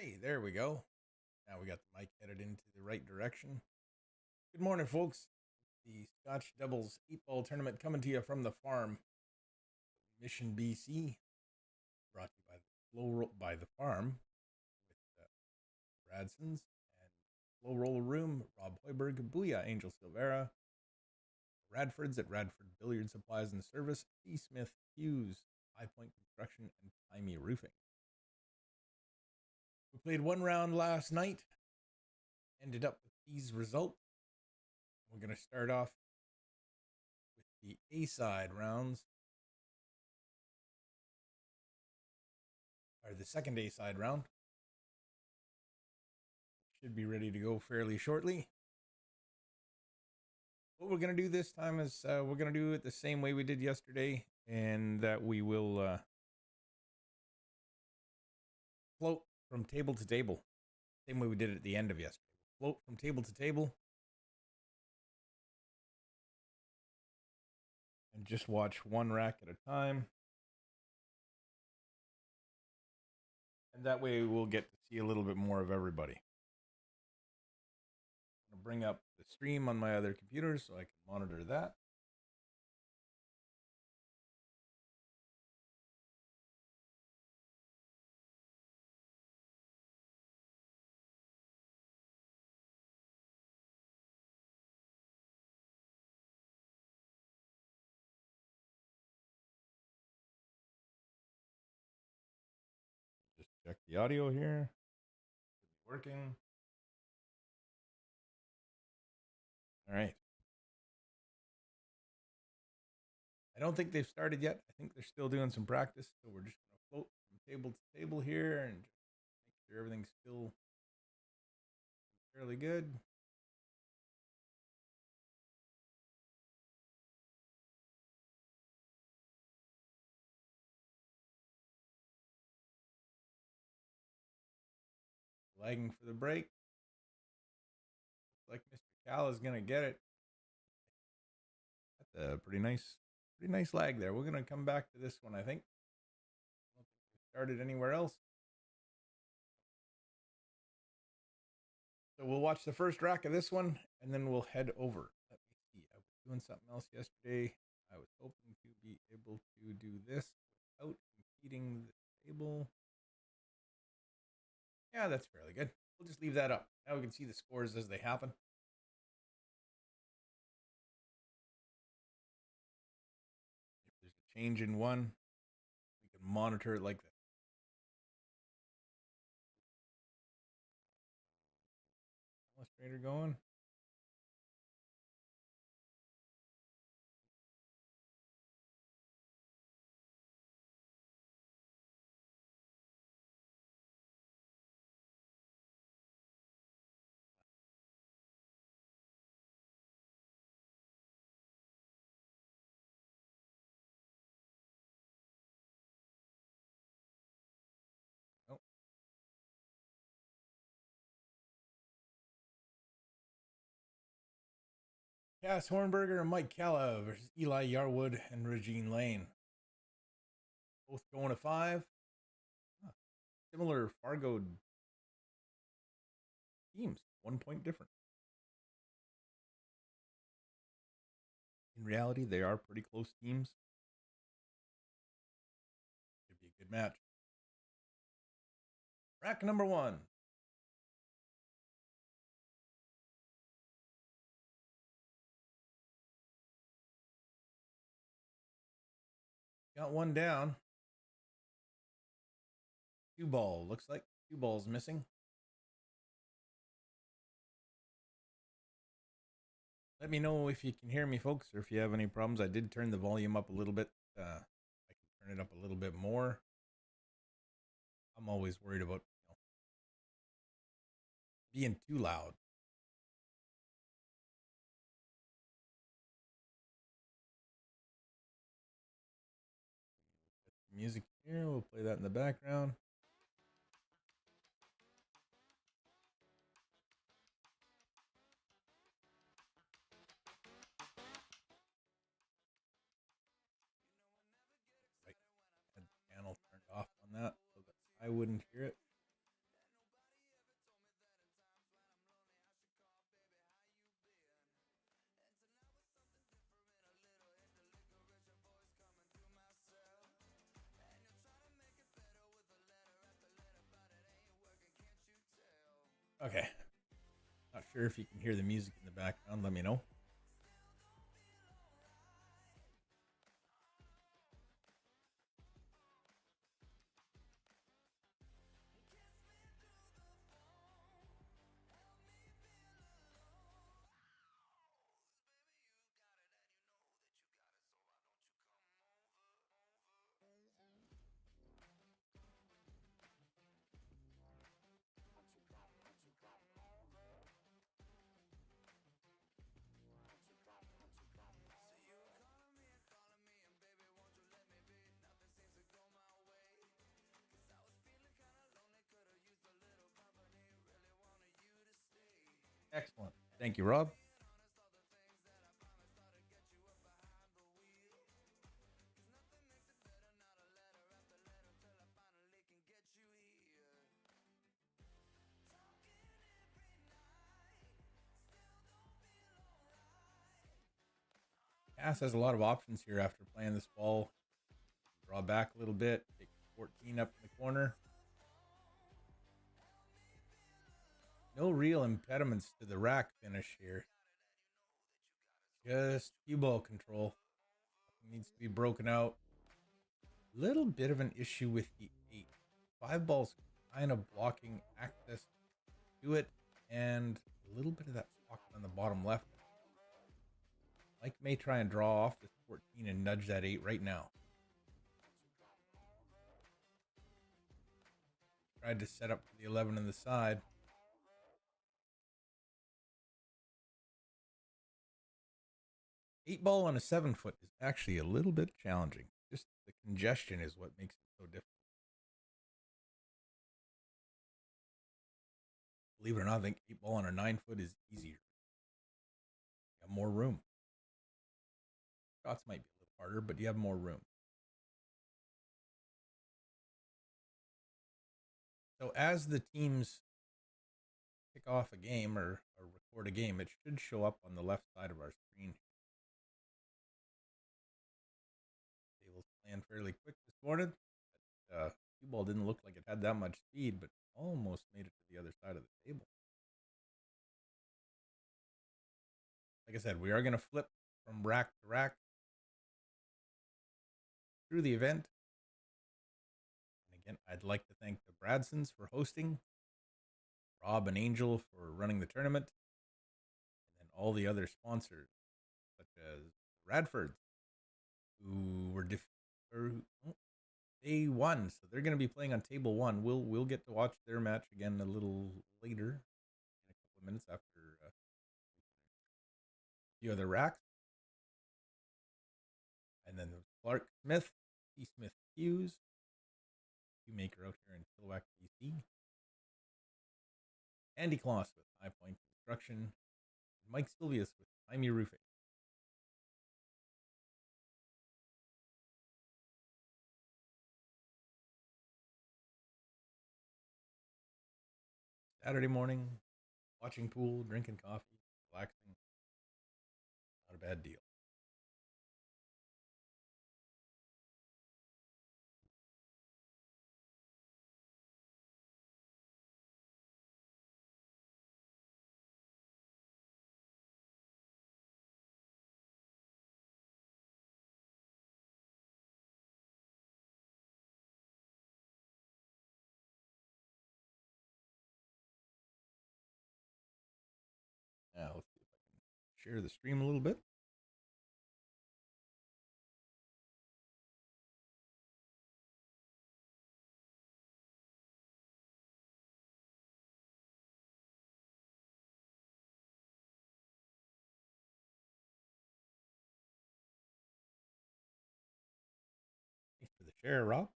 Hey, there we go. Now we got the mic headed into the right direction. Good morning, folks. The Scotch Doubles 8-ball tournament coming to you from the farm, Mission, BC. Brought to you by the farm with Bradsens and SloRoller Room, Rob Hoiberg, Boojya, Angel Silvera, Radfords at Radford Billiards Supplies and Service, CSmith Cues, Highpoint Construction, and Tymey Roofing. We played one round last night. Ended up with these results. We're going to start off with the A-side rounds, or the second A-side round. Should be ready to go fairly shortly. What we're going to do this time is we're going to do it the same way we did yesterday, and that we will float from table to table. Same way we did it at the end of yesterday. Float from table to table. And just watch one rack at a time. And that way we'll get to see a little bit more of everybody. I'm going to bring up the stream on my other computer so I can monitor that. Just check the audio here. Working. All right. I don't think they've started yet. I think they're still doing some practice. So we're just going to float from table to table here and just make sure everything's still fairly good. Lagging for the break. Looks like Mr. Cal is going to get it. That's a pretty nice lag there. We're going to come back to this one, I think. I don't think we started anywhere else. So we'll watch the first rack of this one, and then we'll head over. Let me see. I was doing something else yesterday. I was hoping to be able to do this without impeding the table. Yeah, that's fairly good. We'll just leave that up. Now we can see the scores as they happen. If there's a change in one, we can monitor it like this. Illustrator going. Nope. Cass Hornberger and Mike Calla versus Eli Yarwood and Regine Lane. Both going to 5. Similar Fargo teams. 1 point difference. In reality, they are pretty close teams. Should be a good match. Rack number 1. Got one down. 2 ball. Looks like 2 balls missing. Let me know if you can hear me, folks, or if you have any problems. I did turn the volume up a little bit. I can turn it up a little bit more. I'm always worried about being too loud. Music here. We'll play that in the background. I had the channel turned off on that so that I wouldn't hear it. Okay. Not sure if you can hear the music in the background. Let me know. Excellent. Thank you, Rob. Cass has a lot of options here after playing this ball. Draw back a little bit, take 14 up in the corner. No real impediments to the rack finish here. Just cue ball control. Nothing needs to be broken out. Little bit of an issue with the 8. 5 balls kind of blocking access to it, and a little bit of that pocket on the bottom left. Mike may try and draw off this 14 and nudge that 8 right now. Tried to set up for the 11 on the side. Eight ball on a 7-foot is actually a little bit challenging. Just the congestion is what makes it so difficult. Believe it or not, I think 8 ball on a 9-foot is easier. You have more room. Shots might be a little harder, but you have more room. So as the teams kick off a game or record a game, it should show up on the left side of our screen. Table's playing fairly quick this morning. Cue ball didn't look like it had that much speed, but almost made it to the other side of the table. Like I said, we are going to flip from rack to rack through the event. And again, I'd like to thank the Bradsens for hosting, Rob and Angel for running the tournament, and then all the other sponsors, such as Radford, who were they won, so they're going to be playing on table 1. We'll get to watch their match again a little later, in a couple of minutes after a few other racks. And then Clark Smith, CSmith Cues, cue maker out here in Chilliwack, BC. Andy Kloss with Highpoint Construction, Mike Silvius with Tymey Roofing. Saturday morning, watching pool, drinking coffee, relaxing. Not a bad deal. Now, let's see if I can share the stream a little bit. Thanks for the share, Rob.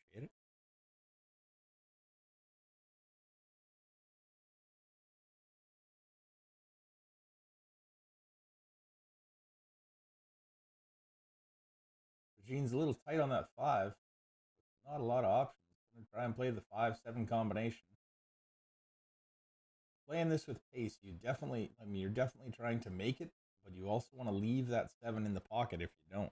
Appreciate it. Gene's a little tight on that 5. Not a lot of options. I'm going to try and play the 5-7 combination. Playing this with pace, you're definitely trying to make it, but you also want to leave that 7 in the pocket if you don't.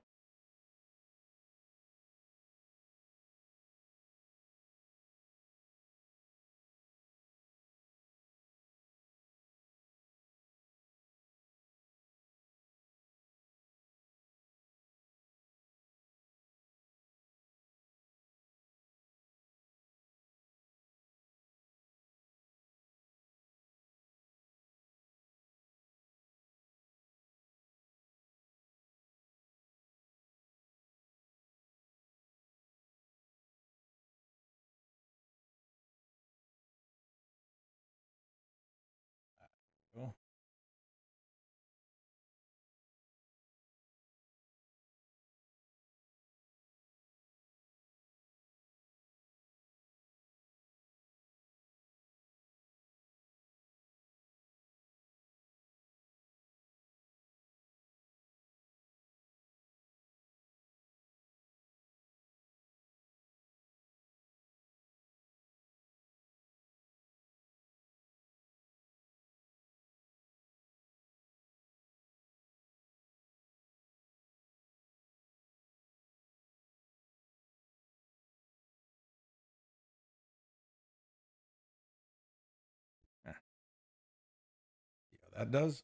that does.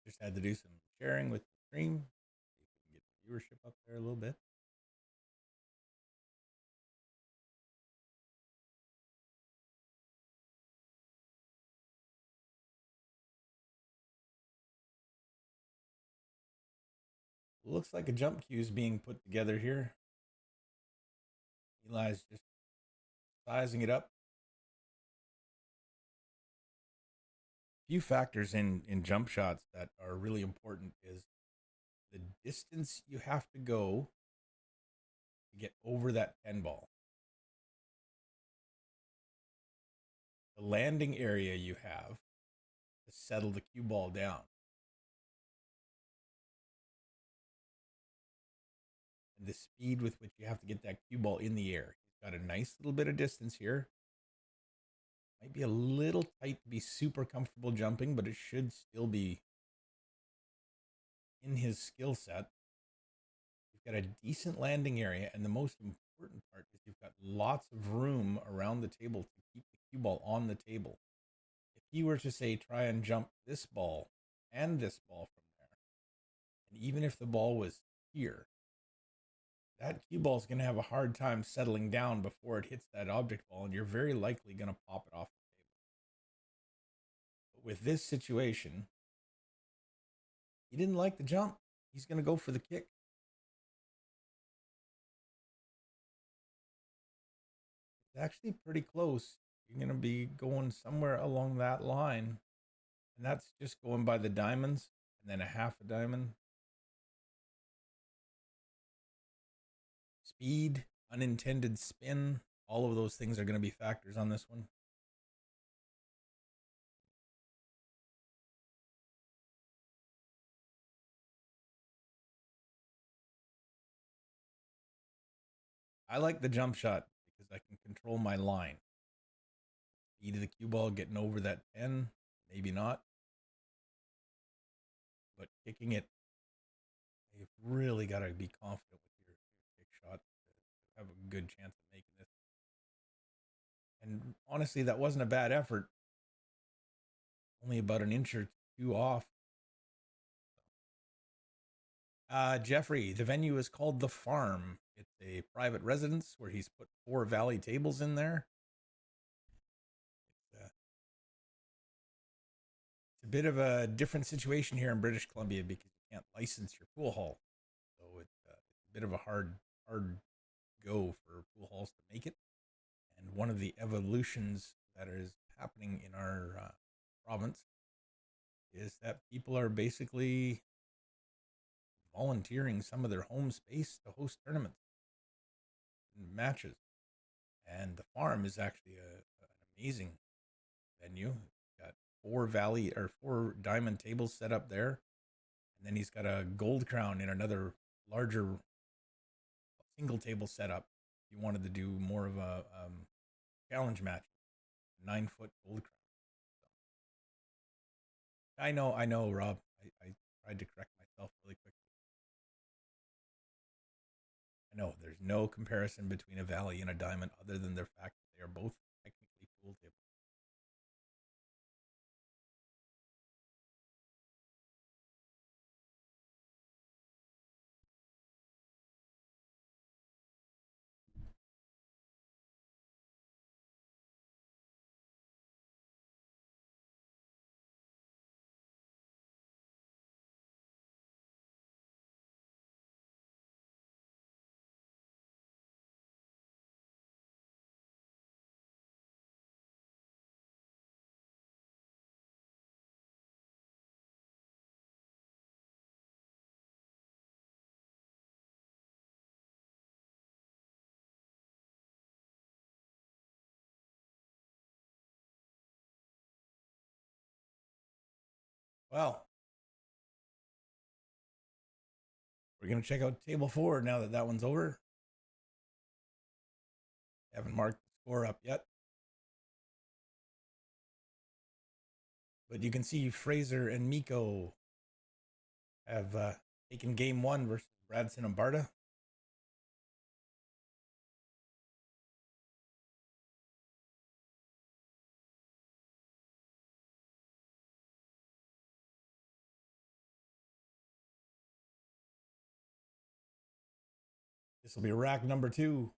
Just had to do some sharing with the stream. See if we can get the viewership up there a little bit. Looks like a jump cue is being put together here. Eli's just sizing it up. A few factors in jump shots that are really important is the distance you have to go to get over that 10 ball. The landing area you have to settle the cue ball down. And the speed with which you have to get that cue ball in the air. He's got a nice little bit of distance here. Might be a little tight to be super comfortable jumping, but it should still be in his skill set. You've got a decent landing area, and the most important part is you've got lots of room around the table to keep the cue ball on the table. If he were to say try and jump this ball and this ball from there, and even if the ball was here, that cue ball is going to have a hard time settling down before it hits that object ball, and you're very likely going to pop it off the table. But with this situation, he didn't like the jump. He's going to go for the kick. It's actually pretty close. You're going to be going somewhere along that line, and that's just going by the diamonds and then a half a diamond. Speed, unintended spin, all of those things are going to be factors on this one. I like the jump shot because I can control my line. Speed of the cue ball getting over that 10, maybe not. But kicking it, you've really got to be confident with your kick shot to have a good chance of making this. And honestly, that wasn't a bad effort. Only about an inch or two off. Jeffrey, the venue is called The Farm. It's a private residence where he's put 4 valley tables in there. It's a bit of a different situation here in British Columbia because you can't license your pool hall. So it's a bit of a hard go for pool halls to make it. And one of the evolutions that is happening in our province is that people are basically volunteering some of their home space to host tournaments and matches. And the farm is actually an amazing venue. It's got 4 diamond tables set up there. And then he's got a gold crown in another larger single table setup. If you wanted to do more of a challenge match, 9-foot gold crown. I know, Rob. I tried to correct myself really quickly. I know there's no comparison between a valley and a diamond other than their fact that they are both technically pool tables. Well, we're going to check out table 4 now that one's over. Haven't marked the score up yet. But you can see Fraser and Miko have taken game one versus Bradsen and Barta. This will be rack number 2.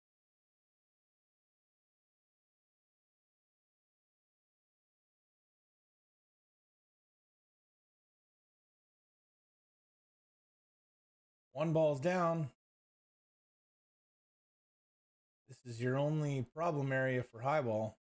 One ball's down. This is your only problem area for high ball.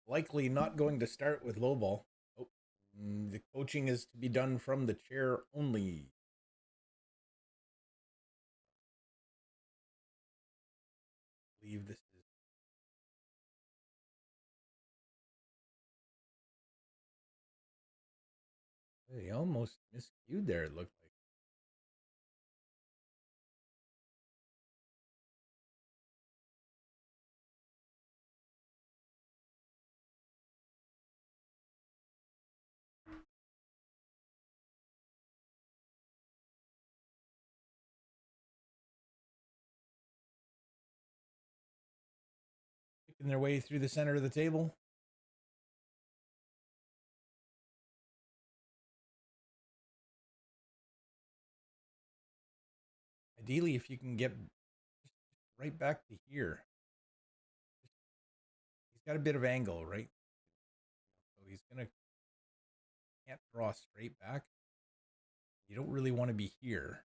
Likely not going to start with low ball. Oh, the coaching is to be done from the chair only. I believe this is. He almost miscued there, it looked like. Picking their way through the center of the table. Ideally, if you can get right back to here. He's got a bit of angle, right? So he's can't draw straight back. You don't really want to be here.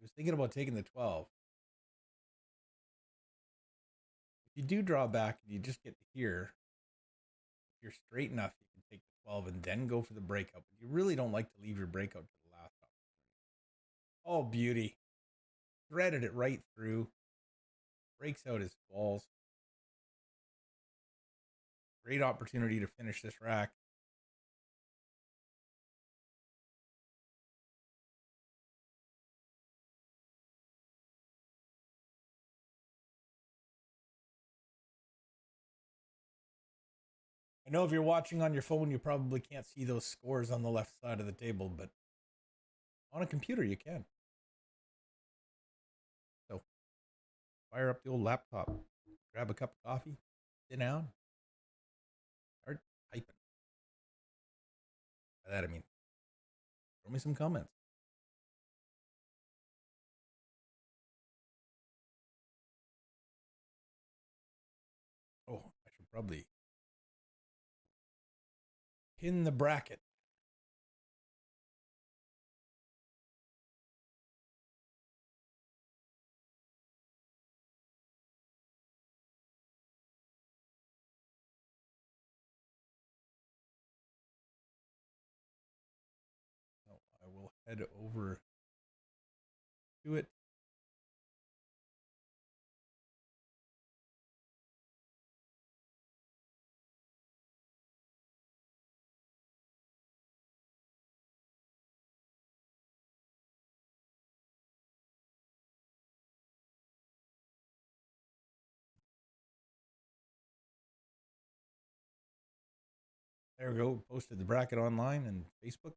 He was thinking about taking the 12. If you do draw back and you just get to here, if you're straight enough, you can take the 12 and then go for the breakout. But you really don't like to leave your breakout to the last opportunity. Oh, beauty. Threaded it right through. Breaks out his balls. Great opportunity to finish this rack. I know if you're watching on your phone, you probably can't see those scores on the left side of the table, but on a computer, you can. So fire up the old laptop, grab a cup of coffee, sit down, start typing. By that I mean, throw me some comments. Oh, I should probably pin the bracket. So I will head over to it. There we go. Posted the bracket online and Facebook.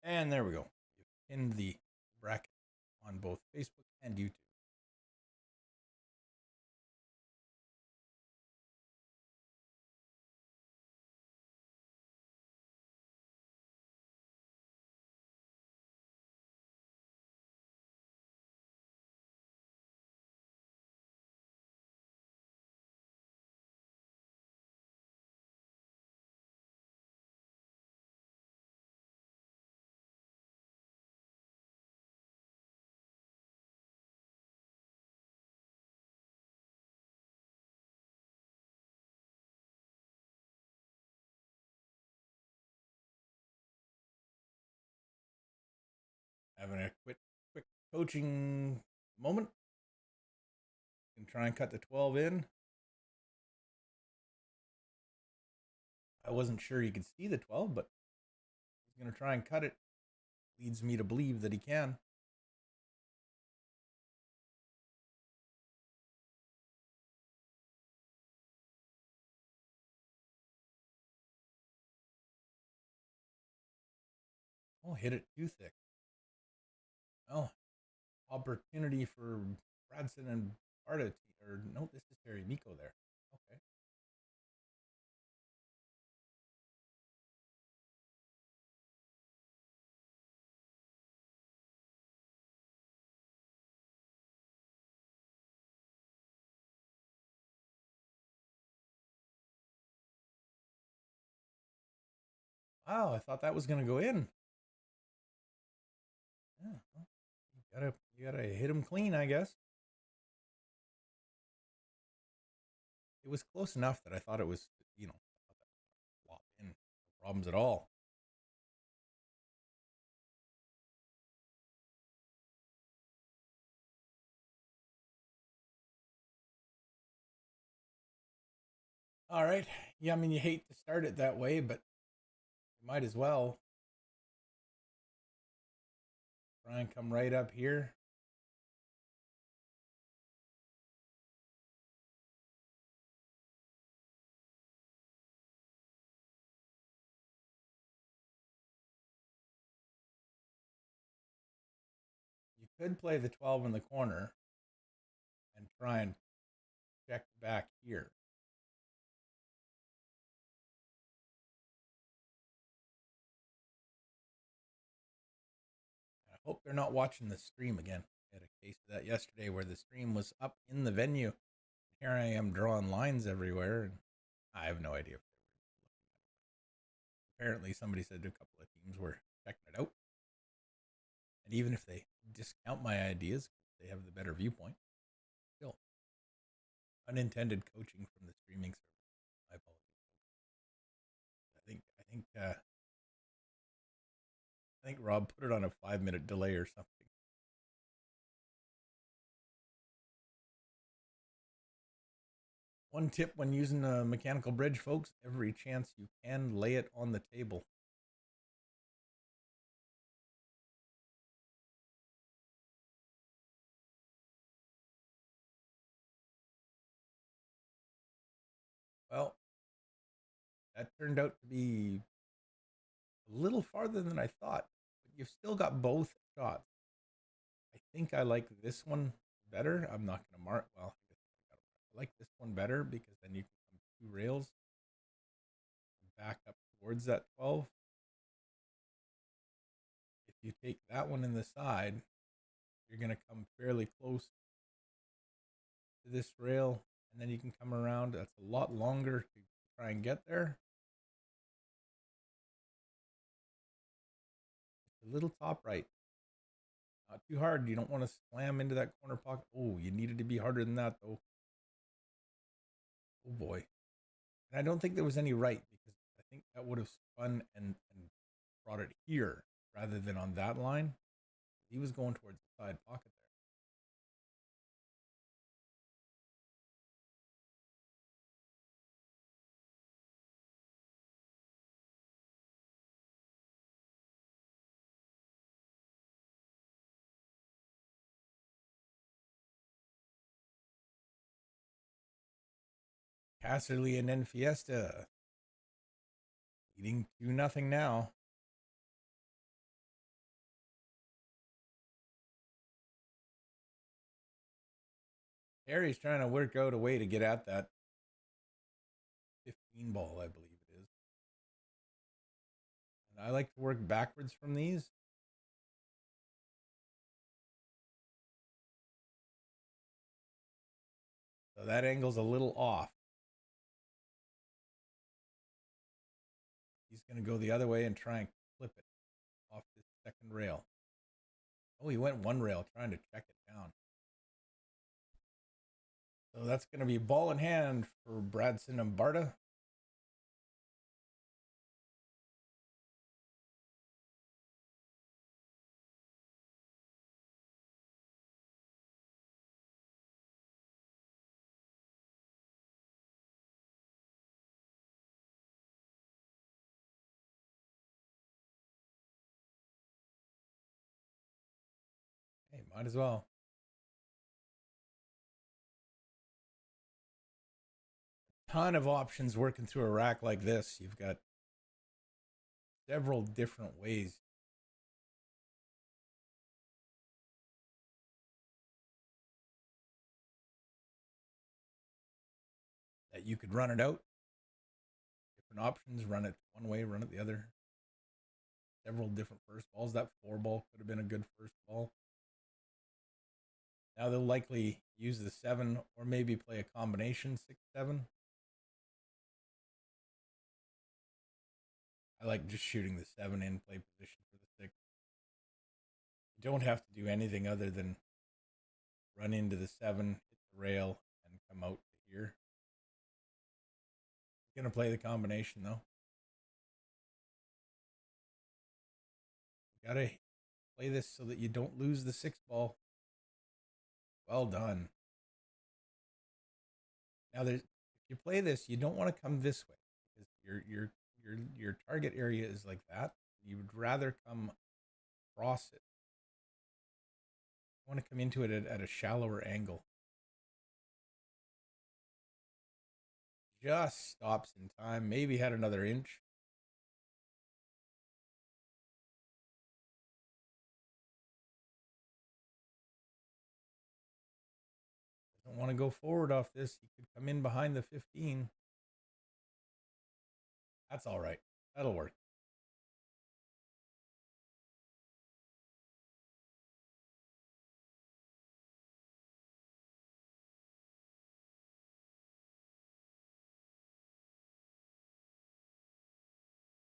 And there we go. You've pinned the bracket on both Facebook and YouTube. Having a quick coaching moment. You can try and cut the 12 in. I wasn't sure he could see the 12, but he's going to try and cut it. Leads me to believe that he can. Oh, hit it too thick. Well, opportunity for Bradsen and Barta. Or no, this is Terry Miko there. Okay. Wow, I thought that was going to go in. Yeah, well, you gotta hit him clean, I guess. It was close enough that I thought it was, flop in. No problems at all. All right. Yeah, I mean, you hate to start it that way, but you might as well try and come right up here. You could play the 12 in the corner and try and check back here. I hope they're not watching the stream again. I had a case of that yesterday where the stream was up in the venue. Here I am drawing lines everywhere, and I have no idea if they were looking at it. Apparently, somebody said a couple of teams were checking it out. And even if they discount my ideas, they have the better viewpoint. Still, unintended coaching from the streaming service. My apologies. I think Rob put it on a 5-minute delay or something. One tip when using a mechanical bridge, folks, every chance you can, lay it on the table. Well, that turned out to be a little farther than I thought, but you've still got both shots. I think I like this one better. I'm not going to mark. Well, I like this one better because then you can come 2 rails and back up towards that 12. If you take that one in the side, you're going to come fairly close to this rail, and then you can come around. That's a lot longer to try and get there. It's a little top right. Not too hard. You don't want to slam into that corner pocket. Oh, you needed to be harder than that, though. Oh, boy. And I don't think there was any right because I think that would have spun and brought it here rather than on that line. He was going towards the side pocket there. Casserly and then Fiesta leading 2-0 now. Harry's trying to work out a way to get at that 15 ball, I believe it is. And I like to work backwards from these. So that angle's a little off. He's going to go the other way and try and flip it off this second rail. Oh, he went one rail trying to check it down. So that's going to be ball in hand for Bradsen and Barta. Hey, might as well. Ton of options working through a rack like this. You've got several different ways. That you could run it out. Different options, run it one way, run it the other. Several different first balls. That 4 ball could have been a good first ball. Now they'll likely use the 7 or maybe play a combination 6-7. I like just shooting the 7 in, play position for the 6. You don't have to do anything other than run into the 7, hit the rail, and come out to here. I'm going to play the combination though. You got to play this so that you don't lose the 6 ball. Well done. Now if you play this, you don't want to come this way because your target area is like that. You would rather come across it. You want to come into it at a shallower angle. Just stops in time. Maybe had another inch. Doesn't want to go forward off this. He could come in behind the 15. That's all right. That'll work.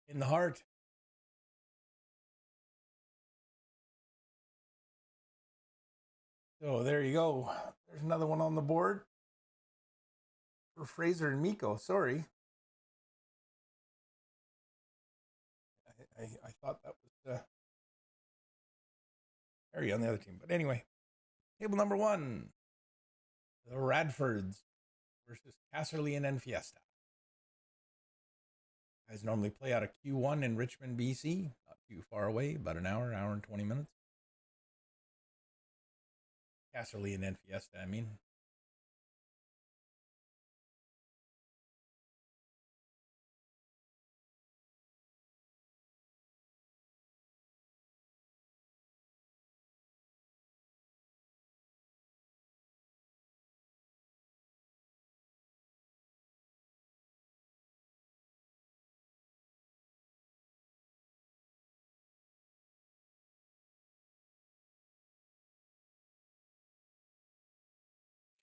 In the heart. So there you go. There's another one on the board for Fraser and Miko. Sorry. I thought that was Harry on the other team. But anyway, table number 1. The Radfords versus Casserly and Fiesta. Guys normally play out of Q1 in Richmond, BC. Not too far away, about an hour and 20 minutes. Casserly and Fiesta, I mean.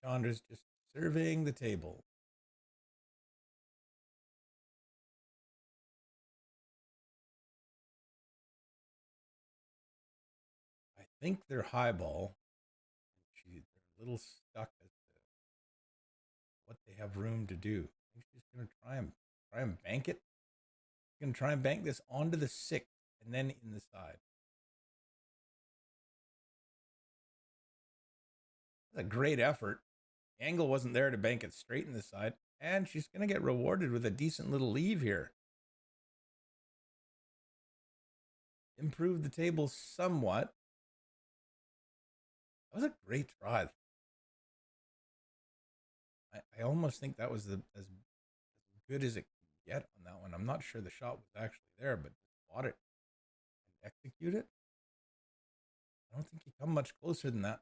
Chandra's just surveying the table. I think they're highball. They're a little stuck as to what they have room to do. I think she's going to try and bank it. She's going to try and bank this onto the 6 and then in the side. That's a great effort. The angle wasn't there to bank it straight in the side, and she's going to get rewarded with a decent little leave here. Improve the table somewhat. That was a great try. I almost think that was as good as it could get on that one. I'm not sure the shot was actually there, but spot it and execute it. I don't think you come much closer than that.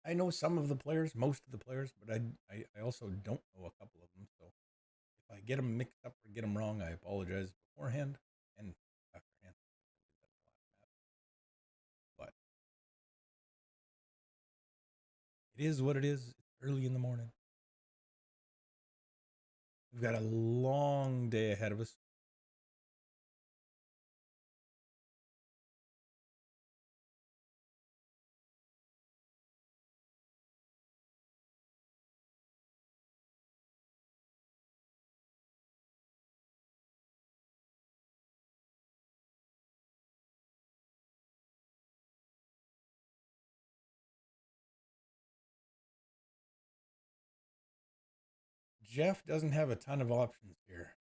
I know some of the players, most of the players, but I also don't know a couple of them. So if I get them mixed up or get them wrong, I apologize beforehand and afterhand. But it is what it is. It's early in the morning. We've got a long day ahead of us. Jeff doesn't have a ton of options here.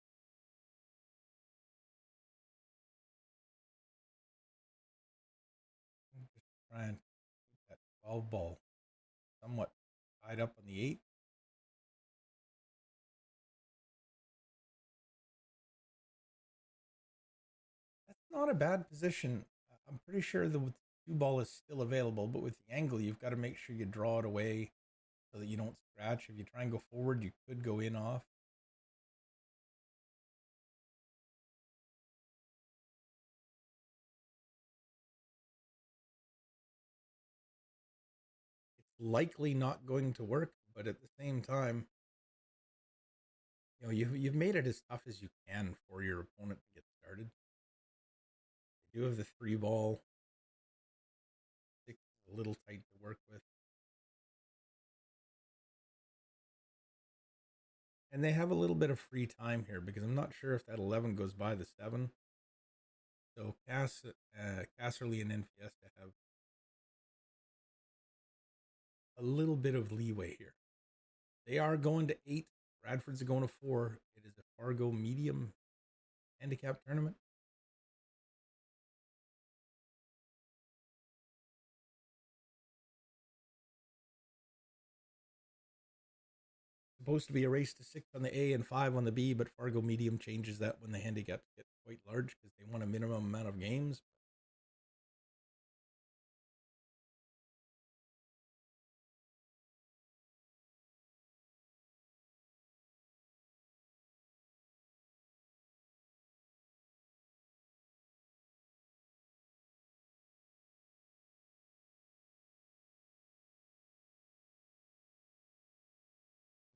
I'm just trying to keep that 12 ball somewhat tied up on the 8. That's not a bad position. I'm pretty sure the 2 ball is still available, but with the angle, you've got to make sure you draw it away so that you don't scratch. If you try and go forward, you could go in off. It's likely not going to work, but at the same time, you've made it as tough as you can for your opponent to get started. You do have the 3 ball. 6 is a little tight to work with. And they have a little bit of free time here because I'm not sure if that 11 goes by the 7. So Casserly and Infiesta have a little bit of leeway here. They are going to 8. Radford's going to 4. It is a Fargo Medium handicap tournament. Supposed to be a race to 6 on the A and 5 on the B, but Fargo Medium changes that when the handicaps get quite large because they want a minimum amount of games.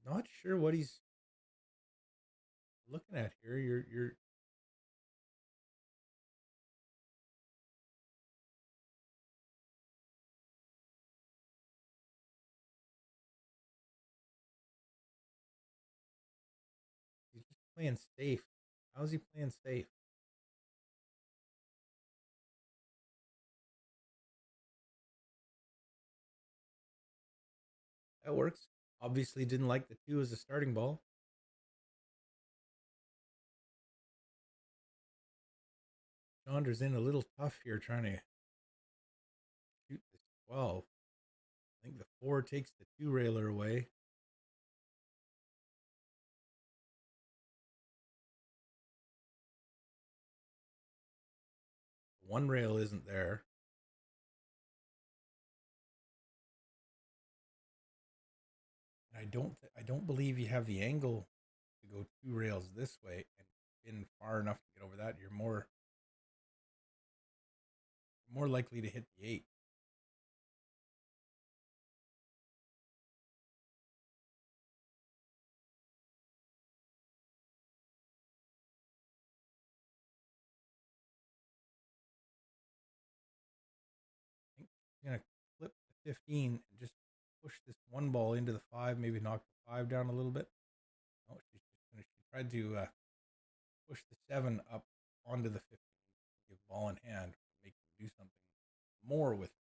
Not sure what he's looking at here. You're he's just playing safe. How's he playing safe? That works. Obviously didn't like the 2 as a starting ball. Saunders in a little tough here trying to shoot this 12. I think the 4 takes the 2 railer away. The 1 rail isn't there. And I don't believe you have the angle to go 2 rails this way and spin far enough to get over that. You're more likely to hit the 8. I think I'm gonna flip the 15 and just push this 1 ball into the 5, maybe knock the 5 down a little bit. Oh, she tried to push the 7 up onto the 15, give ball in hand, make him do something more with it.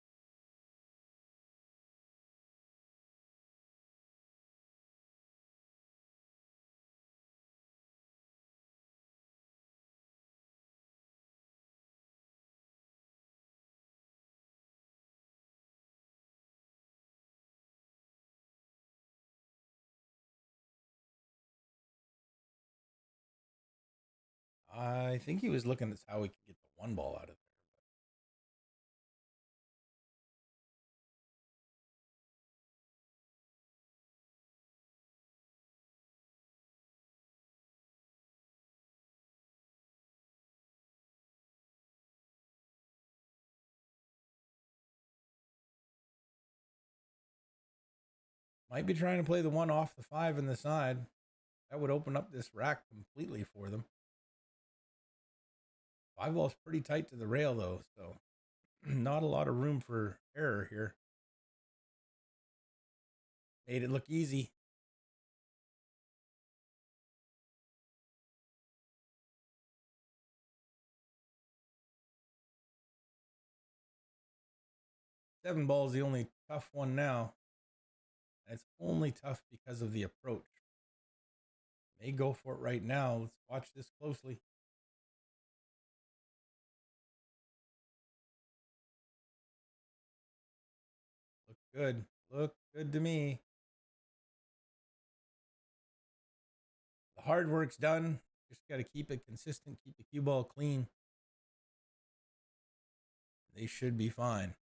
I think he was looking at how he could get the 1 ball out of there. Might be trying to play the one off the 5 in the side. That would open up this rack completely for them. 5 ball's pretty tight to the rail though, so not a lot of room for error here. Made it look easy. Seven ball is the only tough one now. And it's only tough because of the approach. May go for it right now. Let's watch this closely. Look good. Look good to me. The hard work's done. Just got to keep it consistent. Keep the cue ball clean. They should be fine.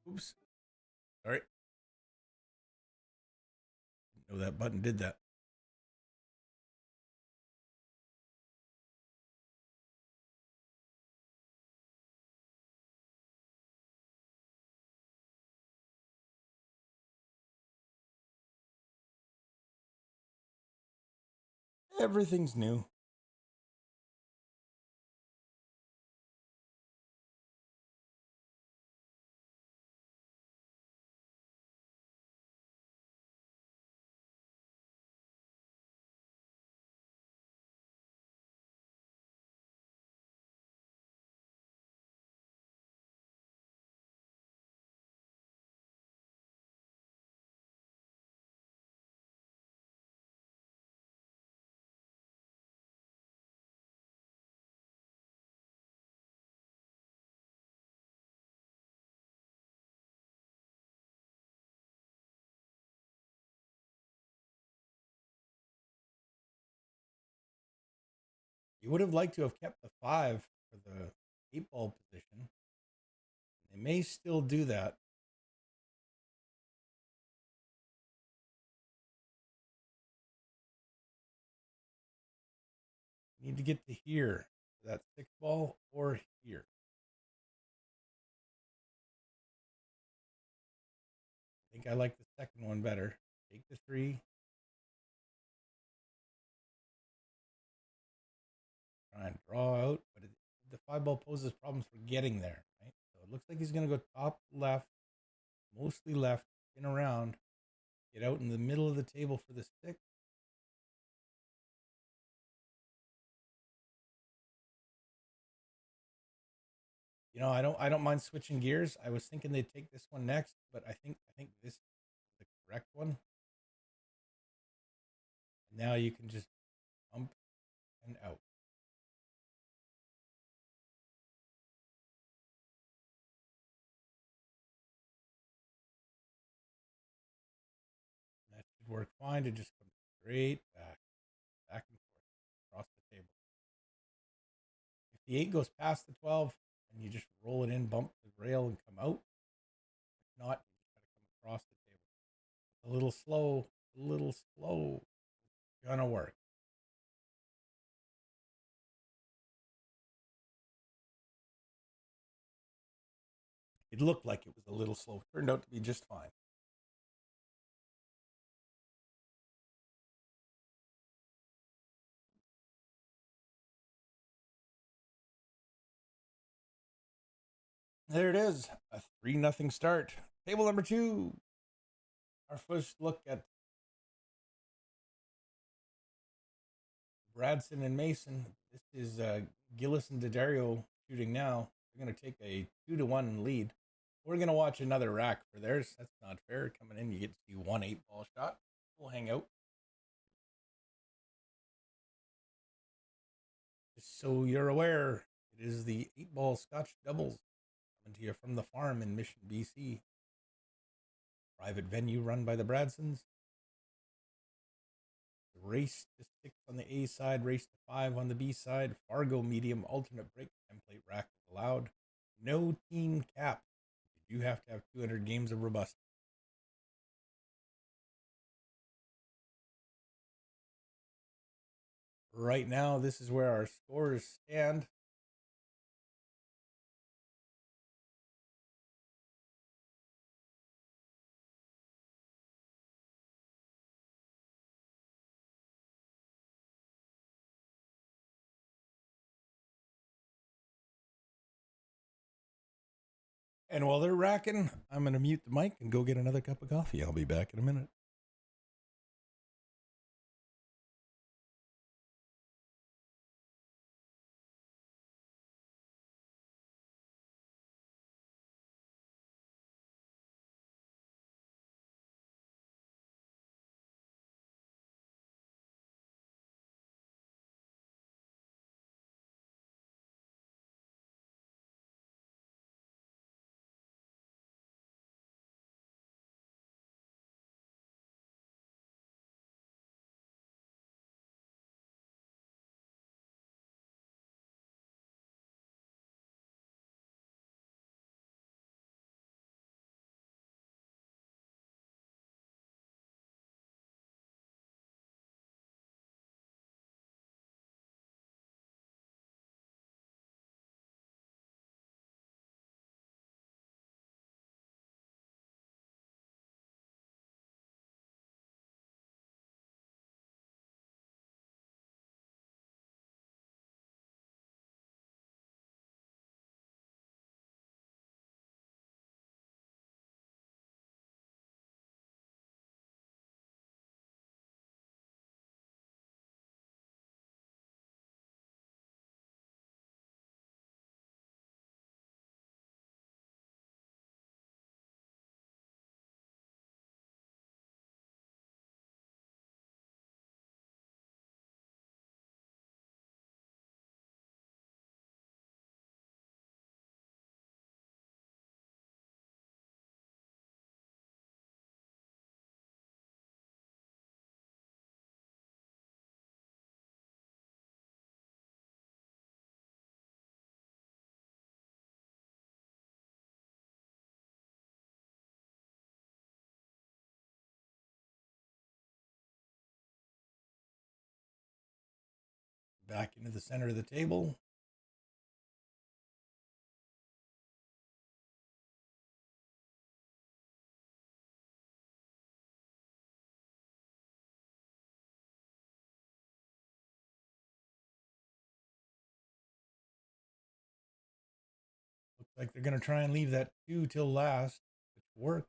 Oops. Sorry. Didn't know that button did that. Everything's new. You would have liked to have kept the 5 for the 8 ball position. They may still do that. You need to get to here for that 6 ball or here. I think I like the second one better. Take the 3. Try and draw out, but the 5 ball poses problems for getting there, right? So it looks like he's going to go top left, mostly left, spin around, get out in the middle of the table for the 6. You know, I don't mind switching gears. I was thinking they'd take this one next, but I think this is the correct one. Now you can just bump and out. That should work fine to just come straight back and forth across the table. If the 8 goes past the 12, and you just roll it in, bump the rail, and come out. If not, you just got to come across the table. A little slow, a little slow. Gonna work. It looked like it was a little slow. Turned out to be just fine. There it is. A 3-0 start. Table number 2. Our first look at Bradsen and Mason. This is Gillis and D'Addario shooting now. They're going to take a 2-1 lead. We're going to watch another rack for theirs. That's not fair. Coming in, you get to see one 8-ball shot. We'll hang out. Just so you're aware, it is the 8-ball Scotch doubles coming to you from the farm in Mission, BC. Private venue run by the Bradsens. Race to 6 on the A side, race to 5 on the B side. Fargo Medium alternate break template rack allowed. No team cap. You do have to have 200 games of robust. Right now, this is where our scores stand. And while they're racking, I'm going to mute the mic and go get another cup of coffee. I'll be back in a minute. Back into the center of the table. Looks like they're going to try and leave that 2 till last. It work.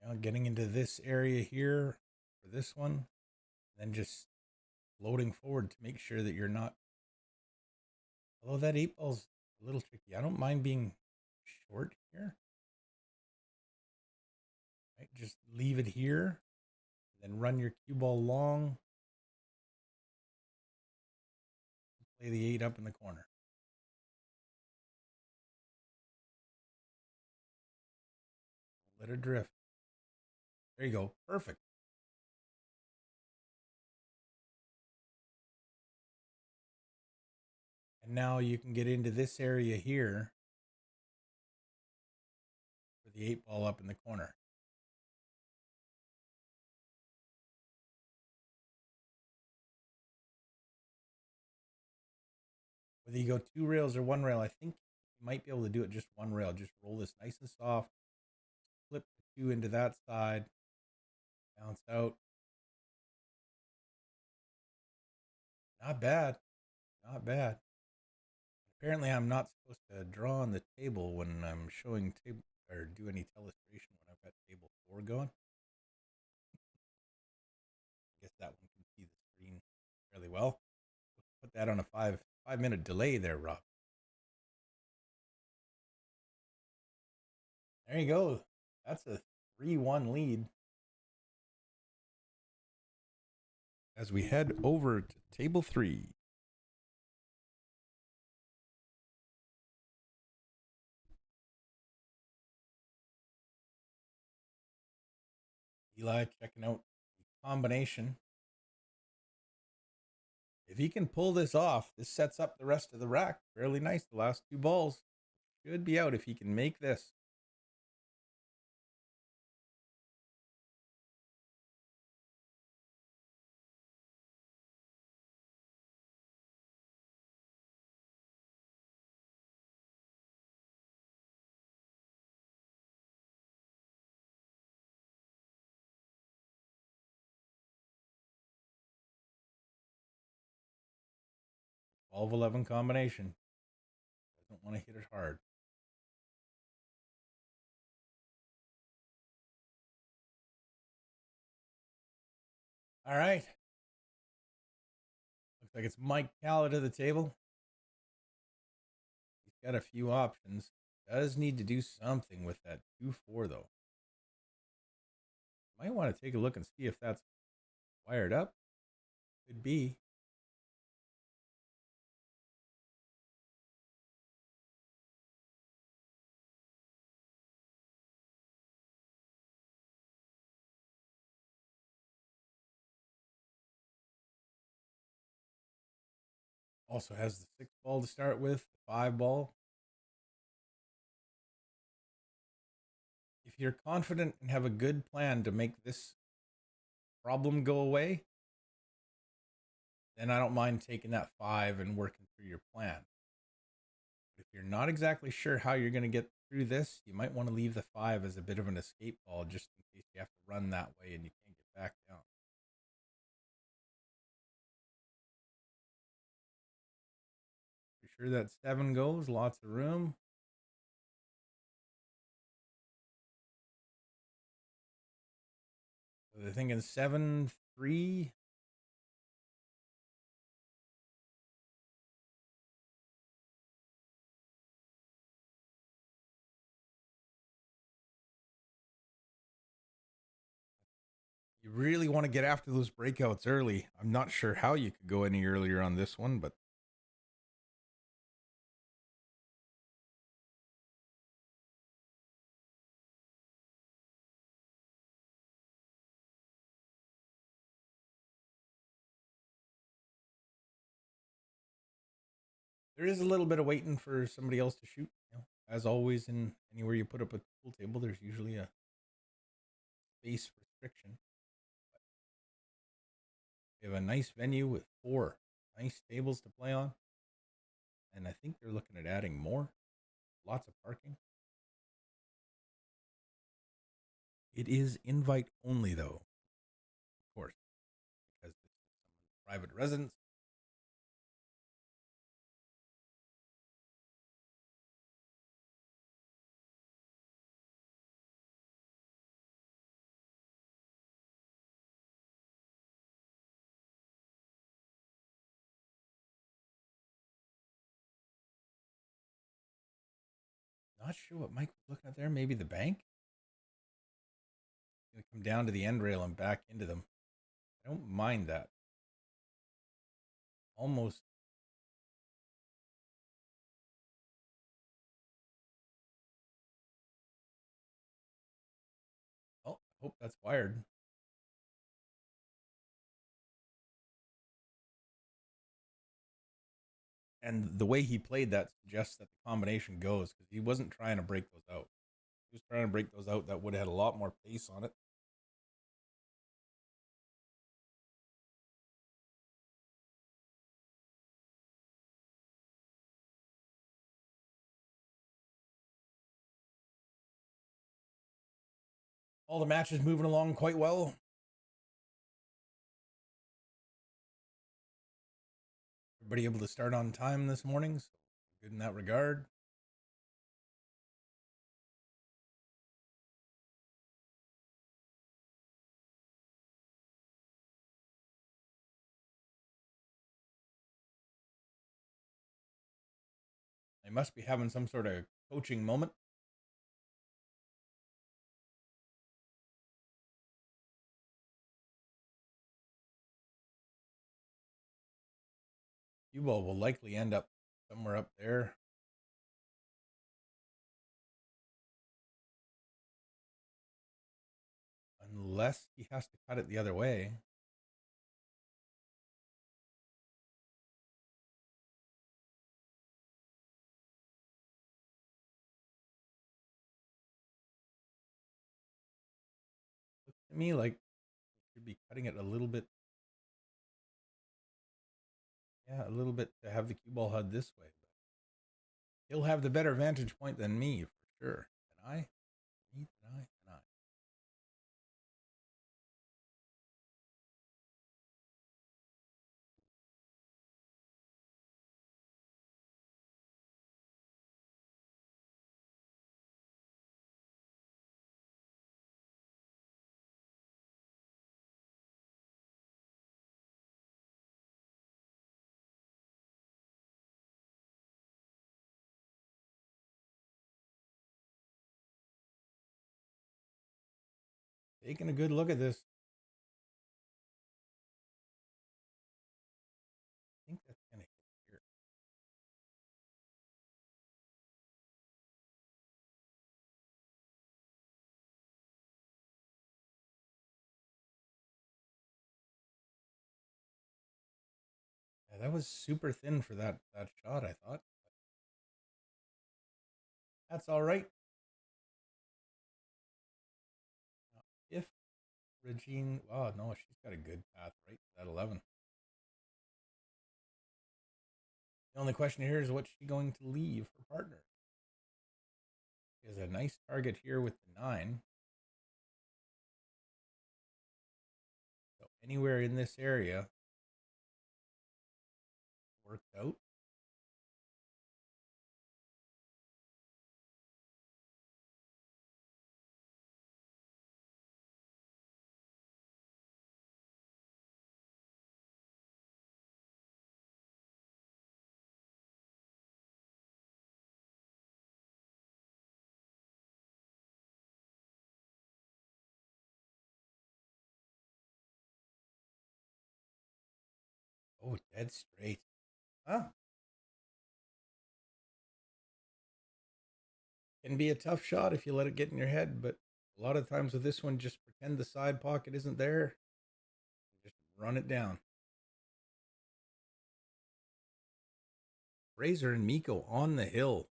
Now getting into this area here for this one. Then just floating forward to make sure that you're not. Although that 8-ball's a little tricky. I don't mind being short here. Right, just leave it here. Then run your cue ball long. Play the 8 up in the corner. Let it drift. There you go. Perfect. And now you can get into this area here for the 8-ball up in the corner. Whether you go 2 rails or 1 rail, I think you might be able to do it just 1 rail. Just roll this nice and soft. Flip the 2 into that side. Bounce out. Not bad. Not bad. Apparently, I'm not supposed to draw on the table when I'm showing table or do any illustration when I've got table 4 going. I guess that one can see the screen fairly well. Put that on a 5-minute delay there, Rob. There you go. That's a 3-1 lead. As we head over to table 3. Eli checking out the combination. If he can pull this off, this sets up the rest of the rack fairly nice. The last 2 balls should be out if he can make this. Twelve 11 combination. Doesn't want to hit it hard. All right. Looks like it's Mike Calla to the table. He's got a few options. Does need to do something with that 2-4 though. Might want to take a look and see if that's wired up. Could be. Also has the 6 ball to start with, the 5 ball. If you're confident and have a good plan to make this problem go away, then I don't mind taking that 5 and working through your plan. But if you're not exactly sure how you're going to get through this, you might want to leave the 5 as a bit of an escape ball just in case you have to run that way and you can't get back down. Be sure that 7 goes, lots of room. So they're thinking 7-3. You really want to get after those breakouts early. I'm not sure how you could go any earlier on this one, but there is a little bit of waiting for somebody else to shoot. You know, as always, in anywhere you put up a pool table, there's usually a space restriction. We have a nice venue with 4 nice tables to play on. And I think they're looking at adding more. Lots of parking. It is invite only, though. Of course, because this is someone's private residence. Not sure what Mike was looking at there. Maybe the bank. Going to come down to the end rail and back into them. I don't mind that. Almost. Oh, I hope that's wired. And the way he played that suggests that the combination goes because he wasn't trying to break those out. He was trying to break those out that would have had a lot more pace on it. All the matches moving along quite well. Everybody able to start on time this morning, so good in that regard. must be having some sort of coaching moment. Cue ball will likely end up somewhere up there. Unless he has to cut it the other way. Looks to me like he should be cutting it a little bit. Yeah, a little bit to have the cue ball head this way. But he'll have the better vantage point than me, for sure. And I? Me? And I? And I. Taking a good look at this. I think that's going to hit here. Yeah, that was super thin for that shot, I thought. That's all right. If Regine, oh no, she's got a good path right to that 11. The only question here is what's she going to leave her partner? She has a nice target here with the 9. So anywhere in this area worked out. Oh, dead straight. Huh? Can be a tough shot if you let it get in your head, but a lot of times with this one, just pretend the side pocket isn't there. Just run it down. Fraser and Miko on the hill.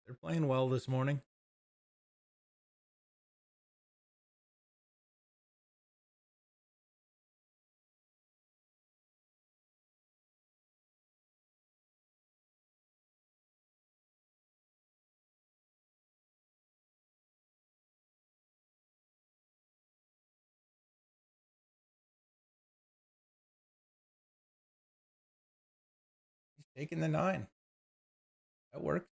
They're playing well this morning. He's taking the 9. That works.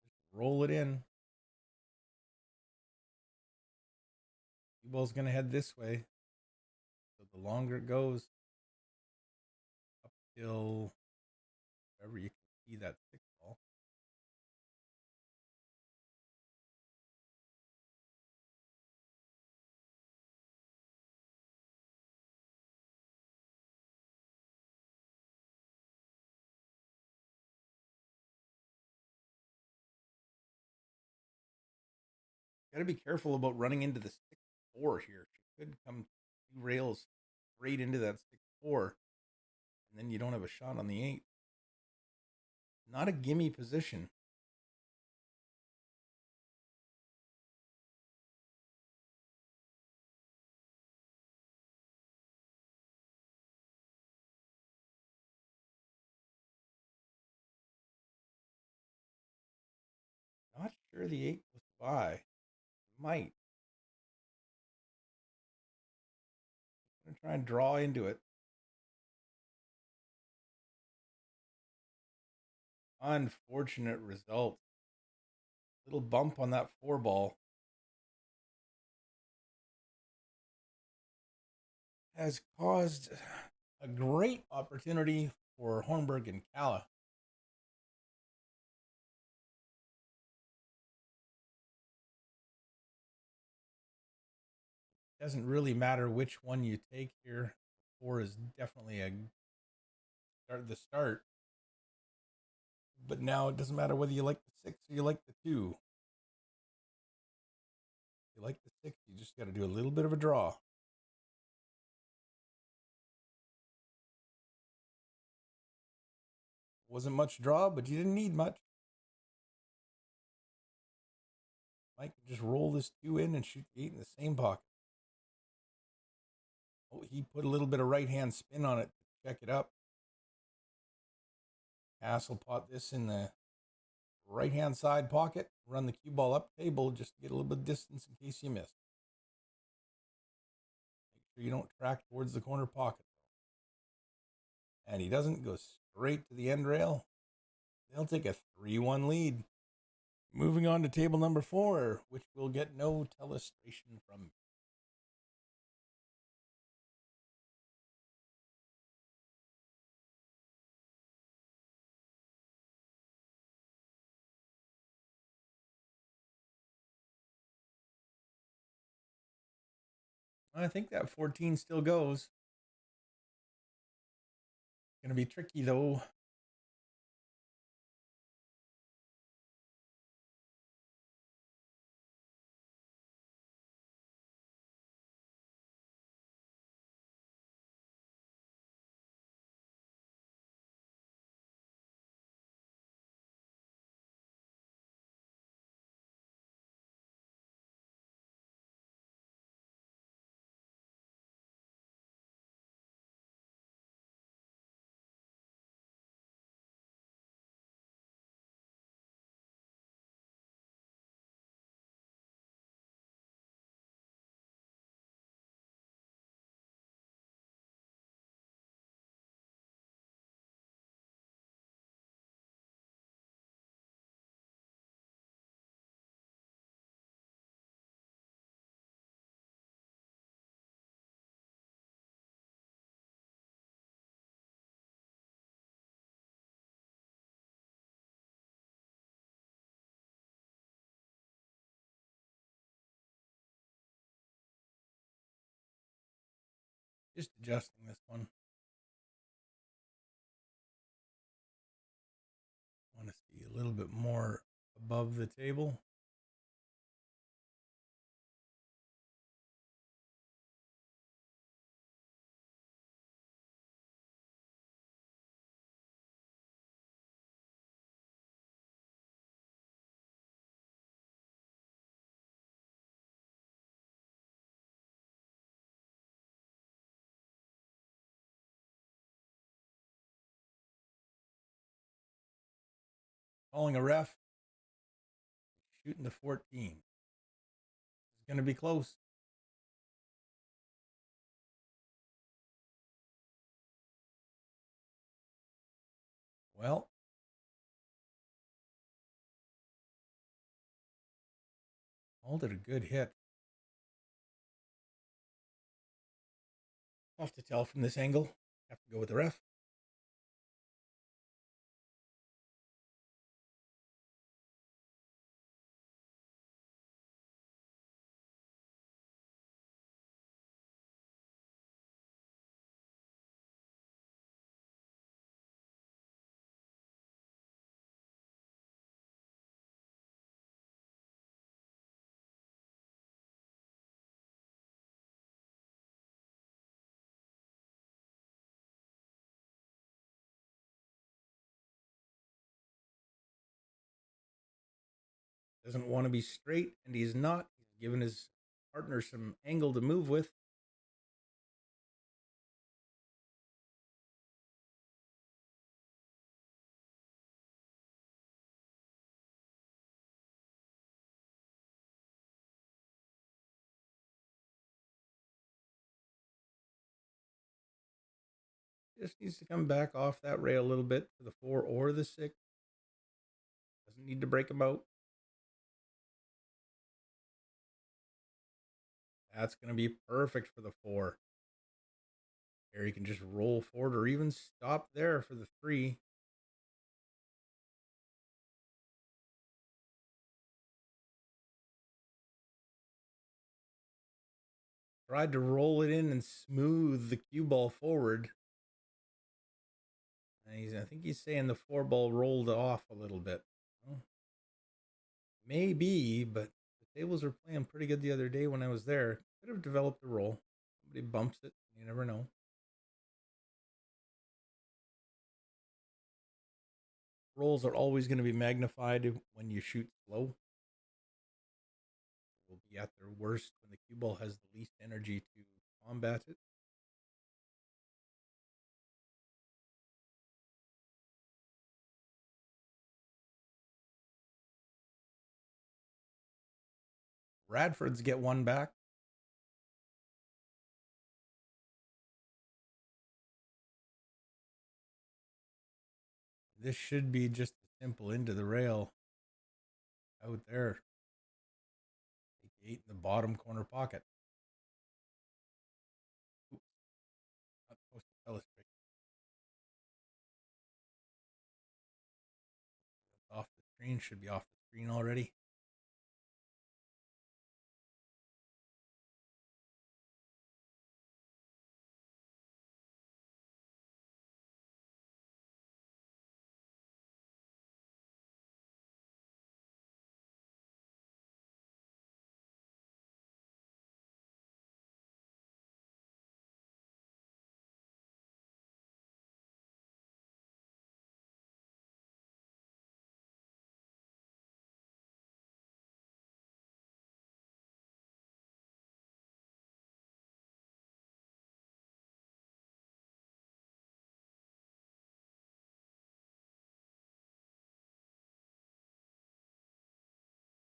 Just roll it in. Cue ball's going to head this way. So the longer it goes, up till wherever you can see that 6 ball. Got to be careful about running into the 6-4 here. She could come 2 rails straight into that 6-4, and then you don't have a shot on the 8. Not a gimme position. Not sure the 8 was by. Might. I'm going to try and draw into it. Unfortunate result. Little bump on that 4 ball has caused a great opportunity for Hornberg and Calla. Doesn't really matter which one you take here. 4 is definitely the start. But now it doesn't matter whether you like the 6 or you like the 2. If you like the 6, you just got to do a little bit of a draw. Wasn't much draw, but you didn't need much. Mike can just roll this 2 in and shoot the 8 in the same pocket. Oh, he put a little bit of right-hand spin on it to check it up. Hassel pot this in the right-hand side pocket. Run the cue ball up table just to get a little bit of distance in case you miss. Make sure you don't track towards the corner pocket. And he doesn't go straight to the end rail. They'll take a 3-1 lead. Moving on to table number 4, which will get no telestration from me. I think that 14 still goes. Going to be tricky, though. Just adjusting this one. Want to see a little bit more above the table. Calling a ref. Shooting the 14. It's going to be close. Well, called it a good hit. Tough to tell from this angle. Have to go with the ref. Doesn't want to be straight, and he's not. He's given his partner some angle to move with. Just needs to come back off that rail a little bit for the 4 or the 6. Doesn't need to break them out. That's going to be perfect for the 4. There you can just roll forward or even stop there for the 3. Tried to roll it in and smooth the cue ball forward. And I think he's saying the 4 ball rolled off a little bit. Well, maybe, but the tables were playing pretty good the other day when I was there. Could have developed a roll. Somebody bumps it. You never know. Rolls are always going to be magnified when you shoot slow. Will be at their worst when the cue ball has the least energy to combat it. Radford's get 1 back. This should be just a simple into the rail out there. Take 8 in the bottom corner pocket. Oops. Not supposed to tell us straight. Off the screen, should be off the screen already.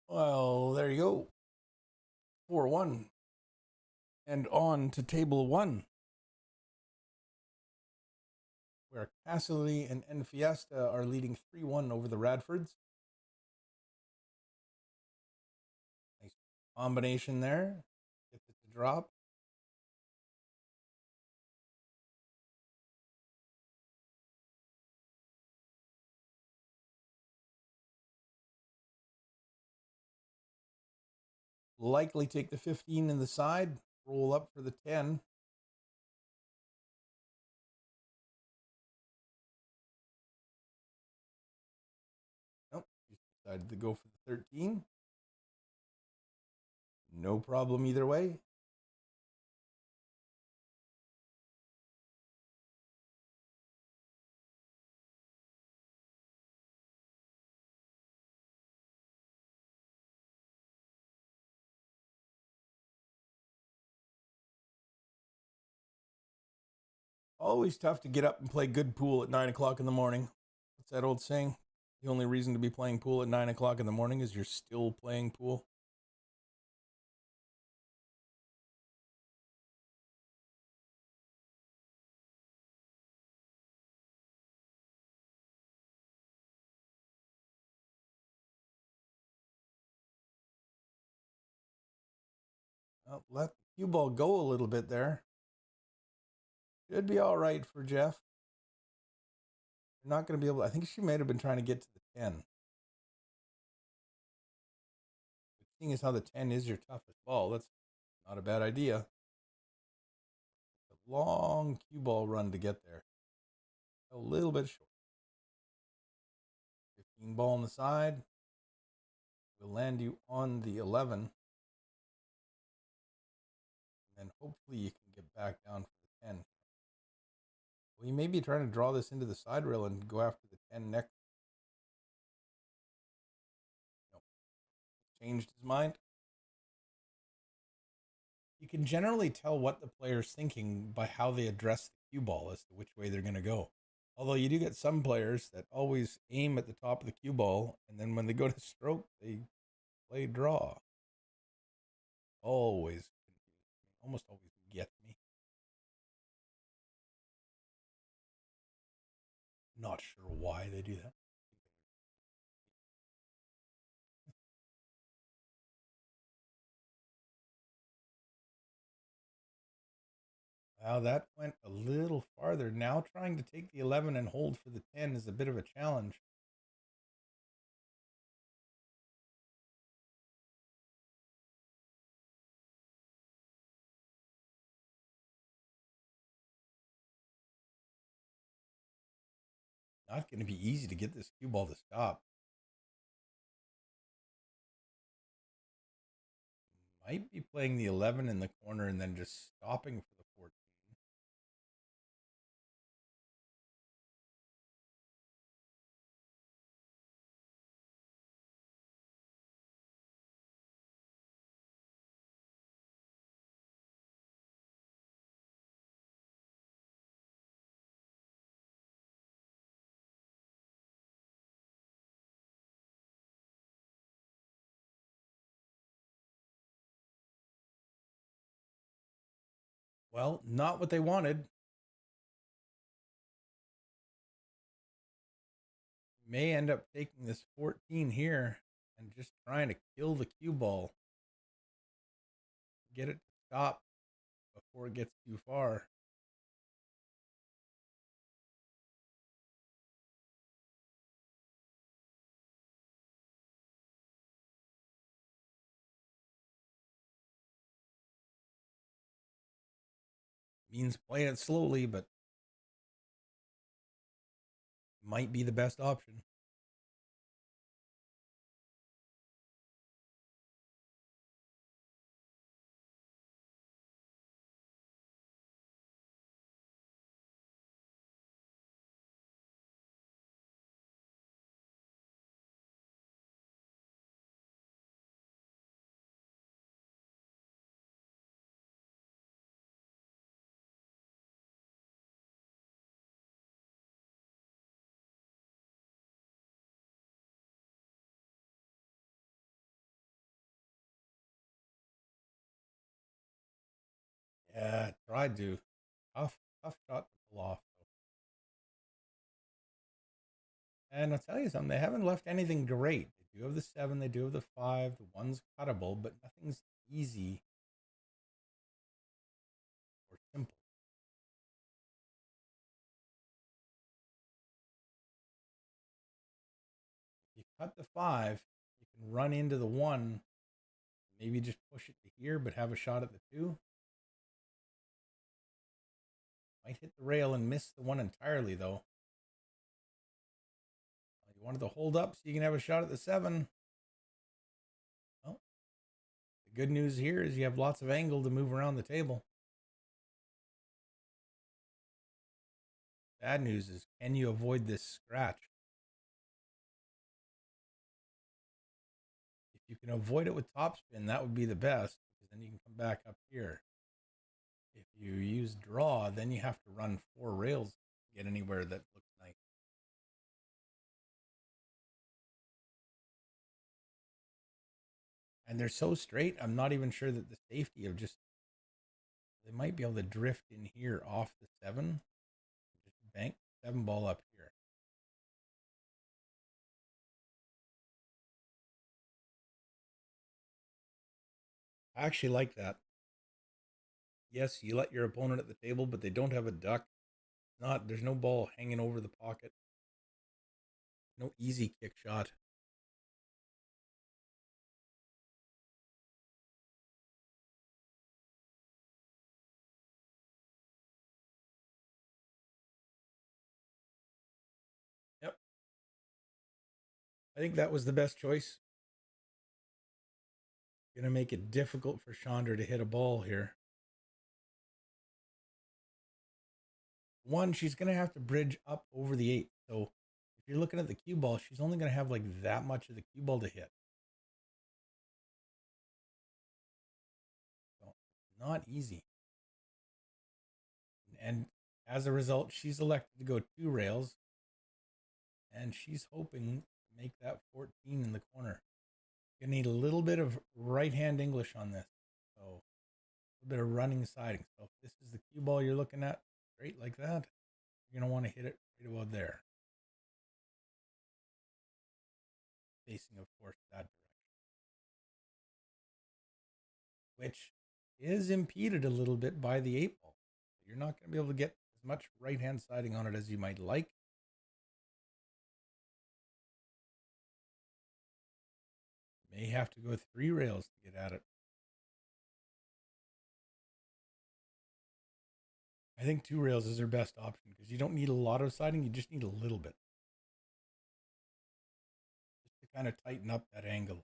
Well, there you go. 4-1. And on to table 1, where Cassidy and Fiesta are leading 3-1 over the Radfords. Nice combination there. Gets it to drop. Likely take the 15 in the side. Roll up for the 10. Nope. Decided to go for the 13. No problem either way. Always tough to get up and play good pool at 9 o'clock in the morning. What's that old saying? The only reason to be playing pool at 9 o'clock in the morning is you're still playing pool. Well, let the cue ball go a little bit there. Should be all right for Jeff. You're not going to be able to, I think she might have been trying to get to the 10. But seeing as how the 10 is your toughest ball, that's not a bad idea. A long cue ball run to get there. A little bit short. 15 ball on the side. Will land you on the 11. And then hopefully you can get back down for the 10. Well, you may be trying to draw this into the side rail and go after the 10 next. No. Changed his mind. You can generally tell what the player's thinking by how they address the cue ball as to which way they're going to go. Although you do get some players that always aim at the top of the cue ball, and then when they go to stroke, they play draw. Always, almost always get me. Not sure why they do that. Wow, that went a little farther. Now trying to take the 11 and hold for the 10 is a bit of a challenge. Not going to be easy to get this cue ball to stop. Might be playing the 11 in the corner and then just stopping for the 14. Well, not what they wanted. May end up taking this 14 here and just trying to kill the cue ball. Get it to stop before it gets too far. Means play it slowly, but might be the best option. Yeah, tried to. Tough shot to pull off. And I'll tell you something, they haven't left anything great. They do have the 7, they do have the 5, the 1's cuttable, but nothing's easy or simple. If you cut the 5, you can run into the 1, maybe just push it to here, but have a shot at the 2. Might hit the rail and miss the 1 entirely, though. You wanted to hold up so you can have a shot at the 7. Well, the good news here is you have lots of angle to move around the table. Bad news is, can you avoid this scratch? If you can avoid it with topspin, that would be the best, because then you can come back up here. If you use draw, then you have to run 4 rails to get anywhere that looks nice. And they're so straight, I'm not even sure that the safety of just, they might be able to drift in here off the 7, just bank 7 ball up here. I actually like that. Yes, you let your opponent at the table, but they don't have a duck. There's no ball hanging over the pocket. No easy kick shot. Yep. I think that was the best choice. Gonna make it difficult for Chandra to hit a ball here. One, she's gonna have to bridge up over the 8. So if you're looking at the cue ball, she's only gonna have like that much of the cue ball to hit. So not easy. And as a result, she's elected to go 2 rails, and she's hoping to make that 14 in the corner. You need a little bit of right hand English on this. So a little bit of running siding. So if this is the cue ball you're looking at, straight like that, you're going to want to hit it right about there. Facing, of course, that direction. Which is impeded a little bit by the 8 ball. You're not going to be able to get as much right-hand siding on it as you might like. May have to go with 3 rails to get at it. I think 2 rails is their best option because you don't need a lot of siding, you just need a little bit. Just to kind of tighten up that angle.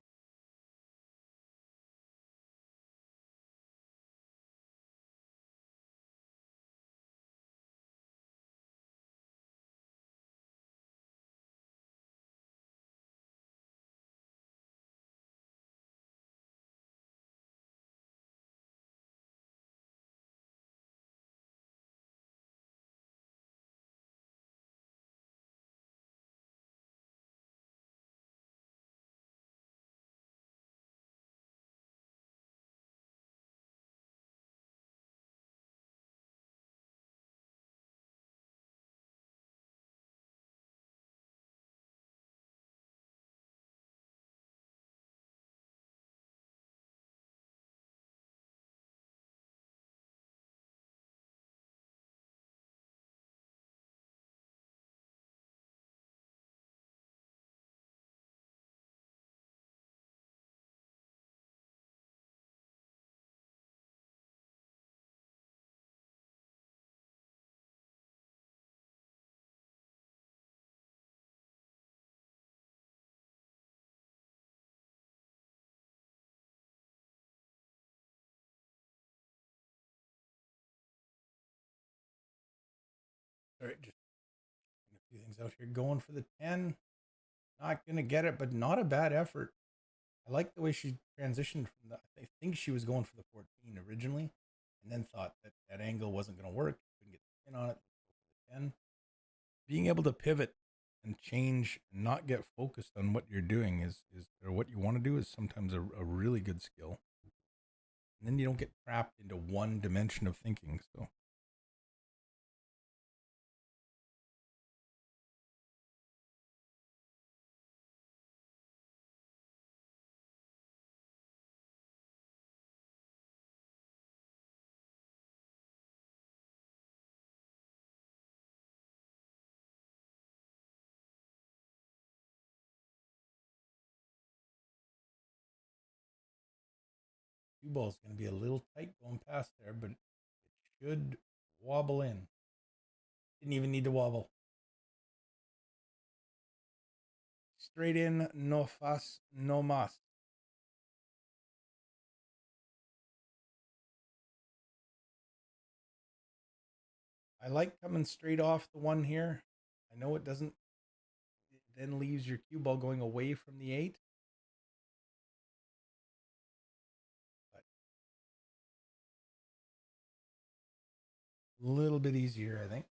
All right, just a few things out here. Going for the 10. Not going to get it, but not a bad effort. I like the way she transitioned from the, I think she was going for the 14 originally, and then thought that that angle wasn't going to work. Couldn't get the pin on it. The 10. Being able to pivot and change and not get focused on what you're doing is or what you want to do is sometimes a really good skill. And then you don't get trapped into one dimension of thinking. So cue ball is going to be a little tight going past there, but it should wobble in. Didn't even need to wobble. Straight in, no fuss, no muss. I like coming straight off the 1 here. I know it doesn't, it then leaves your cue ball going away from the 8. But a little bit easier, I think.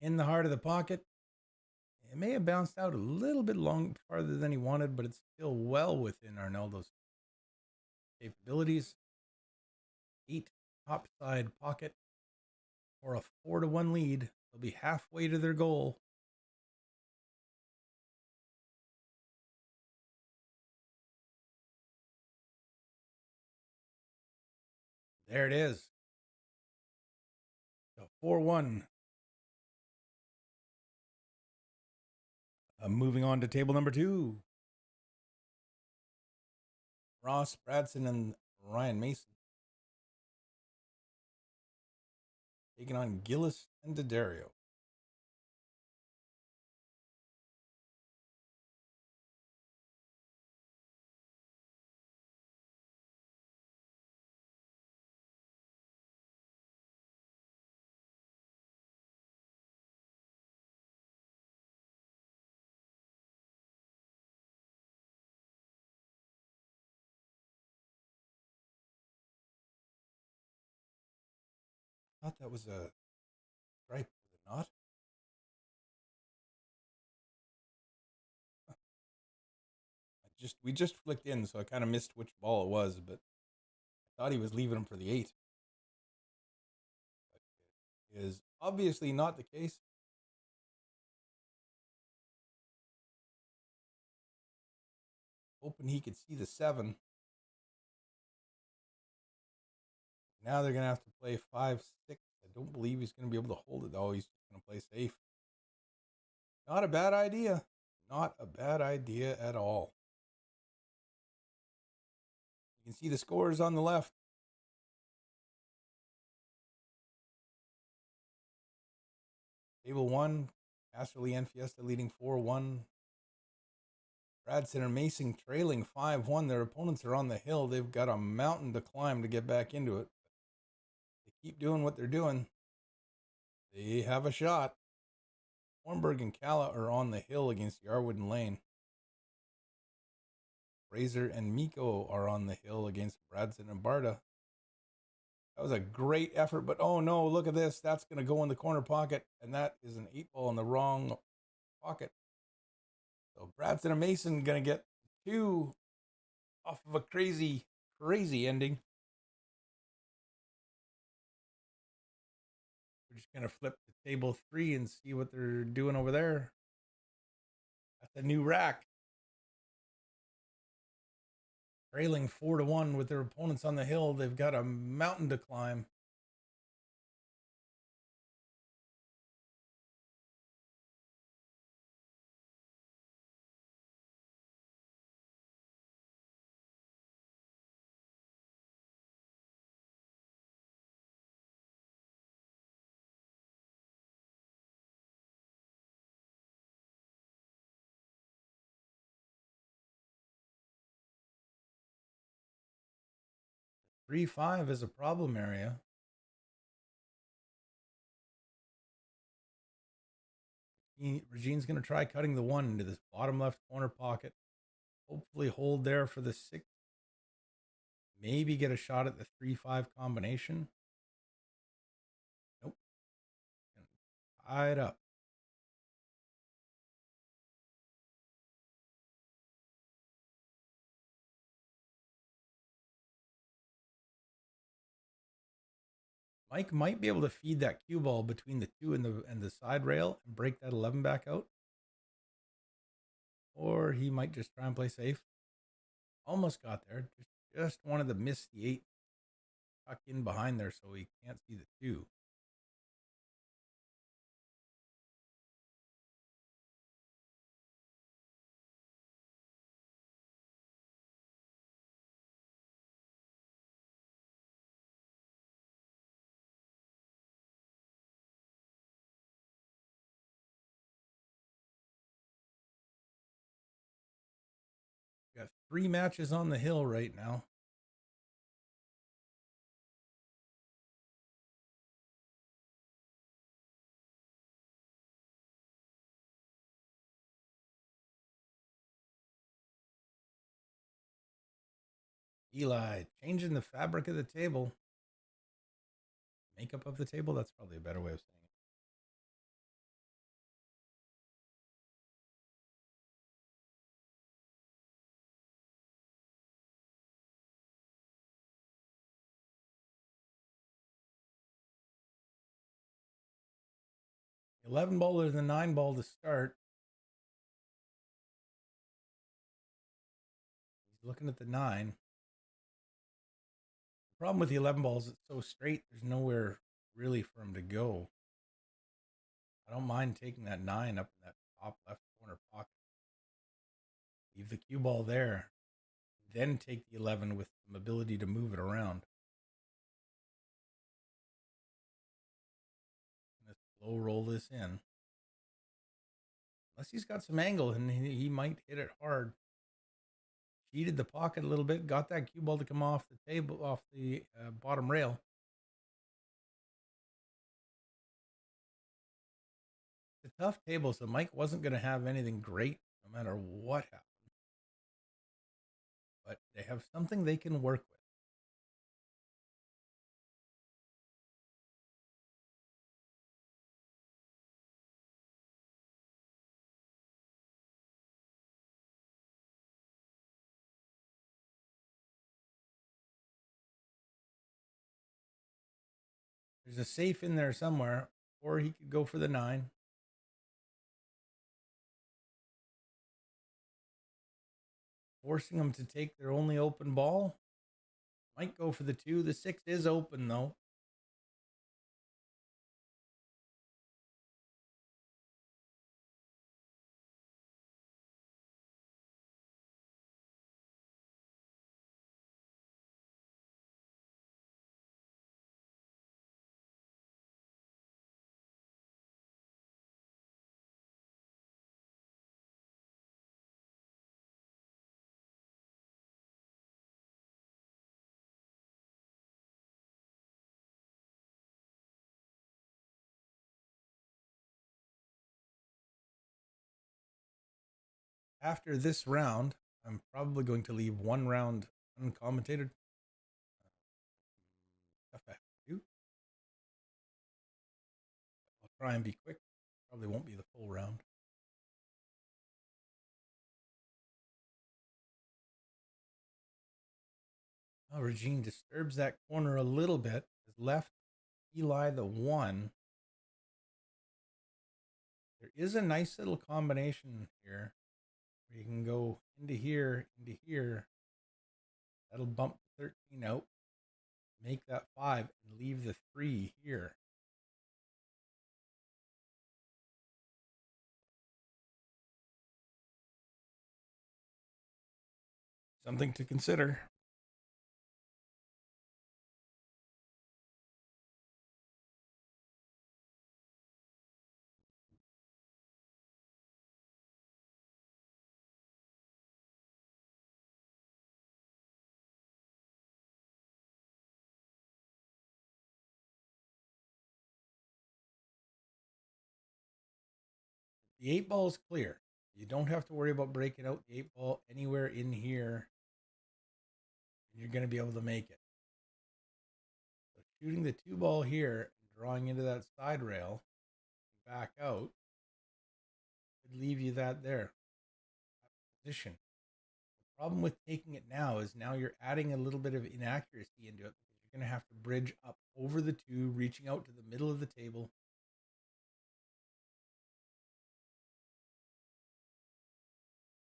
In the heart of the pocket. It may have bounced out a little bit long farther than he wanted, but it's still well within Arnaldo's capabilities. 8 topside pocket for a 4-1 lead. They'll be halfway to their goal. There it is. So 4-1. Moving on to table number 2. Ross Bradsen and Ryan Mason taking on Gillis and D'Addario. thought that was a stripe, was it not? We just flicked in, so I kind of missed which ball it was, but I thought he was leaving him for the 8. But it is obviously not the case. Hoping he could see the 7. Now they're going to have to play 5-6. I don't believe he's going to be able to hold it, though. He's going to play safe. Not a bad idea. Not a bad idea at all. You can see the scores on the left. Table 1, Casterly and Fiesta leading 4-1. Bradsen and Mason trailing 5-1. Their opponents are on the hill. They've got a mountain to climb to get back into it. They keep doing what they're doing. They have a shot. Hornberg and Calla are on the hill against Yarwood and Lane. Fraser and Miko are on the hill against Bradsen and Barta. That was a great effort, but oh no, look at this. That's going to go in the corner pocket, and that is an 8-ball in the wrong pocket. So Bradsen and Mason going to get 2 off of a crazy, crazy ending. We're just going to flip to table 3 and see what they're doing over there. That's a new rack. Trailing 4-1 with their opponents on the hill. They've got a mountain to climb. Three 5 is a problem area. Regine's going to try cutting the 1 into this bottom left corner pocket. Hopefully hold there for the 6. Maybe get a shot at the 3-5 combination. Nope. Tie it up. Mike might be able to feed that cue ball between the 2 and the side rail and break that 11 back out. Or he might just try and play safe. Almost got there. Just wanted to miss the 8 tuck in behind there so he can't see the 2. Got 3 matches on the hill right now. Eli changing the fabric of the table. Makeup of the table, that's probably a better way of saying it. The 11 ball or the 9 ball to start. He's looking at the 9. The problem with the 11 balls, it's so straight, there's nowhere really for him to go. I don't mind taking that 9 up in that top left corner pocket. Leave the cue ball there. Then take the 11 with some ability to move it around. I'm going to slow roll this in. Unless he's got some angle and he might hit it hard. Cheated the pocket a little bit. Got that cue ball to come off the table, off the bottom rail. It's a tough table, so Mike wasn't going to have anything great no matter what happened. But they have something they can work with. There's a safe in there somewhere, or he could go for the 9. Forcing them to take their only open ball. Might go for the 2. The 6 is open, though. After this round, I'm probably going to leave 1 round uncommentated. Stuff I have to do. I'll try and be quick. Probably won't be the full round. Oh, Regine disturbs that corner a little bit. Has left Eli the 1. There is a nice little combination here where you can go into here, into here. That'll bump 13 out. Make that 5 and leave the 3 here. Something to consider. The 8 ball is clear. You don't have to worry about breaking out the 8 ball anywhere in here. And you're going to be able to make it. So shooting the 2 ball here and drawing into that side rail, back out, could leave you that there. That position. The problem with taking it now is now you're adding a little bit of inaccuracy into it because you're going to have to bridge up over the 2, reaching out to the middle of the table.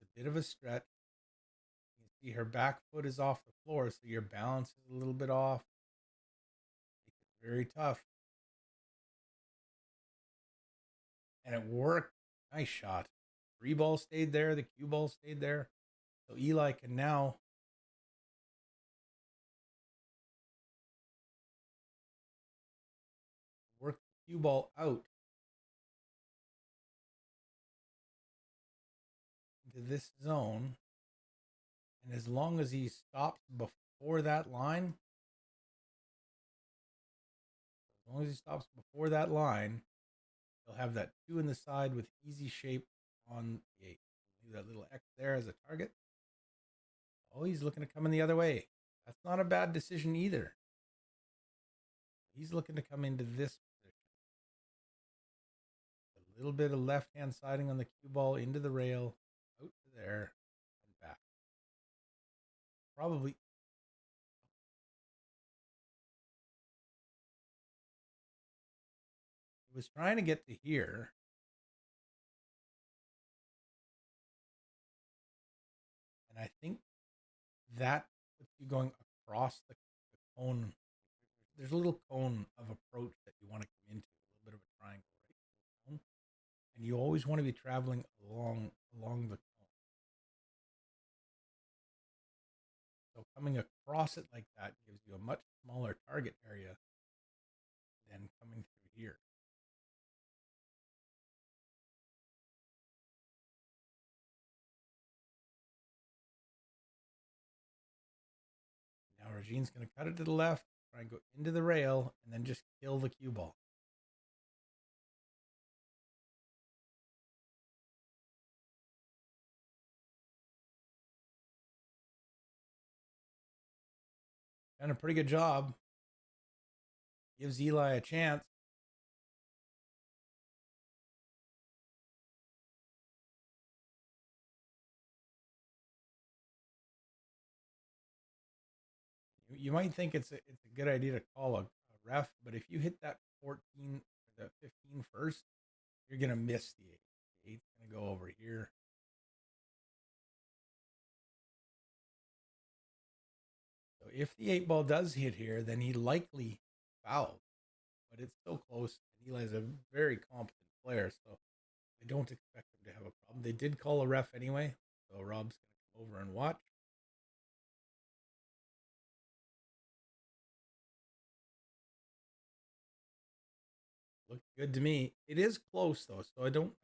It's a bit of a stretch. You can see her back foot is off the floor, so your balance is a little bit off. It's very tough. And it worked. Nice shot. 3 ball stayed there. The cue ball stayed there. So Eli can now work the cue ball out into this zone. And as long as he stops before that line, he'll have that 2 in the side with easy shape on the 8. Do that little X there as a target. Oh, he's looking to come in the other way. That's not a bad decision either. He's looking to come into this position. A little bit of left-hand siding on the cue ball into the rail, out to there, and back. Probably. He was trying to get to here. And I think that puts you going across the cone. There's a little cone of approach that you want to come into, a little bit of a triangle, right? And you always want to be traveling along the cone. So coming across it like that gives you a much smaller target area than coming through here. Now Regine's going to cut it to the left, try and go into the rail, and then just kill the cue ball. Done a pretty good job. Gives Eli a chance. You might think it's a good idea to call a ref, but if you hit that 14 or the 15 first, you're going to miss the 8. The 8's going to go over here. So if the 8 ball does hit here, then he likely fouled, but it's so close. And Eli's a very competent player, so I don't expect him to have a problem. They did call a ref anyway, so Rob's going to come over and watch. Looked good to me. It is close though, so I don't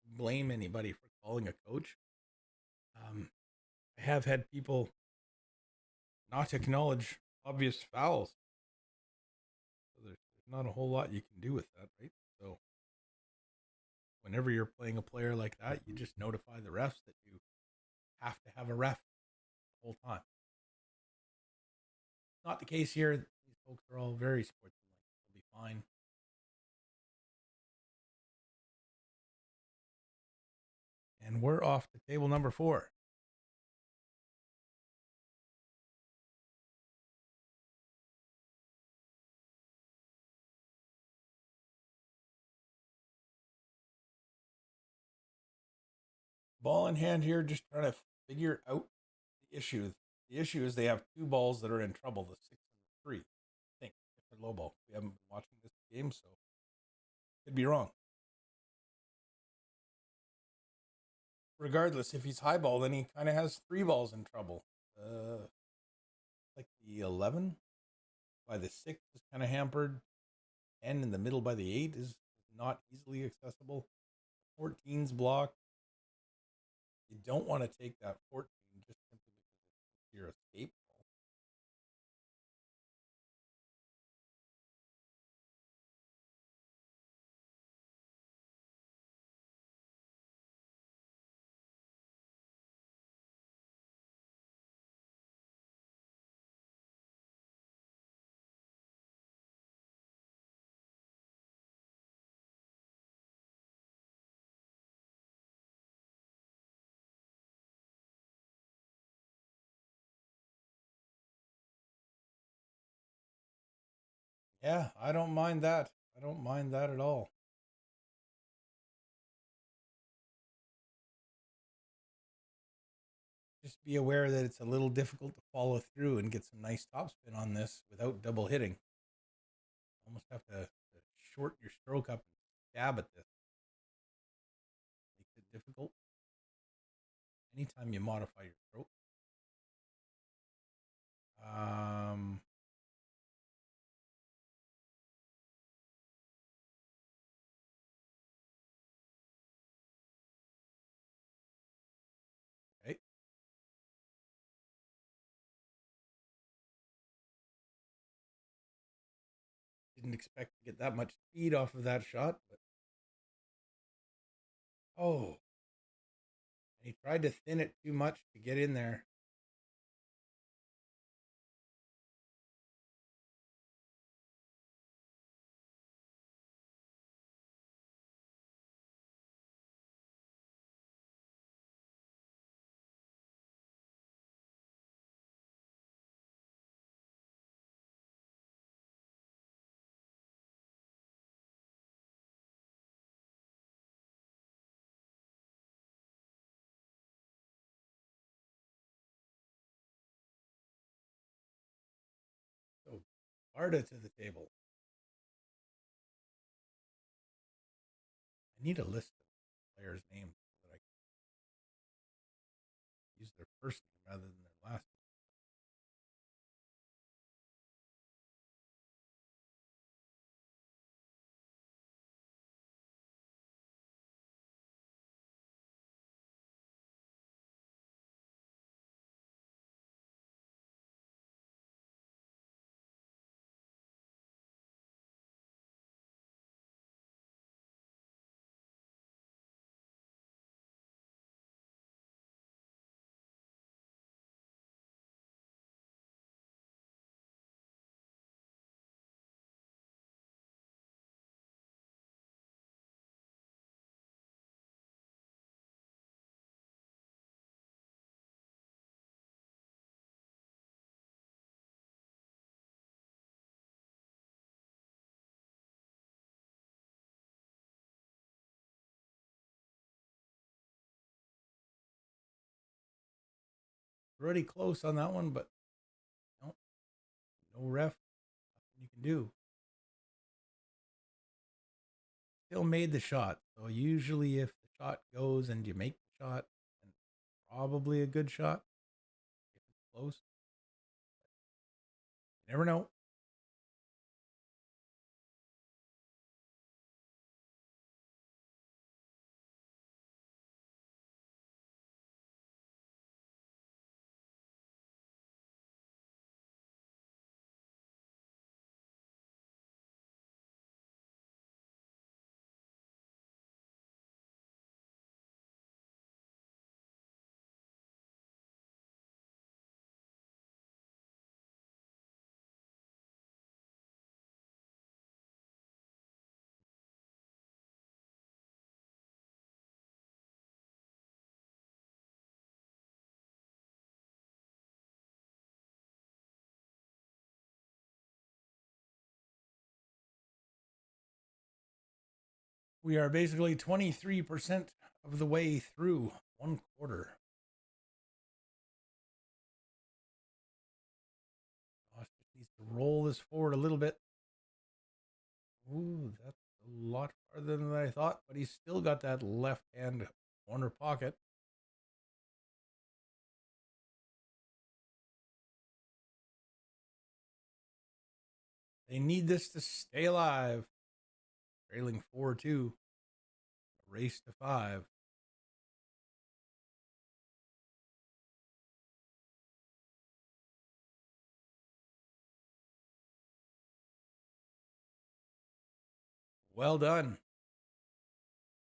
blame anybody for calling a coach. I have had people not acknowledge obvious fouls. So there's not a whole lot you can do with that, right? So whenever you're playing a player like that, you just notify the refs that you have to have a ref the whole time. Not the case here. These folks are all very sportsmanlike. They'll be fine. And we're off to table number 4. Ball in hand here, just trying to figure out the issue. The issue is they have 2 balls that are in trouble, the 6 and the 3. I think if they're low ball. We haven't been watching this game, so could be wrong. Regardless, if he's high ball, then he kind of has 3 balls in trouble. Like the 11 by the 6 is kind of hampered. 10 in the middle by the 8 is not easily accessible. 14's blocked. You don't want to take that 14 just simply because it's your escape ball. Yeah, I don't mind that. I don't mind that at all. Just be aware that it's a little difficult to follow through and get some nice topspin on this without double hitting. Almost have to shorten your stroke up and stab at this. Makes it difficult. Anytime you modify your stroke. Okay. Didn't expect to get that much speed off of that shot, but oh. And he tried to thin it too much to get in there. So Barda to the table. I need a list of players' names so that I can use their first name rather than their last name. pretty close on that one, but no, no ref, nothing you can do. Still made the shot. So usually if the shot goes and you make the shot, then probably a good shot. If it's close, you never know. We are basically 23% of the way through 1/4. Gosh, just needs to roll this forward a little bit. Ooh, that's a lot farther than I thought, but he's still got that left hand corner pocket. They need this to stay alive. Trailing 4-2. Race to 5. Well done.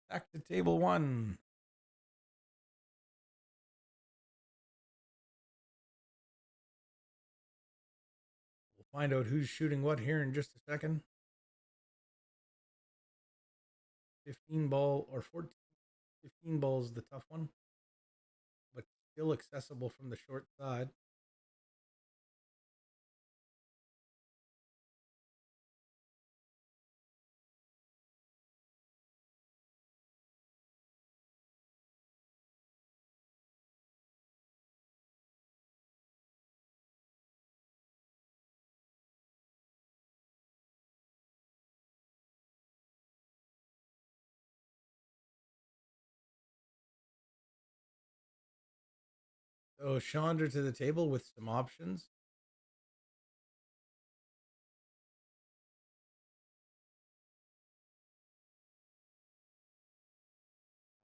Back to table 1. We'll find out who's shooting what here in just a second. 15 ball or 14, 15 ball is the tough one, but still accessible from the short side. So Chandra to the table with some options.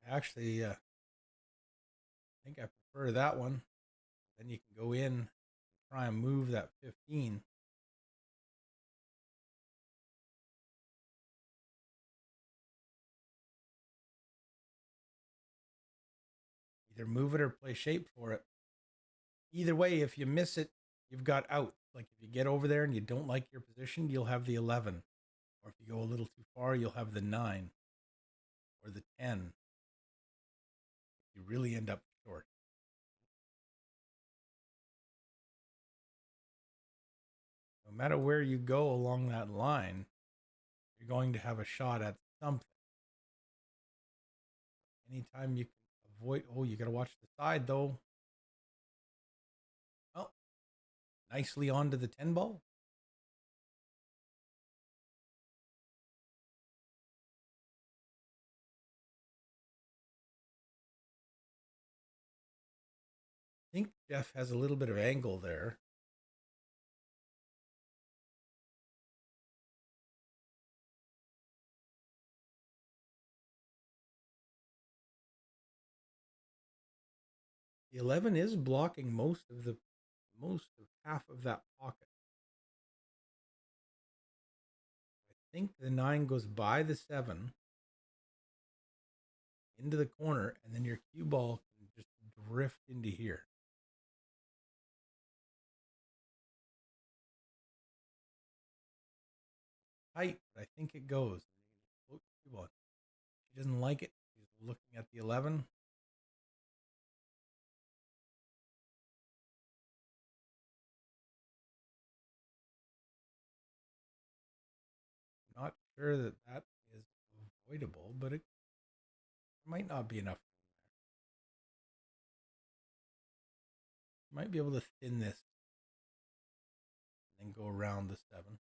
Actually, I think I prefer that one. Then you can go in and try and move that 15. Either move it or play shape for it. Either way, if you miss it, you've got out. Like if you get over there and you don't like your position, you'll have the 11. Or if you go a little too far, you'll have the 9 or the 10. You really end up short. No matter where you go along that line, you're going to have a shot at something. Anytime you can avoid, oh, you got to watch the side though. Oh, nicely onto the 10 ball. I think Jeff has a little bit of angle there. The 11 is blocking most of half of that pocket. I think the 9 goes by the 7 into the corner, and then your cue ball can just drift into here. Tight, but I think it goes. She doesn't like it. She's looking at the 11. Not sure that is avoidable, but it might not be enough. Might be able to thin this and then go around the 7.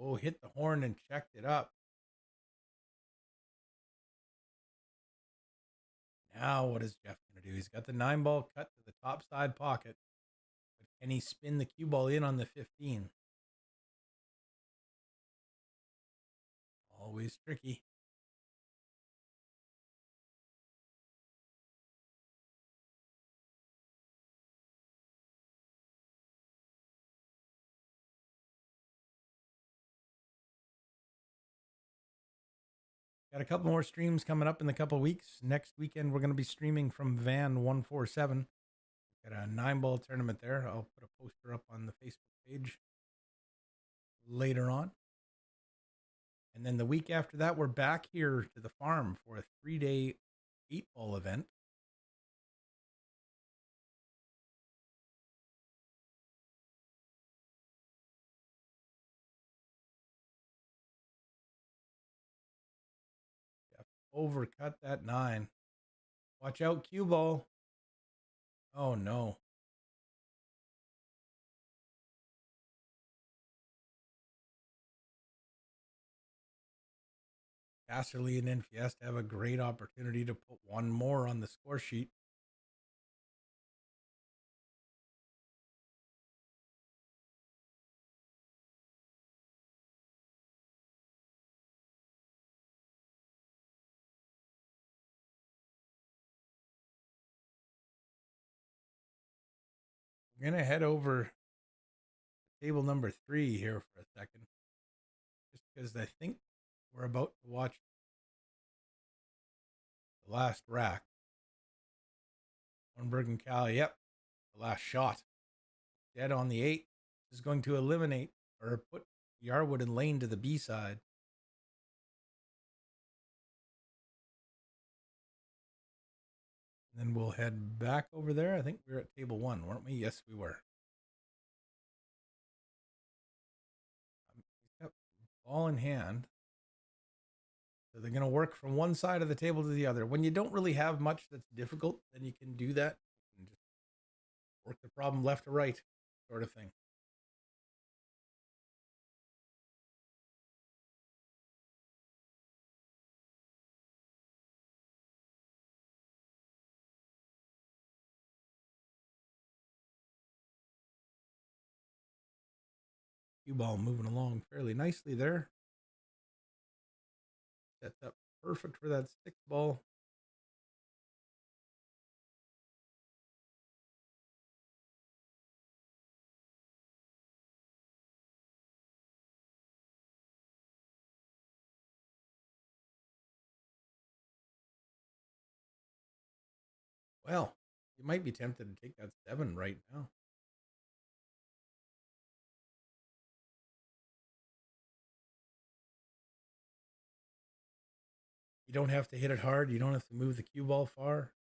Oh, hit the horn and checked it up. Now what is Jeff going to do? He's got the 9-ball cut to the top side pocket. But can he spin the cue ball in on the 15? Always tricky. Got a couple more streams coming up in a couple weeks. Next weekend, we're going to be streaming from Van 147. Got a 9-ball tournament there. I'll put a poster up on the Facebook page later on. And then the week after that, we're back here to the farm for a 3-day 8-ball event. Overcut that 9. Watch out, cue ball. Oh, no. Casterly and Infiesta have a great opportunity to put one more on the score sheet. We're going to head over to table number 3 here for a second. Just because I think we're about to watch the last rack. Hornberg and Cal, yep. The last shot. Dead on the 8. This is going to eliminate or put Yarwood and Lane to the B side. And then we'll head back over there. I think we were at table 1, weren't we? Yes, we were. Yep. Ball in hand. So they're going to work from one side of the table to the other. When you don't really have much that's difficult, then you can do that and just work the problem left to right, sort of thing. Cue ball moving along fairly nicely there. Sets up perfect for that 6 ball. Well, you might be tempted to take that 7 right now. You don't have to hit it hard. You don't have to move the cue ball far.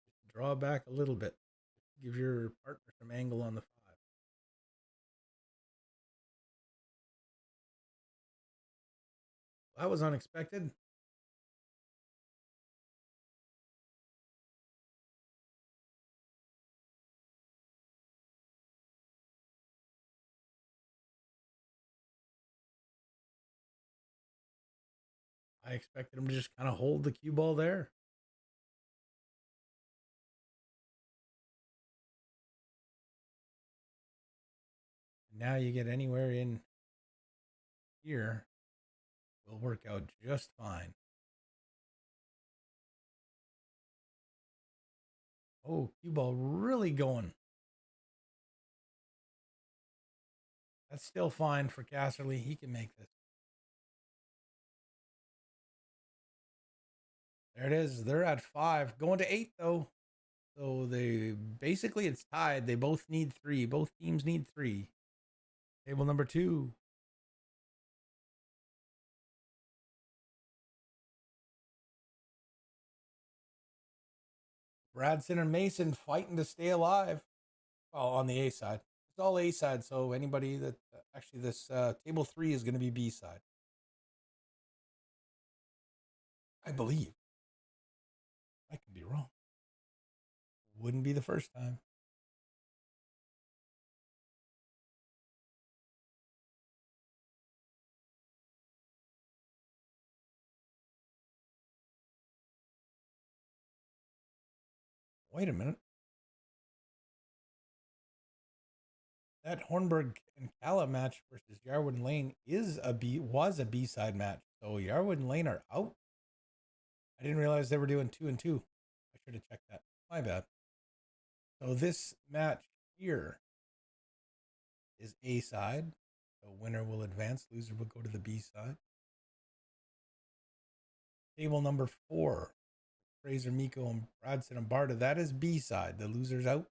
Just draw back a little bit. Give your partner some angle on the 5. That was unexpected. I expected him to just kind of hold the cue ball there. Now you get anywhere in here, will work out just fine. Oh, cue ball really going. That's still fine for Casterly. He can make this. There it is. They're at 5. Going to 8, though. So they basically it's tied. They both need 3. Both teams need 3. Table number 2. Bradsen and Mason fighting to stay alive. Oh, on the A side. It's all A side, so anybody that Actually, this table 3 is going to be B side. I believe. I could be wrong. Wouldn't be the first time. Wait a minute. That Hornberg and Calla match versus Yarwood and Lane was a B side match. So Yarwood and Lane are out. I didn't realize they were doing 2 and 2. I should have checked that. My bad. So this match here is A side. So winner will advance, loser will go to the B side. Table number 4, Fraser, Miko, and Bradsen and Barta. That is B side. The loser's out.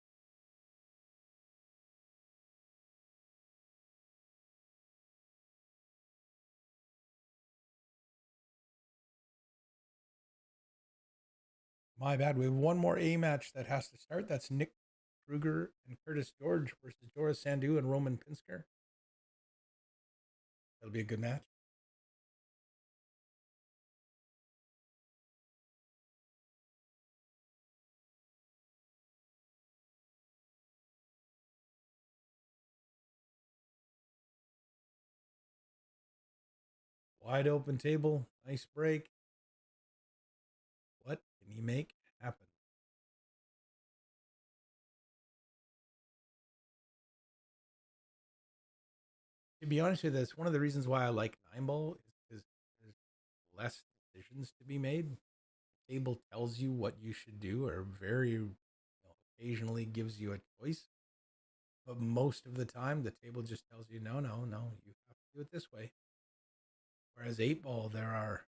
My bad. We have one more A match that has to start. That's Nick Kruger and Curtis George versus Joris Sandu and Roman Pinsker. That'll be a good match. Wide open table. Nice break. What can he make happen? To be honest with you, that's one of the reasons why I like 9-ball is because there's less decisions to be made. The table tells you what you should do, or occasionally gives you a choice. But most of the time, the table just tells you, no, you have to do it this way. Whereas 8-ball, there are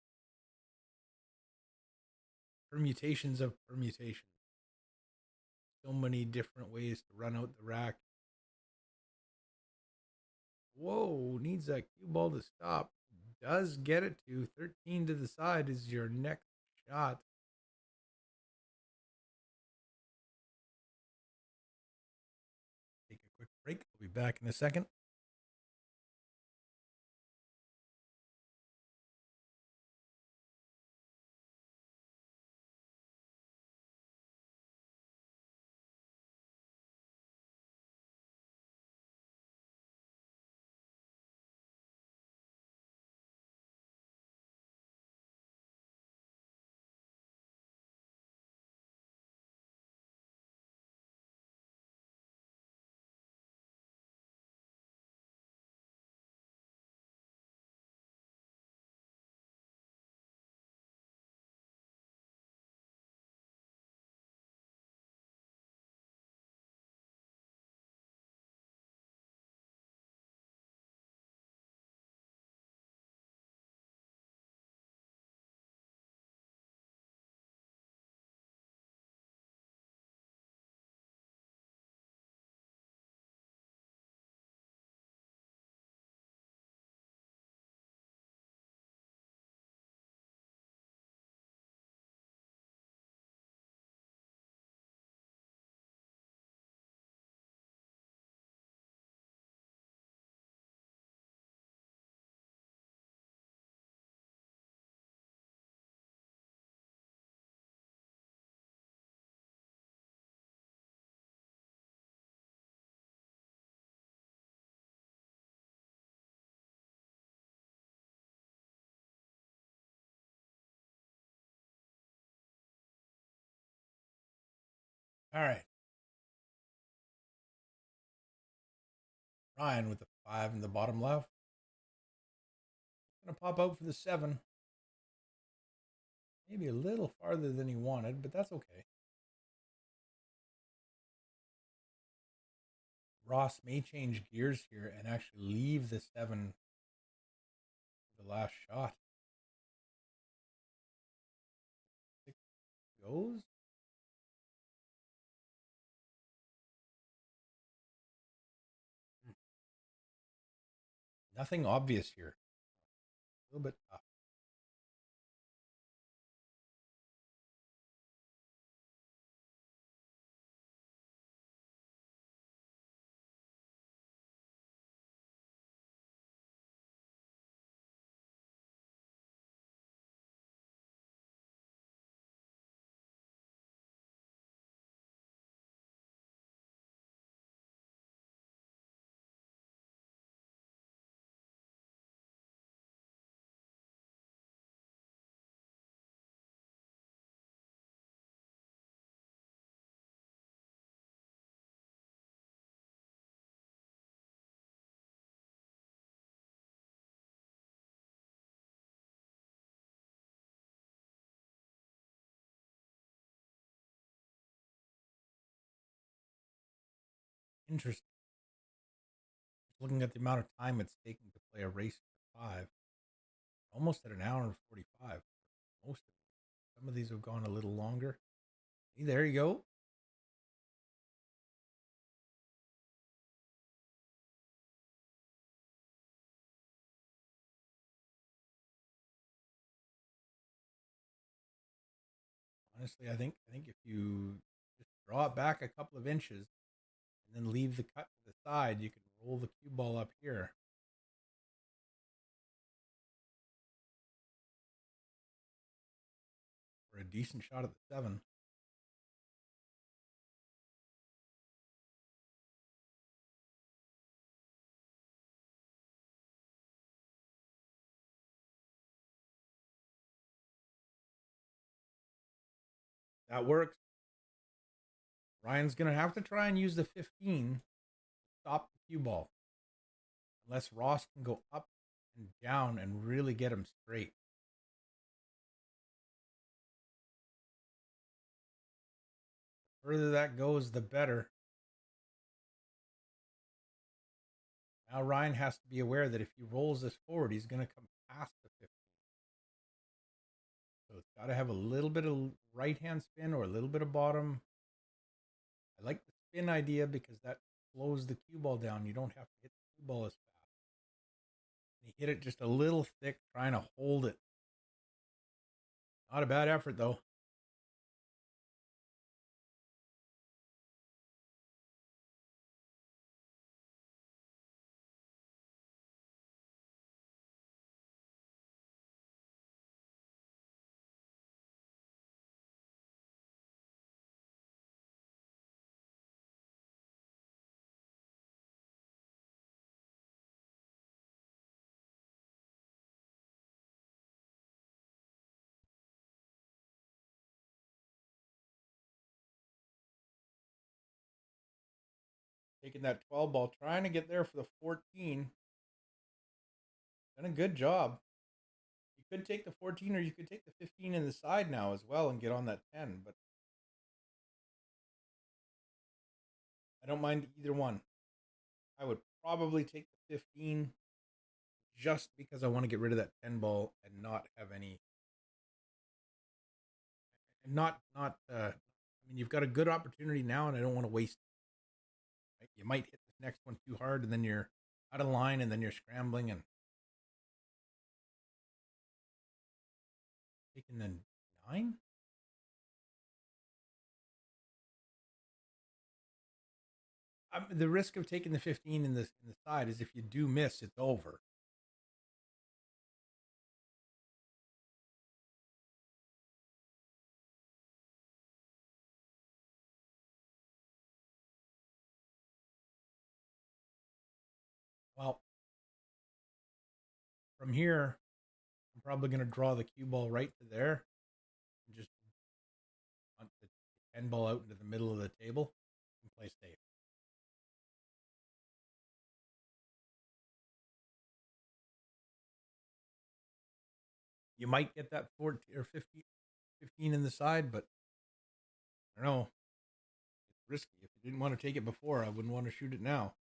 permutations of permutations. So many different ways to run out the rack. Whoa, needs that cue ball to stop. Does get it to 13 to the side is your next shot. Take a quick break. We'll be back in a second. All right. Ryan with the 5 in the bottom left. Going to pop out for the 7. Maybe a little farther than he wanted, but that's okay. Ross may change gears here and actually leave the 7 for the last shot. 6 goes. Nothing obvious here. A little bit tough. Interesting. Looking at the amount of time it's taking to play a race for 5, almost at an hour and 45. Most of them. Some of these have gone a little longer. See, there you go. Honestly, I think if you just draw it back a couple of inches and then leave the cut to the side, you can roll the cue ball up here. For a decent shot at the 7. That works. Ryan's going to have to try and use the 15 to stop the cue ball. Unless Ross can go up and down and really get him straight. The further that goes, the better. Now Ryan has to be aware that if he rolls this forward, he's going to come past the 15. So it's got to have a little bit of right-hand spin or a little bit of bottom. I like the spin idea because that slows the cue ball down. You don't have to hit the cue ball as fast. And he hit it just a little thick, trying to hold it. Not a bad effort, though. Taking that 12 ball, trying to get there for the 14. Done a good job. You could take the 14 or you could take the 15 in the side now as well and get on that 10, but I don't mind either one. I would probably take the 15 just because I want to get rid of that 10 ball and not have any. And I mean, you've got a good opportunity now, and I don't want to waste it. Right? You might hit this next one too hard, and then you're out of line, and then you're scrambling and taking the 9. The risk of taking the 15 in the side is if you do miss, it's over. Well, from here, I'm probably going to draw the cue ball right to there and just punt the 10 ball out into the middle of the table and play safe. You might get that 14 or 15 in the side, but I don't know. It's risky. If you didn't want to take it before, I wouldn't want to shoot it now.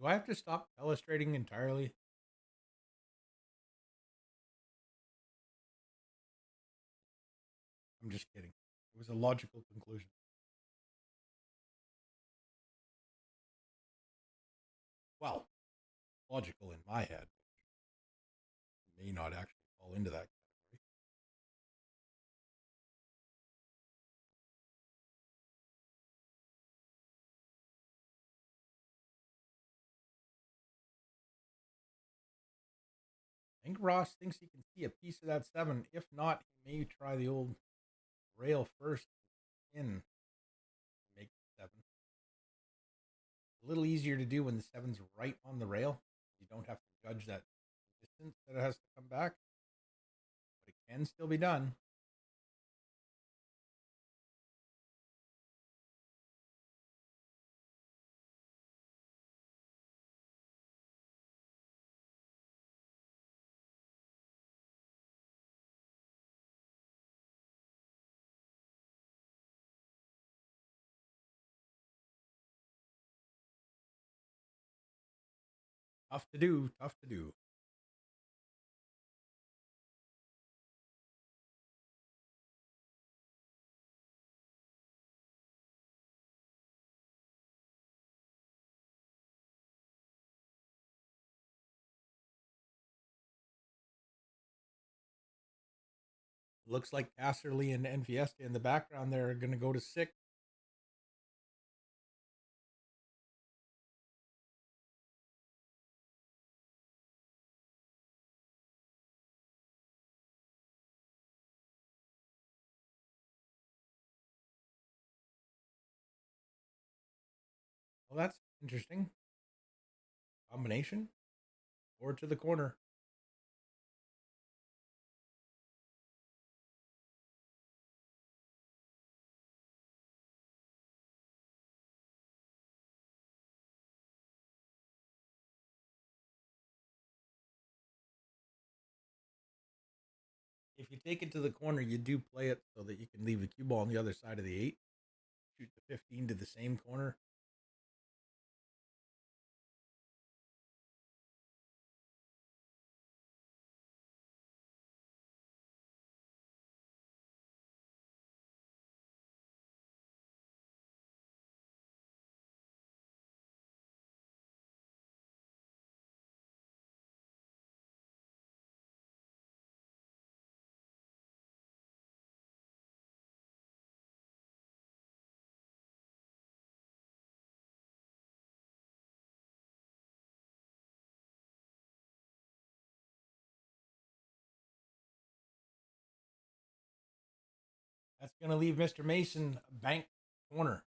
Do I have to stop illustrating entirely? I'm just kidding. It was a logical conclusion. Well, logical in my head. It may not actually fall into that category. I think Ross thinks he can see a piece of that 7. If not, he may try the old rail first in, make 7. A little easier to do when the 7's right on the rail. You don't have to judge that distance that it has to come back, but it can still be done. Tough to do, tough to do. Looks like Casterly and Fiesta in the background there are going to go to 6. Well, that's interesting. Combination. Or to the corner. If you take it to the corner, you do play it so that you can leave the cue ball on the other side of the 8. Shoot the 15 to the same corner. That's going to leave Mr. Mason a bank corner.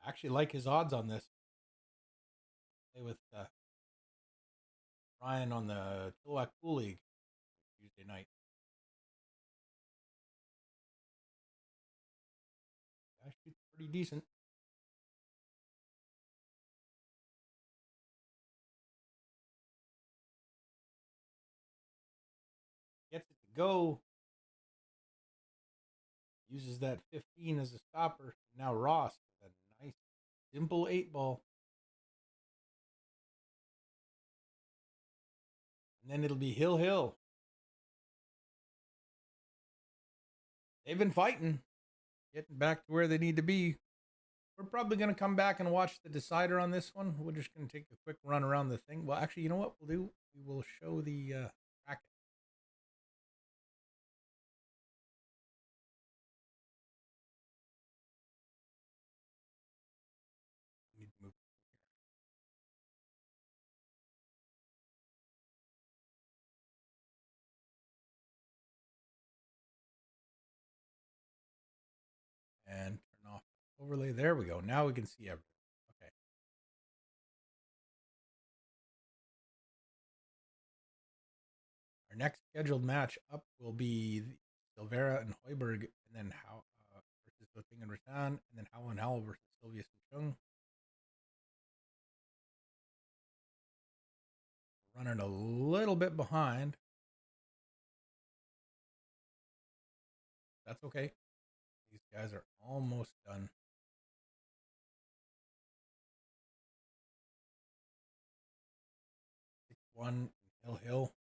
I actually like his odds on this. Play with Ryan on the Chilliwack Pool League Tuesday night. That shoots pretty decent. Gets it to go. Uses that 15 as a stopper. Now Ross with a nice, simple 8-ball. And then it'll be Hill. They've been fighting, getting back to where they need to be. We're probably going to come back and watch the decider on this one. We're just going to take a quick run around the thing. Well, actually, you know what we'll do? We will show the bracket. Need to move. And turn off overlay. There we go. Now we can see everything. Okay. Our next scheduled match up will be Silvera and Hoiberg, and then How versus Liping and Ratan, and then Howell and Howell versus Sylvius and Chung. Running a little bit behind. That's okay. These guys are almost done. 6-1 Hill.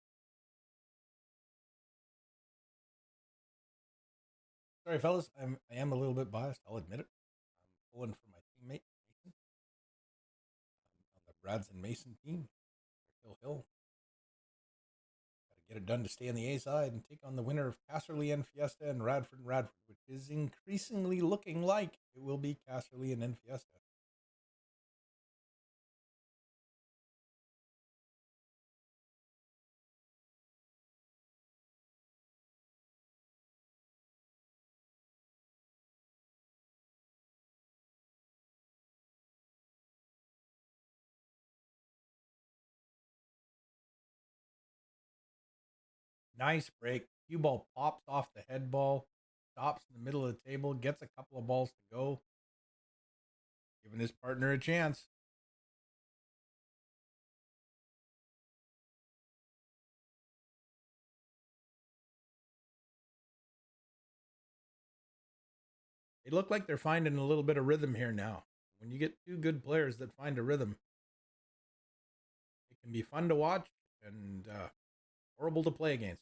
Sorry, fellas. I am a little bit biased. I'll admit it. I'm pulling for my teammate Mason on the Bradsen Mason team. Hill. Got to get it done to stay on the A side and take on the winner of Casterly and Fiesta and Radford, which is increasingly looking like it will be Casterly and Fiesta. Nice break. Cue ball pops off the head ball, stops in the middle of the table, gets a couple of balls to go, giving his partner a chance. They look like they're finding a little bit of rhythm here now. When you get two good players that find a rhythm, it can be fun to watch and horrible to play against.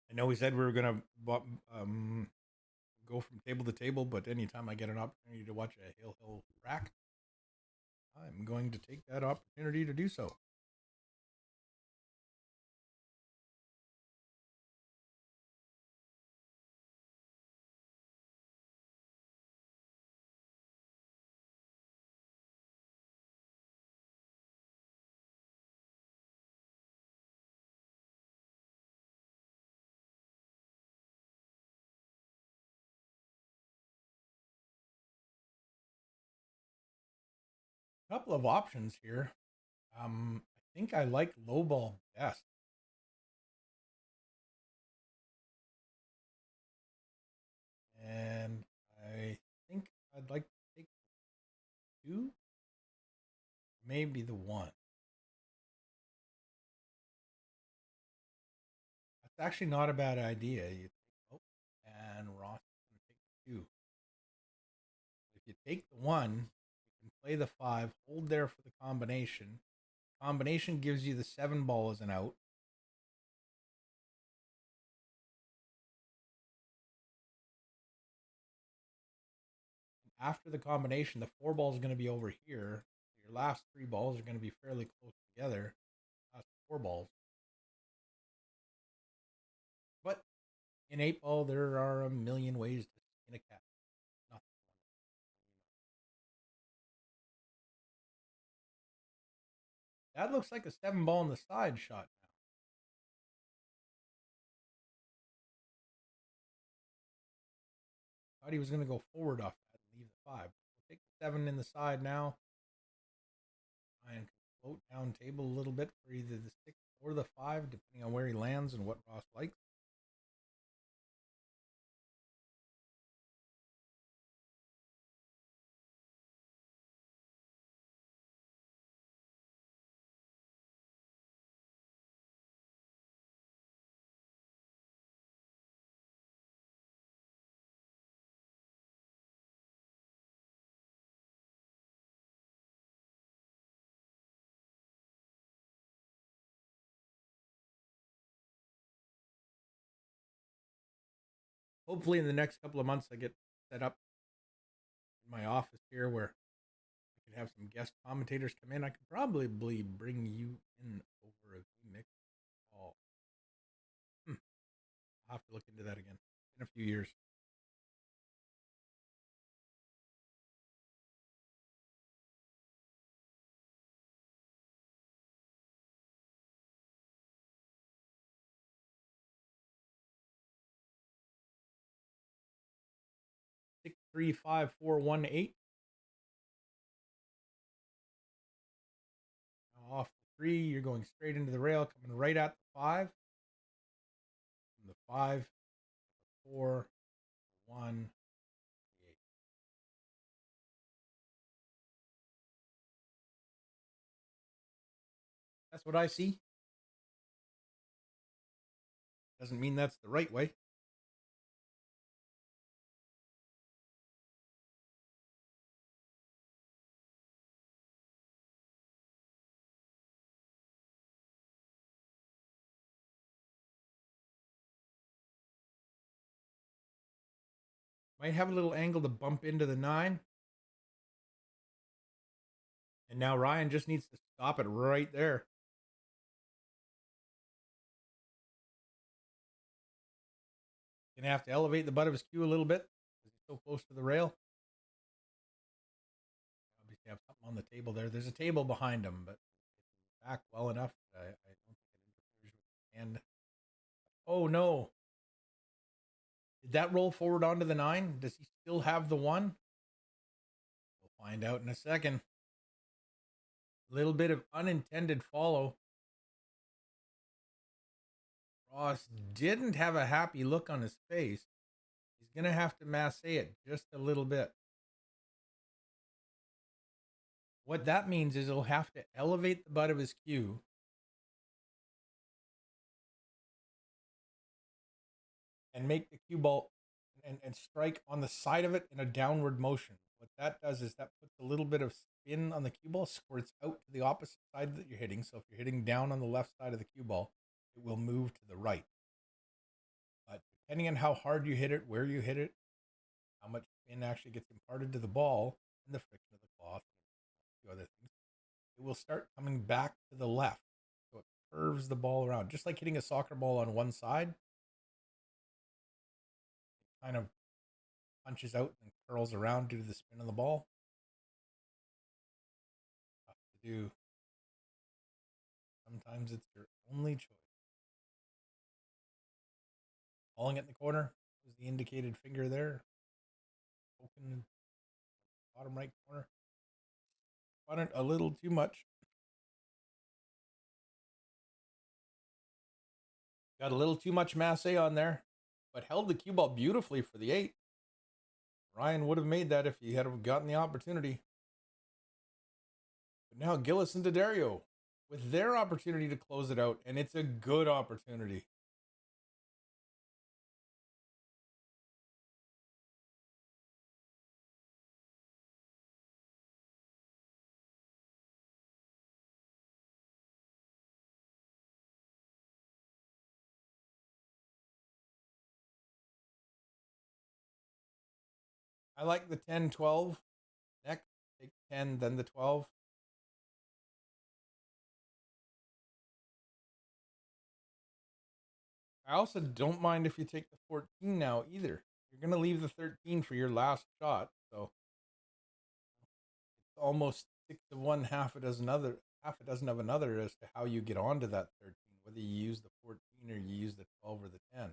I know we said we were going to go from table to table, but anytime I get an opportunity to watch a hill rack, I'm going to take that opportunity to do so. Couple of options here. I think I like low ball best. And I think I'd like to take 2, maybe the 1. That's actually not a bad idea. You take, and Ross is going to take the 2. If you take the 1, you can play the 5, hold there for the combination. Combination gives you the 7 ball as an out. After the combination, the 4 ball is going to be over here. Your last 3 balls are going to be fairly close together. Last 4 balls. But in 8 ball, there are a million ways to skin a cat. Nothing. That looks like a 7 ball on the side shot now. Thought he was going to go forward off that and leave the 5. We'll take the 7 in the side now. And float down table a little bit for either the 6 or the 5, depending on where he lands and what Ross likes. Hopefully, in the next couple of months, I get set up in my office here where I can have some guest commentators come in. I could probably bring you in over a mix call. I'll have to look into that again in a few years. Six, 3, 5, 4, 1, 8. Now off the 3, you're going straight into the rail, coming right at the 5. From the 5, 4, 1, 8. That's what I see. Doesn't mean that's the right way. Might have a little angle to bump into the 9. And now Ryan just needs to stop it right there. Gonna have to elevate the butt of his cue a little bit. He's so close to the rail. Obviously, have something on the table there. There's a table behind him, but it's back well enough. I don't think it interferes with the hand. Oh no! Did that roll forward onto the 9? Does he still have the 1? We'll find out in a second. A little bit of unintended follow. Ross didn't have a happy look on his face. He's going to have to masse it just a little bit. What that means is he'll have to elevate the butt of his cue and make the cue ball and strike on the side of it in a downward motion. What that does is that puts a little bit of spin on the cue ball, squirts out to the opposite side that you're hitting. So if you're hitting down on the left side of the cue ball, it will move to the right. But depending on how hard you hit it, where you hit it, how much spin actually gets imparted to the ball, and the friction of the cloth, and a few other things, it will start coming back to the left. So it curves the ball around. Just like hitting a soccer ball on one side, it kind of punches out and curls around due to the spin of the ball. Tough to do. Sometimes it's your only choice. Falling it in the corner was the indicated finger there. Poking bottom right corner. Spun it a little too much. Got a little too much masse on there, but held the cue ball beautifully for the 8. Ryan would have made that if he had gotten the opportunity. But now Gillis and D'Addario with their opportunity to close it out, and it's a good opportunity. I like the 10-12. Next, take 10, then the 12. I also don't mind if you take the 14 now either. You're going to leave the 13 for your last shot, so it's almost 6 of one, half a dozen of another as to how you get onto that 13, whether you use the 14 or you use the 12 or the 10.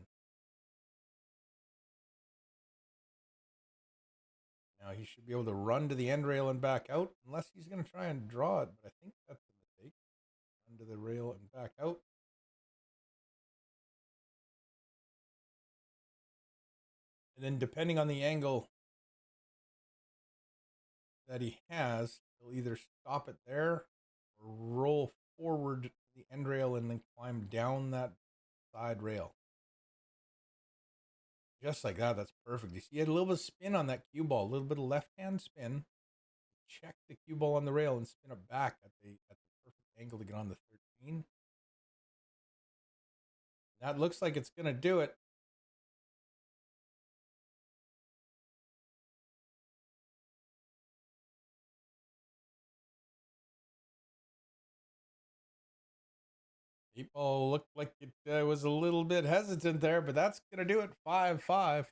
Now he should be able to run to the end rail and back out, unless he's going to try and draw it, but I think that's a mistake. Run to the rail and back out. And then depending on the angle that he has, he'll either stop it there or roll forward to the end rail and then climb down that side rail. Just like that, that's perfect. You see, he had a little bit of spin on that cue ball, a little bit of left-hand spin. Check the cue ball on the rail and spin it back at the perfect angle to get on the 13. That looks like it's going to do it. People looked like it was a little bit hesitant there, but that's going to do it. 5-5. I'm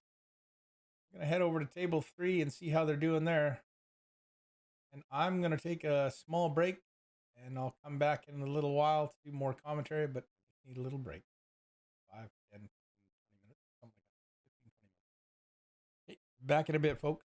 going to head over to table 3 and see how they're doing there. And I'm going to take a small break, and I'll come back in a little while to do more commentary, but I just need a little break. 5, 10, 15, 20 minutes, something like that. 15, 20 minutes. Okay, back in a bit, folks.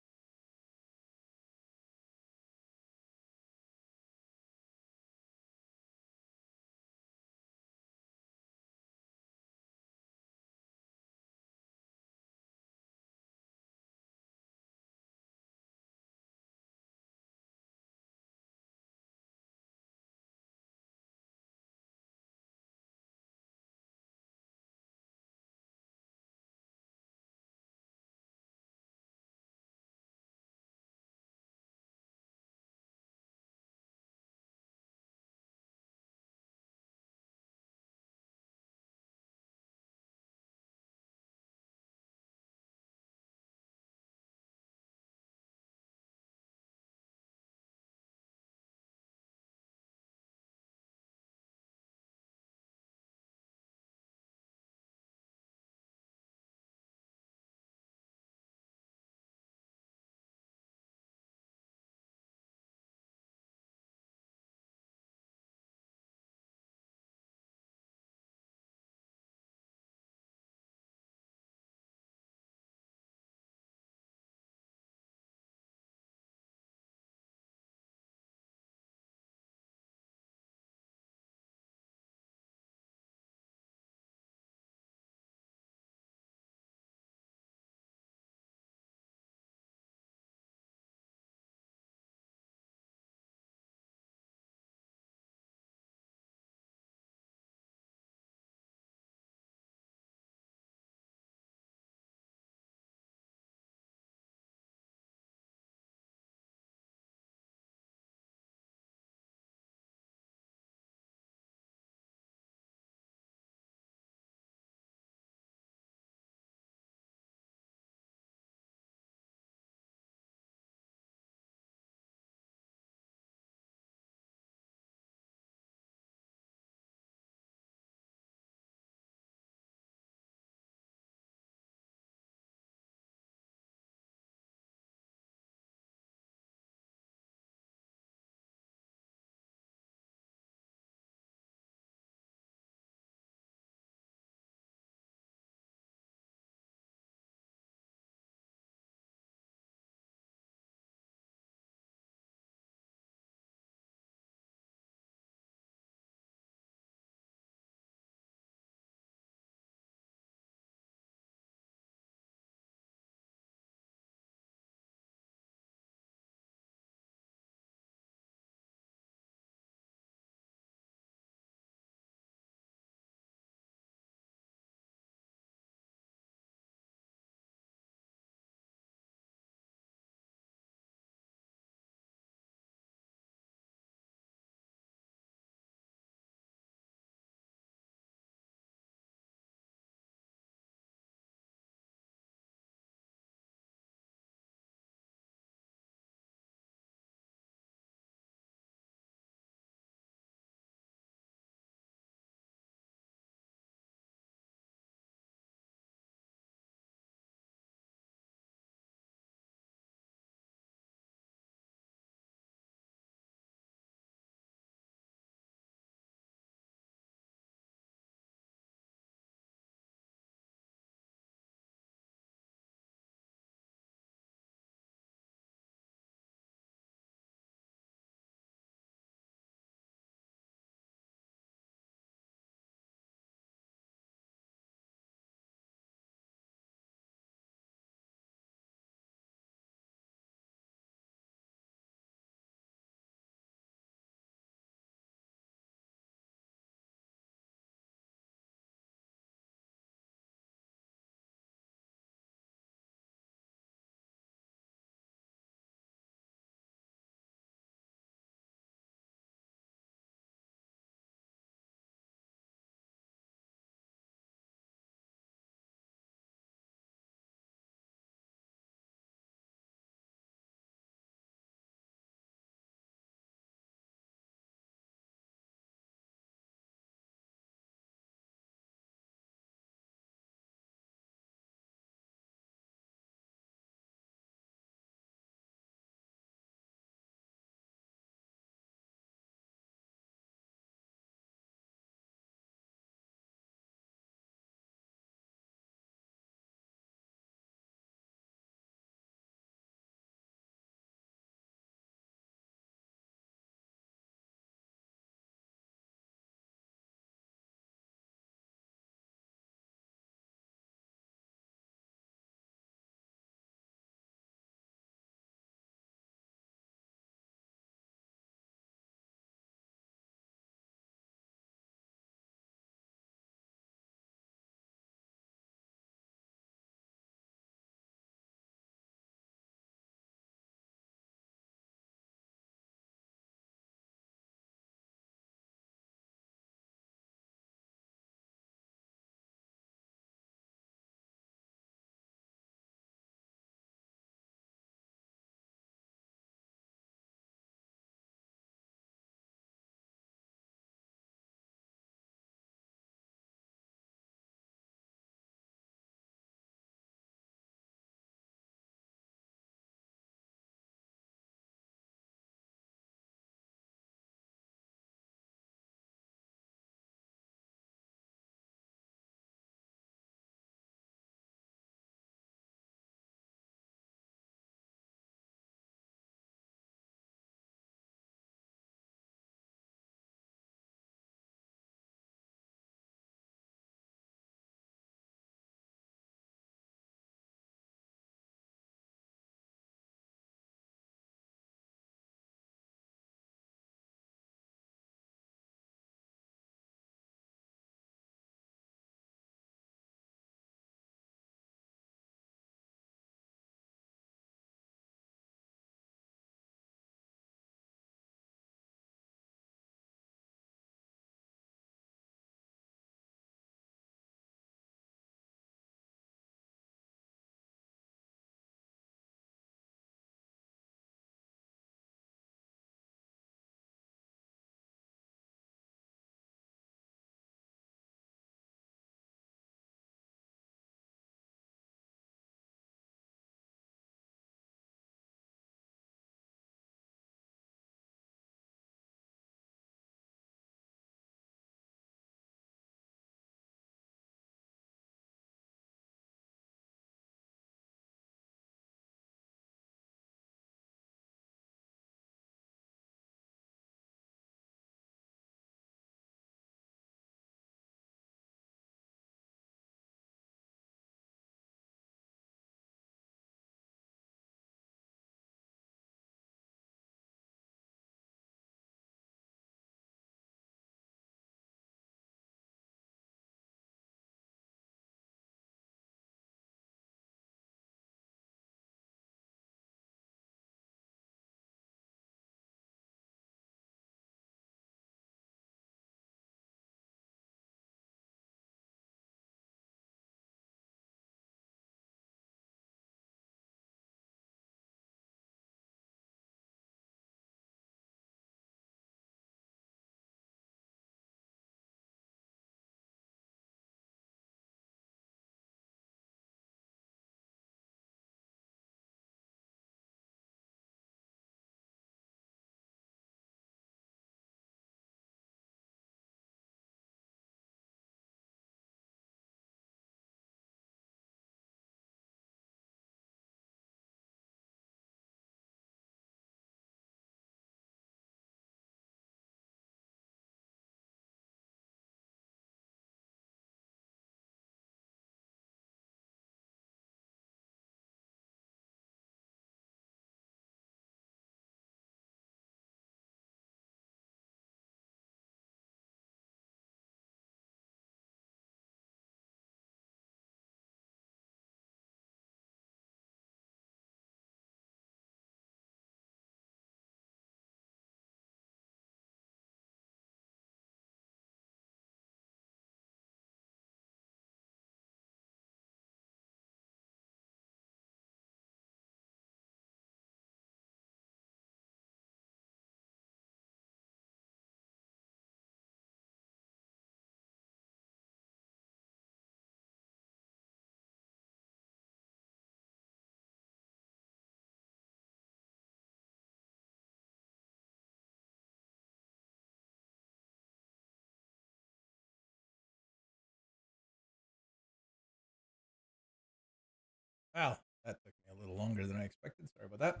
Wow, that took me a little longer than I expected. Sorry about that.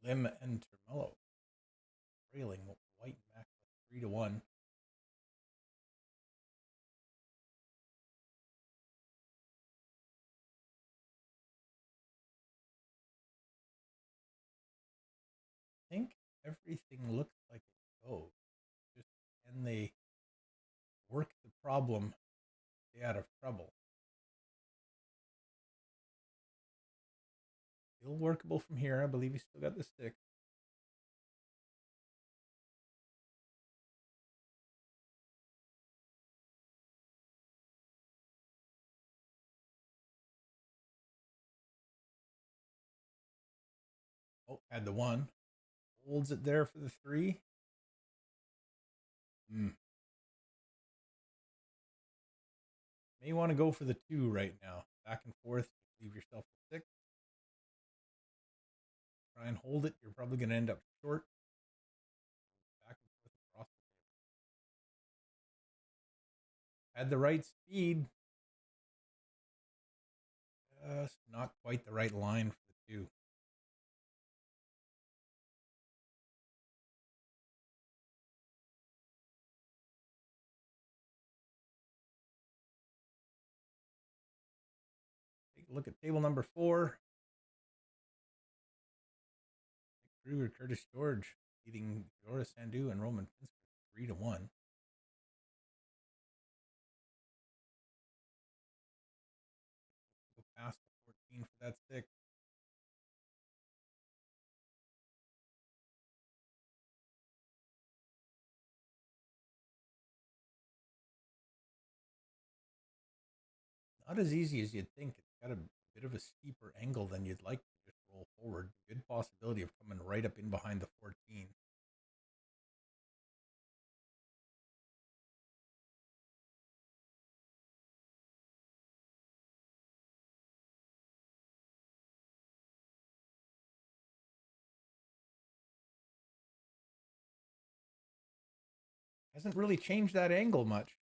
Lim and Termello. Railing white Mac 3-1. I think everything looks like it goes. Just can they work the problem, stay out of trouble? Still workable from here. I believe he's still got the stick. Oh, had the 1. Holds it there for the 3. May want to go for the 2 right now. Back and forth. Leave yourself a 6. Try and hold it. You're probably going to end up short. Back and forth across the table. Had the right speed. Just not quite the right line for the 2. Take a look at table number 4. Kruger, Curtis George beating Joris Sandu and Roman Pinsker 3-1. Go past the 14 for that stick. Not as easy as you'd think. It's got a bit of a steeper angle than you'd like to just roll forward. Good possibility of coming right up in behind the 14. Hasn't really changed that angle much.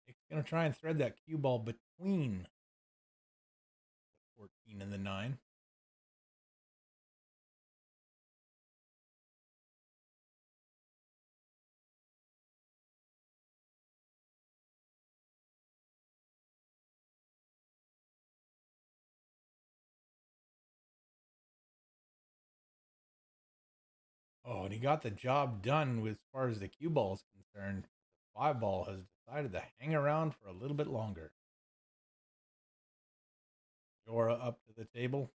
It's going to try and thread that cue ball between the 14 and the 9. Oh, and he got the job done with, as far as the cue ball is concerned. The 5 ball has decided to hang around for a little bit longer. Jora up to the table.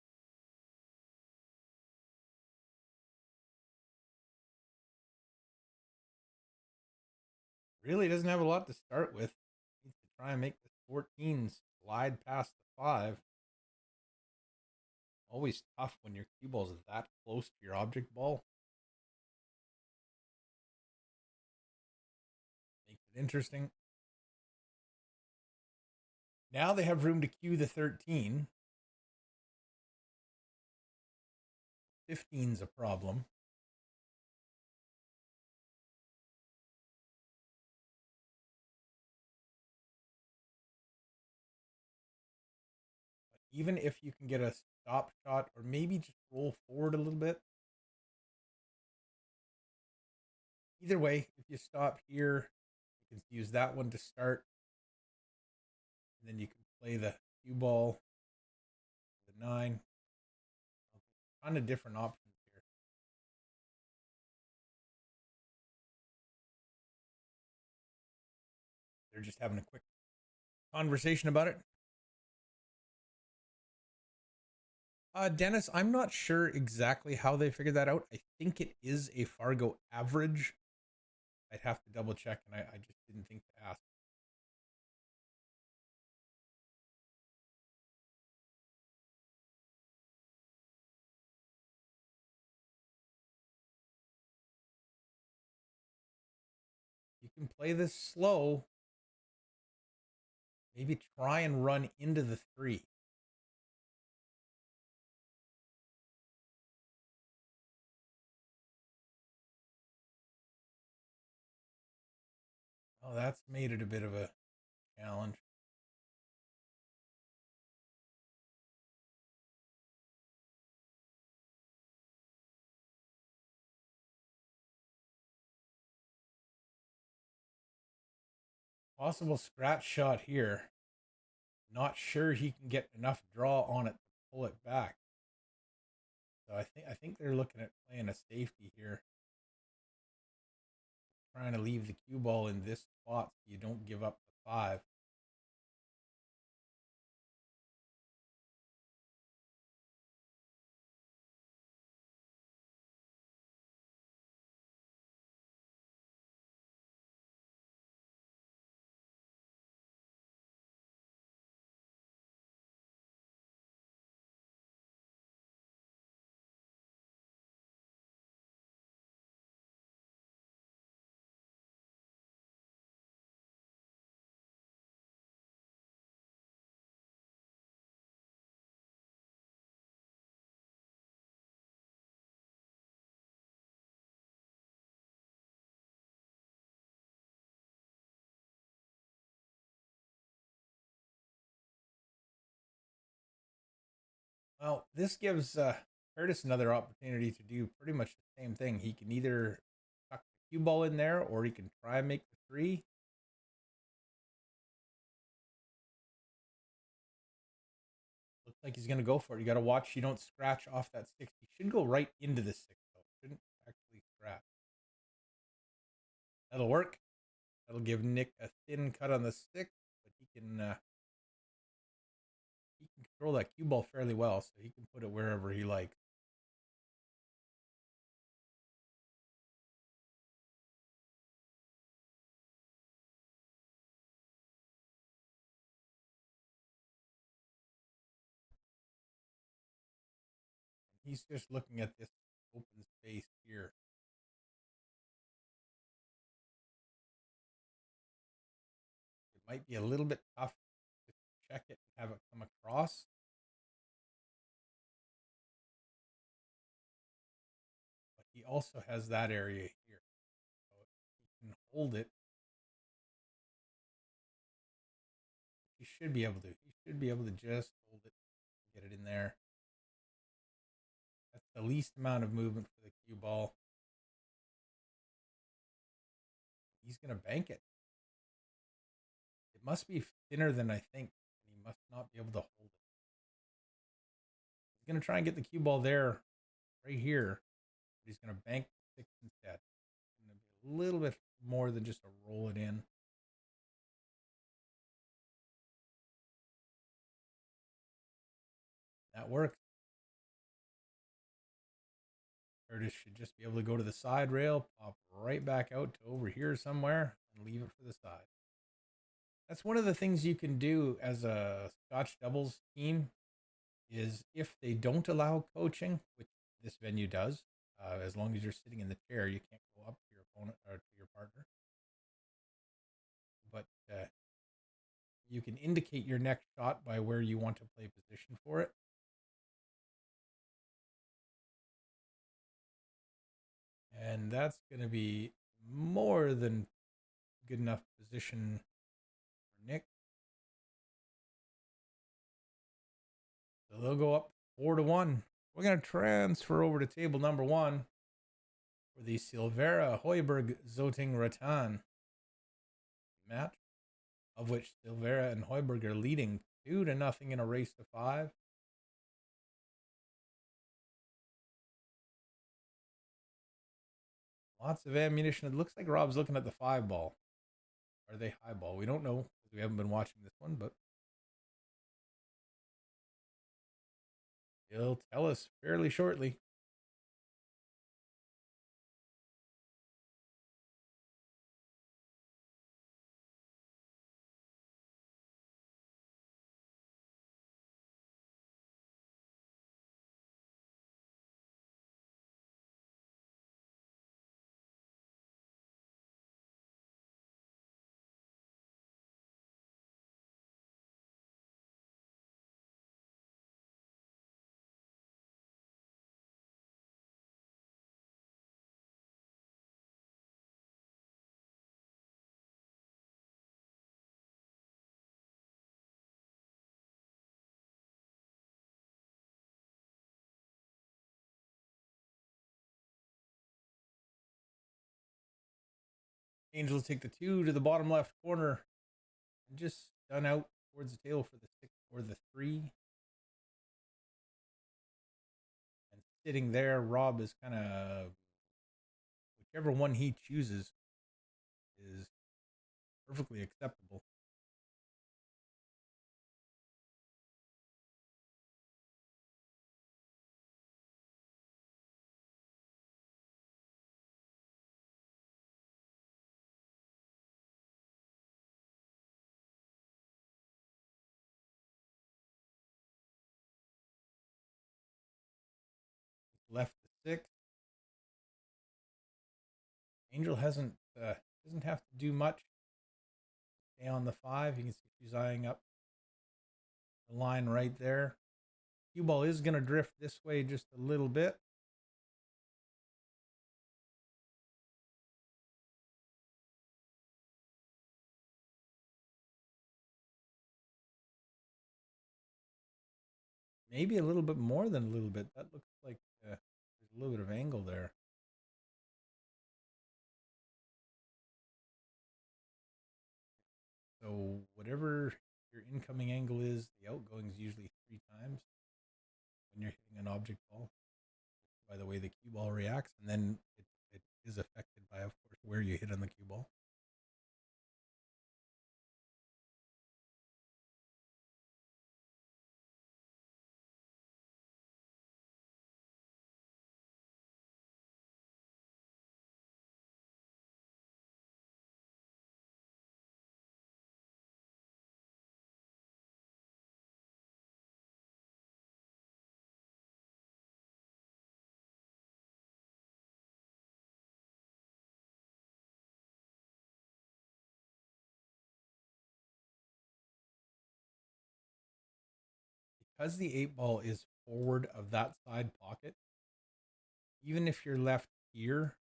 Really doesn't have a lot to start with. Needs to try and make the 14s glide past the 5. Always tough when your cue ball is that close to your object ball. Makes it interesting. Now they have room to cue the 13. 15's a problem. But even if you can get a stop shot or maybe just roll forward a little bit. Either way, if you stop here, you can use that one to start. And then you can play the cue ball, the 9. A ton of different options here. They're just having a quick conversation about it. Dennis, I'm not sure exactly how they figured that out. I think it is a Fargo average. I'd have to double check, and I just didn't think to ask. can play this slow, maybe try and run into the 3. Oh, that's made it a bit of a challenge. Possible scratch shot here. Not sure he can get enough draw on it to pull it back. So I think they're looking at playing a safety here. Trying to leave the cue ball in this spot so you don't give up the 5. Well, this gives Curtis another opportunity to do pretty much the same thing. He can either tuck the cue ball in there or he can try and make the 3. Looks like he's going to go for it. You got to watch you don't scratch off that 6. He should go right into the 6, though. Shouldn't actually scratch. That'll work. That'll give Nick a thin cut on the 6, but he can control that cue ball fairly well, so he can put it wherever he likes. He's just looking at this open space here. It might be a little bit tough to check it and have it come across. But he also has that area here. So he can hold it. He should be able to. He should be able to just hold it and get it in there. That's the least amount of movement for the cue ball. He's going to bank it. It must be thinner than I think. And he must not be able to hold it. He's going to try and get the cue ball there, right here. But he's going to bank the 6 instead. It's going to be a little bit more than just a roll it in. That works. Curtis should just be able to go to the side rail, pop right back out to over here somewhere, and leave it for the side. That's one of the things you can do as a Scotch doubles team is if they don't allow coaching, which this venue does, as long as you're sitting in the chair, you can't go up to your opponent or to your partner. But you can indicate your next shot by where you want to play position for it. And that's going to be more than good enough position for Nick. So they'll go up 4-1. We're going to transfer over to table number 1 for the Silvera Heuberg Zoting Rattan match, of which Silvera and Heuberg are leading 2-0 in a race to 5. Lots of ammunition. It looks like Rob's looking at the 5 ball. Are they high ball? We don't know because we haven't been watching this one, but he'll tell us fairly shortly. Angel will take the 2 to the bottom left corner and just stun out towards the table for the 6 or the 3. And sitting there, Rob is kind of whichever one he chooses is perfectly acceptable. Left the 6. Angel doesn't have to do much. Stay on the 5. You can see she's eyeing up the line right there. Cue ball is going to drift this way just a little bit. Maybe a little bit more than a little bit. That looks like there's a little bit of angle there. So whatever your incoming angle is, the outgoing is usually 3 times when you're hitting an object ball, by the way the cue ball reacts, and then it is affected by, of course, where you hit on the cue ball. Because the 8 ball is forward of that side pocket, even if you're left here,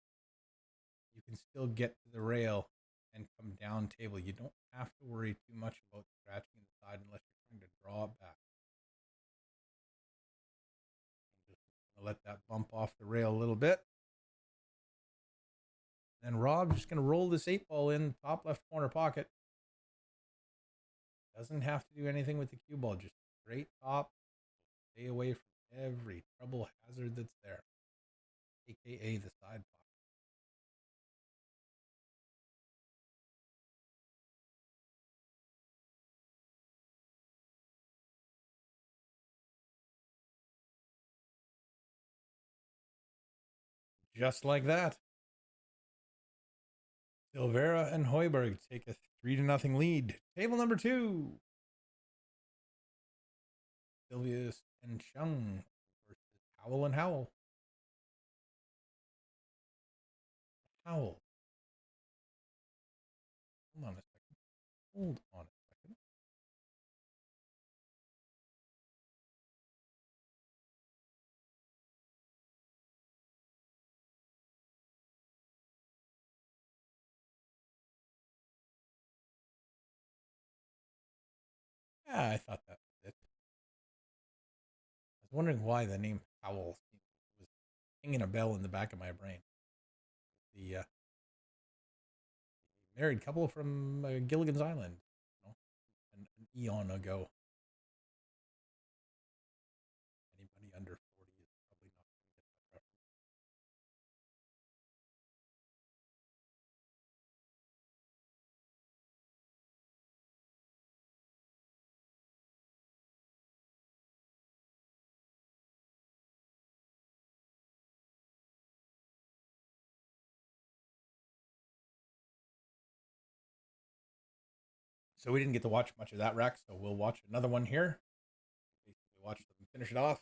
you can still get to the rail and come down table. You don't have to worry too much about scratching the side unless you're trying to draw it back. Just let that bump off the rail a little bit. Then Rob's just going to roll this 8 ball in top left corner pocket. Doesn't have to do anything with the cue ball, just straight top. Stay away from every trouble hazard that's there, aka the side pocket. Just like that, Silvera and Hoiberg take a 3-0 lead. Table number 2. Sylvius and Chung versus Howell and Howell. Howell. Hold on a second. Hold on a second. Yeah, I thought that was it. I was wondering why the name Howell was ringing a bell in the back of my brain. The married couple from Gilligan's Island, you know, an eon ago. Anybody under 40 is probably not going to get that reference. So we didn't get to watch much of that rack, so we'll watch another one here. Basically watch them finish it off.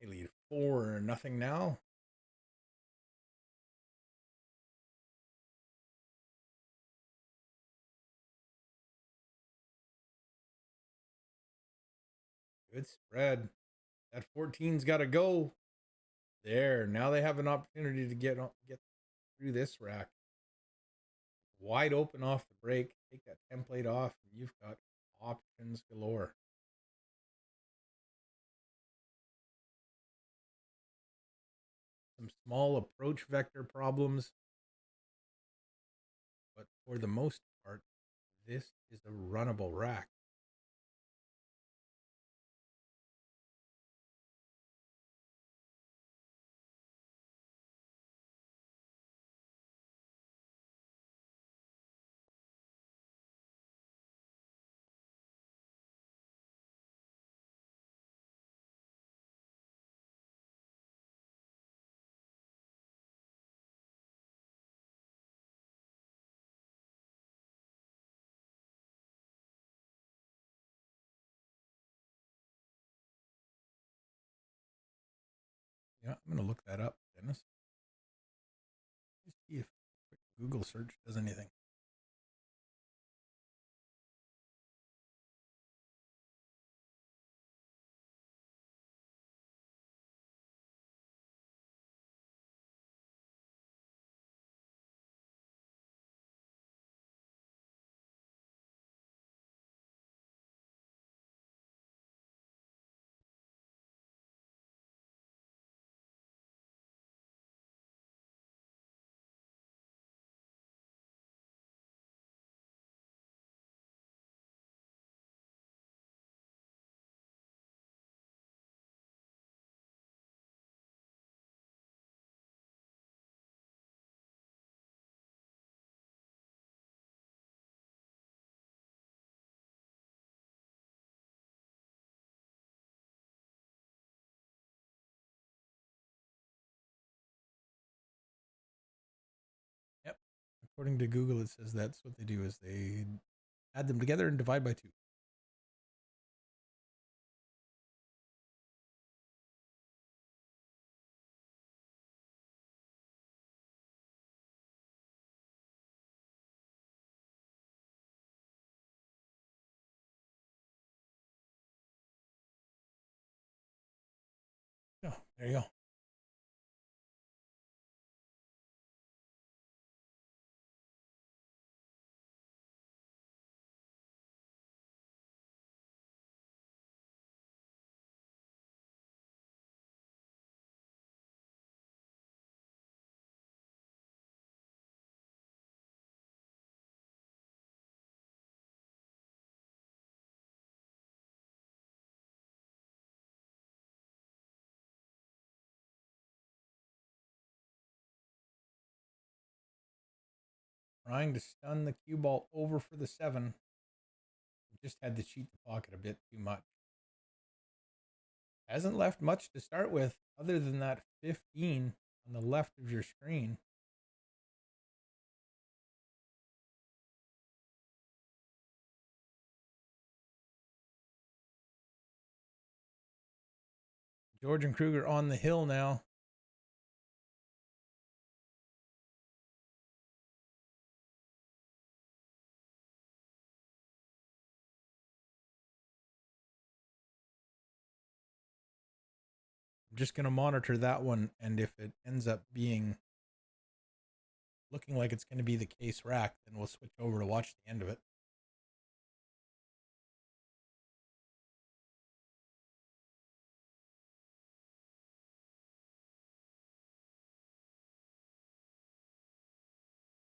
They lead 4-0 now. Good spread. That 14's got to go. There. Now they have an opportunity to get through this rack. Wide open off the break. Take that template off, and you've got options galore. some small approach vector problems, but for the most part, this is a runnable rack. Yeah, I'm going to look that up, Dennis. Let's see if Google search does anything. Yep. According to Google, it says that's what they do is they add them together and divide by 2. Oh, there you go. Trying to stun the cue ball over for the 7. Just had to cheat the pocket a bit too much. Hasn't left much to start with other than that 15 on the left of your screen. George and Kruger on the hill now. I'm just going to monitor that one, and if it ends up being looking like it's going to be the case rack, then we'll switch over to watch the end of it.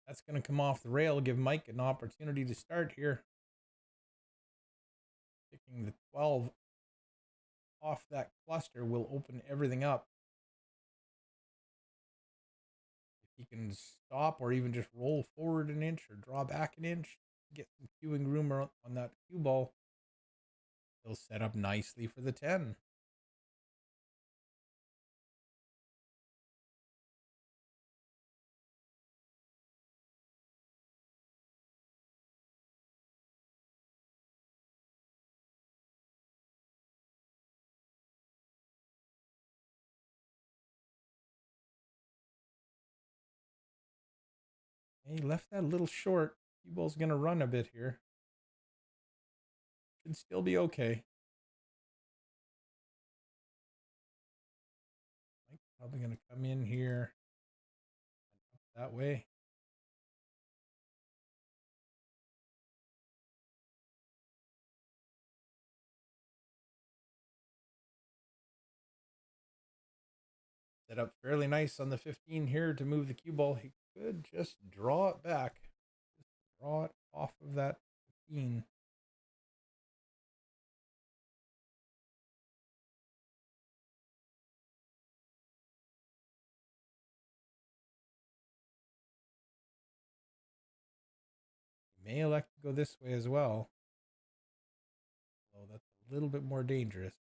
That's going to come off the rail, give Mike an opportunity to start here. Picking the 12 off that cluster will open everything up. If he can stop or even just roll forward an inch or draw back an inch, get some cueing room on that cue ball, he'll set up nicely for the 10. He left that a little short. Cue ball's going to run a bit here. Should still be okay. Mike's probably going to come in here that way. Set up fairly nice on the 15 here to move the cue ball. He could just draw it back. Just draw it off of that 15. May elect to go this way as well. So that's a little bit more dangerous.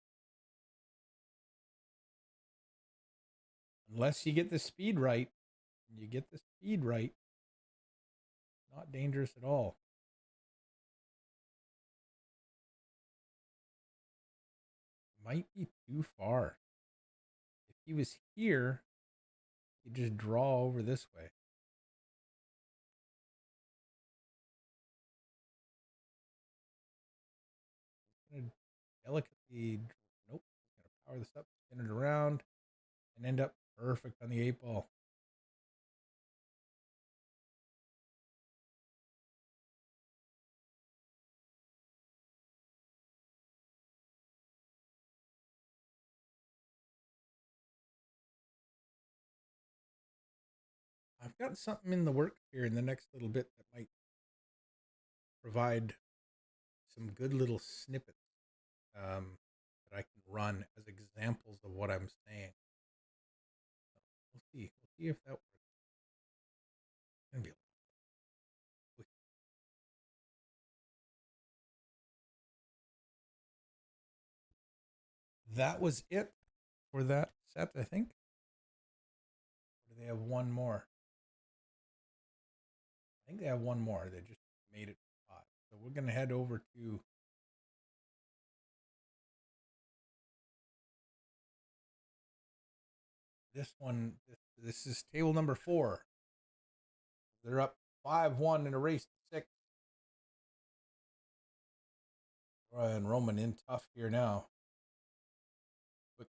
Unless you get the speed right. You get the speed right. Not dangerous at all. Might be too far. If he was here, he'd just draw over this way. He's gonna delicately, nope, he's gonna power this up, spin it around, and end up perfect on the 8-ball. I've got something in the works here in the next little bit that might provide some good little snippets that I can run as examples of what I'm saying. So we'll see. We'll see if that works. It's gonna be that was it for that set, I think. Or do they have one more? I think they have one more. They just made it 5. So we're going to head over to this one. This is table number 4. They're up 5-1 in a race to 6. Brian Roman in tough here now. But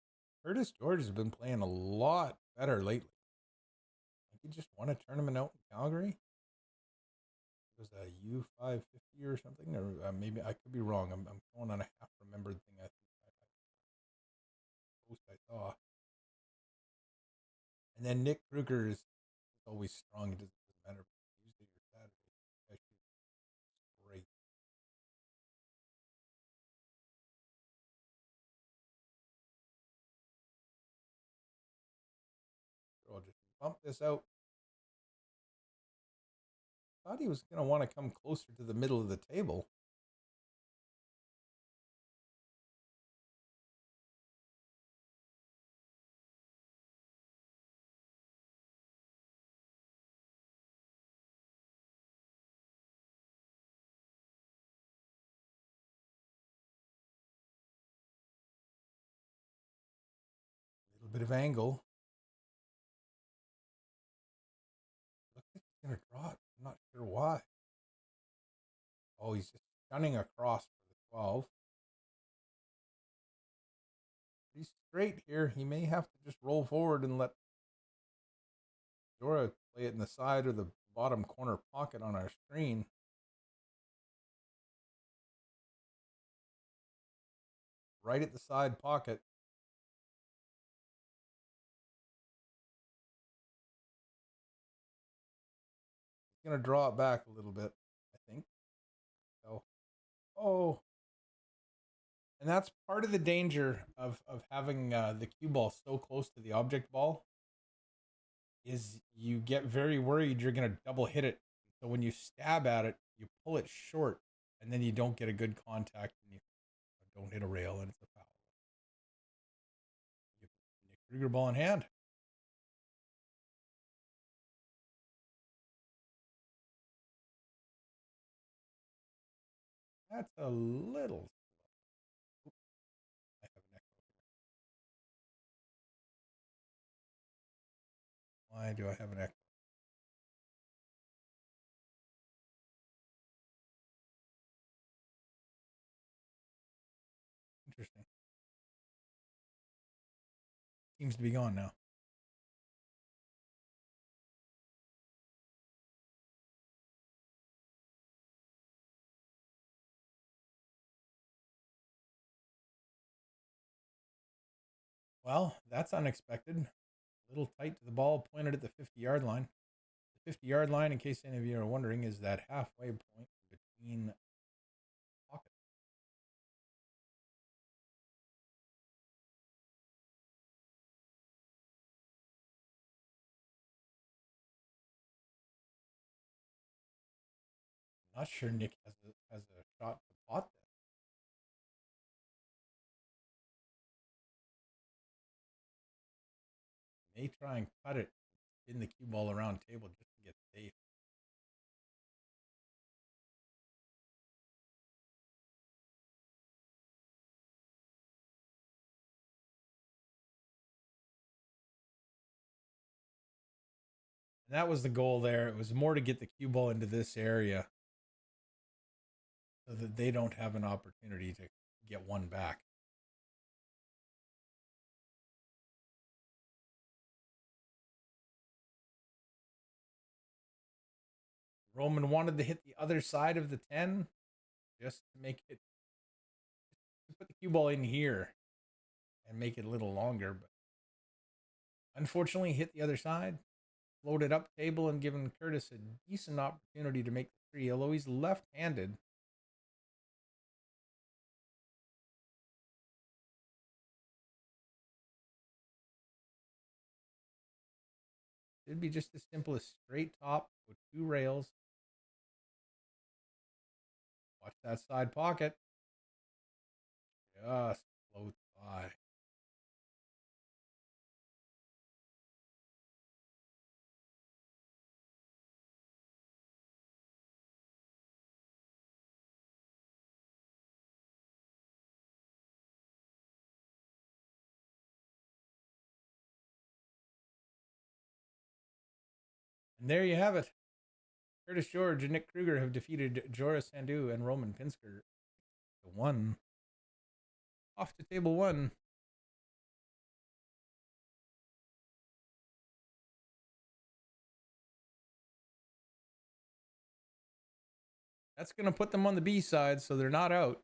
Curtis George has been playing a lot better lately. I think he just won a tournament out in Calgary. It was a U550 or something, or maybe I could be wrong. I'm going on a half remembered thing. I post I saw. And then Nick Kruger is always strong. It doesn't matter if it's Tuesday or Saturday. That shoots great. So I'll just bump this out. Thought he was going to want to come closer to the middle of the table. A little bit of angle. Looks like he's going to draw it. I'm not sure why. Oh, he's just gunning across for the 12. He's straight here. He may have to just roll forward and let Dora play it in the side or the bottom corner pocket on our screen. Right at the side pocket. He's going to draw it back a little bit, I think. So, oh. And that's part of the danger of having the cue ball so close to the object ball is you get very worried you're going to double hit it. So when you stab at it, you pull it short, and then you don't get a good contact, and you don't hit a rail, and it's a foul. You get Nick Kruger ball in hand. That's a little slow. Oops, I have an echo here. Why do I have an echo? Interesting. Seems to be gone now. Well, that's unexpected. A little tight to the ball, pointed at the 50-yard line. The 50-yard line, in case any of you are wondering, is that halfway point between pockets. Not sure Nick has a shot to pot this. May try and cut it in the cue ball around table just to get safe. And that was the goal there. It was more to get the cue ball into this area so that they don't have an opportunity to get one back. Roman wanted to hit the other side of the 10 just to make it, to put the cue ball in here and make it a little longer, but unfortunately hit the other side, floated up table and given Curtis a decent opportunity to make the 3, although he's left-handed. It'd be just as simple as straight top with 2 rails. Watch that side pocket. Just floats by. And there you have it. Curtis George and Nick Kruger have defeated Joris Sandu and Roman Pinsker to 1. Off to table 1. That's going to put them on the B side, so they're not out.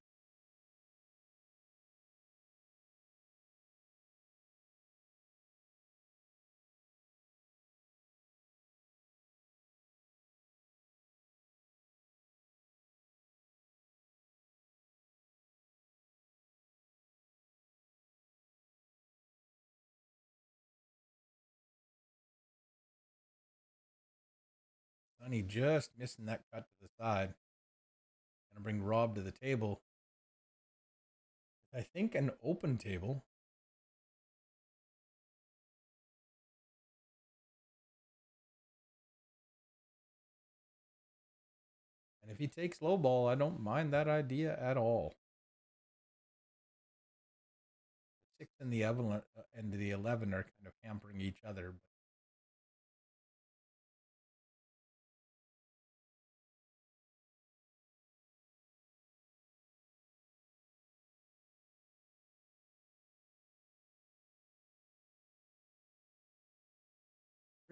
Sonny just missing that cut to the side. Gonna bring Rob to the table. I think an open table. And if he takes low ball, I don't mind that idea at all. The 6 and the 11 are kind of hampering each other. But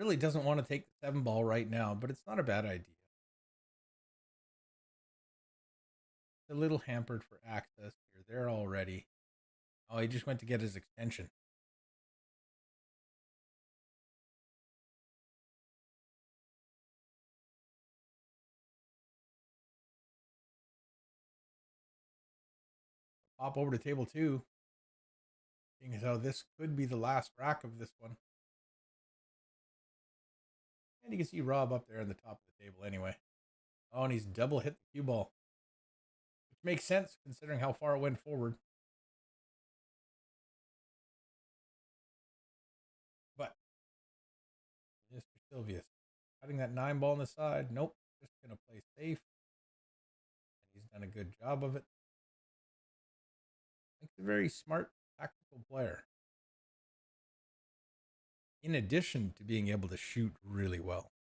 really doesn't want to take the 7 ball right now, but it's not a bad idea. It's a little hampered for access here. They're all ready. Oh, he just went to get his extension. Pop over to table 2. Seeing as how this could be the last rack of this one. And you can see Rob up there on the top of the table anyway. Oh, and he's double hit the cue ball. Which makes sense considering how far it went forward. But Mr. Silvius cutting that 9 ball on the side. Nope. Just going to play safe. And he's done a good job of it. He's a very smart, tactical player. In addition to being able to shoot really well.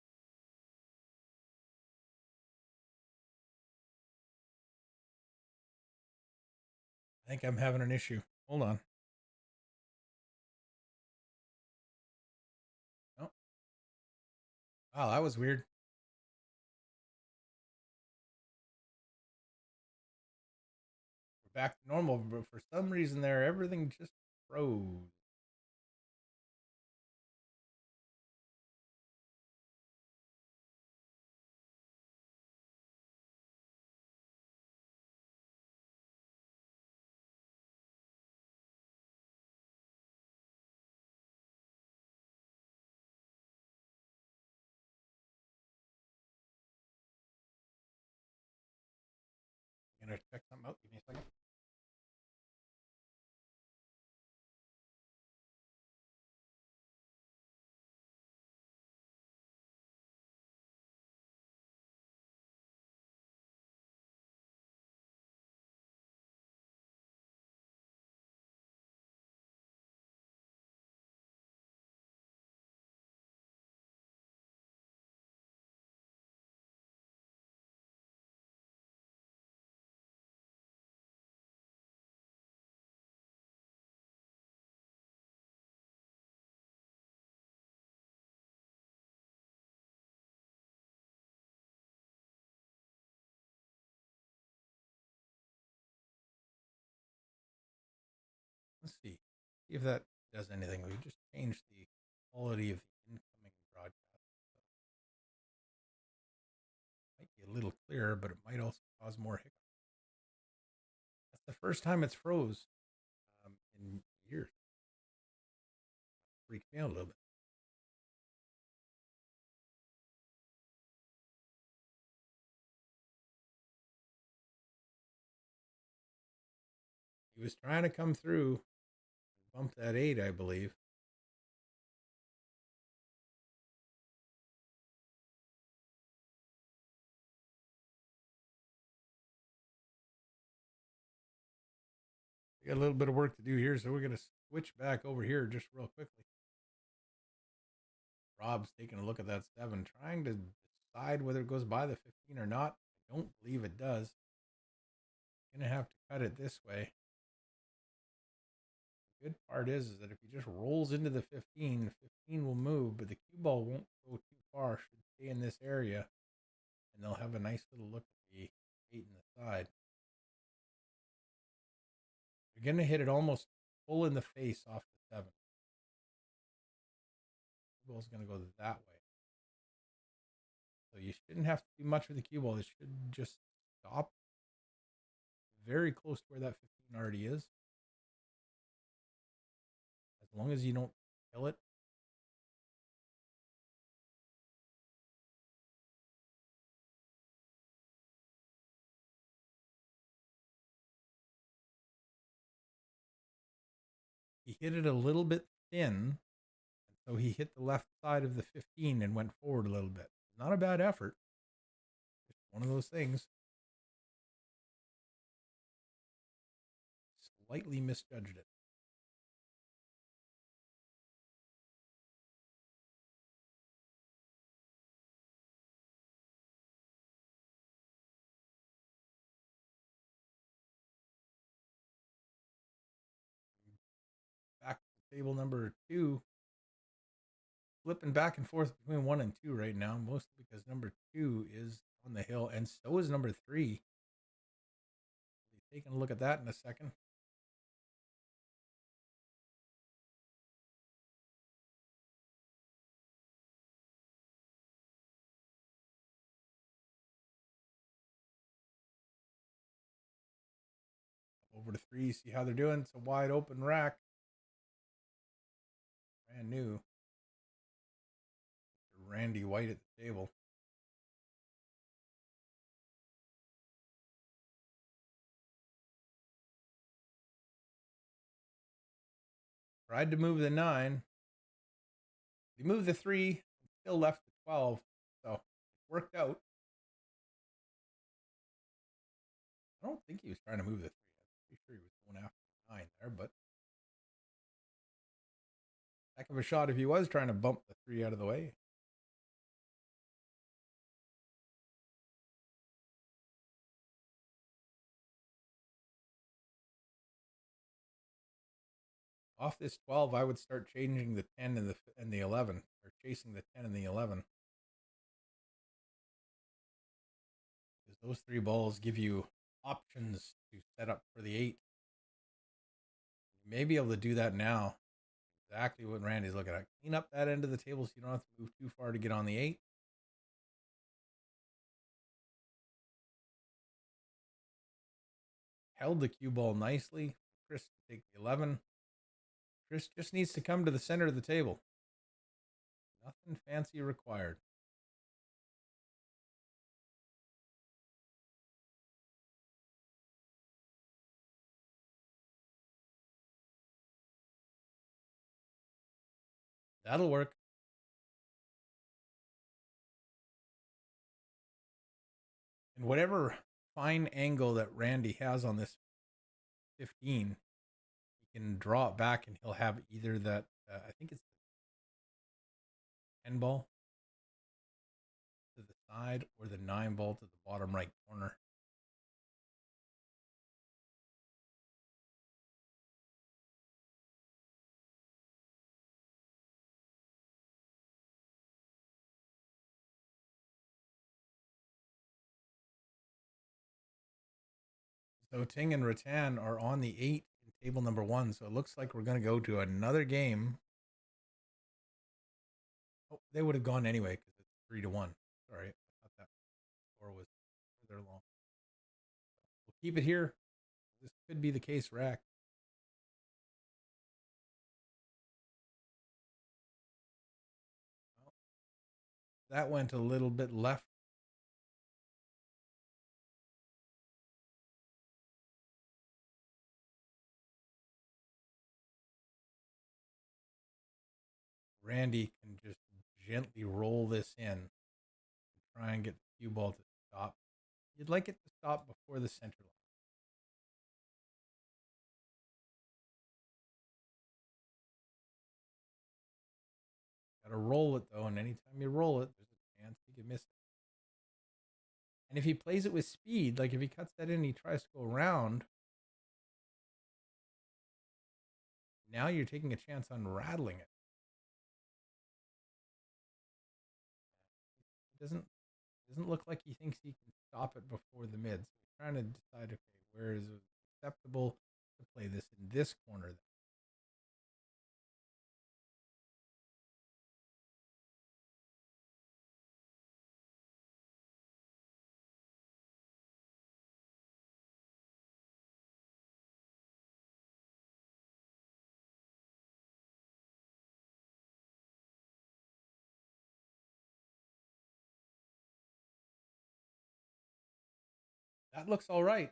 I think I'm having an issue. Hold on. Oh. Wow, that was weird. We're back to normal, but for some reason there, everything just froze. gonna check something out. Give me a second. Let's see if that does anything. We just changed the quality of the incoming broadcast. So might be a little clearer, but it might also cause more hiccups. That's the first time it's froze in years. Freaked me out a little bit. He was trying to come through, bump that 8, I believe. We got a little bit of work to do here, so we're going to switch back over here just real quickly. Rob's taking a look at that 7, trying to decide whether it goes by the 15 or not. I don't believe it does. Going to have to cut it this way. The good part is that if he just rolls into the 15, the 15 will move, but the cue ball won't go too far. Should stay in this area, and they'll have a nice little look at the 8 in the side. You're going to hit it almost full in the face off the 7. The ball's going to go that way. So you shouldn't have to do much with the cue ball. It should just stop very close to where that 15 already is. As long as you don't kill it. He hit it a little bit thin. So he hit the left side of the 15 and went forward a little bit. Not a bad effort. Just one of those things. Slightly misjudged it. Back to table number 2. Flipping back and forth between 1 and 2 right now, mostly because number 2 is on the hill, and so is number 3. We'll be taking a look at that in a second. Over to 3, see how they're doing. It's a wide open rack. Brand new. Randy White at the table. Tried to move the 9. He moved the 3, still left the 12. So it worked out. I don't think he was trying to move the 3. I'm pretty sure he was going after the 9 there, but heck of a shot if he was trying to bump the 3 out of the way. Off this 12, I would start changing the 10 and the 11, or chasing the 10 and the 11. Because those 3 balls give you options to set up for the 8. You may be able to do that now. Exactly what Randy's looking at. Clean up that end of the table so you don't have to move too far to get on the 8. Held the cue ball nicely. Chris to take the 11. Chris just needs to come to the center of the table. Nothing fancy required. That'll work. And whatever fine angle that Randy has on this 15, he can draw it back and he'll have either that, I think it's 10 ball to the side or the 9 ball to the bottom right corner. So Ting and Rattan are on the 8 in table number 1. So it looks like we're going to go to another game. Oh, they would have gone anyway because it's 3-1. Sorry, I thought that score was further along. We'll keep it here. This could be the case, Rack. Well, that went a little bit left. Randy can just gently roll this in and try and get the cue ball to stop. You'd like it to stop before the center line. Got to roll it though, and anytime you roll it, there's a chance you can miss it. And if he plays it with speed, like if he cuts that in and he tries to go around, now you're taking a chance on rattling it. It doesn't look like he thinks he can stop it before the mid. So he's trying to decide, okay, where is it acceptable to play this in this corner? That looks all right.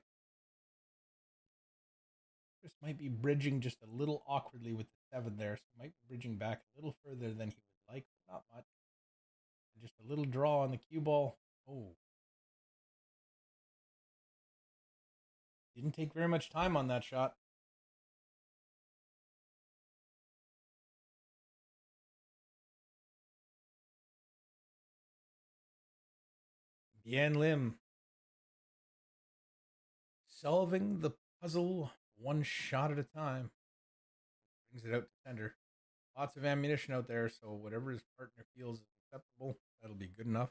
Chris might be bridging just a little awkwardly with the 7 there, so might be bridging back a little further than he would like, but not much. And just a little draw on the cue ball. Oh. Didn't take very much time on that shot. Bien Lim solving the puzzle one shot at a time. Brings it out to center. Lots of ammunition out there, so whatever his partner feels is acceptable, that'll be good enough.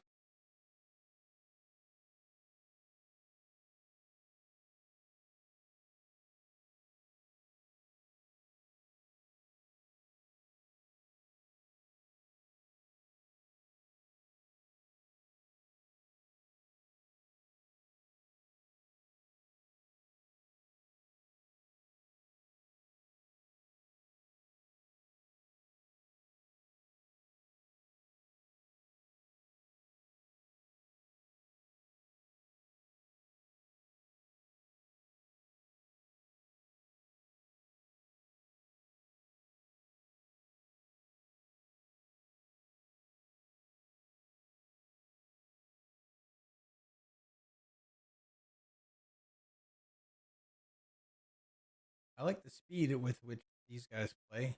I like the speed with which these guys play.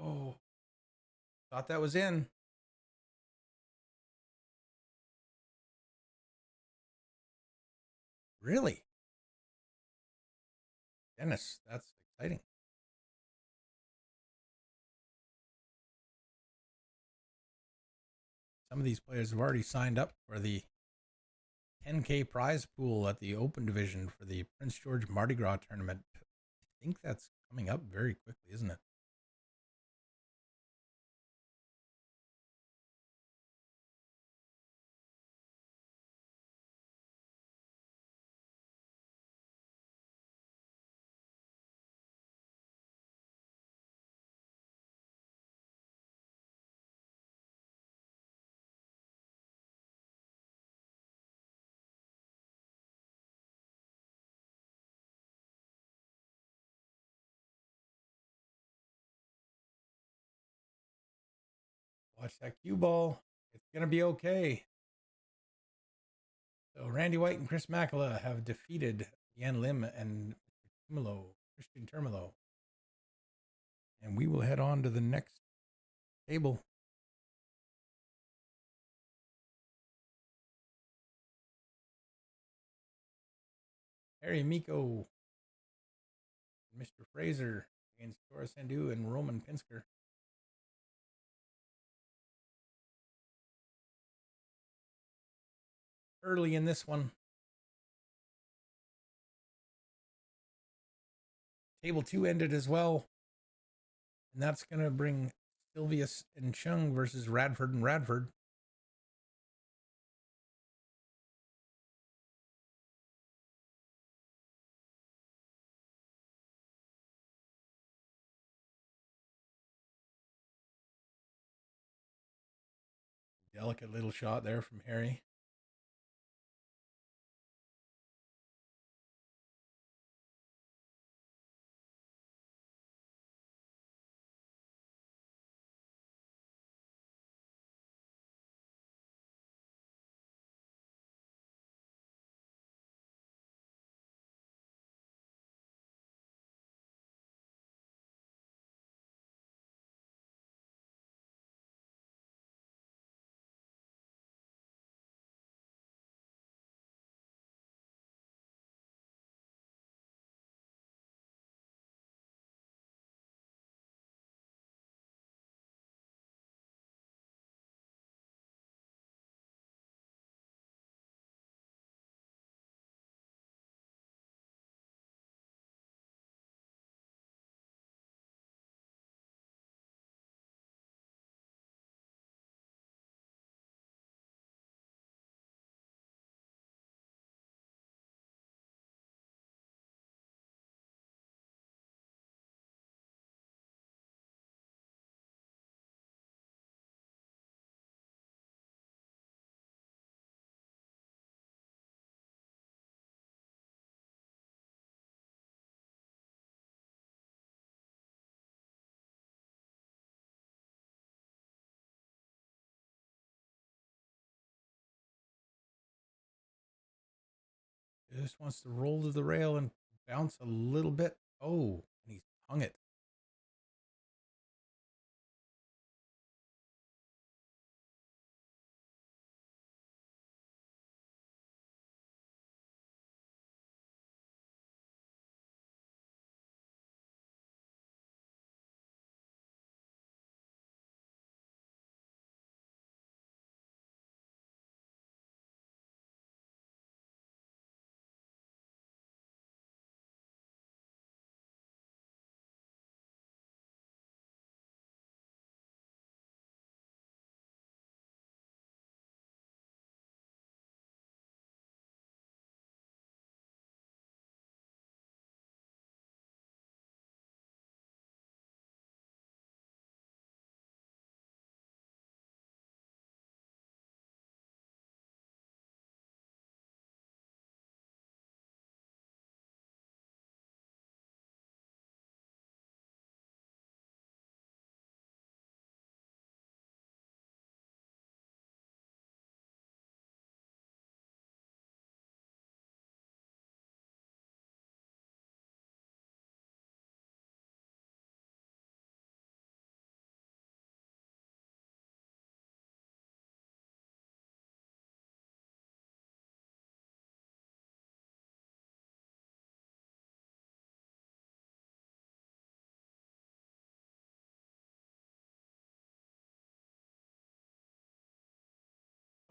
Oh, thought that was in. Really? Dennis, that's exciting. Some of these players have already signed up for the 10K prize pool at the Open Division for the Prince George Mardi Gras tournament. I think that's coming up very quickly, isn't it? Watch that cue ball. It's going to be okay. So Randy White and Chris Makela have defeated Yan Lim and Christian Termelo. And we will head on to the next table. Harry Miko, Mr. Fraser against Cora Sandu and Roman Pinsker. Early in this one. Table 2 ended as well. And that's going to bring Sylvius and Chung versus Radford and Radford. Delicate little shot there from Harry. Just wants to roll to the rail and bounce a little bit. Oh, and he's hung it.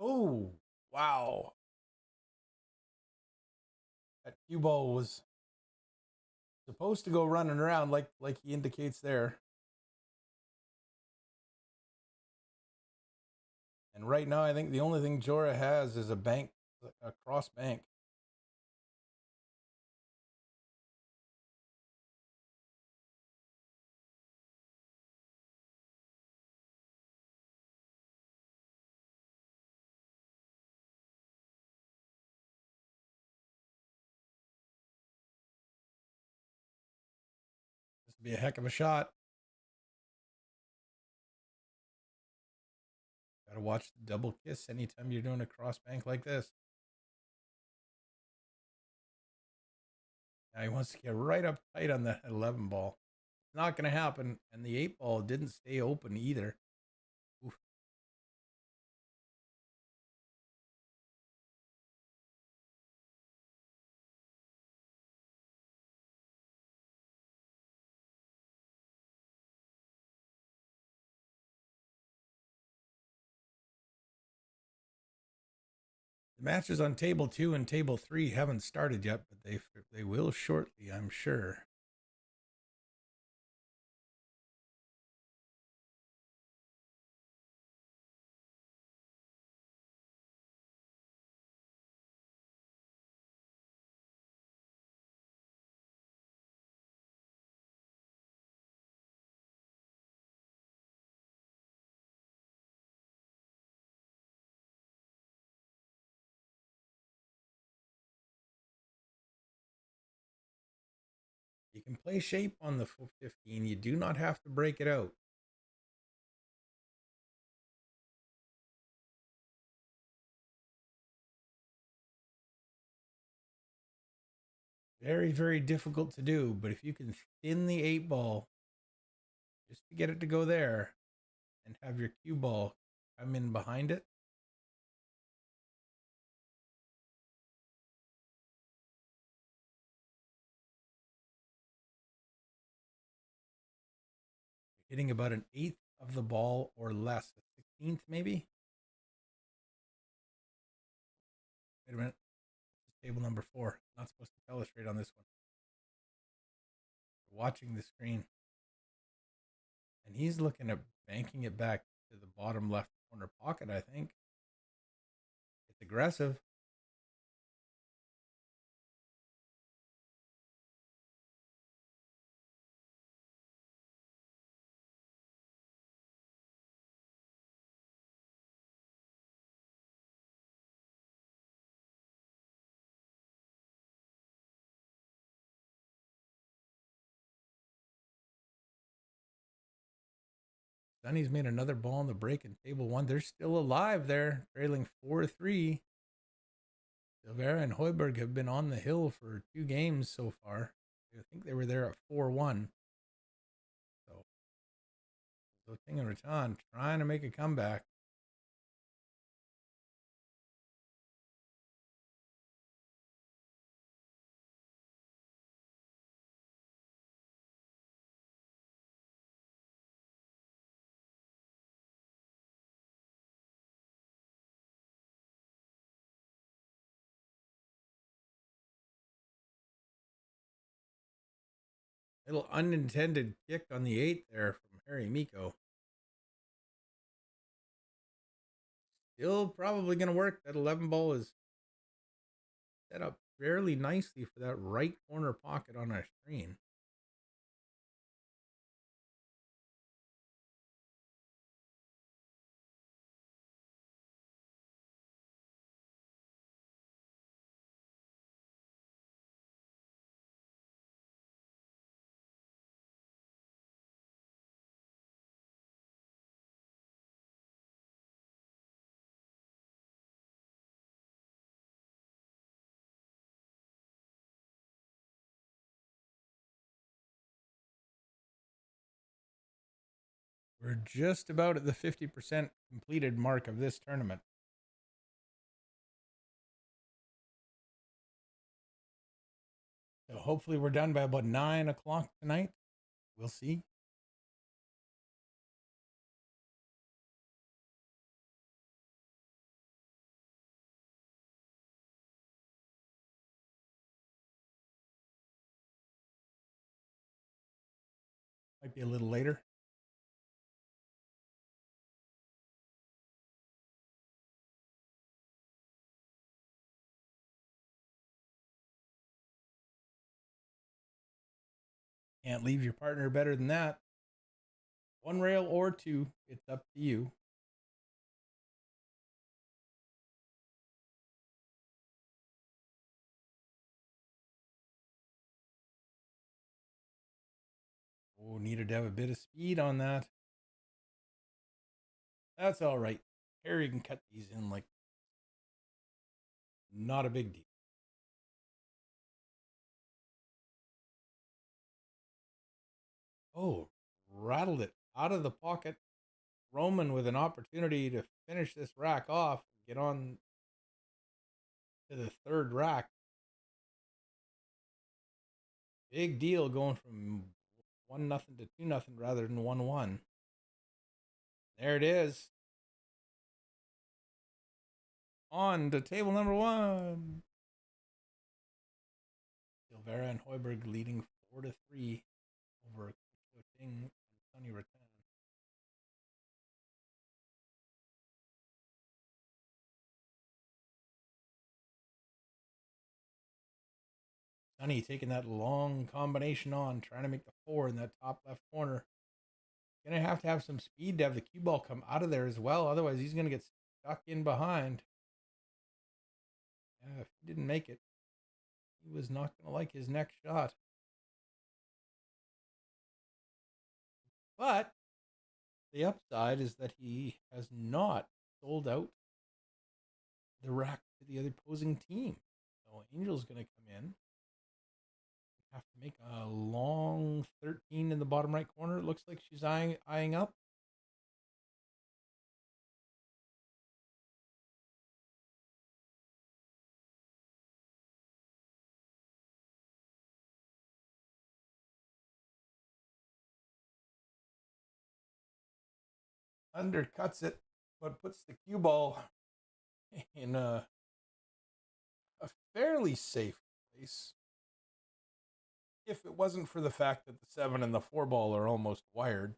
Oh, wow. That cue ball was supposed to go running around like he indicates there. And right now, I think the only thing Jorah has is a cross bank. This would be a heck of a shot. Gotta watch the double kiss anytime you're doing a cross bank like this. Now he wants to get right up tight on that 11 ball. It's not going to happen. And the 8 ball didn't stay open either. Oof. The matches on table 2 and table 3 haven't started yet, but they will shortly, I'm sure. You can play shape on the 15. You do not have to break it out. Very, very difficult to do, but if you can thin the 8 ball just to get it to go there and have your cue ball come in behind it, you're hitting about an 1/8 of the ball or less, a 16th maybe. Wait a minute. Table number 4. Not supposed to tell us right on this one. We're watching the screen. And he's looking at banking it back to the bottom left corner pocket, I think. It's aggressive. Sonny's made another ball in the break in table 1. They're still alive there, trailing 4-3. Silvera and Hoiberg have been on the hill for 2 games so far. I think they were there at 4-1. So Ting and Ratan trying to make a comeback. Little unintended kick on the 8 there from Harry Miko. Still probably going to work. That 11 ball is set up fairly nicely for that right corner pocket on our screen. We're just about at the 50% completed mark of this tournament. So hopefully we're done by about 9 o'clock tonight. We'll see. Might be a little later. Can't leave your partner better than that. 1 rail or 2, it's up to you. Oh, needed to have a bit of speed on that. That's all right. Here you can cut these in like not a big deal. Oh, rattled it out of the pocket. Roman with an opportunity to finish this rack off, get on to the third rack. Big deal going from 1-0 to 2-0 rather than 1-1. There it is. On to table number 1. Silvera and Hoiberg leading 4-3 over Ting and Sonny Rattan. Sonny taking that long combination on, trying to make the 4 in that top left corner. Gonna have to have some speed to have the cue ball come out of there as well. Otherwise, he's gonna get stuck in behind. If he didn't make it, he was not gonna like his next shot. But the upside is that he has not sold out the rack to the other opposing team. So Angel's gonna come in. Have to make a long 13 in the bottom right corner. It looks like she's eyeing up. Undercuts it, but puts the cue ball in a fairly safe place. If it wasn't for the fact that the 7 and the 4 ball are almost wired.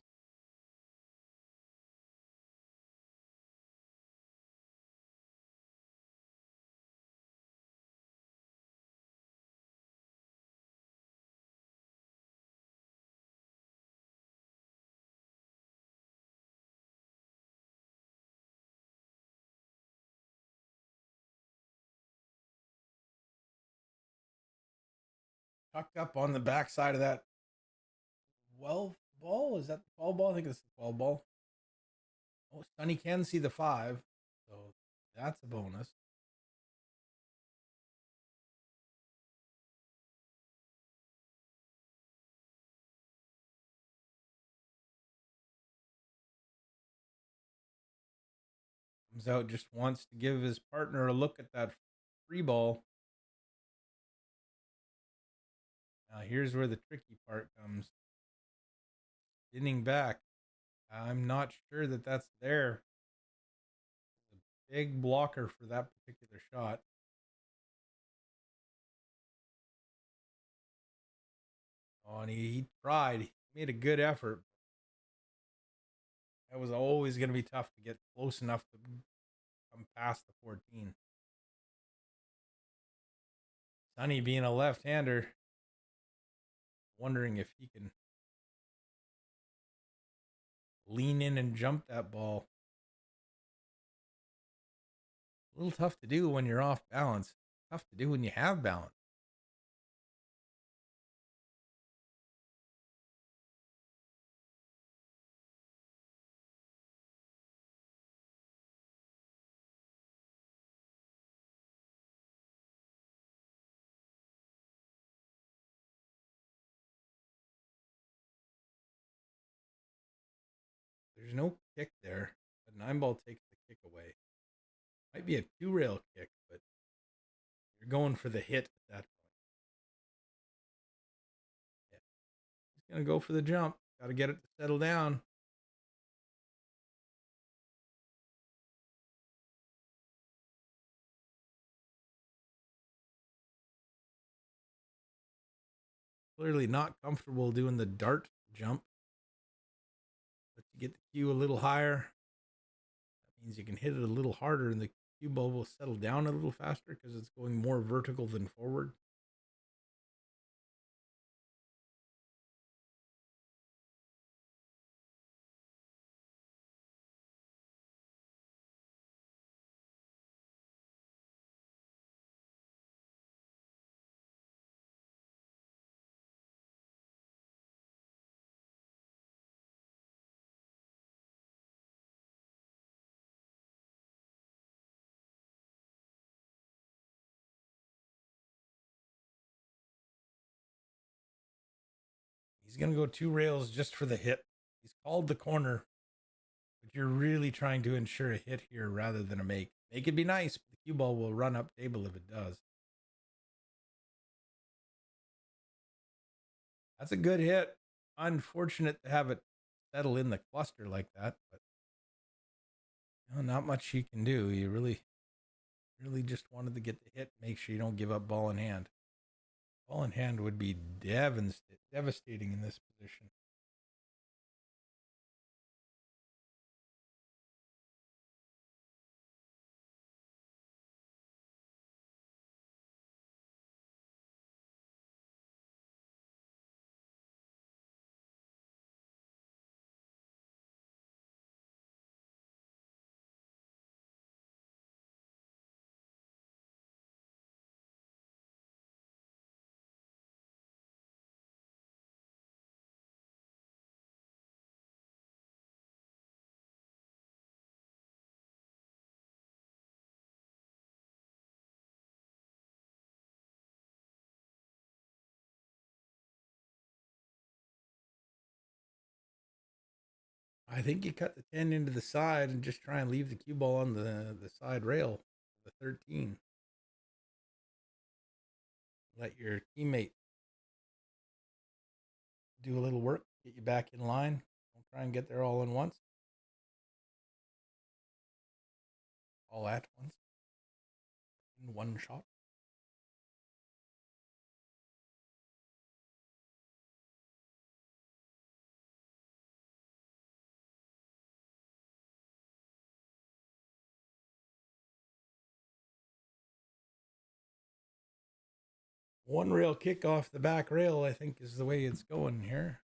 Tucked up on the backside of that 12 ball. Is that the 12 ball? I think it's the 12 ball. Oh, Sonny can see the 5. So that's a bonus. Comes out, just wants to give his partner a look at that free ball. Now here's where the tricky part comes. Spinning back. I'm not sure that that's there. A big blocker for that particular shot. Oh, and he tried. He made a good effort. That was always going to be tough to get close enough to come past the 14. Sonny being a left-hander, wondering if he can lean in and jump that ball. A little tough to do when you're off balance. Tough to do when you have balance. There's no kick there. A 9 ball takes the kick away. Might be a 2-rail kick, but you're going for the hit at that point. Yeah. He's going to go for the jump. Got to get it to settle down. Clearly not comfortable doing the dart jump. But to get the cue a little higher, that means you can hit it a little harder and the cue ball will settle down a little faster because it's going more vertical than forward. He's going to go 2 rails just for the hit. He's called the corner, but you're really trying to ensure a hit here rather than a make. Make it be nice, but the cue ball will run up table if it does. That's a good hit. Unfortunate to have it settle in the cluster like that, but not much you can do. You really just wanted to get the hit. Make sure you don't give up ball in hand. Ball in hand would be devastating in this position. I think you cut the 10 into the side and just try and leave the cue ball on the side rail, the 13. Let your teammate do a little work, get you back in line. Don't try and get there all in once. All at once. In one shot. One rail kick off the back rail, I think, is the way it's going here.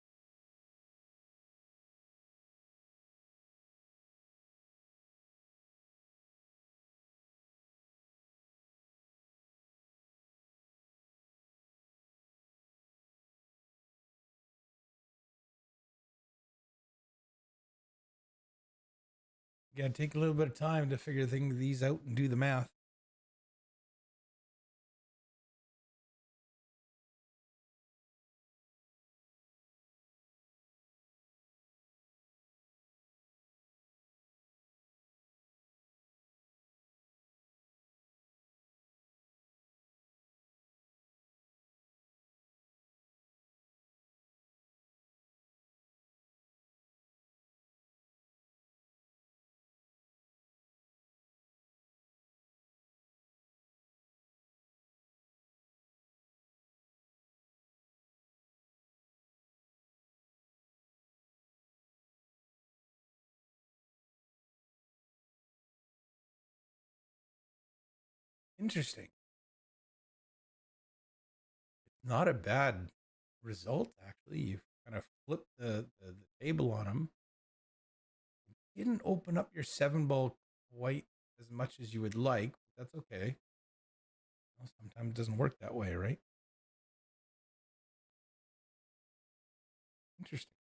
You gotta take a little bit of time to figure these out and do the math. Interesting. Not a bad result, actually. You've kind of flipped the table on him. You didn't open up your 7-ball quite as much as you would like, but that's okay. Well, sometimes it doesn't work that way, right? Interesting.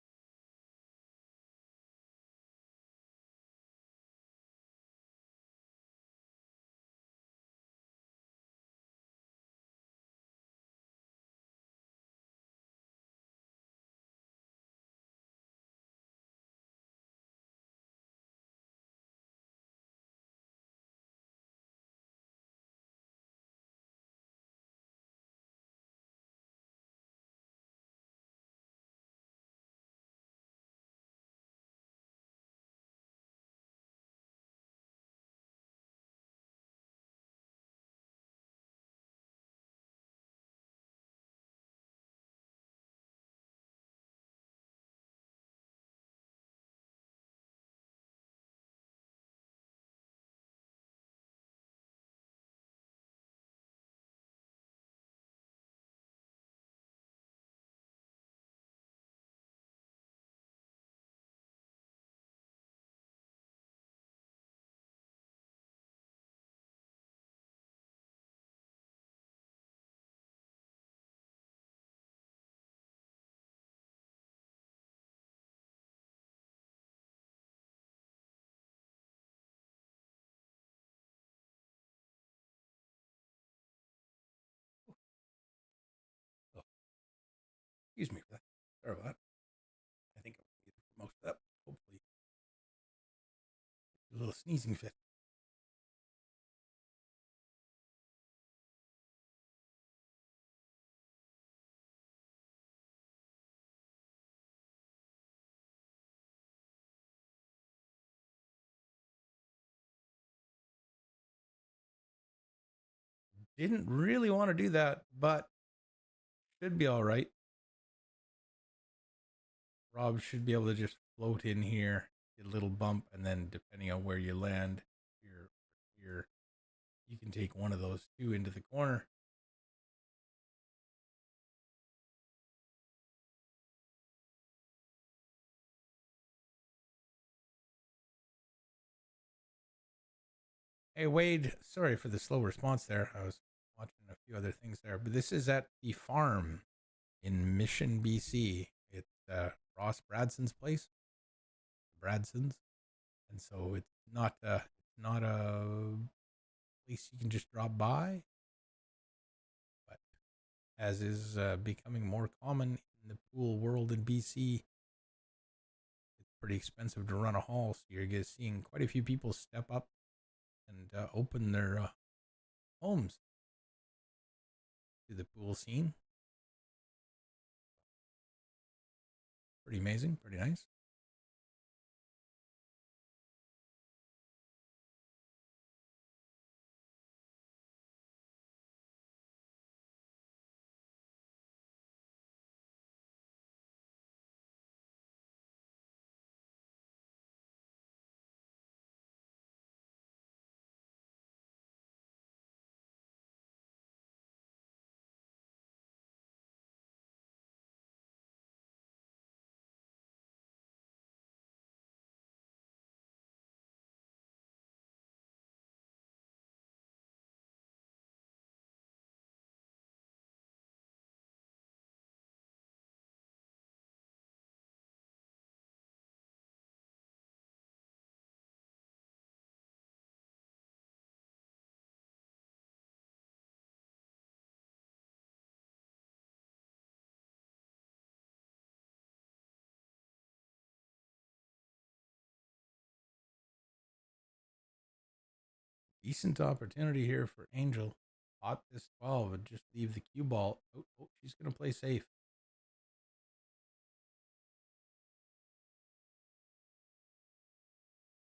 Oh, excuse me for that. Sorry about that. I think I'll get most of that. Hopefully, a little sneezing fit. Didn't really want to do that, but should be all right. Rob should be able to just float in here, get a little bump, and then depending on where you land, here, you can take one of those two into the corner. Hey, Wade, sorry for the slow response there. I was watching a few other things there, but this is at the farm in Mission, BC. It's Ross Bradsens' place, Bradsens, and so it's not a place you can just drop by, but as is becoming more common in the pool world in BC, it's pretty expensive to run a hall, so you're seeing quite a few people step up and open their homes to the pool scene. Pretty amazing, pretty nice. Decent opportunity here for Angel. Pot this 12 and just leave the cue ball. Oh, she's going to play safe.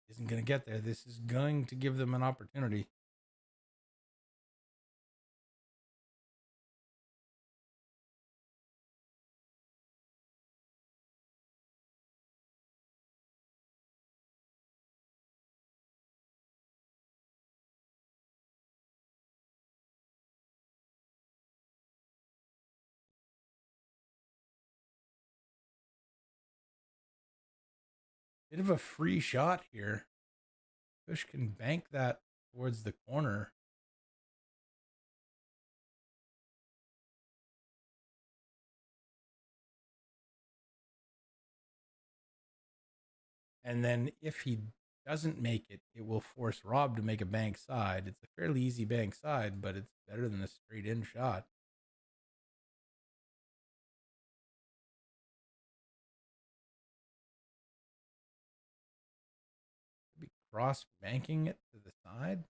Isn't going to get there. This is going to give them an opportunity. Bit of a free shot here. Push can bank that towards the corner. And then if he doesn't make it, it will force Rob to make a bank side. It's a fairly easy bank side, but it's better than a straight in shot. Be cross banking it to the side.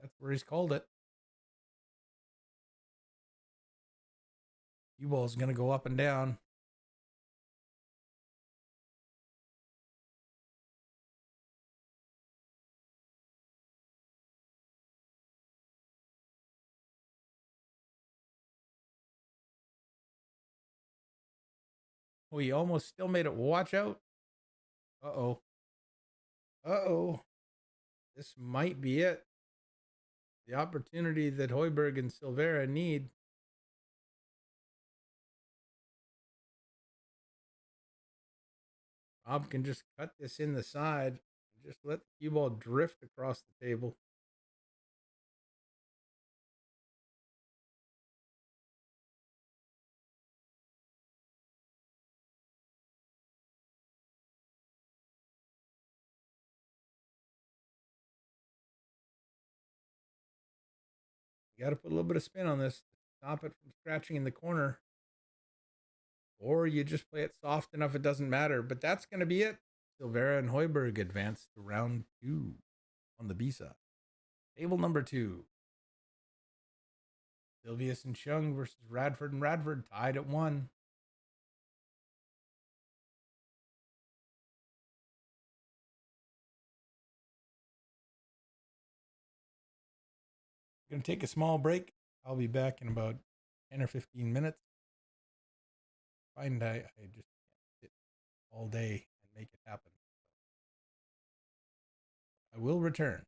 That's where he's called it. Cue ball is going to go up and down. Oh, he almost still made it. Watch out. Uh-oh. Uh-oh. This might be it. The opportunity that Hoiberg and Silvera need. Rob can just cut this in the side and just let the cue ball drift across the table. You got to put a little bit of spin on this to stop it from scratching in the corner. Or you just play it soft enough it doesn't matter. But that's going to be it. Silvera and Hoiberg advance to round 2 on the B side. Table number 2. Sylvius and Chung versus Radford and Radford, tied at 1. Going to take a small break. I'll be back in about 10 or 15 minutes. I just can't sit all day and make it happen. I will return.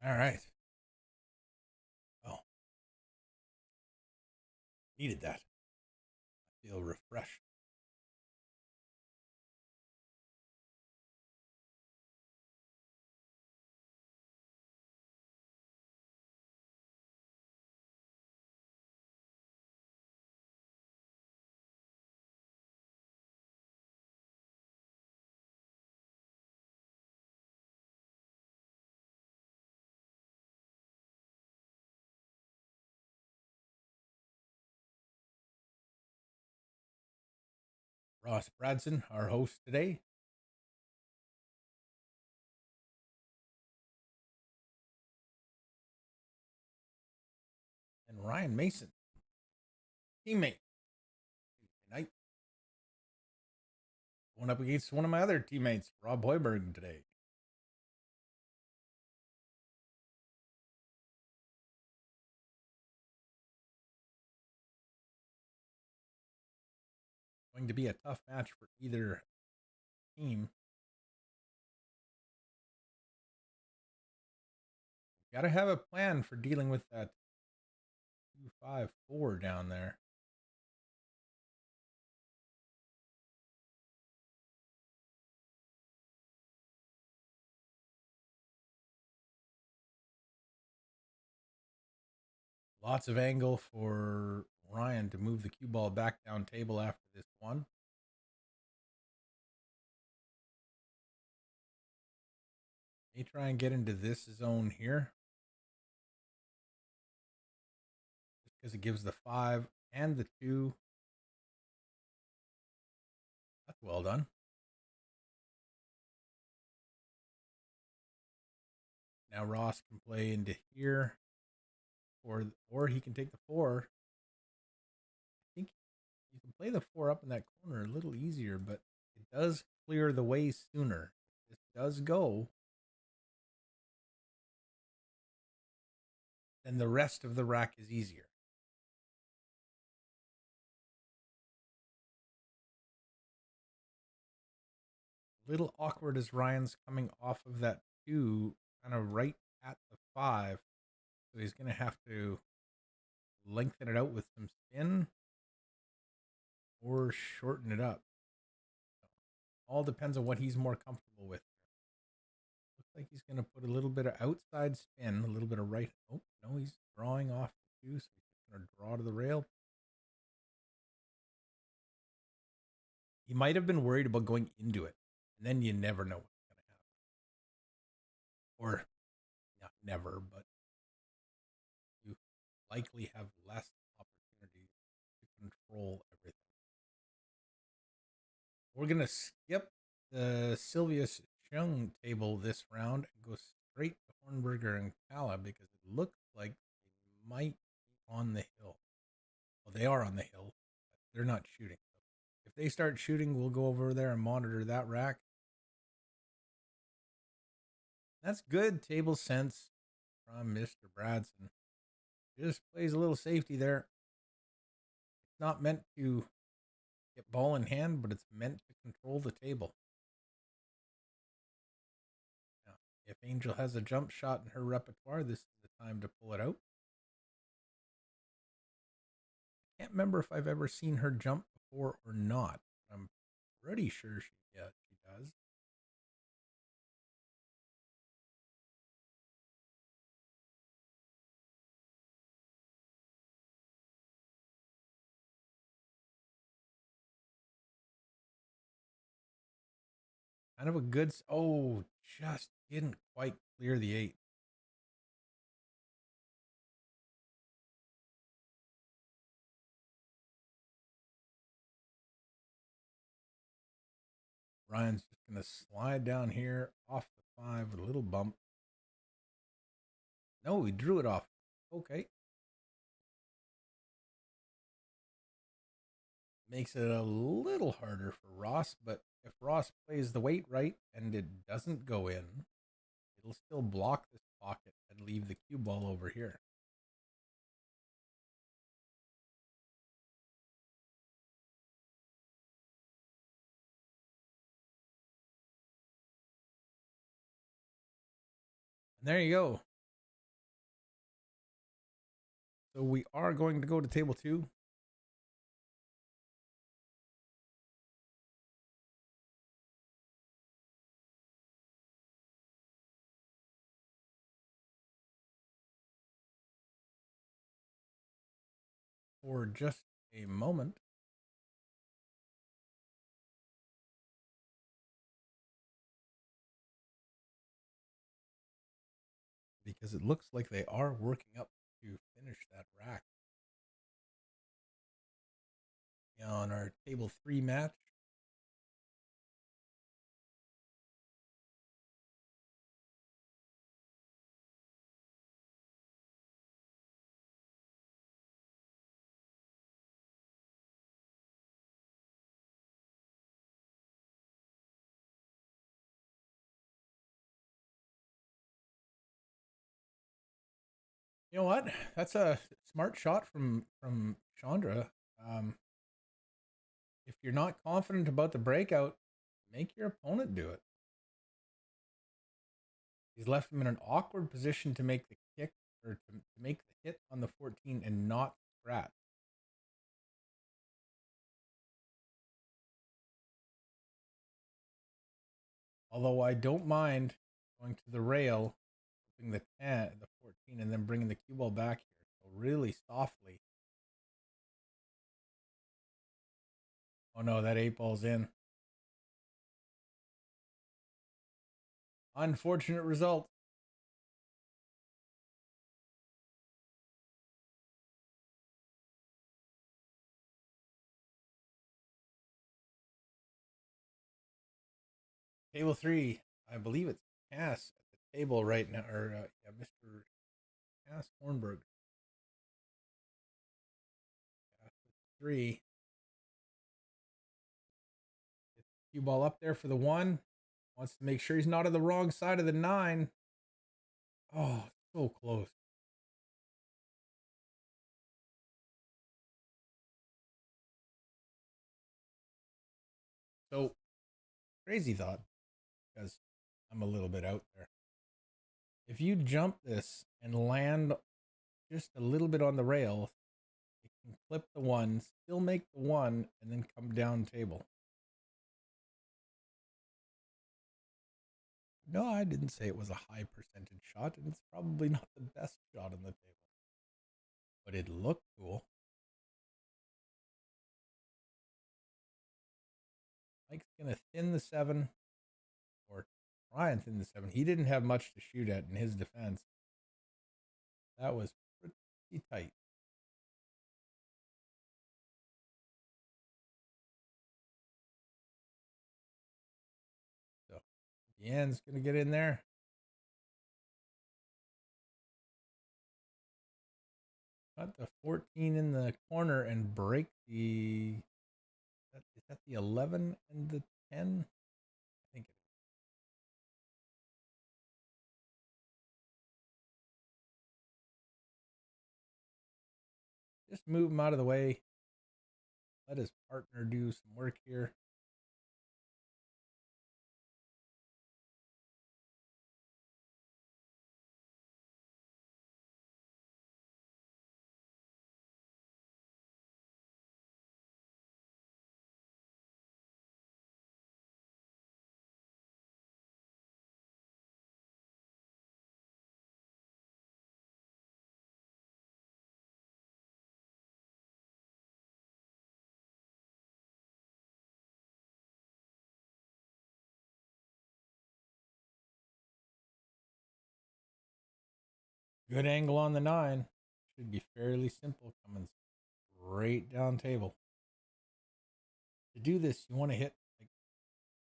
All right. Oh, needed that. I feel refreshed. Ross Bradsen, our host today. And Ryan Mason, teammate. Tonight, going up against one of my other teammates, Rob Hoiberg, today. Going to be a tough match for either team. Got to have a plan for dealing with that 2-5-4 down there. Lots of angle for Ryan to move the cue ball back down table after this one. May try and get into this zone here. Just because it gives the 5 and the 2. That's well done. Now Ross can play into here. Or he can take the 4. I think you can play the 4 up in that corner a little easier, but it does clear the way sooner. This does go. Then the rest of the rack is easier. A little awkward as Ryan's coming off of that 2, kind of right at the 5. So he's going to have to lengthen it out with some spin or shorten it up. All depends on what he's more comfortable with. Looks like he's going to put a little bit of outside spin, a little bit of right. Oh, no, he's drawing off the 2, so he's going to draw to the rail. He might have been worried about going into it, and then you never know what's going to happen. Or, not never, but you likely have less opportunity to control everything. We're going to skip the Sylvius Chung table this round and go straight to Hornberger and Kala because it looks like they might be on the hill. Well, they are on the hill, but they're not shooting. If they start shooting, we'll go over there and monitor that rack. That's good table sense from Mr. Bradsen. Just plays a little safety there. It's not meant to get ball in hand, but it's meant to control the table. Now, if Angel has a jump shot in her repertoire, this is the time to pull it out. I can't remember if I've ever seen her jump before or not. I'm pretty sure she does. Kind of a good. Oh, just didn't quite clear the 8. Ryan's just going to slide down here off the 5 with a little bump. No, he drew it off. Okay. Makes it a little harder for Ross, but if Ross plays the weight right and it doesn't go in, it'll still block this pocket and leave the cue ball over here. And there you go. So we are going to go to table 2. For just a moment. Because it looks like they are working up to finish that rack. On our table 3 match. You know what? That's a smart shot from Chandra. If you're not confident about the breakout, make your opponent do it. He's left him in an awkward position to make the kick or to make the hit on the 14 and not scratch. Although I don't mind going to the rail, flipping the 10, the 14, and then bringing the cue ball back here. So really softly. Oh no, that 8 ball's in. Unfortunate result. Table 3, I believe it's Cass at the table right now, or yeah, Mr. Cass Hornberg. Cass with 3. Gets the cue ball up there for the 1. Wants to make sure he's not on the wrong side of the 9. Oh, so close. So, crazy thought, because I'm a little bit out there. If you jump this and land just a little bit on the rail, it can clip the 1, still make the 1, and then come down table. No, I didn't say it was a high percentage shot, and it's probably not the best shot on the table. But it looked cool. Mike's going to thin the 7, or try and thin the 7. He didn't have much to shoot at in his defense. That was pretty tight. So, Deanne's going to get in there. Cut the 14 in the corner and break the... Is that the 11 and the 10? I think it is. Just move him out of the way. Let his partner do some work here. Good angle on the 9. Should be fairly simple, coming straight down table. To do this, you want to hit like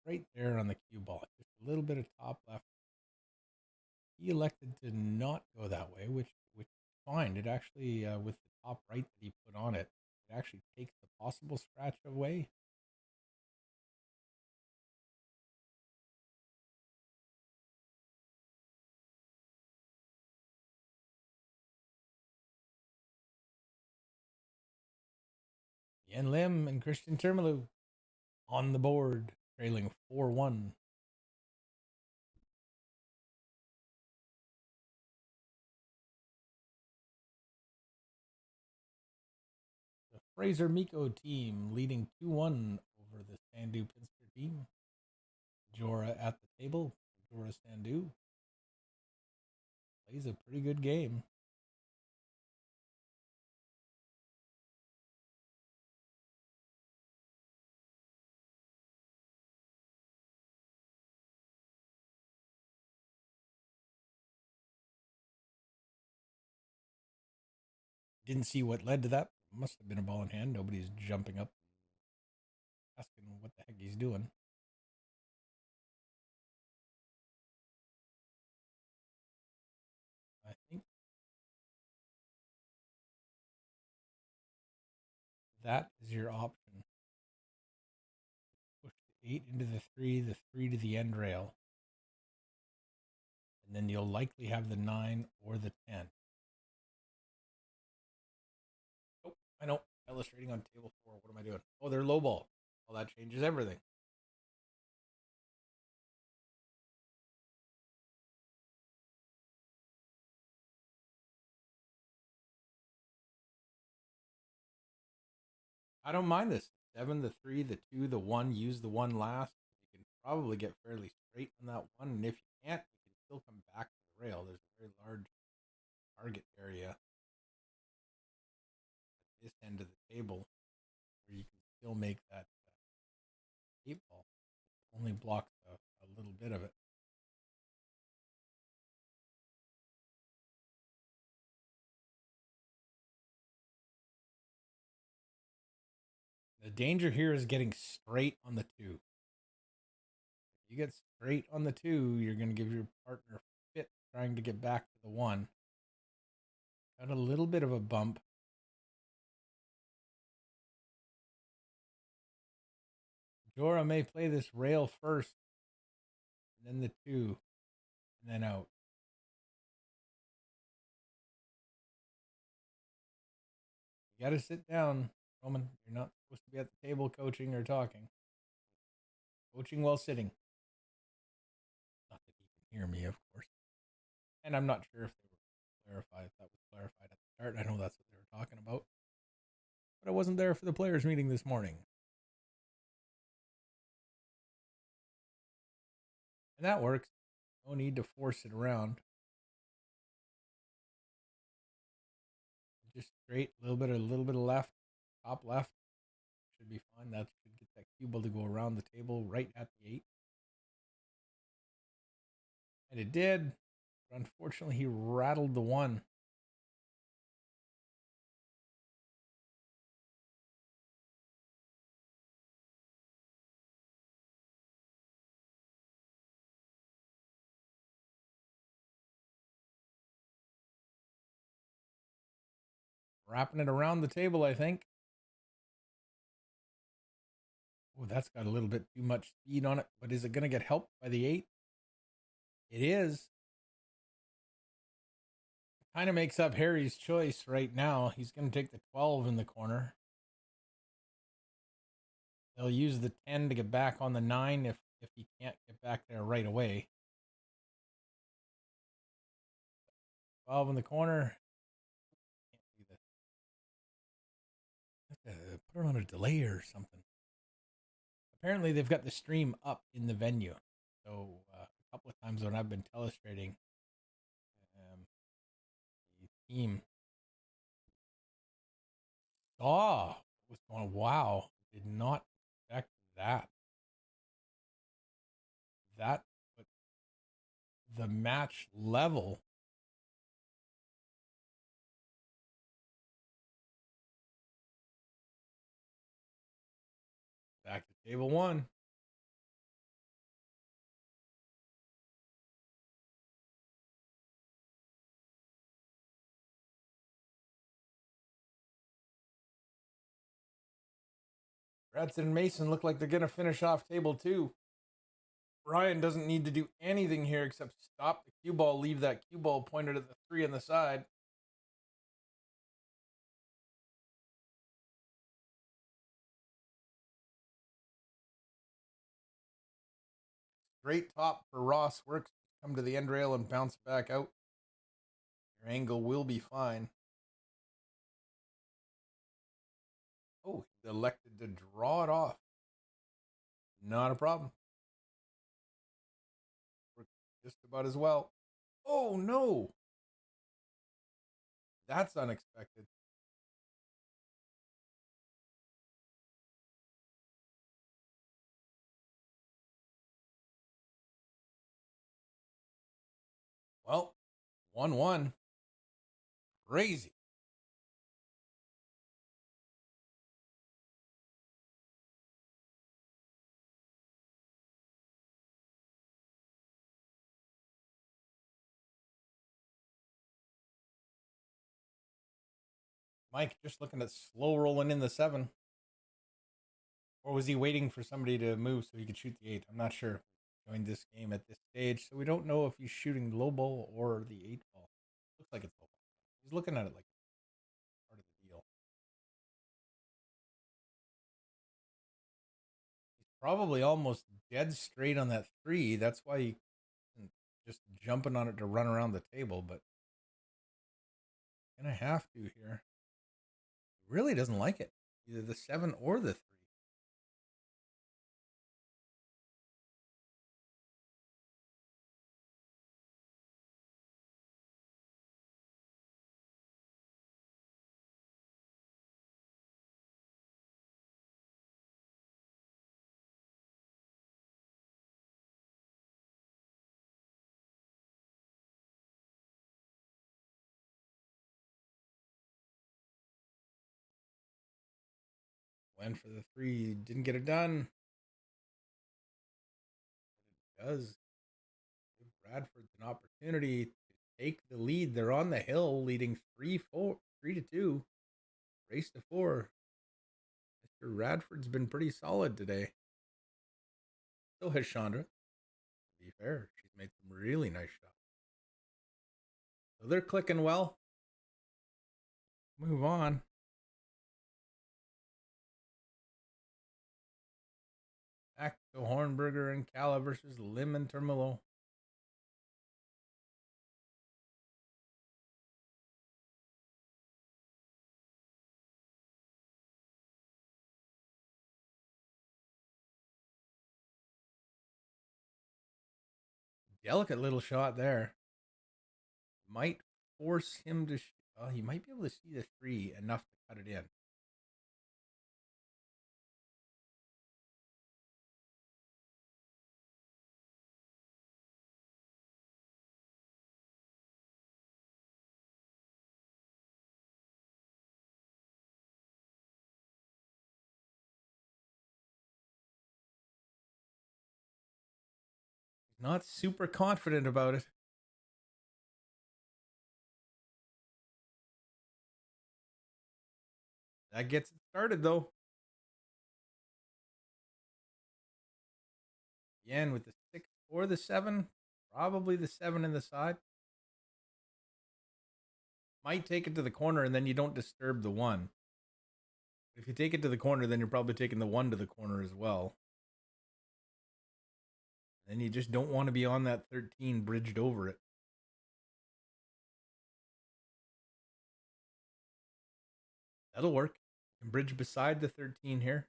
right there on the cue ball, just a little bit of top left. He elected to not go that way, which is fine. It actually, with the top right that he put on it, it actually takes the possible scratch away. Yen Lim and Christian Termalu on the board, trailing 4-1. Fraser Miko team leading 2-1 over the Sandu Pinster team. Jora at the table. Jora Sandu plays a pretty good game. Didn't see what led to that. Must have been a ball in hand. Nobody's jumping up asking what the heck he's doing. I think that is your option. Push the 8 into the 3 to the end rail. And then you'll likely have the 9 or the 10. Oh, I know. Illustrating on table 4. What am I doing? Oh, they're low ball. Well, that changes everything. I don't mind this. 7, the 3, the 2, the 1. Use the 1 last. You can probably get fairly straight on that 1. And if you can't, you can still come back to the rail. There's a very large target area at this end of the table where you can still make that 8 ball. Only blocks a little bit of it. The danger here is getting straight on the 2. If you get straight on the 2, you're going to give your partner fit trying to get back to the 1. Got a little bit of a bump. Jora may play this rail first, and then the 2, and then out. You got to sit down, Roman. You're not supposed to be at the table coaching or talking. Coaching while sitting. Not that you can hear me, of course. And I'm not sure if they were clarified, if that was clarified at the start. I know that's what they were talking about. But I wasn't there for the players' meeting this morning. And that works. No need to force it around. Just straight, a little bit of left, top left. Should be fine. That should get that cue ball to go around the table right at the 8. And it did. But unfortunately, he rattled the 1. Wrapping it around the table, I think. Oh, that's got a little bit too much speed on it. But is it going to get helped by the 8? It is. Kind of makes up Harry's choice right now. He's going to take the 12 in the corner. They'll use the 10 to get back on the 9 if he can't get back there right away. 12 in the corner. Can't do this. Have to put it on a delay or something. Apparently, they've got the stream up in the venue. So a couple of times when I've been telestrating, the team saw was going, wow, did not expect that. That put the match level. Back to table 1. Bradsen and Mason look like they're going to finish off table 2. Ryan doesn't need to do anything here except stop the cue ball, leave that cue ball pointed at the 3 on the side. Straight top for Ross works. Come to the end rail and bounce back out. Your angle will be fine. elected to draw it off. Not a problem. Worked just about as well. Oh no! That's unexpected. Well, 1-1. Crazy. Mike just looking at slow rolling in the 7. Or was he waiting for somebody to move so he could shoot the 8? I'm not sure. Joined this game at this stage, so we don't know if he's shooting low ball or the 8 ball. Looks like it's low ball. He's looking at it like part of the deal. He's probably almost dead straight on that 3. That's why he isn't just jumping on it to run around the table, but gonna have to here. He really doesn't like it. Either the 7 or the 3. Went for the 3, didn't get it done. But it does give Radford an opportunity to take the lead. They're on the hill, leading 3-2. Race to 4. Mr. Radford's been pretty solid today. So has Chandra. To be fair, she's made some really nice shots. So they're clicking well. Move on. Back to Hornberger and Calla versus Lim and Termelo. Delicate little shot there. Might force him to. He might be able to see the 3 enough to cut it in. He's not super confident about it. That gets it started though. Again with the 6 or the 7. Probably the 7 in the side. Might take it to the corner and then you don't disturb the 1. If you take it to the corner, then you're probably taking the 1 to the corner as well. Then you just don't want to be on that 13 bridged over it. That'll work. You can bridge beside the 13 here.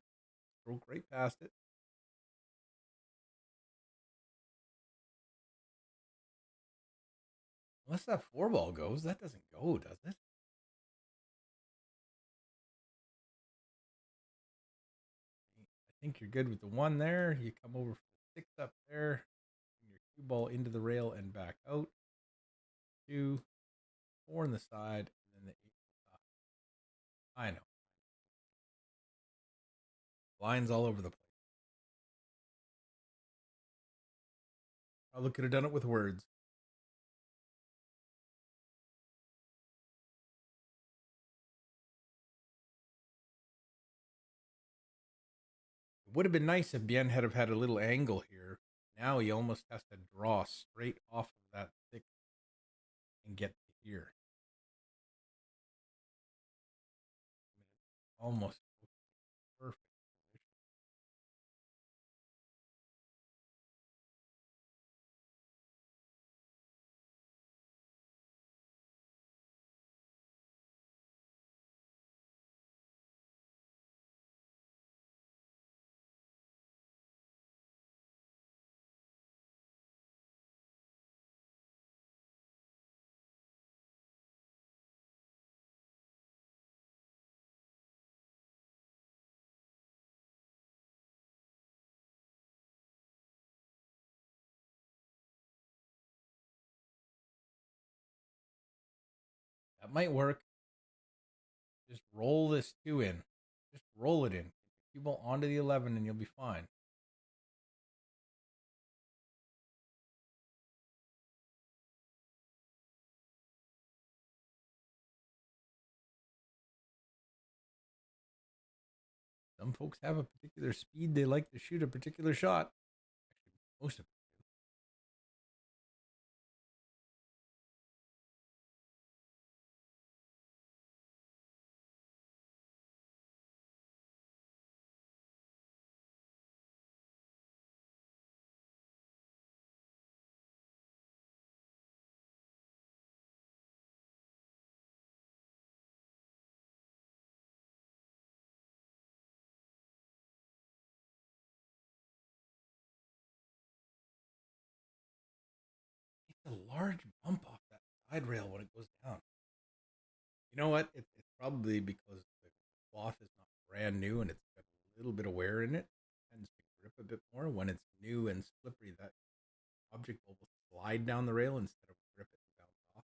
Stroke right past it. Unless that 4 ball goes, that doesn't go, does it? I think you're good with the 1 there. You come over for the 6 up there. Bring your cue ball into the rail and back out. 2, 4 on the side, and then the 8 on the side. I know. Lines all over the place. Probably could have done it with words. It would have been nice if Bien had have had a little angle here. Now he almost has to draw straight off of that 6 and get to here. Almost perfect. That might work. Just roll this 2 in. Just roll it in. Get the cue ball onto the 11 and you'll be fine. Some folks have a particular speed they like to shoot a particular shot. Actually, most of them do. It's a large bump off that side rail when it goes down. You know what? It's probably because the cloth is not brand new and it's got a little bit of wear in it. It tends to grip a bit more. When it's new and slippery, that object will slide down the rail instead of grip it and bounce off.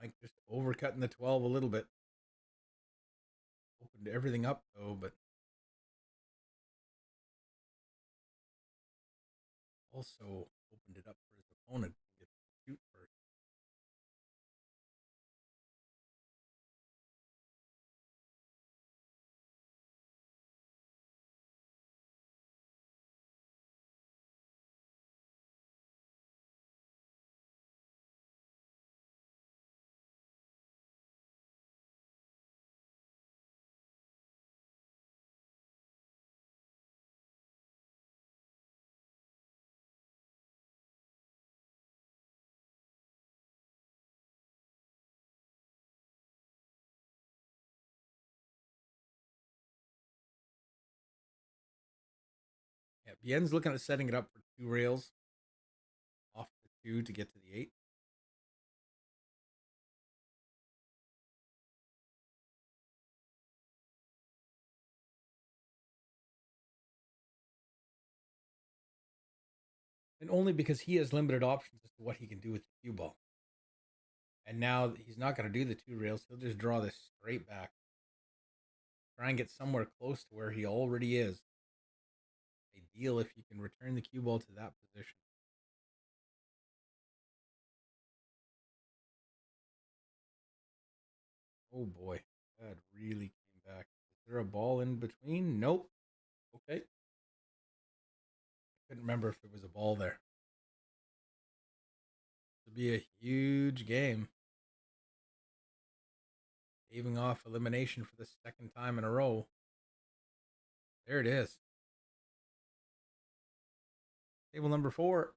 Mike just overcutting the 12 a little bit. Opened everything up though, but also opened it up for his opponent to get to shoot first. Yeah, Bien's looking at setting it up for 2 rails off the 2 to get to the 8. And only because he has limited options as to what he can do with the cue ball. And now he's not going to do the 2 rails. He'll just draw this straight back. Try and get somewhere close to where he already is. Ideal if you can return the cue ball to that position. Oh boy, that really came back. Is there a ball in between? Nope. Okay. Couldn't remember if there was a ball there. This will be a huge game. Staving off elimination for the 2nd time in a row. There it is. Table number 4.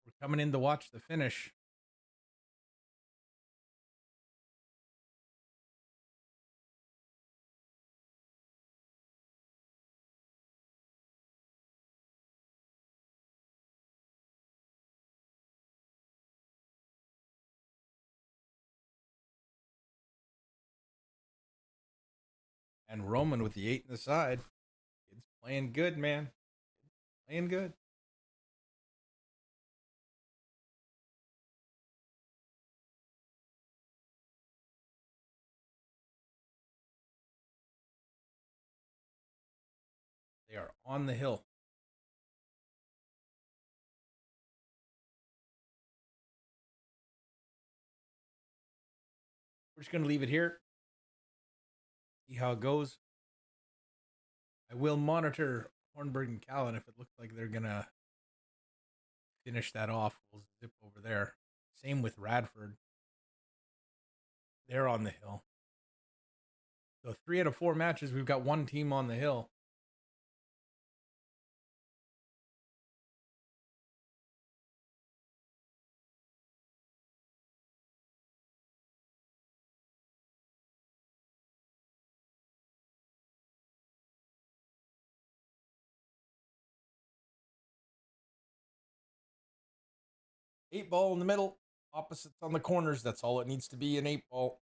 We're coming in to watch the finish. And Roman with the 8 in the side. Kid's playing good, man. Playing good. They are on the hill. We're just going to leave it here. See how it goes. I will monitor Hornberg and Callan. If it looks like they're going to finish that off, we'll zip over there. Same with Radford. They're on the hill. So 3 out of 4 matches, we've got 1 team on the hill. Eight ball in the middle, opposites on the corners. That's all it needs to be, an 8 ball.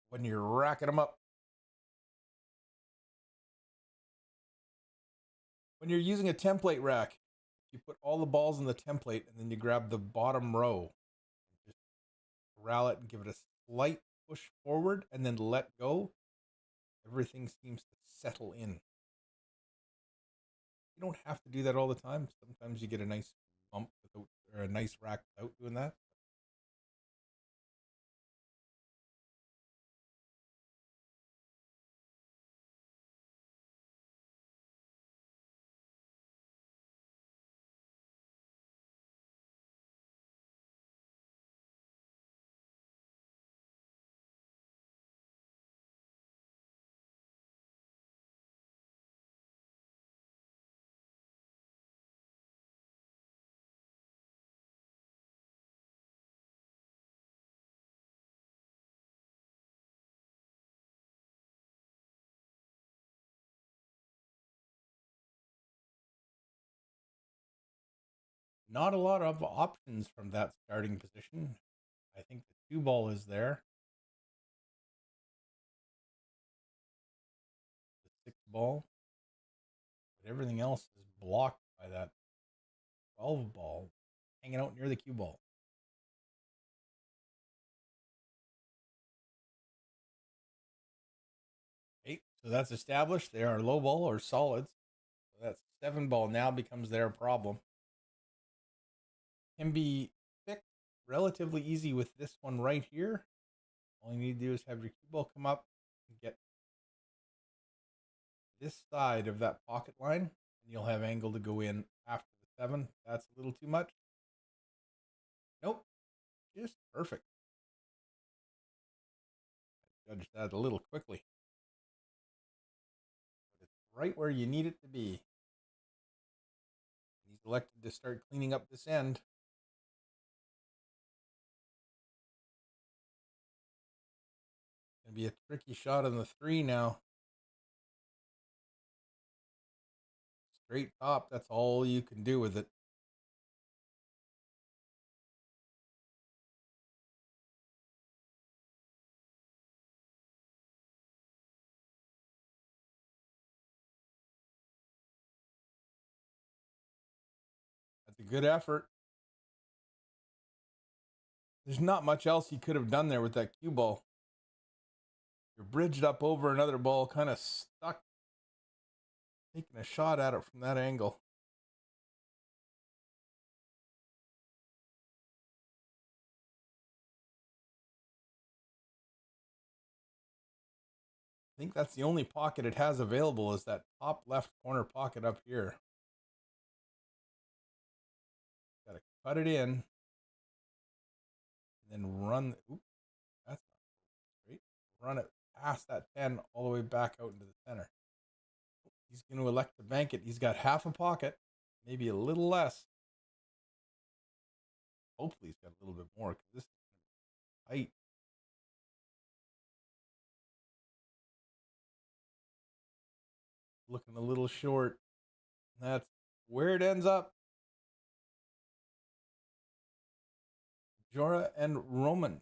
When you're racking them up. When you're using a template rack, you put all the balls in the template and then you grab the bottom row, just corral it and give it a slight push forward and then let go. Everything seems to settle in. You don't have to do that all the time. Sometimes you get a nice bump without, or a nice rack without doing that. Not a lot of options from that starting position. I think the cue ball is there. The 6 ball. But everything else is blocked by that 12 ball hanging out near the cue ball. Okay, so that's established. They are low ball or solids. So that 7 ball now becomes their problem. Can be fixed relatively easy with this one right here. All you need to do is have your cue ball come up and get this side of that pocket line, and you'll have angle to go in after the 7. That's a little too much. Nope, just perfect. I judged that a little quickly. But it's right where you need it to be. He's elected to start cleaning up this end. Gonna be a tricky shot on the 3 now. Straight top, that's all you can do with it. That's a good effort. There's not much else he could have done there with that cue ball. You're bridged up over another ball, kind of stuck, taking a shot at it from that angle. I think that's the only pocket it has available is that top left corner pocket up here. Got to cut it in and then run. Oops, that's not great. Run it past that 10 all the way back out into the center. He's going to elect to bank it. He's got half a pocket, maybe a little less. Hopefully he's got a little bit more because this is tight. Looking a little short. That's where it ends up. Jorah and Roman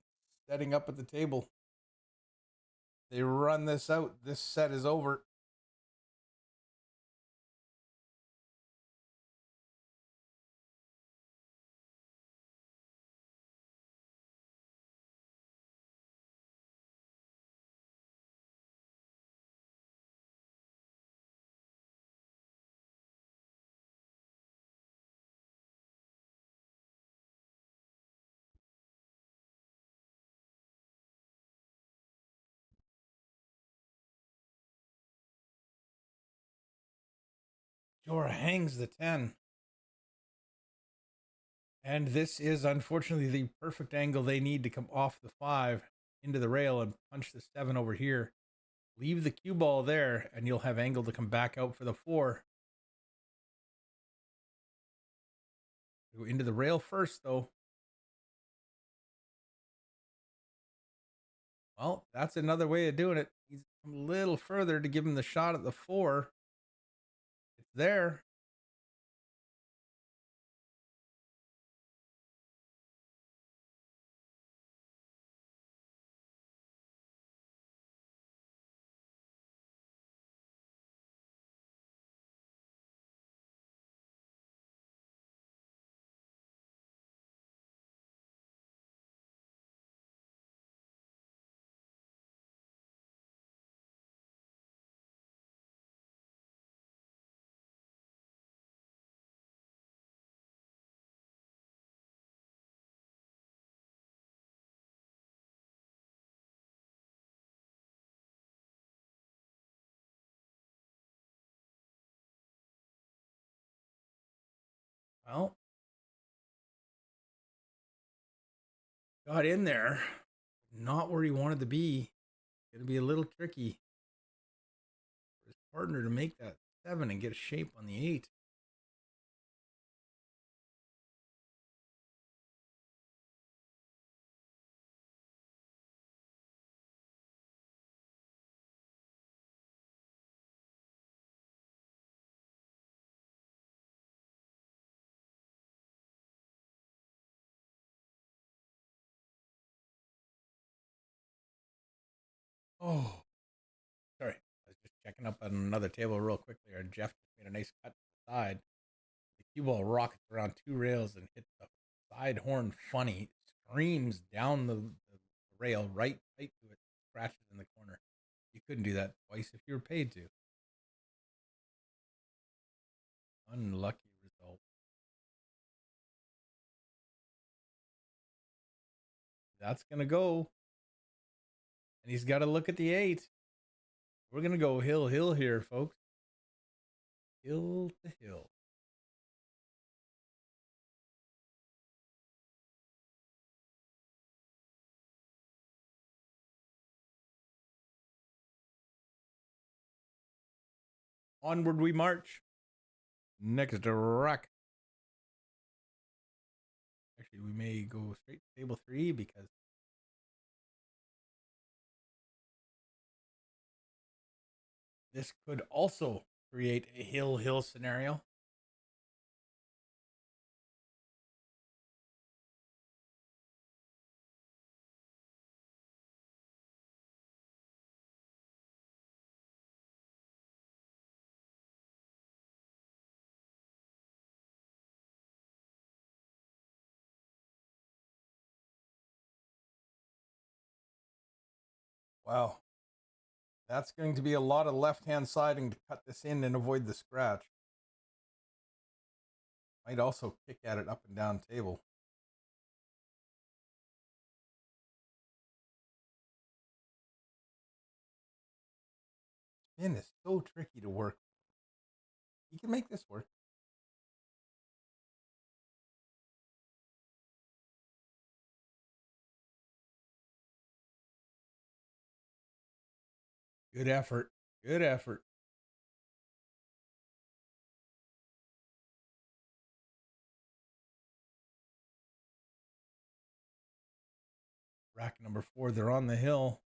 setting up at the table. They run this out. This set is over. Jorah hangs the 10. And this is unfortunately the perfect angle they need to come off the 5 into the rail and punch the 7 over here. Leave the cue ball there, and you'll have angle to come back out for the 4. Go into the rail first, though. Well, that's another way of doing it. He's a little further to give him the shot at the 4. It's there. Well, got in there. Not where he wanted to be. Going to be a little tricky for his partner to make that 7 and get a shape on the 8. Oh, sorry. I was just checking up on another table real quickly. Our Jeff just made a nice cut to the side. The cue ball rockets around 2 rails and hits the side horn funny. Screams down the rail right to it. Scratches in the corner. You couldn't do that twice if you were paid to. Unlucky result. That's going to go. And he's got to look at the 8. We're going to go hill here, folks. Hill to hill. Onward we march. Next rack. Actually, we may go straight to table 3 because this could also create a hill scenario. Wow. That's going to be a lot of left-hand siding to cut this in and avoid the scratch. Might also kick at it up and down table. Spin is so tricky to work. You can make this work. Good effort. Good effort. Rack number 4, they're on the hill.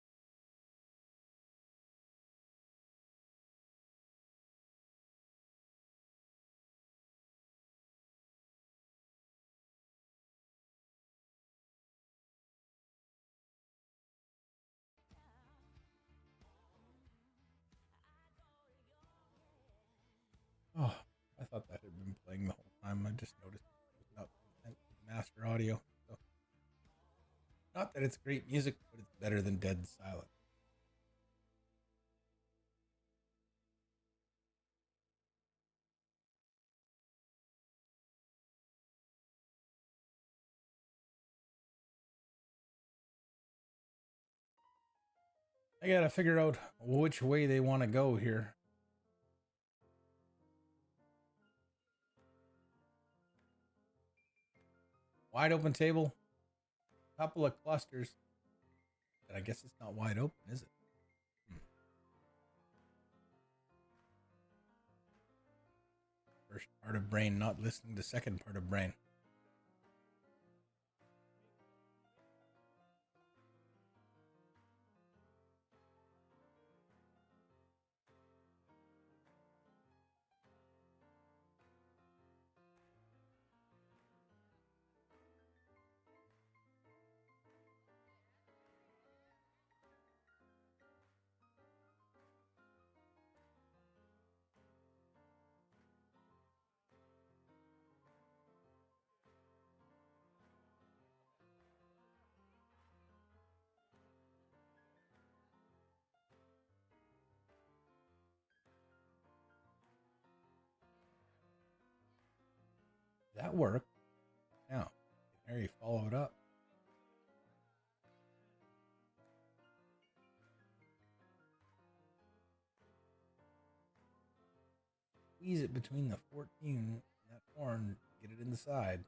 Oh, I thought that had been playing the whole time. I just noticed it was not sent to the master audio. So, not that it's great music, but it's better than dead silence. I gotta figure out which way they want to go here. Wide open table, couple of clusters. But I guess it's not wide open, is it? First part of brain not listening to second part of brain. That worked. Now, can Harry follow it up? Squeeze it between the 14 and that horn. Get it in the side.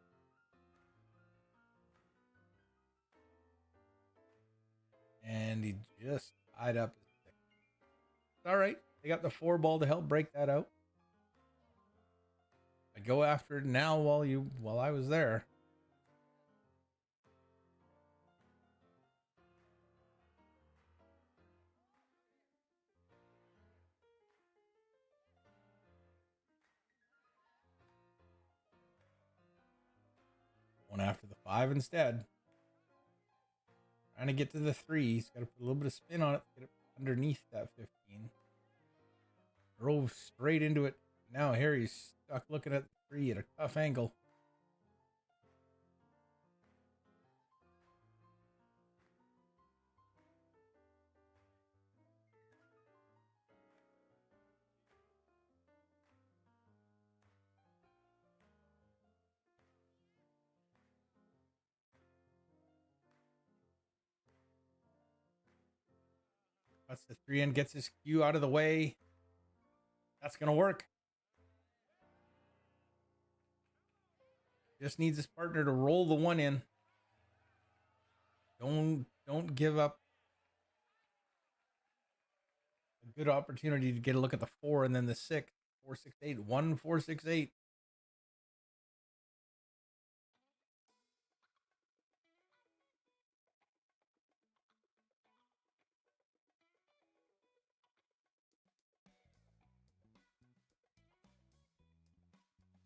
And he just tied up his stick. All right. They got the 4 ball to help break that out. I go after it now while I was there. Going after the 5 instead. Trying to get to the 3. He's got to put a little bit of spin on it to get it underneath that 15. Drove straight into it. Now Harry's stuck looking at the 3 at a tough angle. That's the 3 and gets his cue out of the way. That's going to work. Just needs his partner to roll the 1 in. Don't give up a good opportunity to get a look at the 4 and then the 6. 4, 6, 8. 1, 4, 6, 8.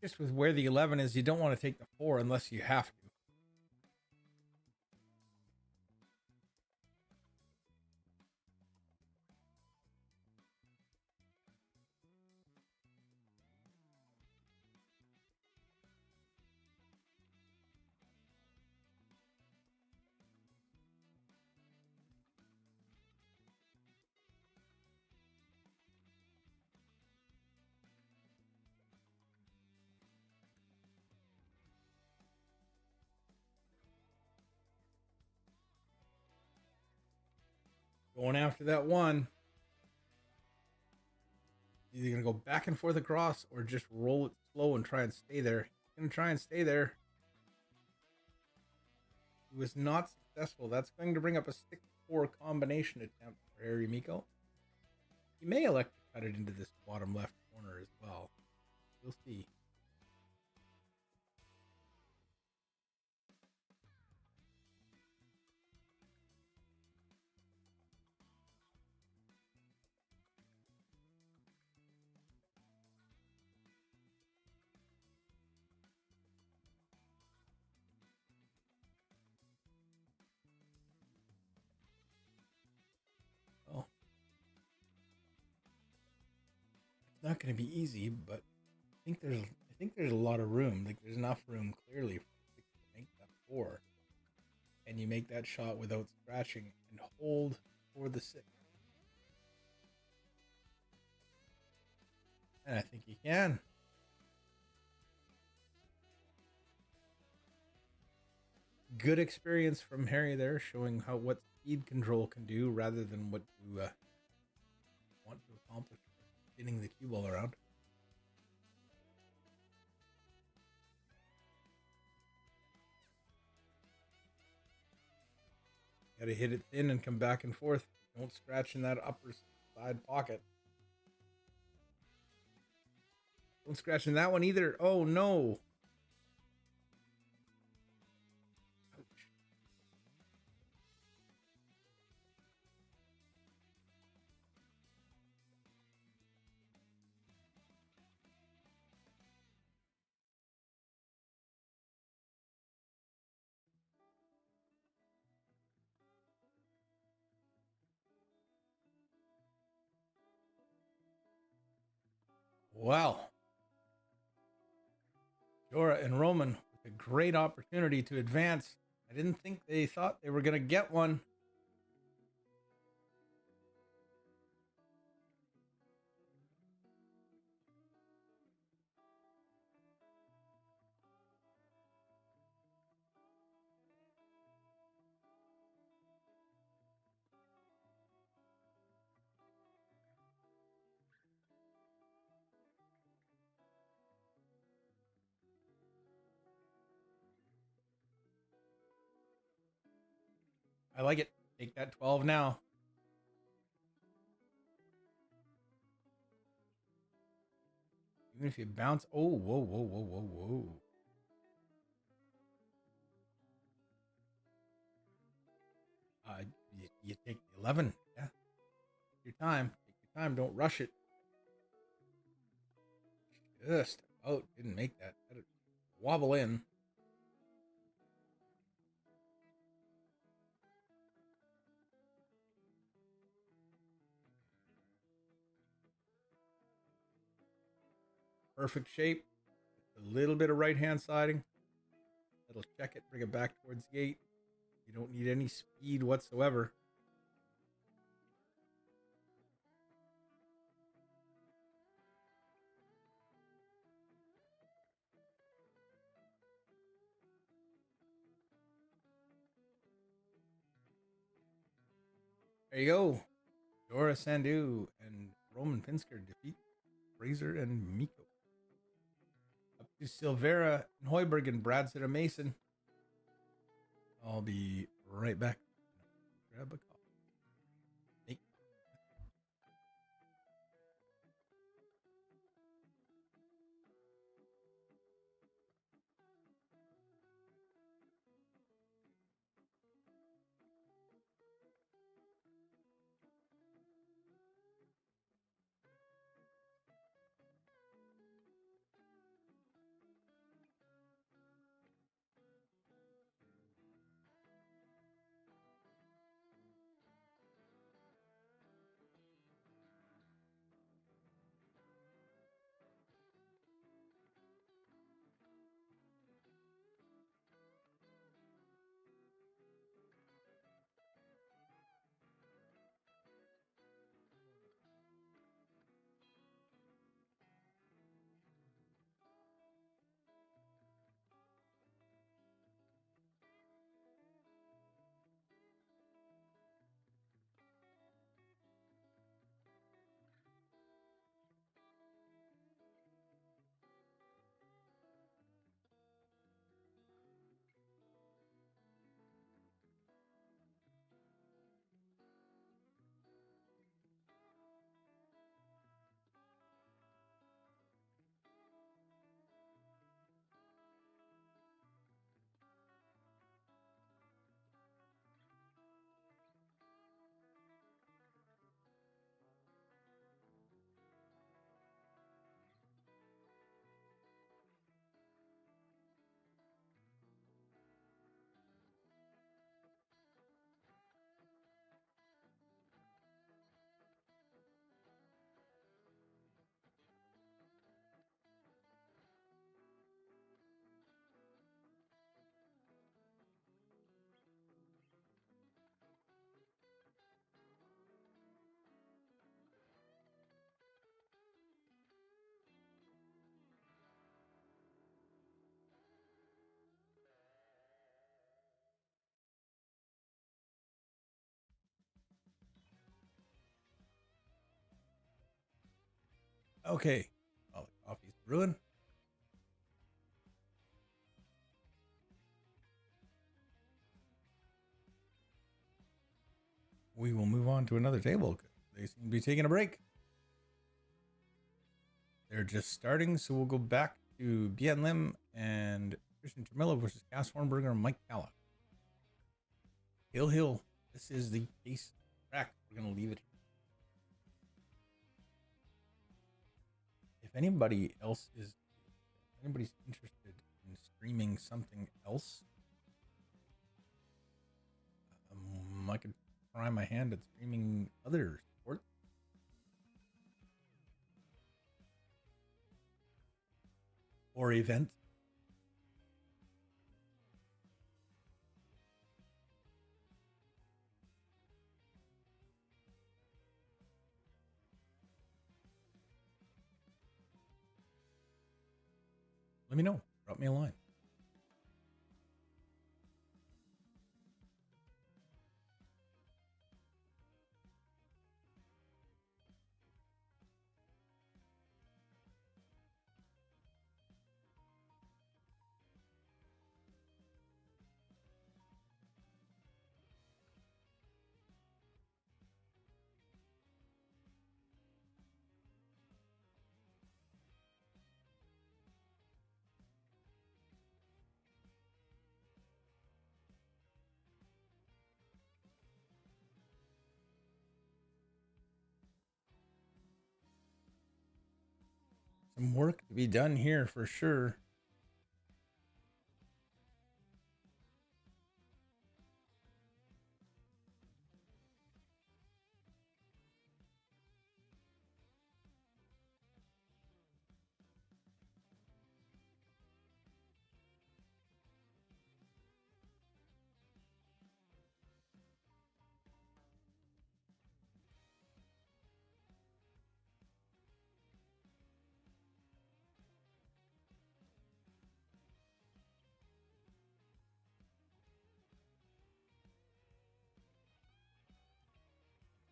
Just with where the 11 is, you don't want to take the 4 unless you have to. Going after that 1. Either going to go back and forth across or just roll it slow and try and stay there. He's going to try and stay there. He was not successful. That's going to bring up a 6-4 combination attempt for Harry Miko. He may elect to cut it into this bottom left corner as well. We'll see. Oh, it's not going to be easy, but I think there's a lot of room. Like there's enough room clearly for 6 to make that 4. And you make that shot without scratching and hold for the 6. And I think you can. Good experience from Harry there, showing what speed control can do rather than what you want to accomplish spinning the cue ball around. Got to hit it thin and come back and forth. Don't scratch in that upper side pocket. Don't scratch in that one either. Oh no. Ouch. Wow. Dora and Roman with a great opportunity to advance. I didn't think they thought they were going to get one. I like it. Take that 12 now. Even if you bounce. Oh, whoa, whoa, whoa, whoa, whoa. You take the 11. Yeah. Take your time. Take your time. Don't rush it. Just about didn't make that. Let it wobble in. Perfect shape. A little bit of right-hand siding. That'll check it, bring it back towards the gate. You don't need any speed whatsoever. There you go. Dora Sandu and Roman Pinsker defeat Fraser and Miko. Up to Silvera and Hoiberg and Bradsen and Mason. I'll be right back. Grab a coffee. Okay. While the coffee's brewing. We will move on to another table. They seem to be taking a break. They're just starting, so we'll go back to Bien Lim and Christian Termillo versus Cass Hornberger and Mike Calla. Hill. This is the case track. We're going to leave it here. If anybody's interested in streaming something else, I could try my hand at streaming other sports. Or events. Let me know. Drop me a line. Some work to be done here for sure.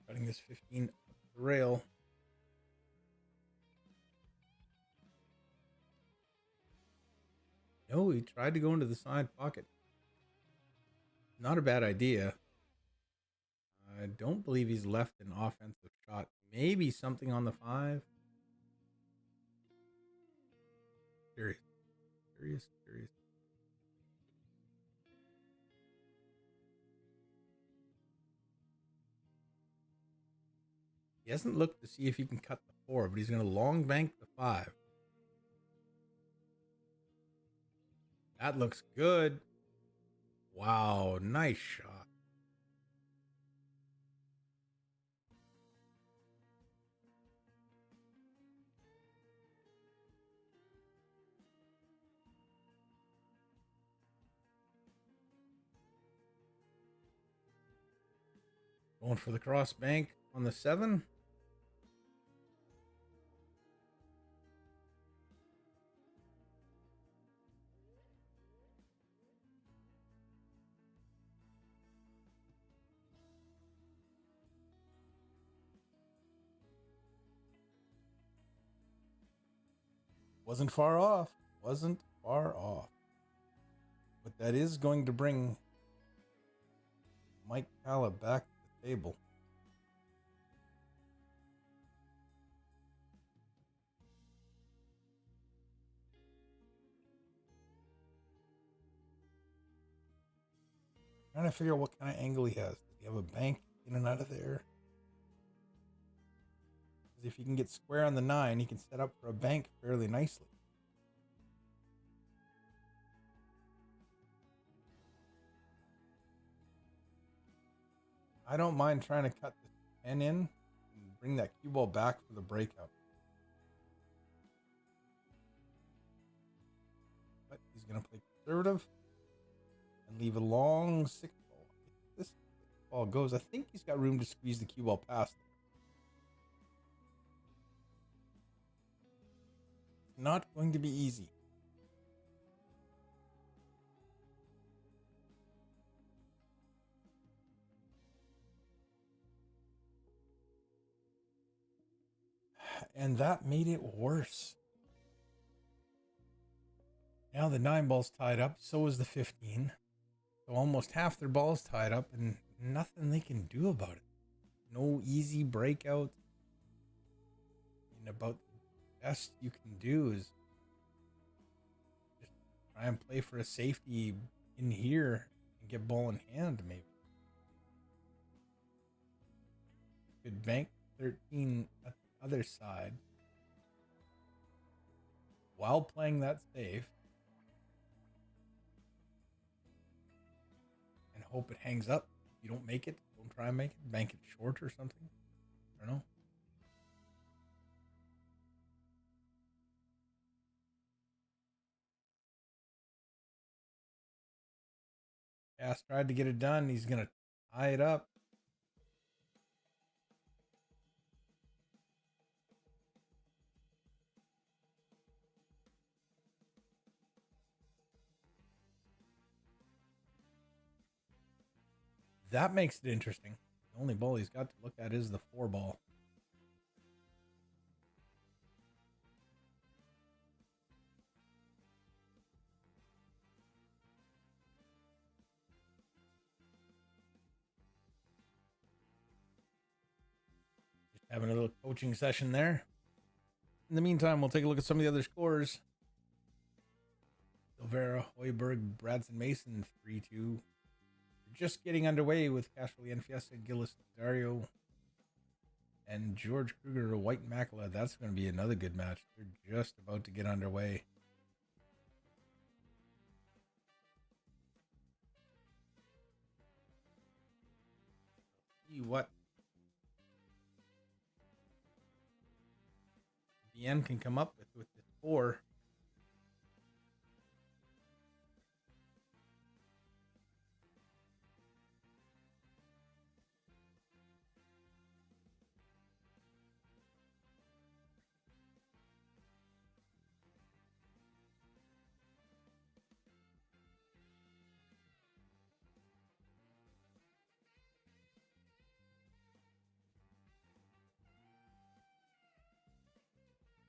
Cutting this 15 up the rail. No, he tried to go into the side pocket. Not a bad idea. I don't believe he's left an offensive shot. Maybe something on the 5. Curious. He hasn't looked to see if he can cut the 4, but he's going to long bank the 5. That looks good. Wow, nice shot. Going for the cross bank on the 7. Wasn't far off. But that is going to bring Mike Calla back to the table. Trying to figure out what kind of angle he has. Does he have a bank in and out of there? Because if he can get square on the 9, he can set up for a bank fairly nicely. I don't mind trying to cut this 10 in and bring that cue ball back for the breakout. But he's going to play conservative and leave a long 6 ball. If this ball goes, I think he's got room to squeeze the cue ball past it. Not going to be easy. And that made it worse. Now the 9 ball's tied up, so is the 15. So almost half their ball's tied up and nothing they can do about it. No easy breakout. And about the best you can do is just try and play for a safety in here and get ball in hand maybe. Could bank 13 at the other side while playing that safe and hope it hangs up. If you don't make it, don't try and make it. Bank it short or something. I don't know. Cass tried to get it done. He's going to tie it up. That makes it interesting. The only ball he's got to look at is the 4 ball. Just having a little coaching session there. In the meantime, we'll take a look at some of the other scores. Silvera, Hoiberg, Bradsen, Mason, 3-2. Just getting underway with Cashley and Fiesta, Gillis, Dario, and George Kruger, White Macula. That's going to be another good match. They're just about to get underway. See what BN can come up with this 4.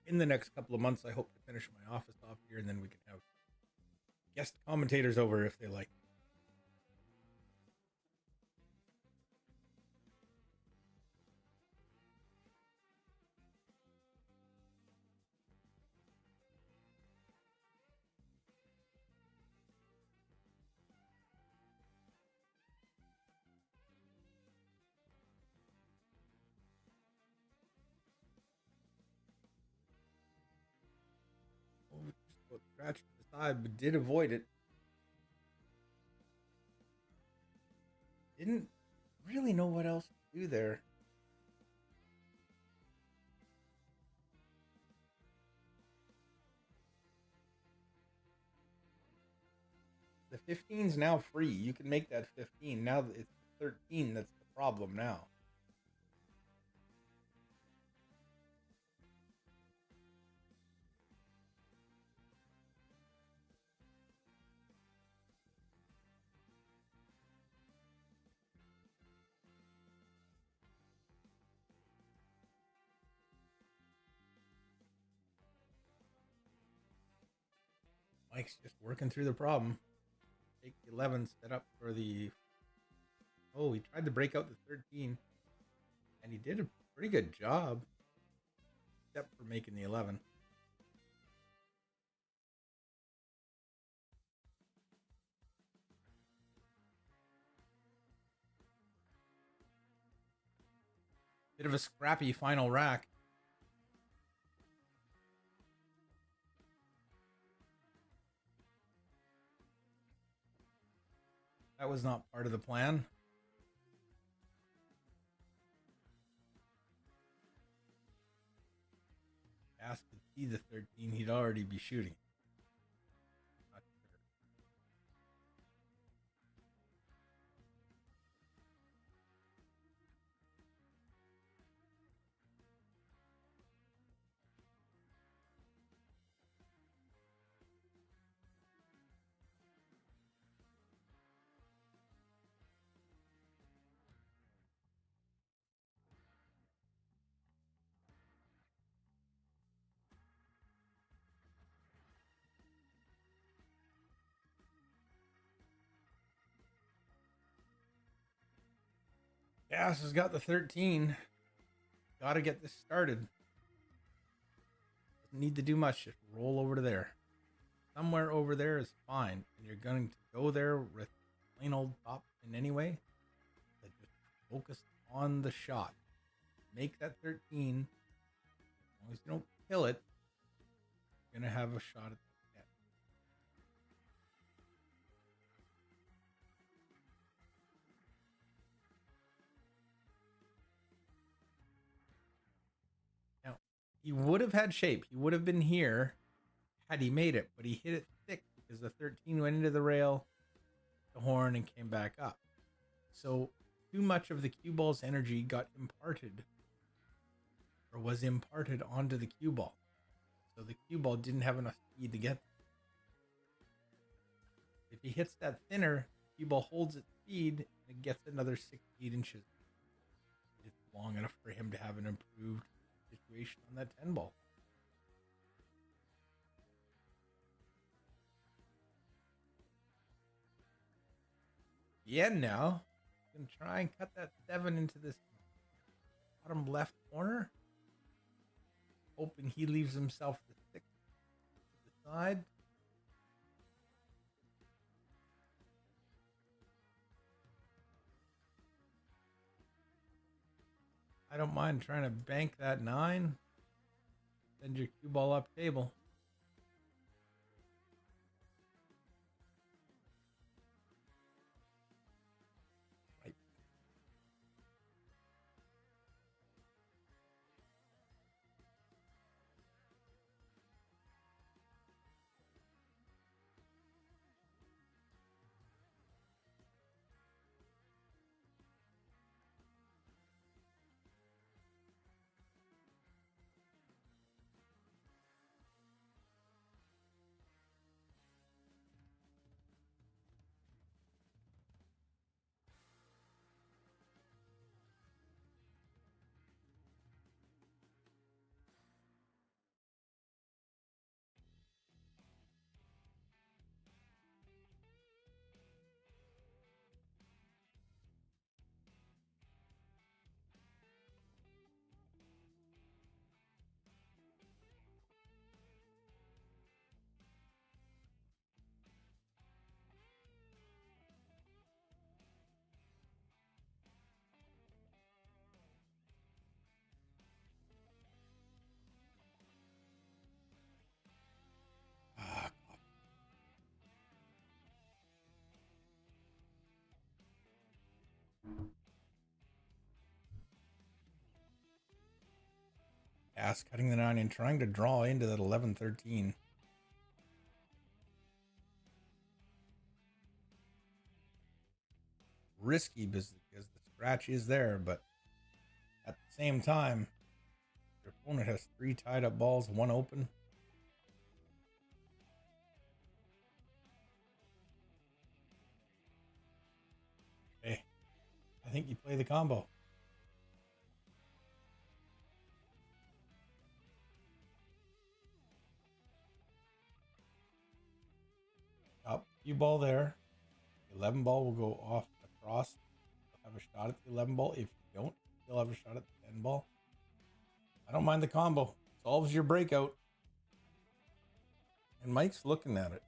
In the next couple of months, I hope to finish my office off here, and then we can have guest commentators over if they like. Scratch to the side, but did avoid it. Didn't really know what else to do there. The 15's now free. You can make that 15. Now it's 13 that's the problem now. Mike's just working through the problem. Take the 11, set up for the... Oh, he tried to break out the 13. And he did a pretty good job. Except for making the 11. Bit of a scrappy final rack. That was not part of the plan. Gas could see the 13, he'd already be shooting. Not sure. Gas has got the 13. Got to get this started. Doesn't need to do much. Just roll over to there. Somewhere over there is fine. And you're going to go there with plain old top in anyway. So just focus on the shot. Make that 13. As long as you don't kill it, you're going to have a shot at the net. Now, he would have had shape. He would have been here had he made it, but he hit it thick because the 13 went into the rail, the horn, and came back up. So too much of the cue ball's energy got imparted, or was imparted onto the cue ball. So the cue ball didn't have enough speed to get there. If he hits that thinner, the cue ball holds its speed and it gets another 6 to 8 inches. It's long enough for him to have an improved situation on that 10 ball. The end now. Gonna try and cut that 7 into this bottom left corner. Hoping he leaves himself the 6 to the side. I don't mind trying to bank that 9. Send your cue ball up table. Right. Ass cutting the 9 and trying to draw into that 11-13. Risky because the scratch is there, but at the same time, your opponent has 3 tied up balls, 1 open. Hey, I think you play the combo. Top cue ball there. The 11 ball will go off across. You'll have a shot at the 11 ball. If you don't, you'll have a shot at the 10 ball. I don't mind the combo. Solves your breakout. And Mike's looking at it.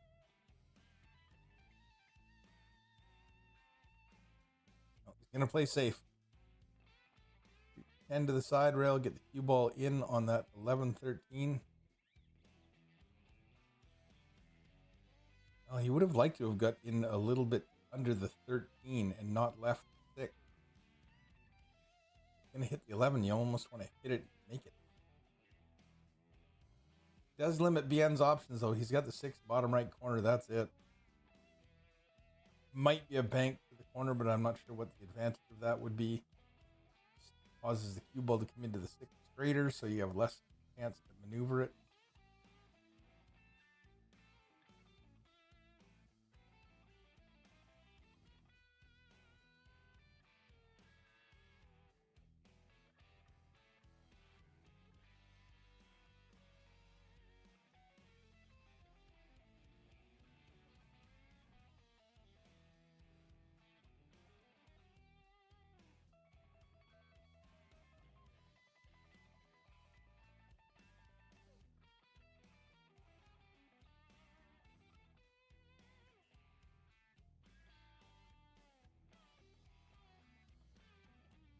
No, he's going to play safe. 10 to the side rail, get the cue ball in on that 11-13. Well, he would have liked to have got in a little bit under the 13 and not left 6. Gonna hit the 11, you almost want to hit it and make it. Does limit BN's options though. He's got the 6 bottom right corner, that's it. Might be a bank to the corner, but I'm not sure what the advantage of that would be. Causes the cue ball to come into the 6 straighter, so you have less chance to maneuver it.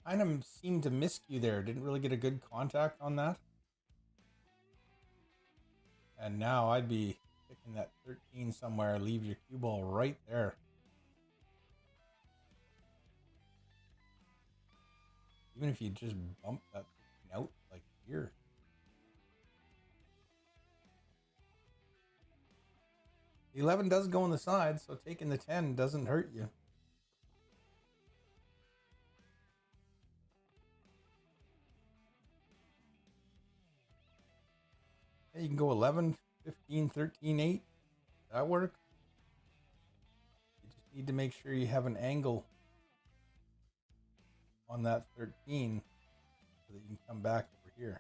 Kind of seemed to miscue there. Didn't really get a good contact on that. And now I'd be picking that 13 somewhere. Leave your cue ball right there. Even if you just bump that out like here. The 11 does go on the side, so taking the 10 doesn't hurt you. You can go 11, 15, 13, 8. That work? You just need to make sure you have an angle on that 13 so that you can come back over here.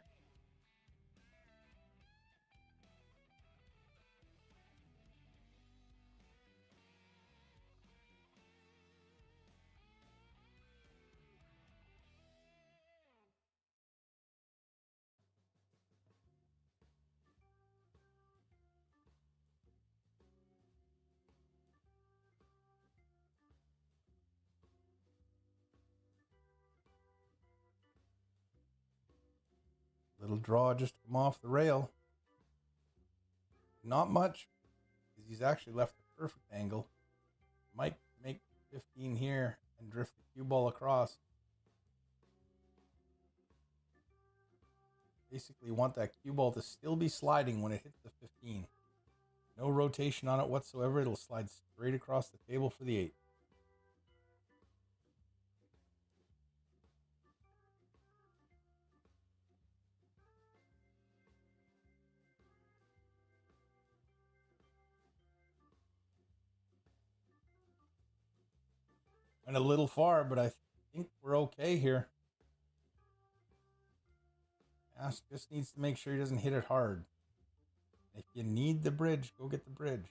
little draw just to come off the rail. Not much, because he's actually left the perfect angle. Might make 15 here and drift the cue ball across. Basically, you want that cue ball to still be sliding when it hits the 15. No rotation on it whatsoever. It'll slide straight across the table for the 8. Went a little far, but I think we're okay here. Ash just needs to make sure he doesn't hit it hard. If you need the bridge, go get the bridge.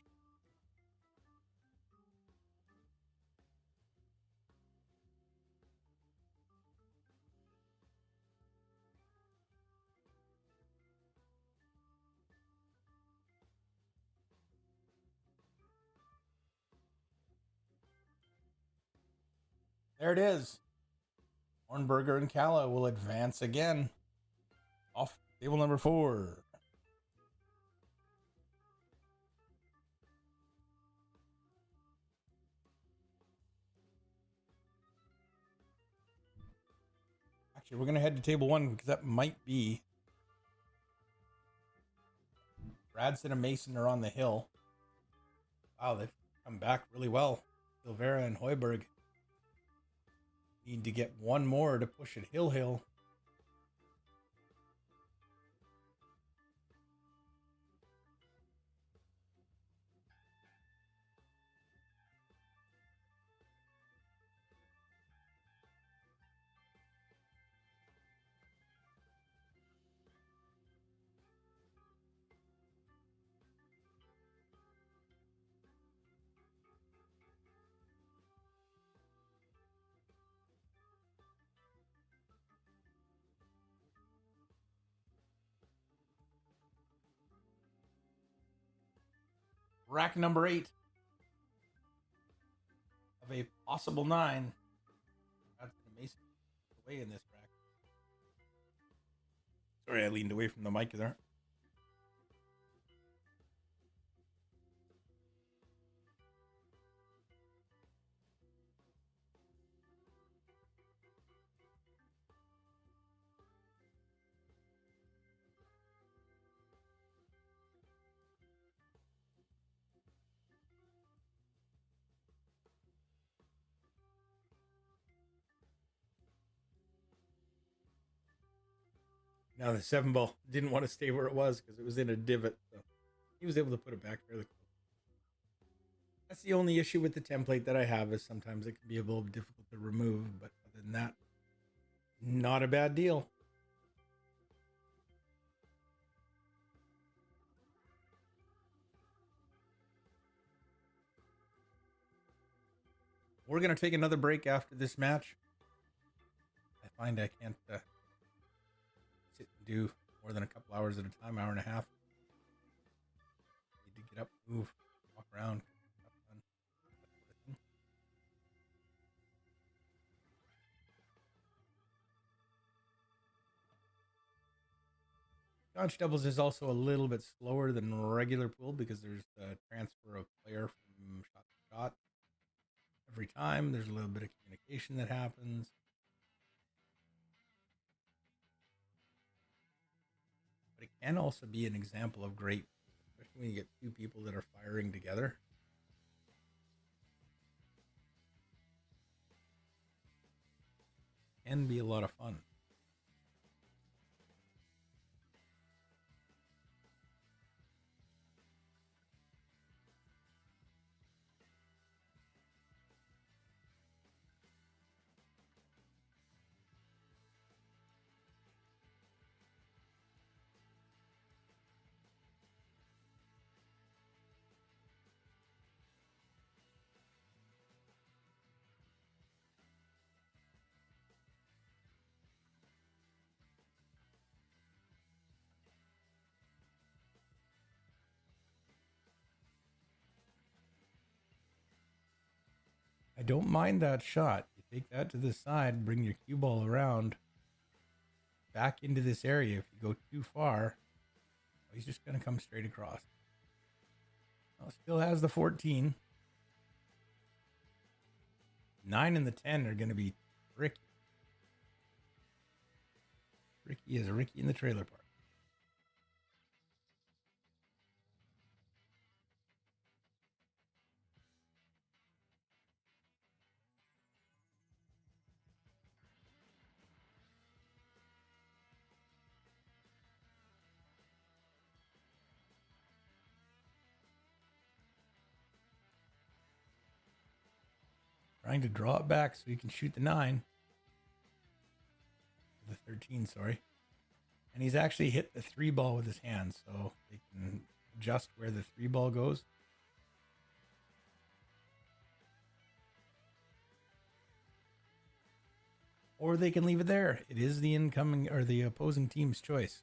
There it is. Hornberger and Calla will advance again. Off table number 4. Actually, we're going to head to table 1 because that might be Bradsen and Mason are on the hill. Wow, they've come back really well. Silvera and Hoiberg need to get one more to push it hill. Rack number 8 of a possible 9. That's amazing. Away in this rack. Sorry, I leaned away from the mic there. Now the 7 ball didn't want to stay where it was because it was in a divot. So he was able to put it back fairly close. That's the only issue with the template that I have is sometimes it can be a little difficult to remove. But other than that, not a bad deal. We're going to take another break after this match. I find I can't sit and do more than a couple hours at a time, hour and a half. Need to get up, move, walk around. Scotch doubles is also a little bit slower than regular pool because there's a transfer of player from shot to shot. Every time there's a little bit of communication that happens. But it can also be an example of great, especially when you get 2 people that are firing together. It can be a lot of fun. I don't mind that shot. You take that to the side, bring your cue ball around. back into this area. If you go too far, he's just going to come straight across. Well, still has the 14. 9 and the 10 are going to be tricky. Ricky is Ricky in the trailer park. Trying to draw it back so he can shoot the 9. The 13, sorry. And he's actually hit the 3 ball with his hand, so they can adjust where the 3 ball goes. Or they can leave it there. It is the incoming or the opposing team's choice.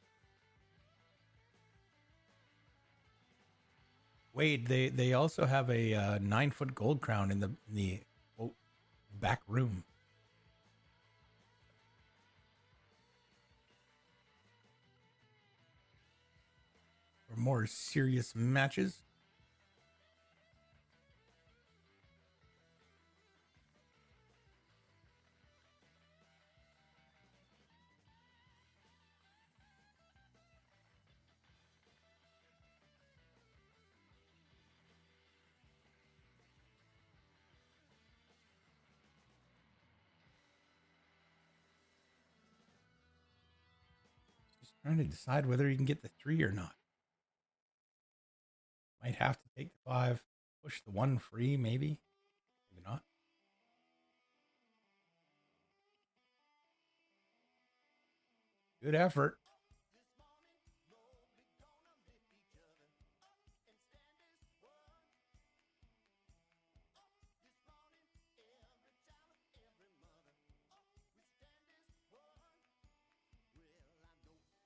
Wade, they also have a 9-foot gold crown in the back room. For more serious matches. Trying to decide whether he can get the 3 or not. Might have to take the 5, push the 1 free, maybe. Maybe not. Good effort.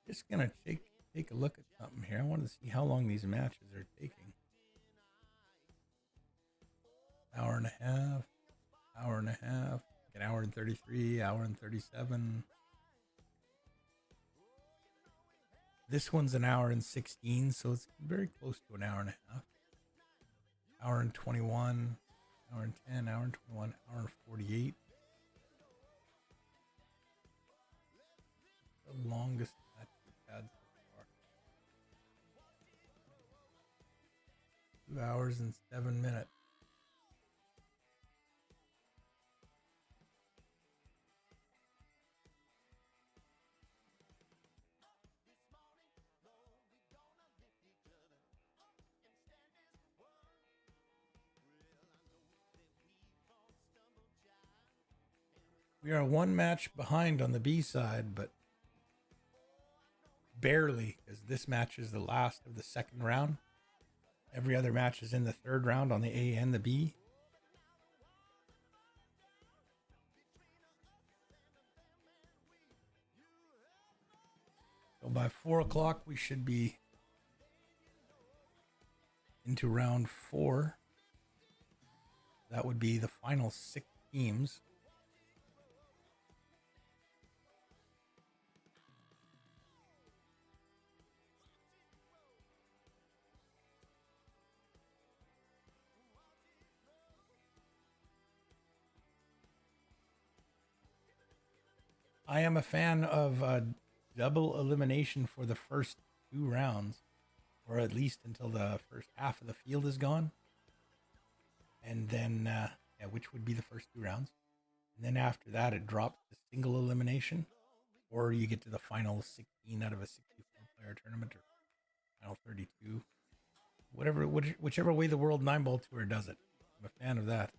Just gonna take a look at something here. I want to see how long these matches are taking. Hour and a half, hour and a half, an hour and 33, hour and 37. This one's an hour and 16, so it's very close to an hour and a half. Hour and 21, hour and 10, hour and 21, hour and 48. The longest match we've had so far. 2 hours and 7 minutes. We are 1 match behind on the B side, but barely, because this match is the last of the 2nd round. Every other match is in the 3rd round on the A and the B. So by 4 o'clock, we should be into round 4. That would be the final 6 teams. I am a fan of double elimination for the first 2 rounds, or at least until the first half of the field is gone. And then, which would be the first 2 rounds. And then after that, it drops to single elimination, or you get to the final 16 out of a 64-player tournament, or final 32. Whichever way the World 9-Ball Tour does it. I'm a fan of that.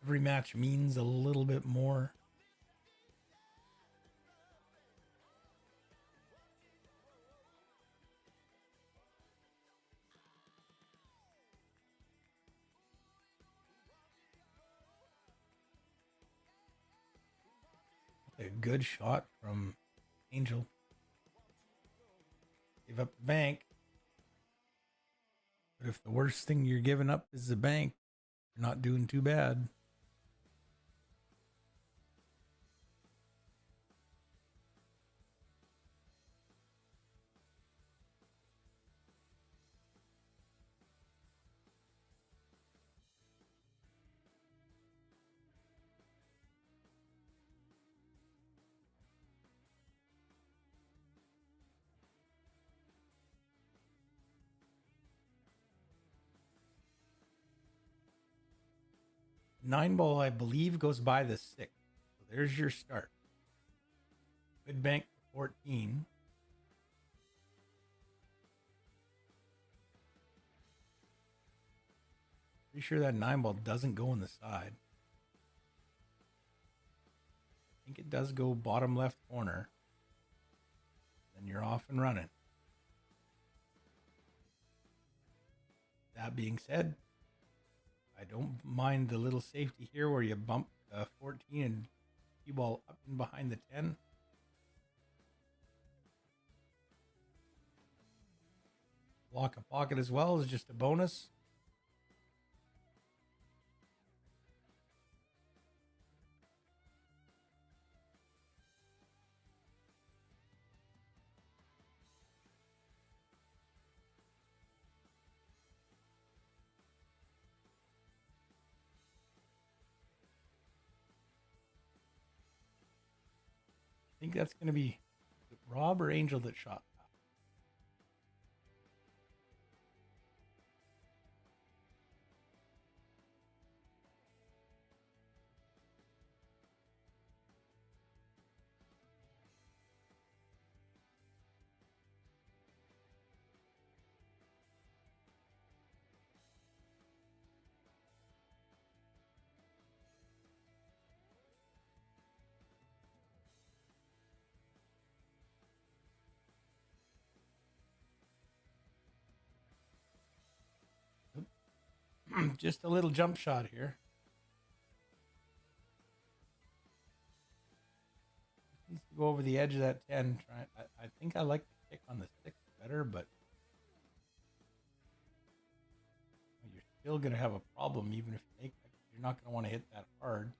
Every match means a little bit more. A good shot from Angel. Give up the bank. But if the worst thing you're giving up is the bank, You're not doing too bad. Nine ball, I believe, goes by the 6. So there's your start. Good bank for 14. Pretty sure that 9 ball doesn't go in the side. I think it does go bottom left corner. Then you're off and running. That being said, I don't mind the little safety here where you bump 14 and cue ball up and behind the 10. Block a pocket as well is just a bonus. I think that's going to be Rob or Angel that shot. Just a little jump shot here. Needs to go over the edge of that 10. I think I like the kick on the 6 better, but you're still going to have a problem even if you make that. You're not going to want to hit that hard.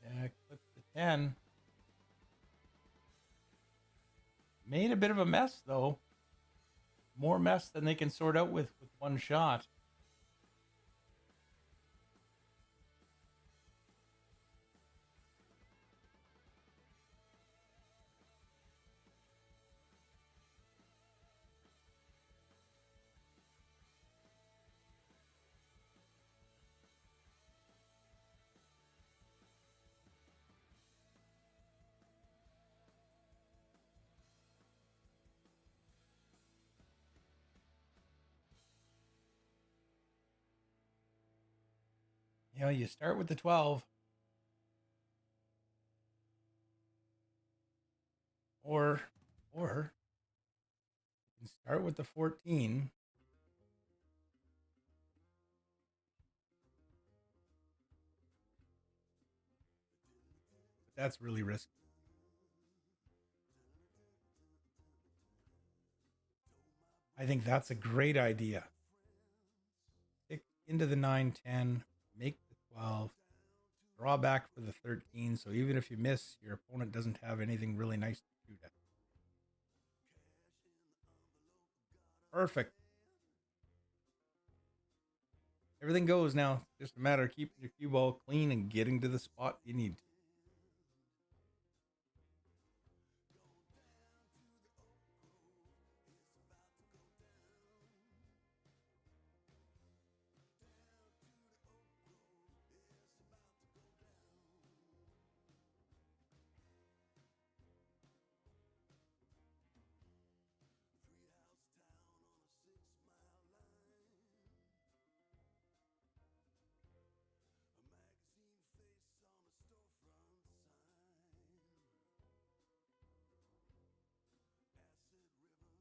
Yeah, clip the 10. Made a bit of a mess, though. More mess than they can sort out with one shot. You know, you start with the 12. Or you can start with the 14. But that's really risky. I think that's a great idea. Stick into the 9-10, make the 12, draw back for the 13. So even if you miss, your opponent doesn't have anything really nice to shoot at. Perfect. Everything goes now. It's just a matter of keeping your cue ball clean and getting to the spot you need to.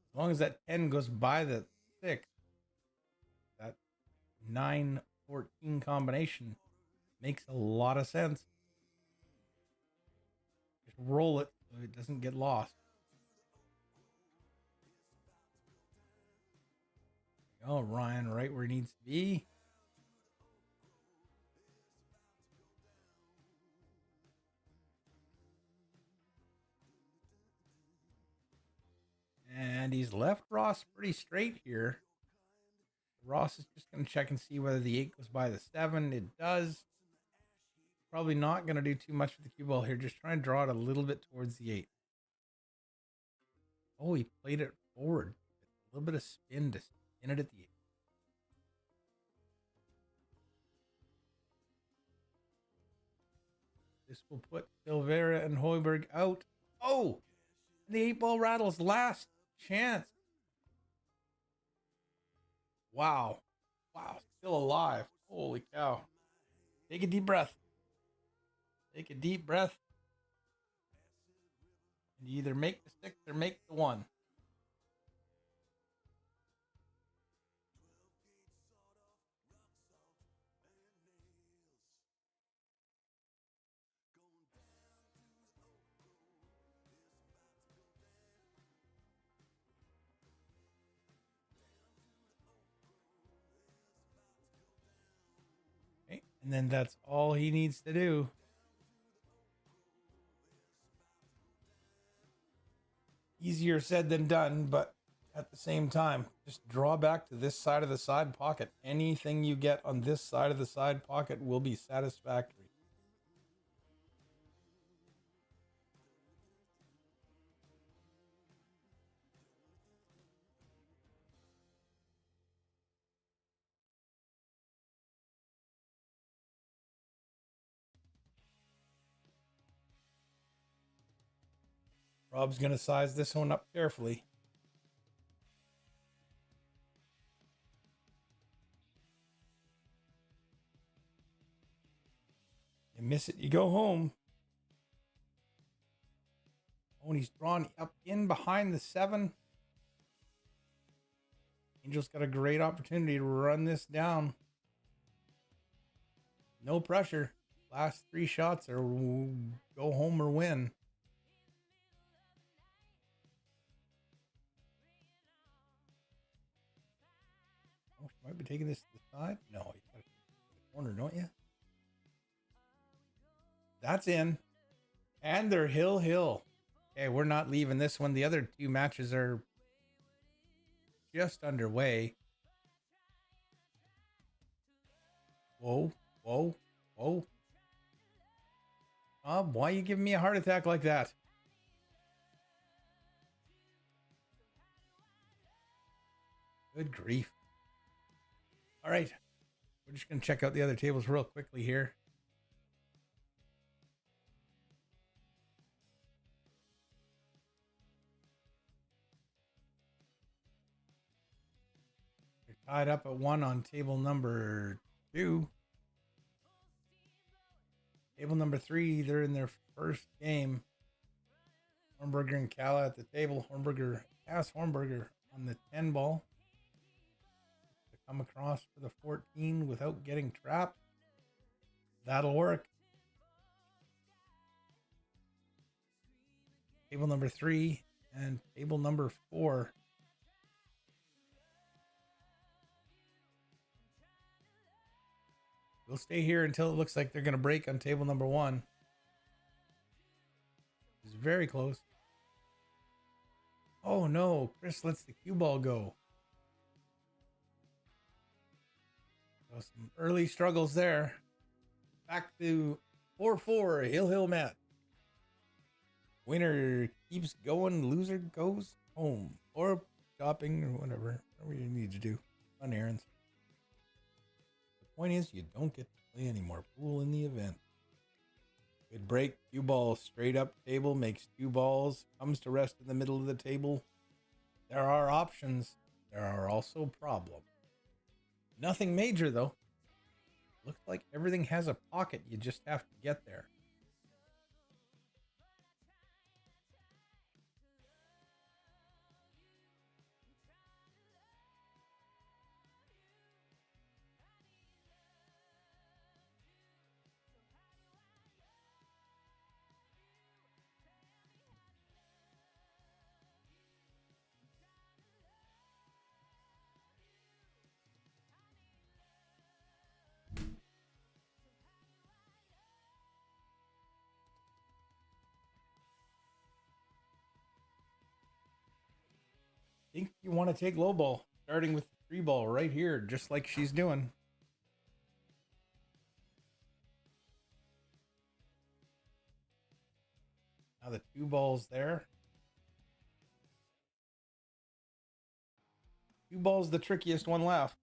As long as that 10 goes by the 6, that 9-14 combination makes a lot of sense. Just roll it so it doesn't get lost. Oh, Ryan, right where he needs to be. And he's left Ross pretty straight here. Ross is just going to check and see whether the 8 goes by the 7. It does. Probably not going to do too much with the cue ball here. Just try and draw it a little bit towards the 8. Oh, he played it forward. A little bit of spin to spin it at the 8. This will put Silvera and Hoiberg out. Oh, the 8 ball rattles. Last chance. Wow. Wow. Still alive. Holy cow. Take a deep breath. Take a deep breath. And you either make the 6 or make the 1. Okay. And then that's all he needs to do. Easier said than done, but at the same time, just draw back to this side of the side pocket. Anything you get on this side of the side pocket will be satisfactory. Rob's going to size this one up carefully. You miss it, you go home. Oh, and he's drawn up in behind the 7. Angel's got a great opportunity to run this down. No pressure. Last 3 shots or go home or win. Oh, she might be taking this to the side. No, you got to take it to the corner, don't you? That's in. And they're hill. Okay, we're not leaving this one. The other 2 matches are just underway. Whoa. Why are you giving me a heart attack like that? Good grief. All right. We're just going to check out the other tables real quickly here. They're tied up at 1 on table number 2. Table number 3, they're in their first game. Hornberger and Kala at the table. Hornberger on the 10 ball. To come across for the 14 without getting trapped. That'll work. Table number 3 and table number 4. We'll stay here until it looks like they're going to break on table number 1. It's very close. Oh no, Chris lets the cue ball go. So some early struggles there. Back to 4-4, Hill match. Winner keeps going, loser goes home. Or shopping or whatever you need to do. Run errands. The point is, you don't get to play any more pool in the event. Good break. Cue ball straight up table. Makes 2 balls. Comes to rest in the middle of the table. There are options. There are also problems. Nothing major, though. Looks like everything has a pocket. You just have to get there. think you want to take low ball, starting with the 3 ball right here, just like she's doing. Now the 2 balls there. 2 balls, the trickiest one left.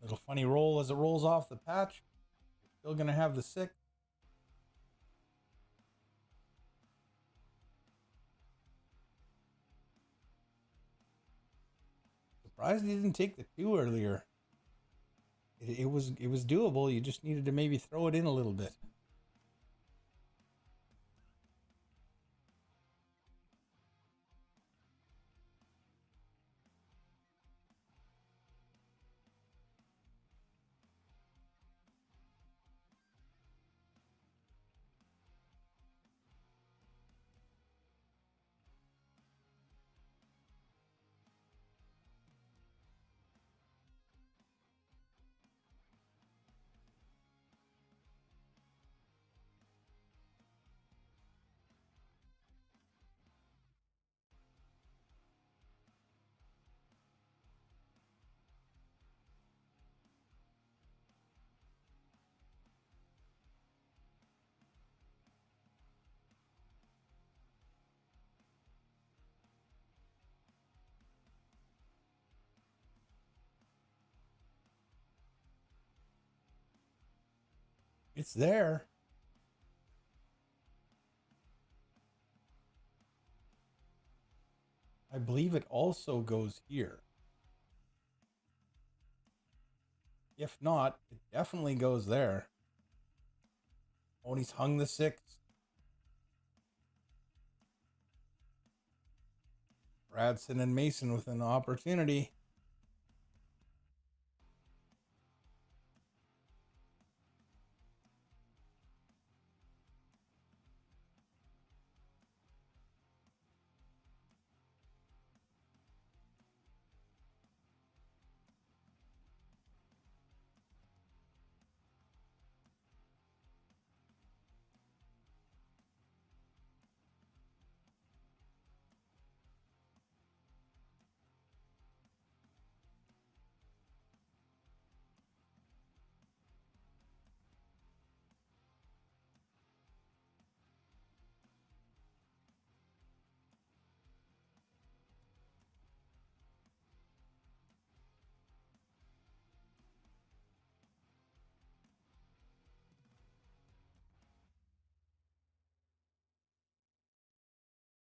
Little funny roll as it rolls off the patch. Still going to have the 6. Surprised he didn't take the 2 earlier. It was doable. You just needed to maybe throw it in a little bit. It's there. I believe it also goes here. If not, it definitely goes there. Oh, and he's hung the 6. Bradsen and Mason with an opportunity.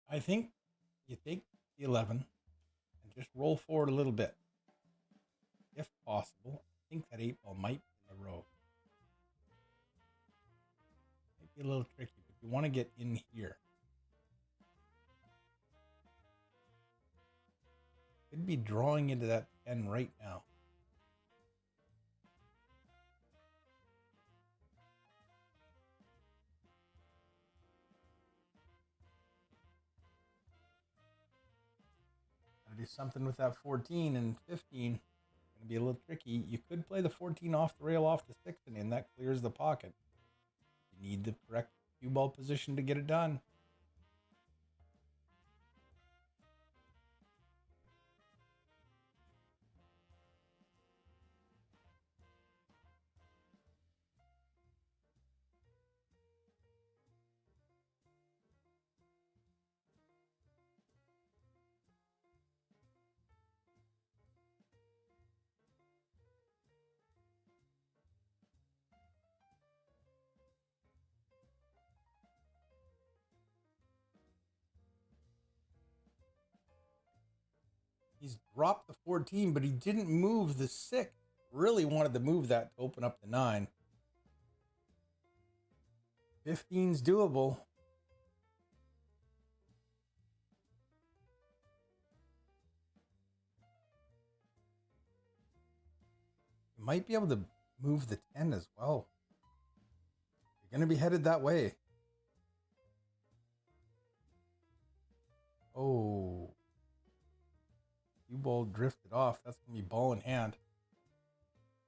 I think you take the 11 and just roll forward a little bit. If possible, I think that 8 ball might be in the row. Might be a little tricky, but you want to get in here. Could be drawing into that 10 right now. Gotta do something with that 14 and 15. Gonna be a little tricky. You could play the 14 off the rail off the 6 and in. That clears the pocket. You need the correct cue ball position to get it done. He's dropped the 14, but he didn't move the 6. Really wanted to move that to open up the 9. 15's doable. You might be able to move the 10 as well. You're going to be headed that way. Oh. Cue ball drifted off. That's going to be ball in hand.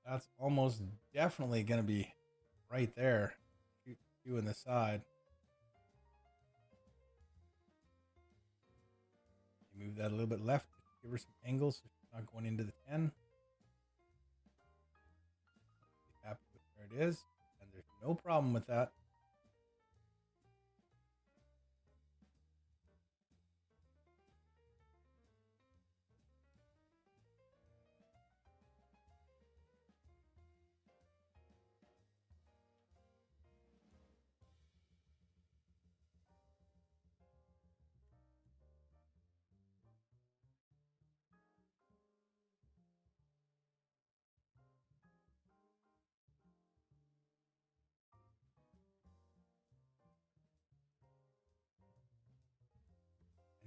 That's almost definitely going to be right there. Shoot cue in the side. You move that a little bit left. Give her some angles so she's not going into the 10. Happy with where it is. And there's no problem with that.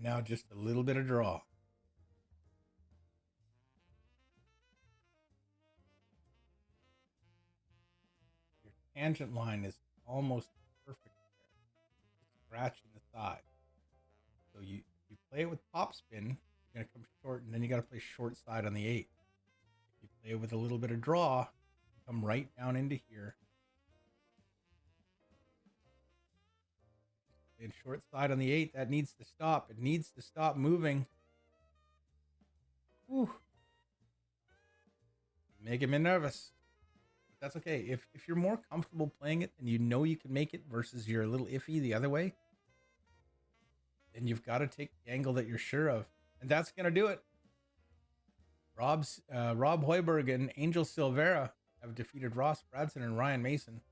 Now just a little bit of draw. Your tangent line is almost perfect there. Scratching the side. So you play it with top spin, you're going to come short, and then you got to play short side on the 8. If you play it with a little bit of draw, you come right down into here. And short side on the 8, that needs to stop. It needs to stop moving. Whew. Making me nervous. But that's okay. If you're more comfortable playing it and you know you can make it versus you're a little iffy the other way, then you've got to take the angle that you're sure of. And that's going to do it. Rob Hoiberg and Angel Silvera have defeated Ross Bradsen and Ryan Mason.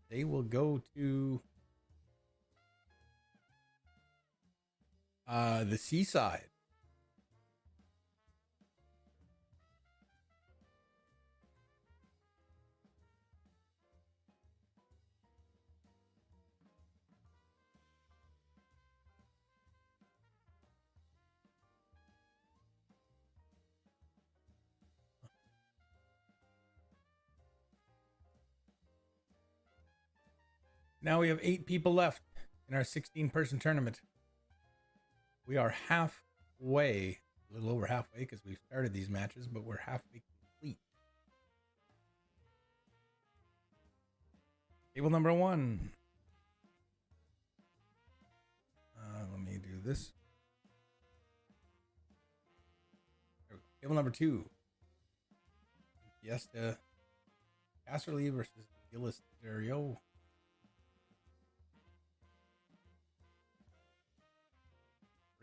They will go to the seaside. Now we have 8 people left in our 16-person tournament. We are halfway, a little over halfway because we've started these matches, but we're halfway complete. Table number 1. Let me do this. Table number 2. Fiesta Casserly versus Gillis Dario.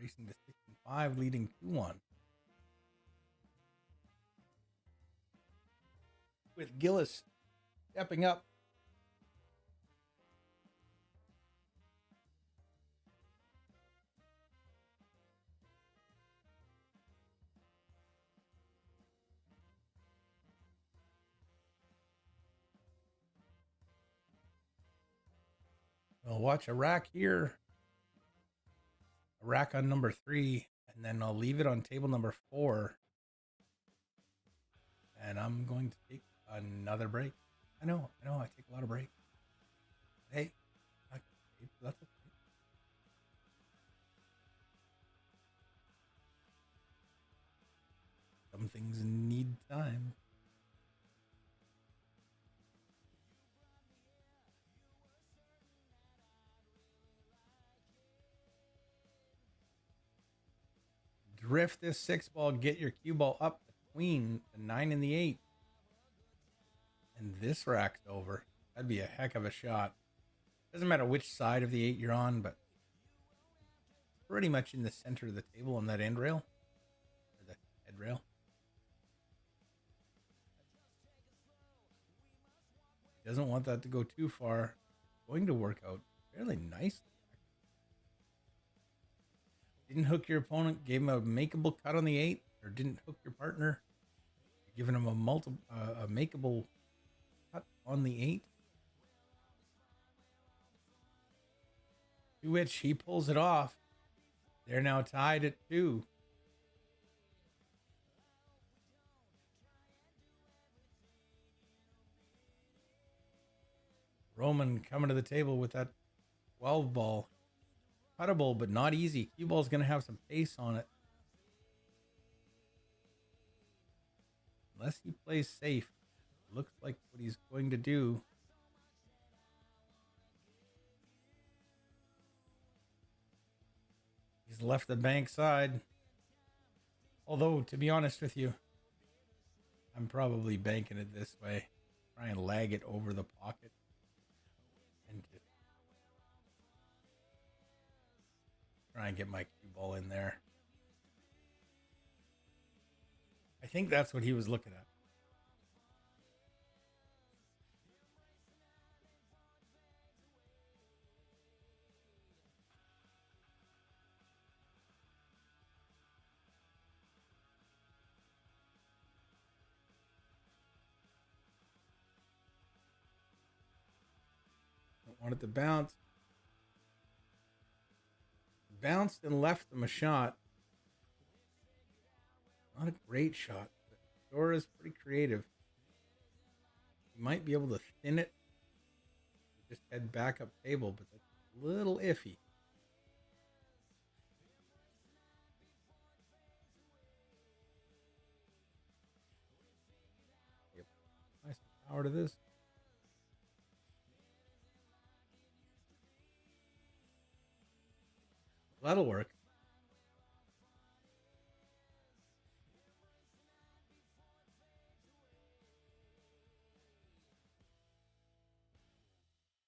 Racing to 6 and 5, leading 2-1. With Gillis stepping up. I'll watch a rack here. A rack on number 3, and then I'll leave it on table number 4. And I'm going to take another break. I know, I take a lot of breaks. Hey, that's okay. Some things need time. Drift this 6 ball, get your cue ball up between the 9 and the 8. And this rack's over. That'd be a heck of a shot. Doesn't matter which side of the 8 you're on, but pretty much in the center of the table on that end rail. Or the head rail. Doesn't want that to go too far. It's going to work out fairly nicely. Didn't hook your opponent, gave him a makeable cut on the 8. or didn't hook your partner, you're giving him a makeable cut on the 8. To which he pulls it off. They're now tied at 2. Roman coming to the table with that 12 ball. Cuttable, but not easy. Cue ball's going to have some pace on it. Unless he plays safe. Looks like what he's going to do. He's left the bank side. Although, to be honest with you, I'm probably banking it this way. Try and lag it over the pocket. And just try and get my cue ball in there. I think that's what he was looking at. Don't want it to bounce. Bounced and left him a shot. Not a great shot, but Dora's pretty creative. You might be able to thin it. Just head back up table, but that's a little iffy. Yep. Nice power to this. That'll work.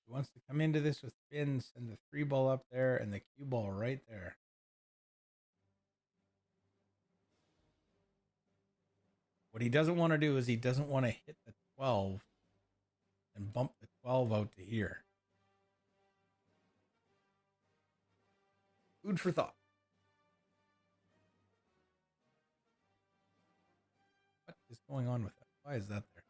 He wants to come into this with spins and the 3 ball up there and the cue ball right there. What he doesn't want to do is he doesn't want to hit the 12 and bump the 12 out to here. Food for thought. What is going on with that? Why is that there?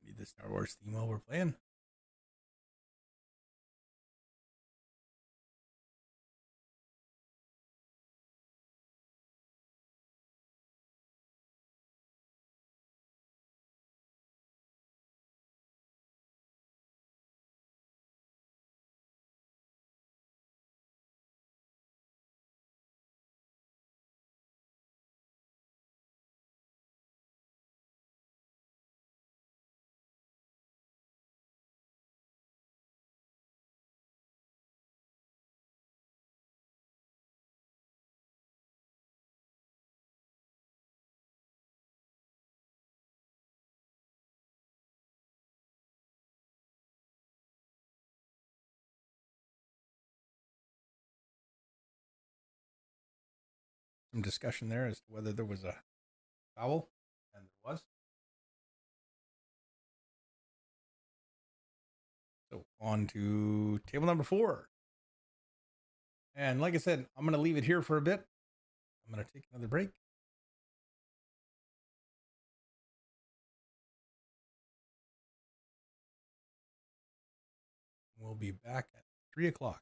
Need the Star Wars theme while we're playing. Some discussion there as to whether there was a foul, and there was. So on to table number 4. And like I said, I'm going to leave it here for a bit. I'm going to take another break. We'll be back at 3 o'clock.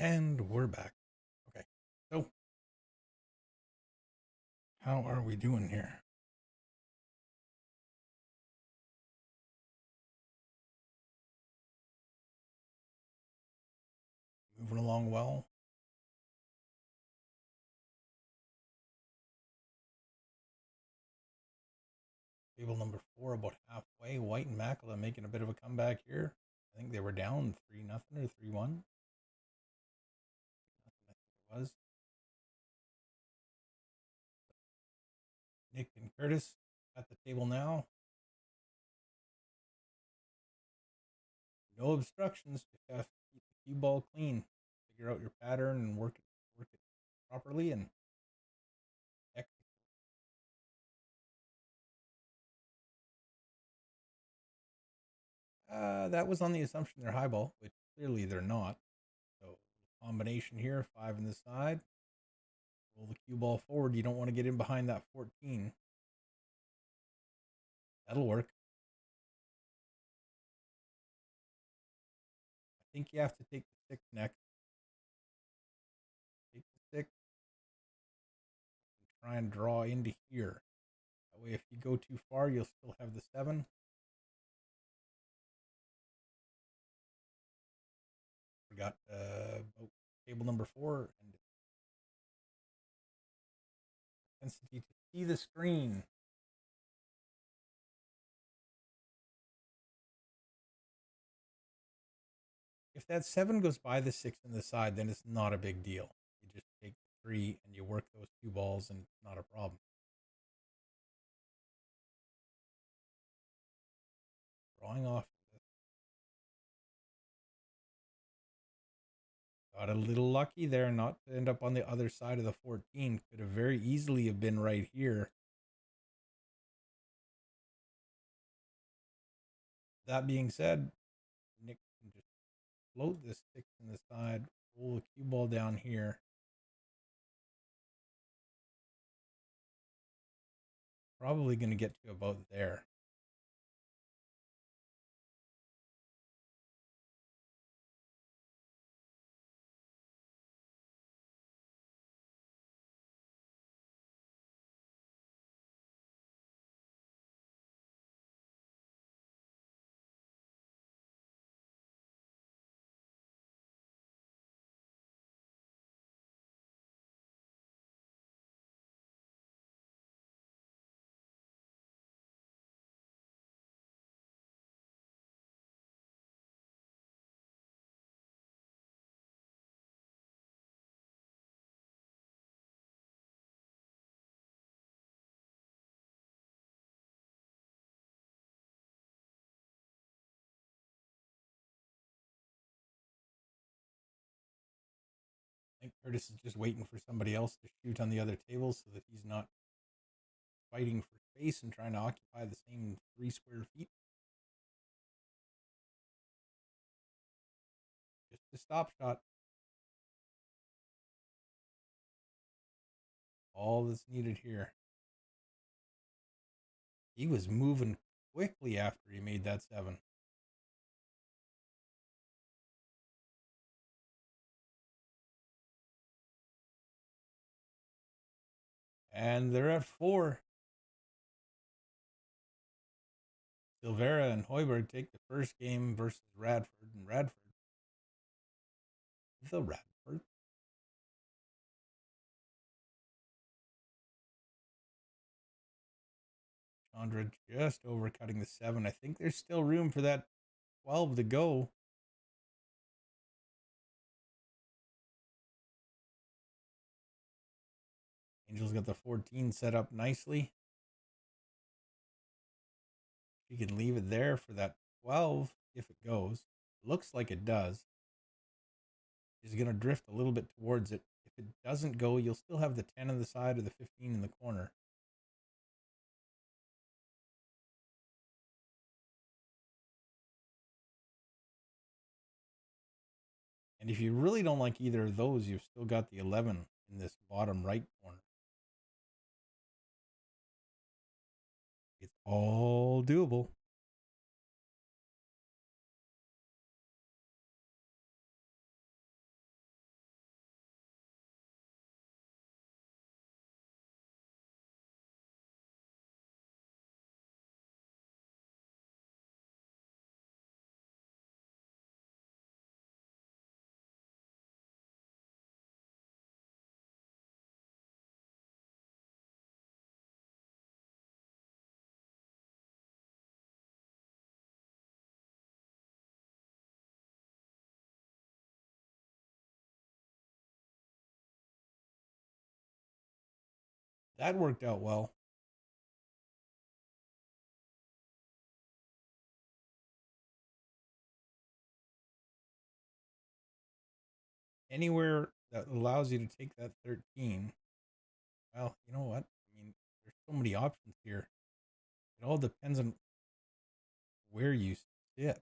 And we're back. Okay, so how are we doing here? Moving along well. Table number 4 about halfway. White and Macula making a bit of a comeback here. I think they were down 3-0 or 3-1. I think it was. Nick and Curtis at the table now. No obstructions. Just have to keep the cue ball clean. Figure out your pattern and work it properly and that was on the assumption they're high ball, which clearly they're not. So combination here, 5 on the side. Roll the cue ball forward. You don't want to get in behind that 14. That'll work. I think you have to take the 6 next. Take the 6 and try and draw into here. That way, if you go too far, you'll still have the 7. Forgot about table number 4 and propensity to see the screen. If that 7 goes by the 6 on the side, then it's not a big deal. You just take the 3 and you work those 2 balls, and it's not a problem. Drawing off. Got a little lucky there not to end up on the other side of the 14. Could have very easily have been right here. That being said, Nick can just float this 6 on the side, roll the cue ball down here. Probably going to get to about there. I think Curtis is just waiting for somebody else to shoot on the other table so that he's not fighting for space and trying to occupy the same 3 square feet. Just a stop shot. All that's needed here. He was moving quickly after he made that 7. And they're at 4. Silvera and Hoiberg take the first game versus Radford, and Radford, the Radford. Chandra just overcutting the 7. I think there's still room for that 12 to go. Angel's got the 14 set up nicely. She can leave it there for that 12 if it goes. Looks like it does. She's going to drift a little bit towards it. If it doesn't go, you'll still have the 10 on the side or the 15 in the corner. And if you really don't like either of those, you've still got the 11 in this bottom right corner. It's all doable. That worked out well. Anywhere that allows you to take that 13. Well, you know what? I mean, there's so many options here. It all depends on where you sit.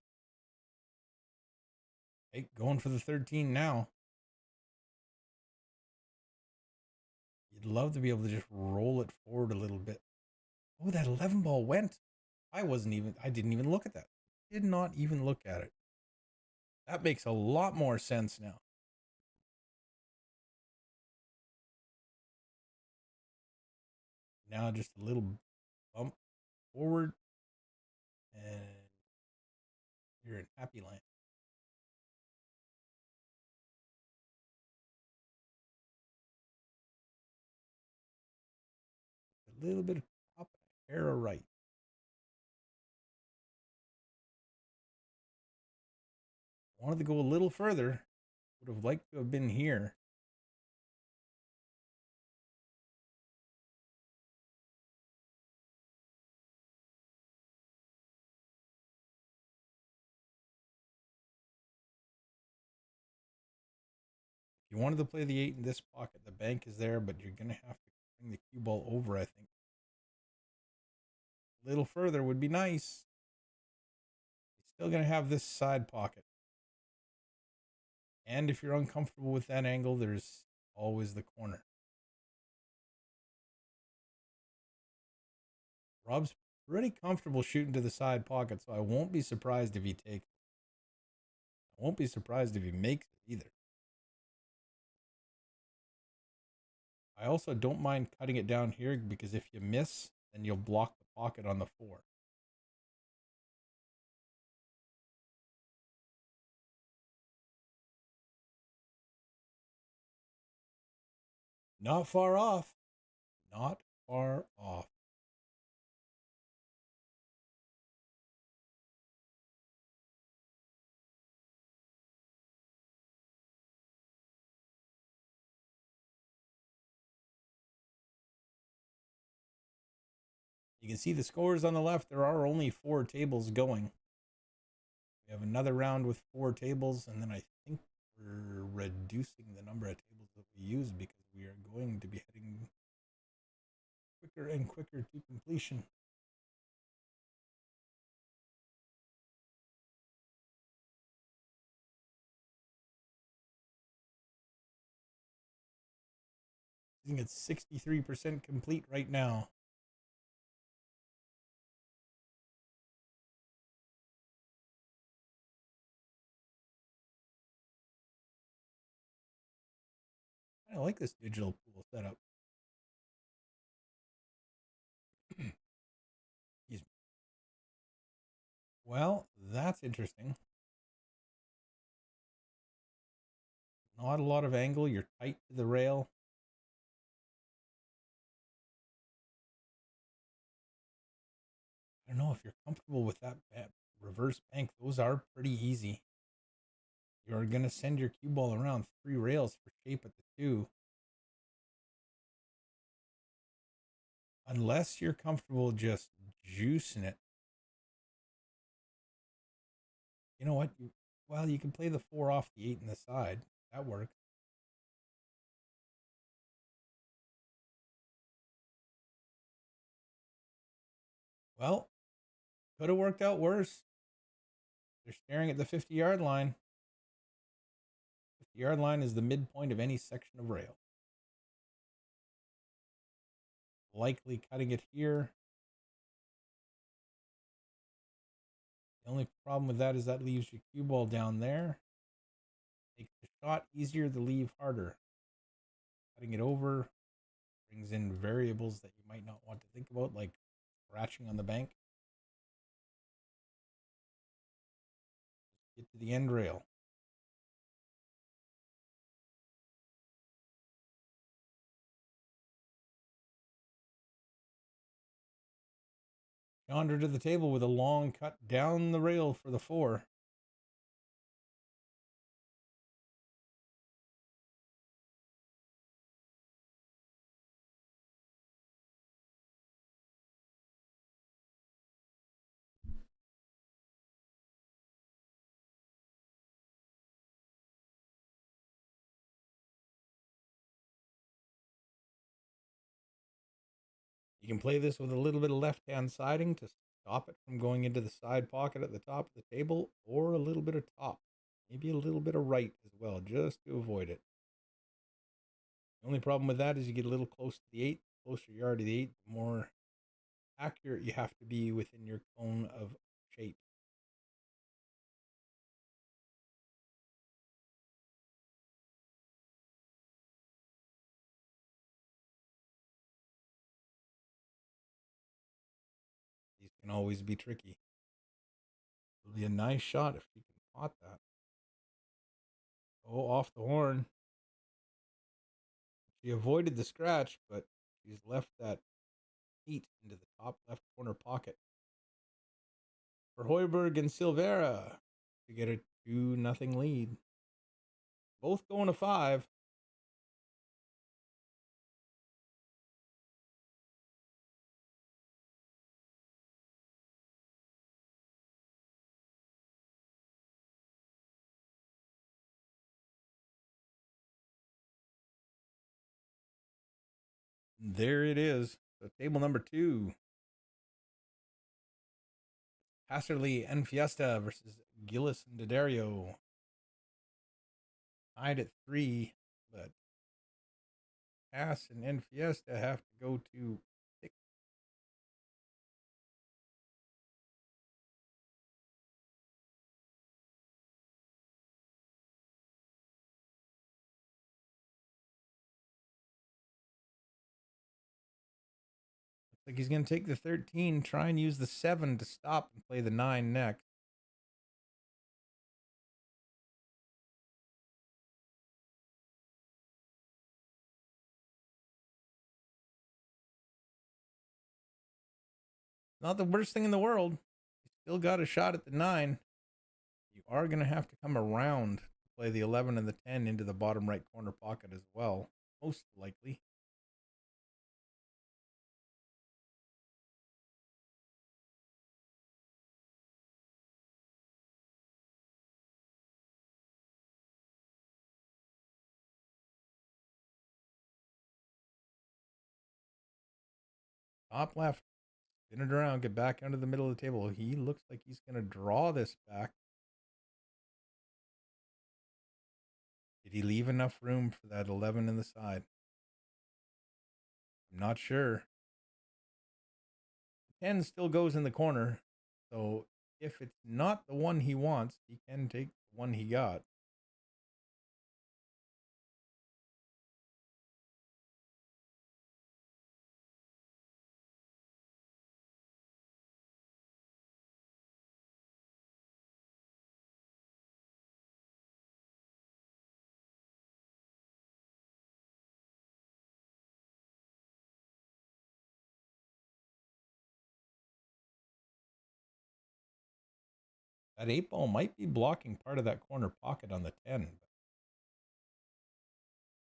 Hey, going for the 13 now. You'd love to be able to just roll it forward a little bit. Oh, that 11 ball went. I didn't even look at that. Did not even look at it. That makes a lot more sense now. Now just a little bump forward and you're in happy land. A little bit of top and a hair of right. Wanted to go a little further. Would have liked to have been here. If you wanted to play the 8 in this pocket, the bank is there, but you're going to have to bring the cue ball over, I think. A little further would be nice. You're still going to have this side pocket. And if you're uncomfortable with that angle, there's always the corner. Rob's pretty comfortable shooting to the side pocket, so I won't be surprised if he takes it. I won't be surprised if he makes it either. I also don't mind cutting it down here because if you miss, then you'll block the pocket on the 4. Not far off. Not far off. You can see the scores on the left. There are only 4 tables going. We have another round with 4 tables, and then I think we're reducing the number of tables that we use because we are going to be heading quicker and quicker to completion. I think it's 63% complete right now. I like this digital pool setup. Well, that's interesting. Not a lot of angle. You're tight to the rail. I don't know if you're comfortable with that reverse bank. Those are pretty easy. You're going to send your cue ball around 3 rails for shape at the 2. Unless you're comfortable just juicing it. You know what? Well, you can play the 4 off the 8 in the side. That works. Well, could have worked out worse. They're staring at the 50-yard line. 50-yard line is the midpoint of any section of rail. Likely cutting it here. The only problem with that is that leaves your cue ball down there. Makes the shot easier to leave harder. Cutting it over brings in variables that you might not want to think about, like scratching on the bank. Get to the end rail. Yonder to the table with a long cut down the rail for the 4. You can play this with a little bit of left-hand siding to stop it from going into the side pocket at the top of the table, or a little bit of top, maybe a little bit of right as well, just to avoid it. The only problem with that is you get a little close to the 8. The closer you are to the 8, the more accurate you have to be within your cone of shape. These can always be tricky. It'll be a nice shot if you can pot that. Oh, off the horn. She avoided the scratch, but she's left that 8 into the top left corner pocket. For Hoiberg and Silvera to get a 2-0 lead. Both going to 5. There it is. So table number 2. Passerly and Fiesta versus Gillis and D'Addario. Tied at 3, but Pass and Fiesta have to go to 6. Looks like he's going to take the 13, try and use the 7 to stop and play the 9 next. Not the worst thing in the world. You still got a shot at the 9. You are going to have to come around to play the 11 and the 10 into the bottom right corner pocket as well, most likely. Top left. Spin it around. Get back under the middle of the table. He looks like he's going to draw this back. Did he leave enough room for that 11 in the side? I'm not sure. 10 still goes in the corner. So if it's not the one he wants, he can take the one he got. That 8 ball might be blocking part of that corner pocket on the 10. But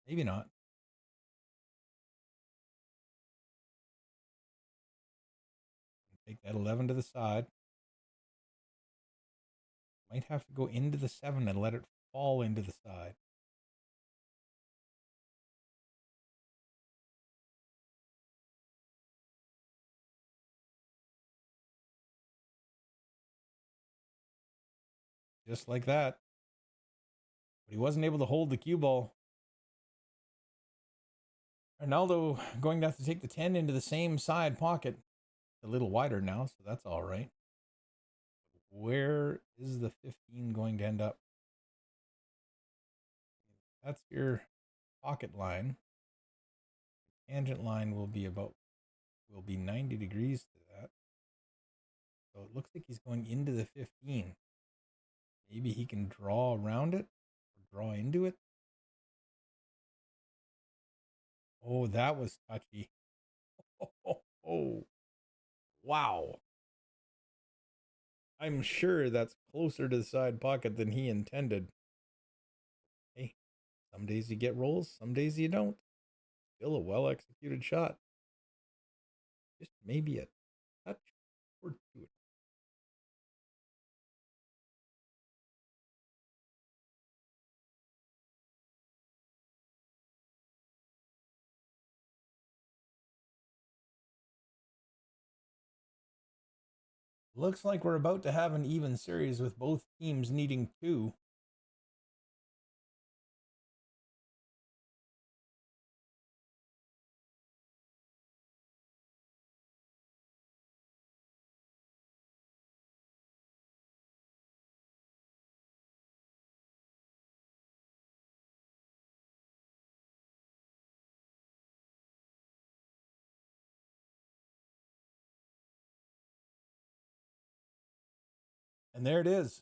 maybe not. Take that 11 to the side. Might have to go into the 7 and let it fall into the side. Just like that. But he wasn't able to hold the cue ball. Arnaldo going to have to take the 10 into the same side pocket. A little wider now, so that's all right. Where is the 15 going to end up? That's your pocket line. Tangent line will be 90 degrees to that. So it looks like he's going into the 15. Maybe he can draw around it or draw into it. Oh, that was touchy. Oh, wow. I'm sure that's closer to the side pocket than he intended. Hey, some days you get rolls, some days you don't. Still a well-executed shot. Just maybe a touch or two. Looks like we're about to have an even series with both teams needing 2. And there it is.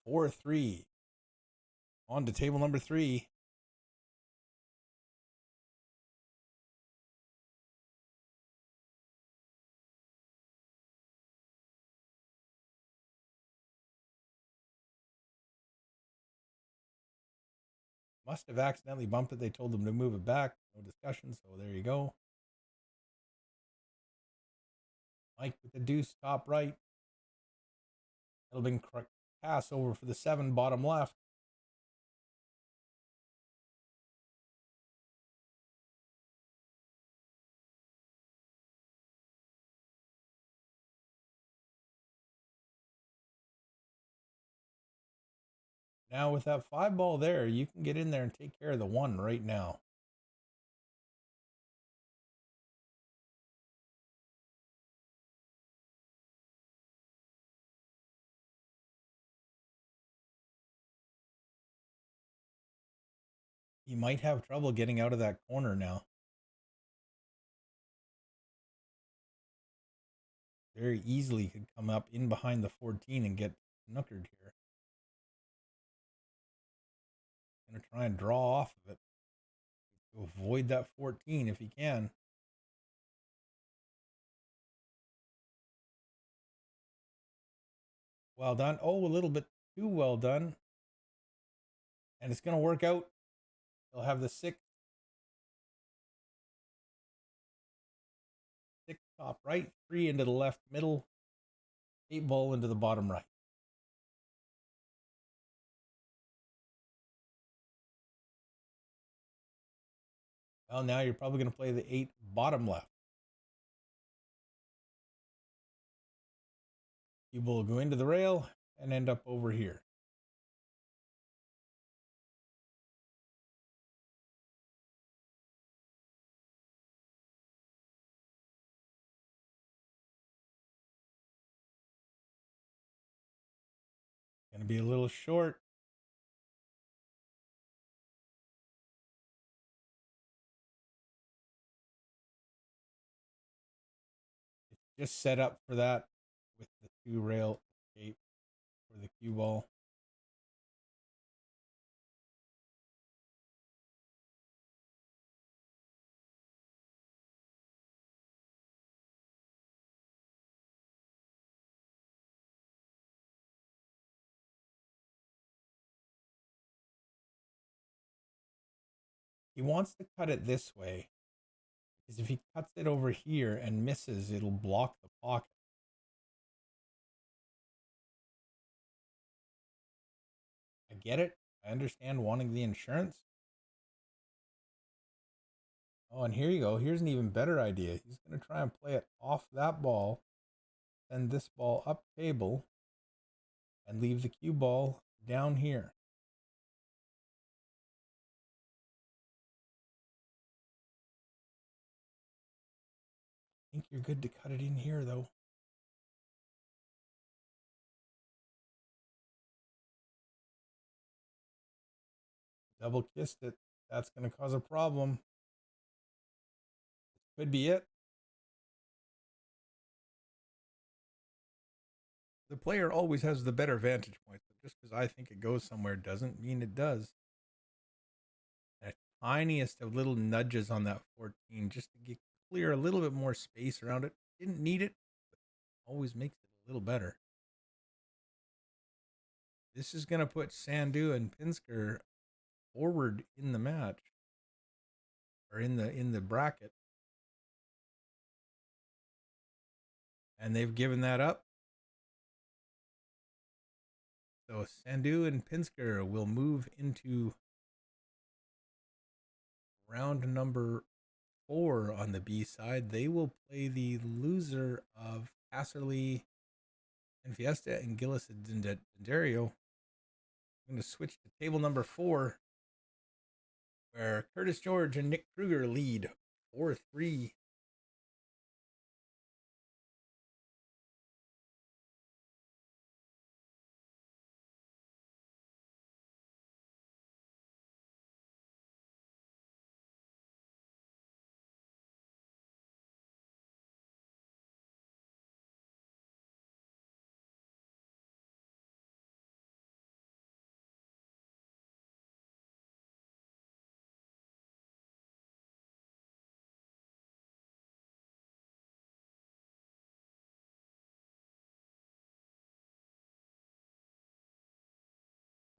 4-3. On to table number 3. Must have accidentally bumped it. They told them to move it back. No discussion, so there you go. Mike with the deuce, top right. It'll been pass over for the 7, bottom left. Now with that 5 ball there, you can get in there and take care of the 1 right now. He might have trouble getting out of that corner now. Very easily could come up in behind the 14 and get snookered here. Gonna try and draw off of it to avoid that 14 if he can. Well done. Oh, a little bit too well done. And it's gonna work out. He'll have the 6 top right, 3 into the left middle, 8 ball into the bottom right. Well, now you're probably going to play the 8 bottom left. You will go into the rail and end up over here. Going to be a little short. It's just set up for that with the 2 rail escape for the cue ball. He wants to cut it this way, because if he cuts it over here and misses, it'll block the pocket. I get it. I understand wanting the insurance. Oh, and here you go. Here's an even better idea. He's going to try and play it off that ball, send this ball up table, and leave the cue ball down here. I think you're good to cut it in here, though. Double kissed it. That's going to cause a problem. Could be it. The player always has the better vantage point. So just because I think it goes somewhere doesn't mean it does. That tiniest of little nudges on that 14 just to get clear a little bit more space around it. Didn't need it, but always makes it a little better. This is going to put Sandu and Pinsker forward in the match, or in the bracket, and they've given that up. So Sandu and Pinsker will move into round number 4 on the B side. They will play the loser of Casserly and Fiesta and Gillis and Dario. I'm going to switch to table number 4, where Curtis George and Nick Kruger lead 4-3.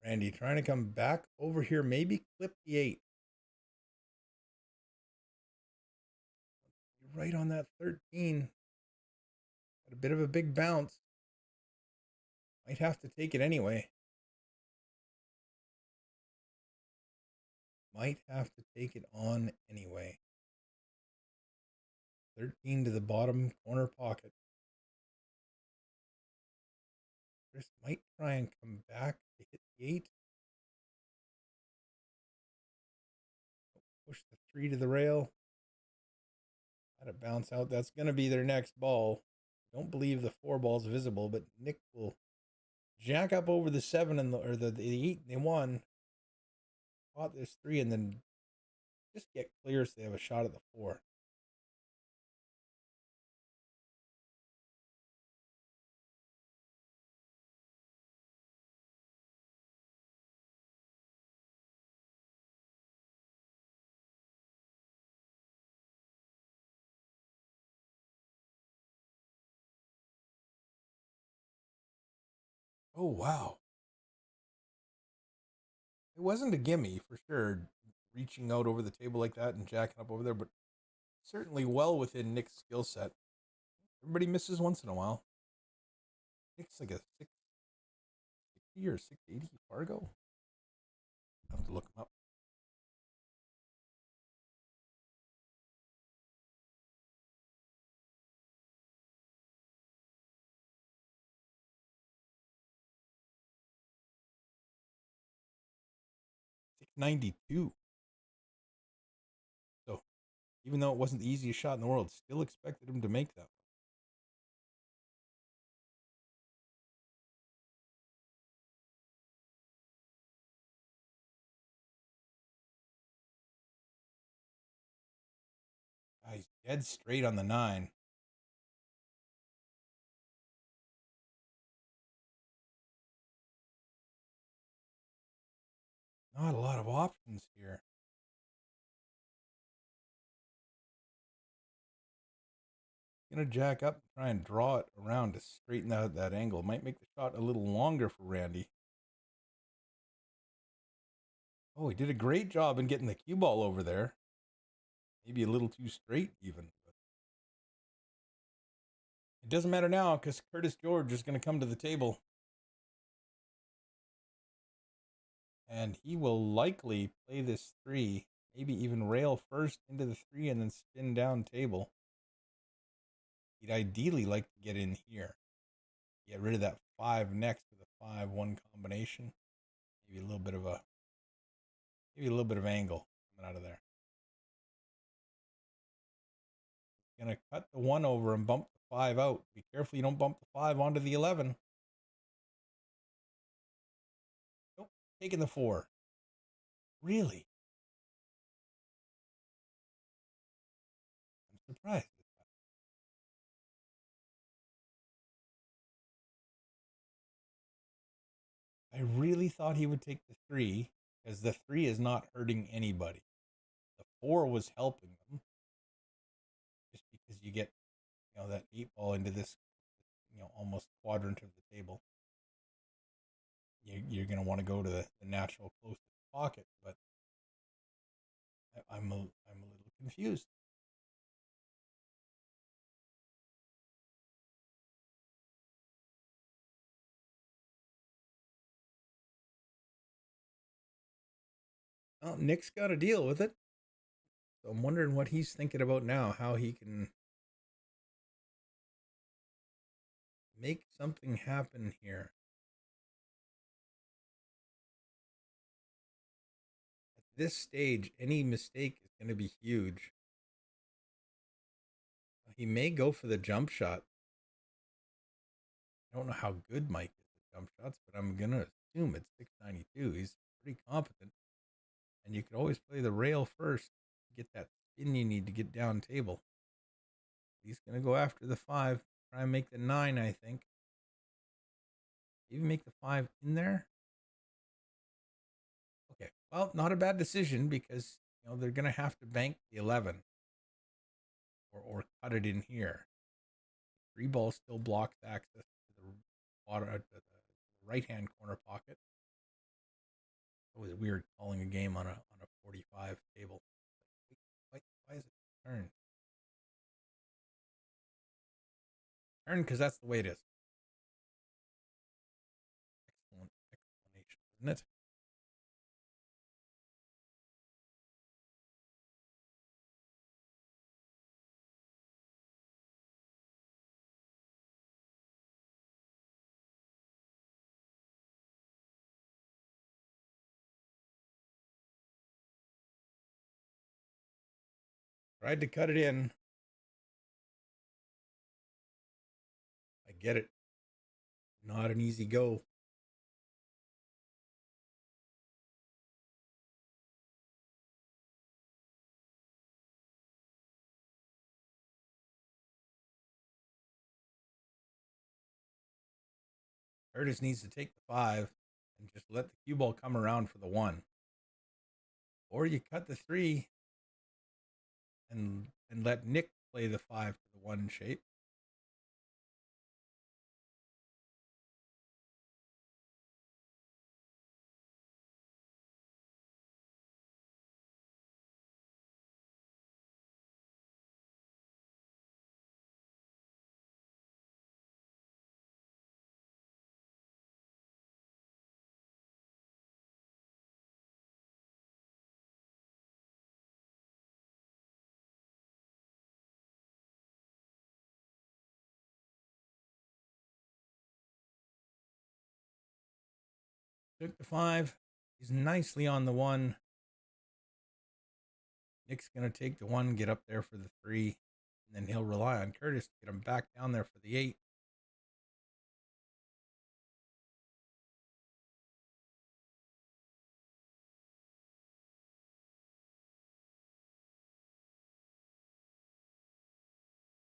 Randy trying to come back over here, maybe clip the 8. You're right on that 13. Got a bit of a big bounce. Might have to take it anyway. Might have to take it on anyway. 13 to the bottom corner pocket. Chris might try and come back to hit the 8. Push the 3 to the rail. Let it bounce out. That's going to be their next ball. Don't believe the 4 ball's visible, but Nick will jack up over the 7 and the 8. They won. Caught this 3 and then just get clear so they have a shot at the 4. Oh, wow. It wasn't a gimme for sure, reaching out over the table like that and jacking up over there, but certainly well within Nick's skill set. Everybody misses once in a while. Nick's like a 660 or 680 Fargo. I'll have to look him up. $692. So even though it wasn't the easiest shot in the world, still expected him to make that. He's dead straight on the 9. Not a lot of options here. Gonna jack up and try and draw it around to straighten out that angle. Might make the shot a little longer for Randy. Oh, he did a great job in getting the cue ball over there. Maybe a little too straight even. But it doesn't matter now because Curtis George is going to come to the table. And he will likely play this 3. Maybe even rail first into the 3 and then spin down table. He'd ideally like to get in here. Get rid of that 5 next to the 5-1 combination. Maybe a little bit of angle coming out of there. Gonna cut the 1 over and bump the 5 out. Be careful you don't bump the 5 onto the 11. Nope, taking the 4. Really? I'm surprised. I really thought he would take the 3 because the 3 is not hurting anybody. The 4 was helping them just because you get, that 8 ball into this, almost quadrant of the table. You're going to want to go to the natural closest pocket, but I'm a little confused. Well, Nick's got to deal with it. So I'm wondering what he's thinking about now, how he can make something happen here. At this stage, any mistake is going to be huge. He may go for the jump shot. I don't know how good Mike is at jump shots, but I'm going to assume it's 692. He's pretty competent. And you could always play the rail first to get that spin you need to get down table. He's going to go after the 5. Try and make the 9, I think. Even make the 5 in there. Okay, well, not a bad decision because they're going to have to bank the 11 or cut it in here. 3 ball still blocks access to the right-hand corner pocket. It was weird calling a game on a 45 table. Why is it turn? Turn because that's the way it is. Excellent explanation, isn't it? Tried to cut it in. I get it. Not an easy go. Curtis needs to take the 5 and just let the cue ball come around for the 1. Or you cut the 3 and let Nick play the 5 for the 1 shape. Took the 5. He's nicely on the 1. Nick's going to take the 1, get up there for the 3, and then he'll rely on Curtis to get him back down there for the 8.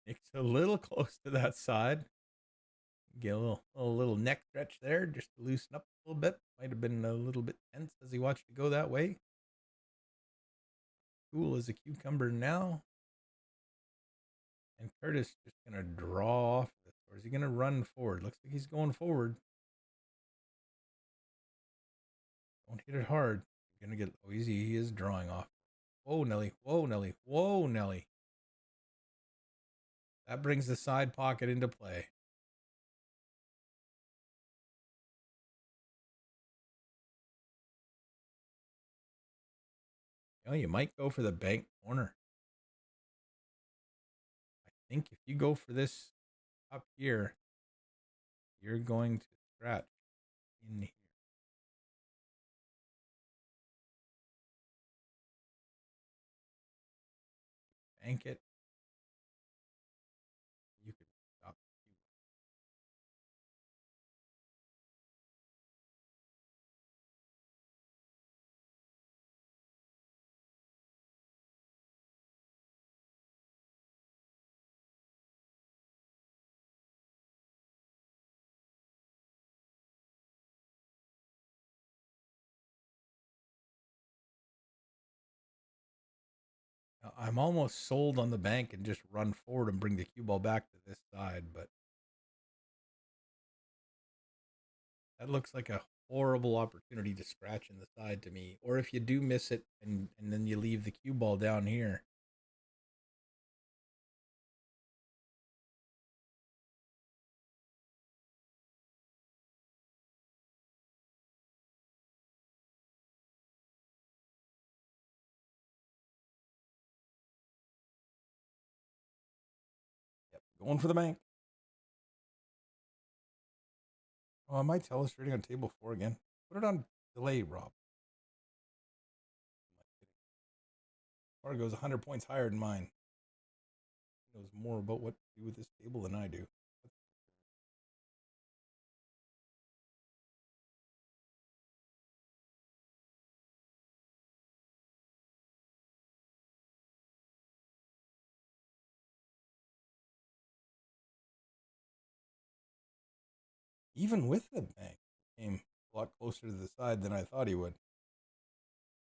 Nick's a little close to that side. Get a little neck stretch there just to loosen up a little bit. Might have been a little bit tense as he watched it go that way. Cool as a cucumber now. And Curtis just going to draw off this. Or is he going to run forward? Looks like he's going forward. Don't hit it hard. You're going to get, easy. He is drawing off. Whoa, Nelly. Whoa, Nelly. Whoa, Nelly. That brings the side pocket into play. You might go for the bank corner. I think if you go for this up here, you're going to scratch in here. Bank it. You could stop. I'm almost sold on the bank and just run forward and bring the cue ball back to this side, but that looks like a horrible opportunity to scratch in the side to me. Or if you do miss it and then you leave the cue ball down here. Yep, going for the bank. Oh, I might tell us rating on table 4 again. Put it on delay, Rob. Fargo's 100 points higher than mine. He knows more about what to do with this table than I do. Even with the bank, he came a lot closer to the side than I thought he would.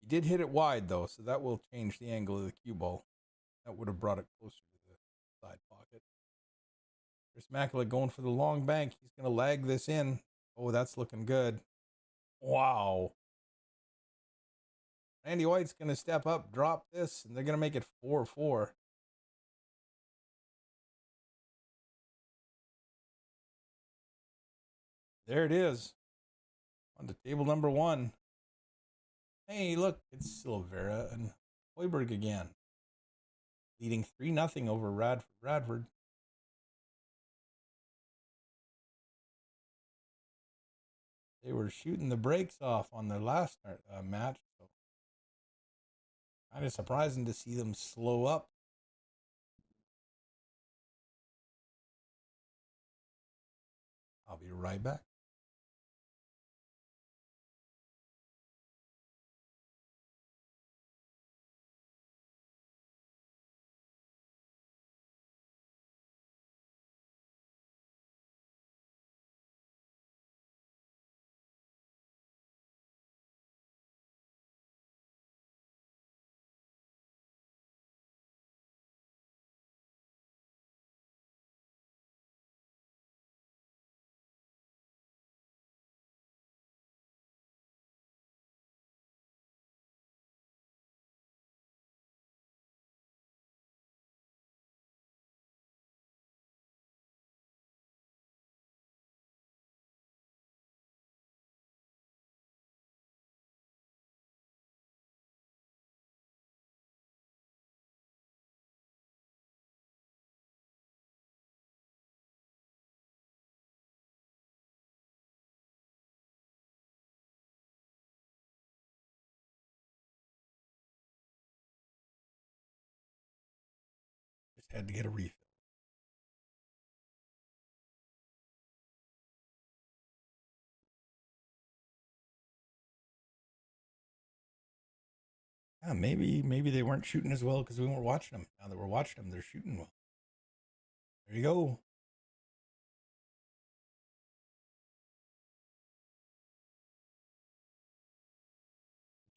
He did hit it wide, though, so that will change the angle of the cue ball. That would have brought it closer to the side pocket. There's Makela going for the long bank. He's going to lag this in. Oh, that's looking good. Wow. Randy White's going to step up, drop this, and they're going to make it 4-4. There it is. On to table number 1. Hey, look, it's Silvera and Hoiberg again. Leading 3-0 over Radford. They were shooting the brakes off on their last match. So kind of surprising to see them slow up. I'll be right back. Just had to get a refill. Yeah, maybe they weren't shooting as well because we weren't watching them. Now that we're watching them, they're shooting well. There you go.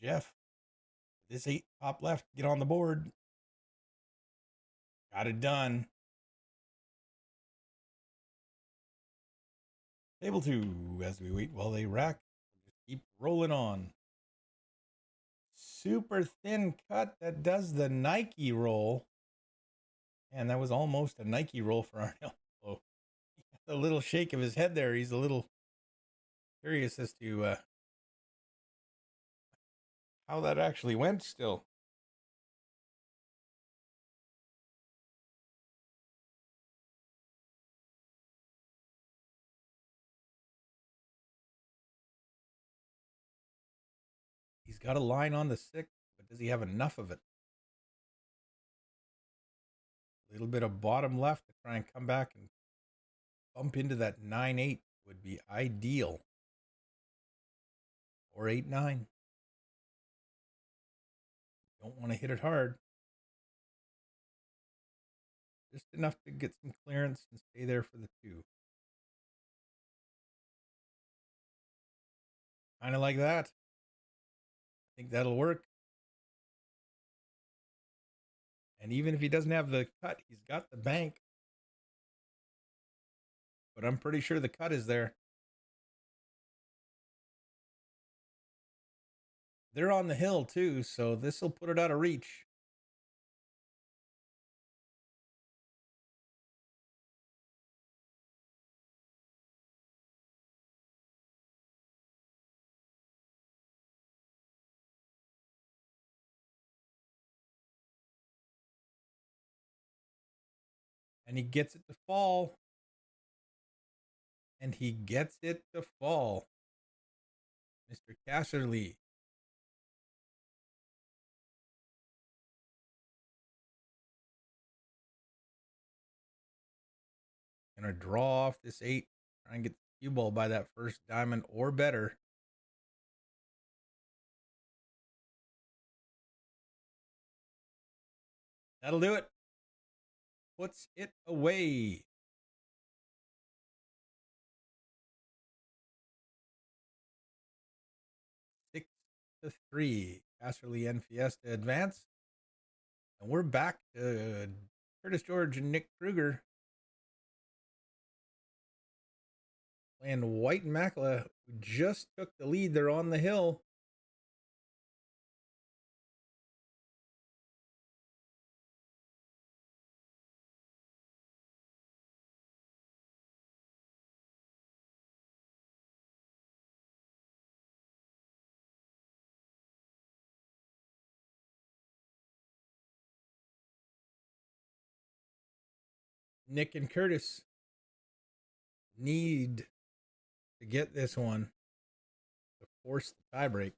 Jeff, this 8 top left, get on the board. Got it done. Table 2, as we wait while they rack, just keep rolling on. Super thin cut that does the Nike roll. And that was almost a Nike roll for Arnell. Oh, a little shake of his head there. He's a little curious as to how that actually went still. He's got a line on the 6, but does he have enough of it? A little bit of bottom left to try and come back and bump into that 9-8 would be ideal. Or 8-9. Don't want to hit it hard. Just enough to get some clearance and stay there for the 2. Kind of like that. I think that'll work. And even if he doesn't have the cut, he's got the bank. But I'm pretty sure the cut is there. They're on the hill too, so this will put it out of reach. And he gets it to fall. and he gets it to fall. Mr. Casserly. Gonna draw off this 8. Try and get the cue ball by that first diamond or better. That'll do it. Puts it away. 6-3. Casserly and Fiesta advance. And we're back to Curtis George and Nick Kruger playing White and Makela, who just took the lead. They're on the hill. Nick and Curtis need to get this one to force the tiebreak.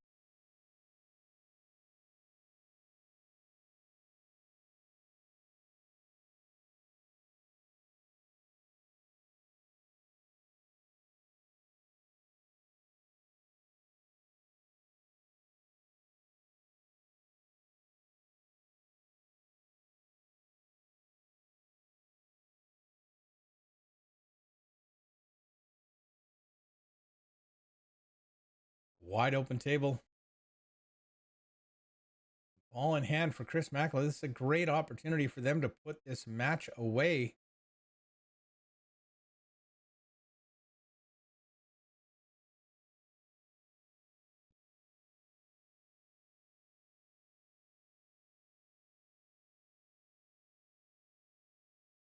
Wide open table. Ball in hand for Chris Makela. This is a great opportunity for them to put this match away.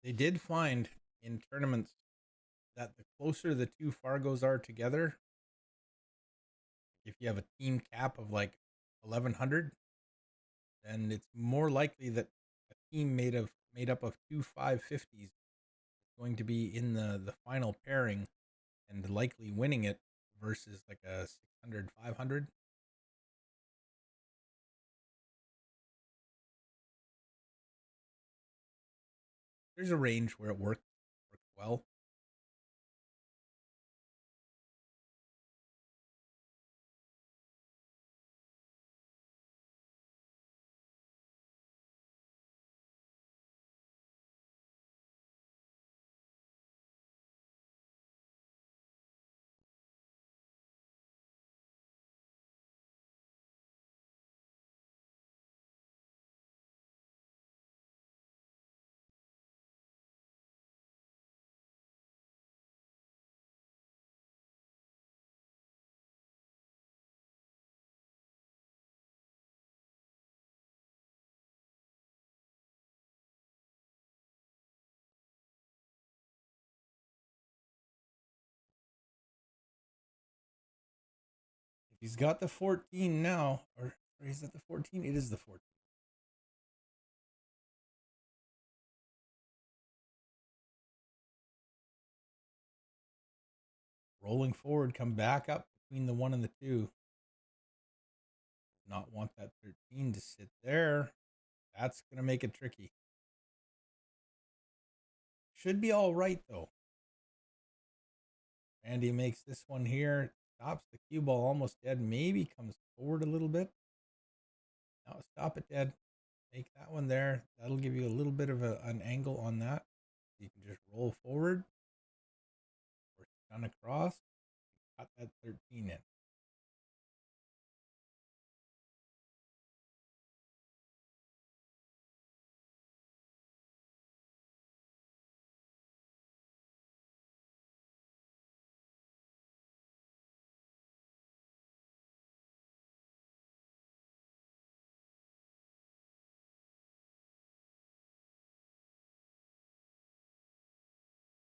They did find in tournaments that the closer the two Fargos are together, if you have a team cap of like 1,100, then it's more likely that a team made up of two 550s is going to be in the final pairing and likely winning it versus like a 600, 500. There's a range where it works well. If he's got the 14 now, or is it the 14? It is the 14. Rolling forward, come back up between the 1 and the 2. Not want that 13 to sit there. That's going to make it tricky. Should be all right, though. Randy makes this one here. Stops the cue ball almost dead. Maybe comes forward a little bit. Now stop it dead. Make that one there. That'll give you a little bit of an angle on that. You can just roll forward. Or stun across. Got that 13 in.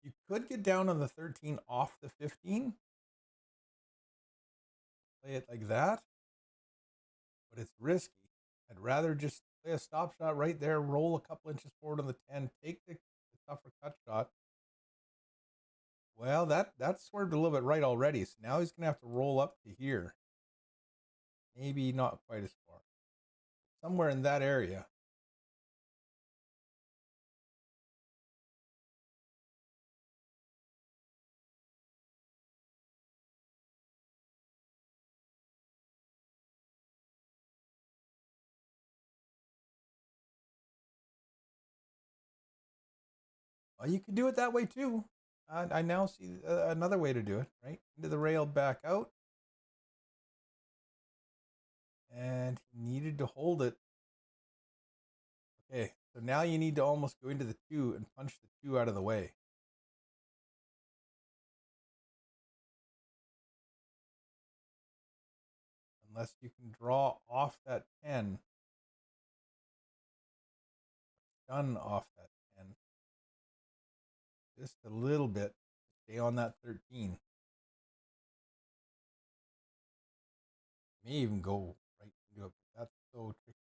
You could get down on the 13 off the 15. Play it like that. But it's risky. I'd rather just play a stop shot right there, roll a couple inches forward on the 10, take the tougher cut shot. Well, that swerved a little bit right already, so now he's going to have to roll up to here. Maybe not quite as far. Somewhere in that area. Well, you could do it that way too. I now see another way to do it, right? Into the rail, back out. And he needed to hold it. Okay, so now you need to almost go into the 2 and punch the 2 out of the way. Unless you can draw off that 10. Gun off that 10. Just a little bit. Stay on that 13. May even go right into it. That's so tricky.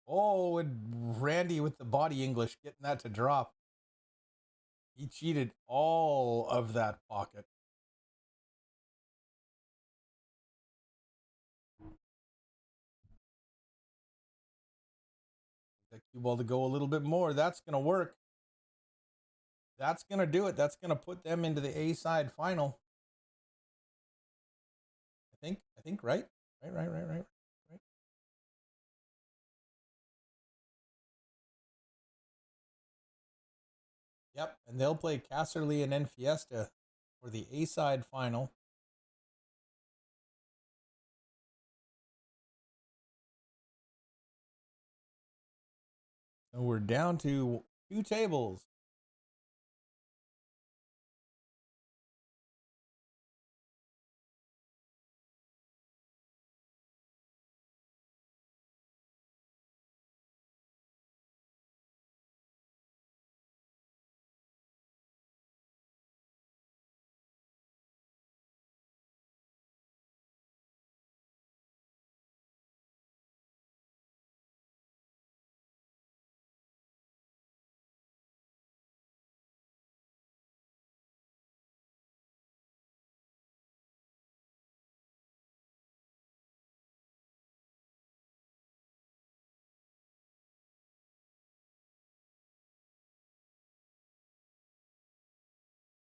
Oh, and Randy with the body English getting that to drop. He cheated all of that pocket. The cue ball to go a little bit more. That's going to work. That's going to do it. That's going to put them into the A side final. I think, right? Right. Yep, and they'll play Casserly and then Fiesta for the A side final. So we're down to 2 tables.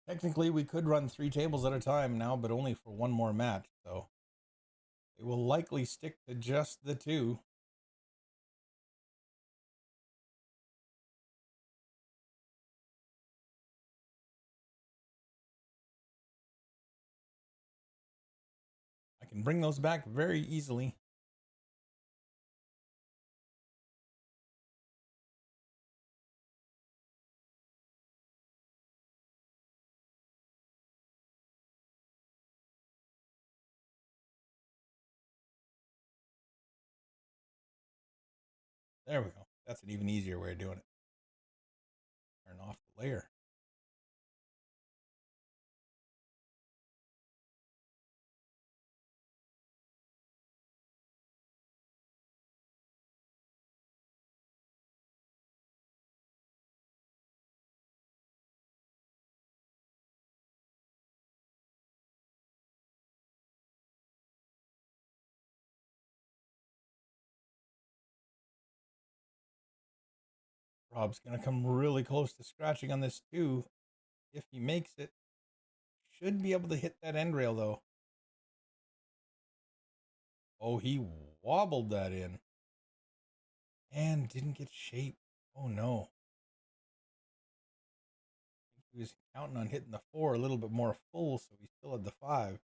Technically, we could run 3 tables at a time now, but only for one more match, so it will likely stick to just the 2. I can bring those back very easily. There we go. That's an even easier way of doing it. Turn off the layer. Rob's going to come really close to scratching on this 2. If he makes it, should be able to hit that end rail, though. Oh, he wobbled that in. And didn't get shape. Oh, no. He was counting on hitting the 4 a little bit more full, so he still had the 5.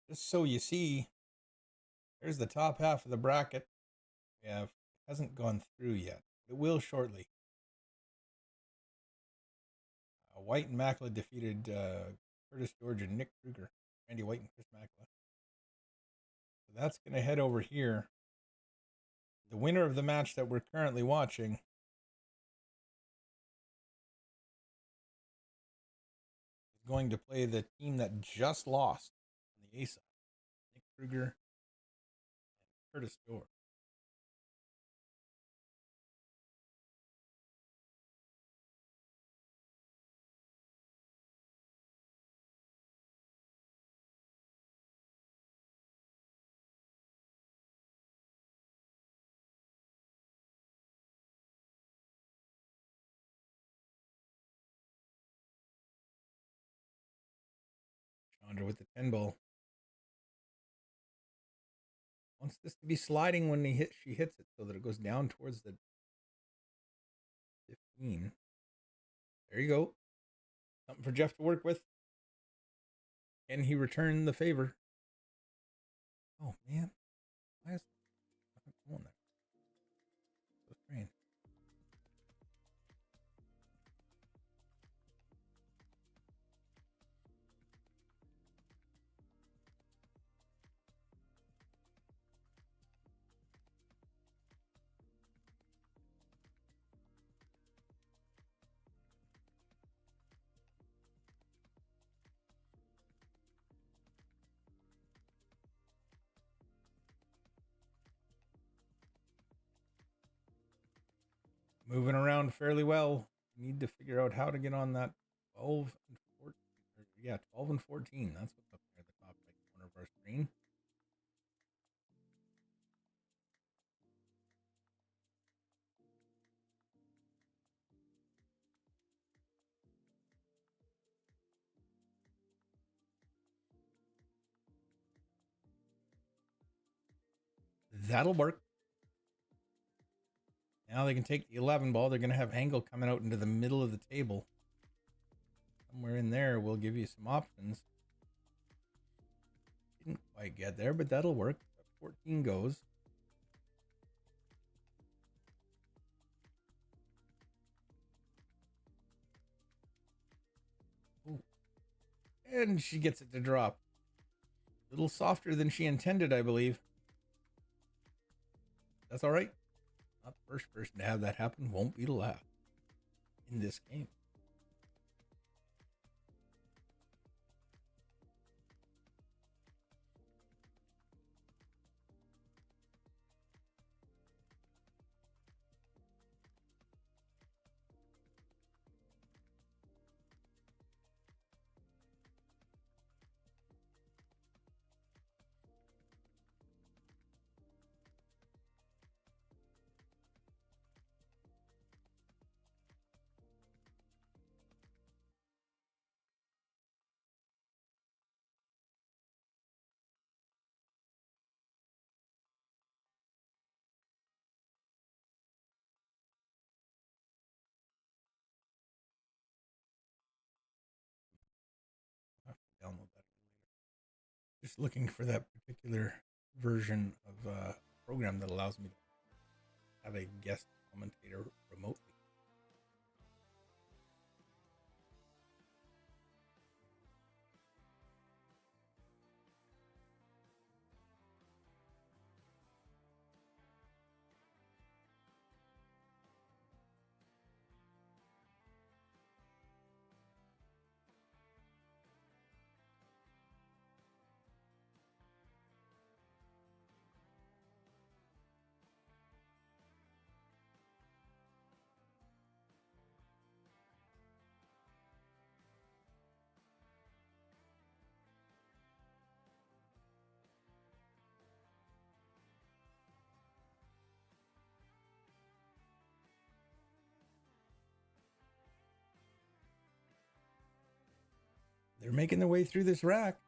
Just so you see, there's the top half of the bracket. Yeah, it hasn't gone through yet. It will shortly. White and Macklin defeated Curtis George and Nick Kruger. Randy White and Chris Macklin. So that's going to head over here. The winner of the match that we're currently watching is going to play the team that just lost on the A side. Nick Kruger and Curtis Dorr. Chandra with the 10 ball. Wants this to be sliding when she hits it so that it goes down towards the 15. There you go. Something for Jeff to work with. Can he return the favor? Oh, man. Why is nothing going there? So strange. Moving around fairly well. Need to figure out how to get on that 12 and 14. Yeah, 12 and 14. That's what's up there at the top right corner of our screen. That'll work. Now they can take the 11 ball. They're going to have angle coming out into the middle of the table. Somewhere in there will give you some options. Didn't quite get there, but that'll work. 14 goes. Ooh. And she gets it to drop. A little softer than she intended, I believe. That's all right. Not the first person to have that happen. Won't be the last in this game. I'll have to download that later. Just looking for that particular version of a program that allows me to have a guest commentator remotely. They're making their way through this rack.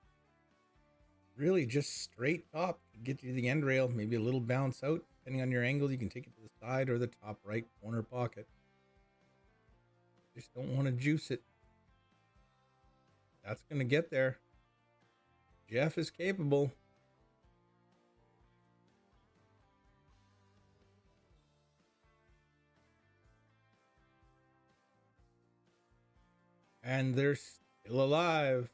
Really just straight top to get you to the end rail. Maybe a little bounce out. Depending on your angle, you can take it to the side or the top right corner pocket. Just don't want to juice it. That's going to get there. Jeff is capable. And they're still alive.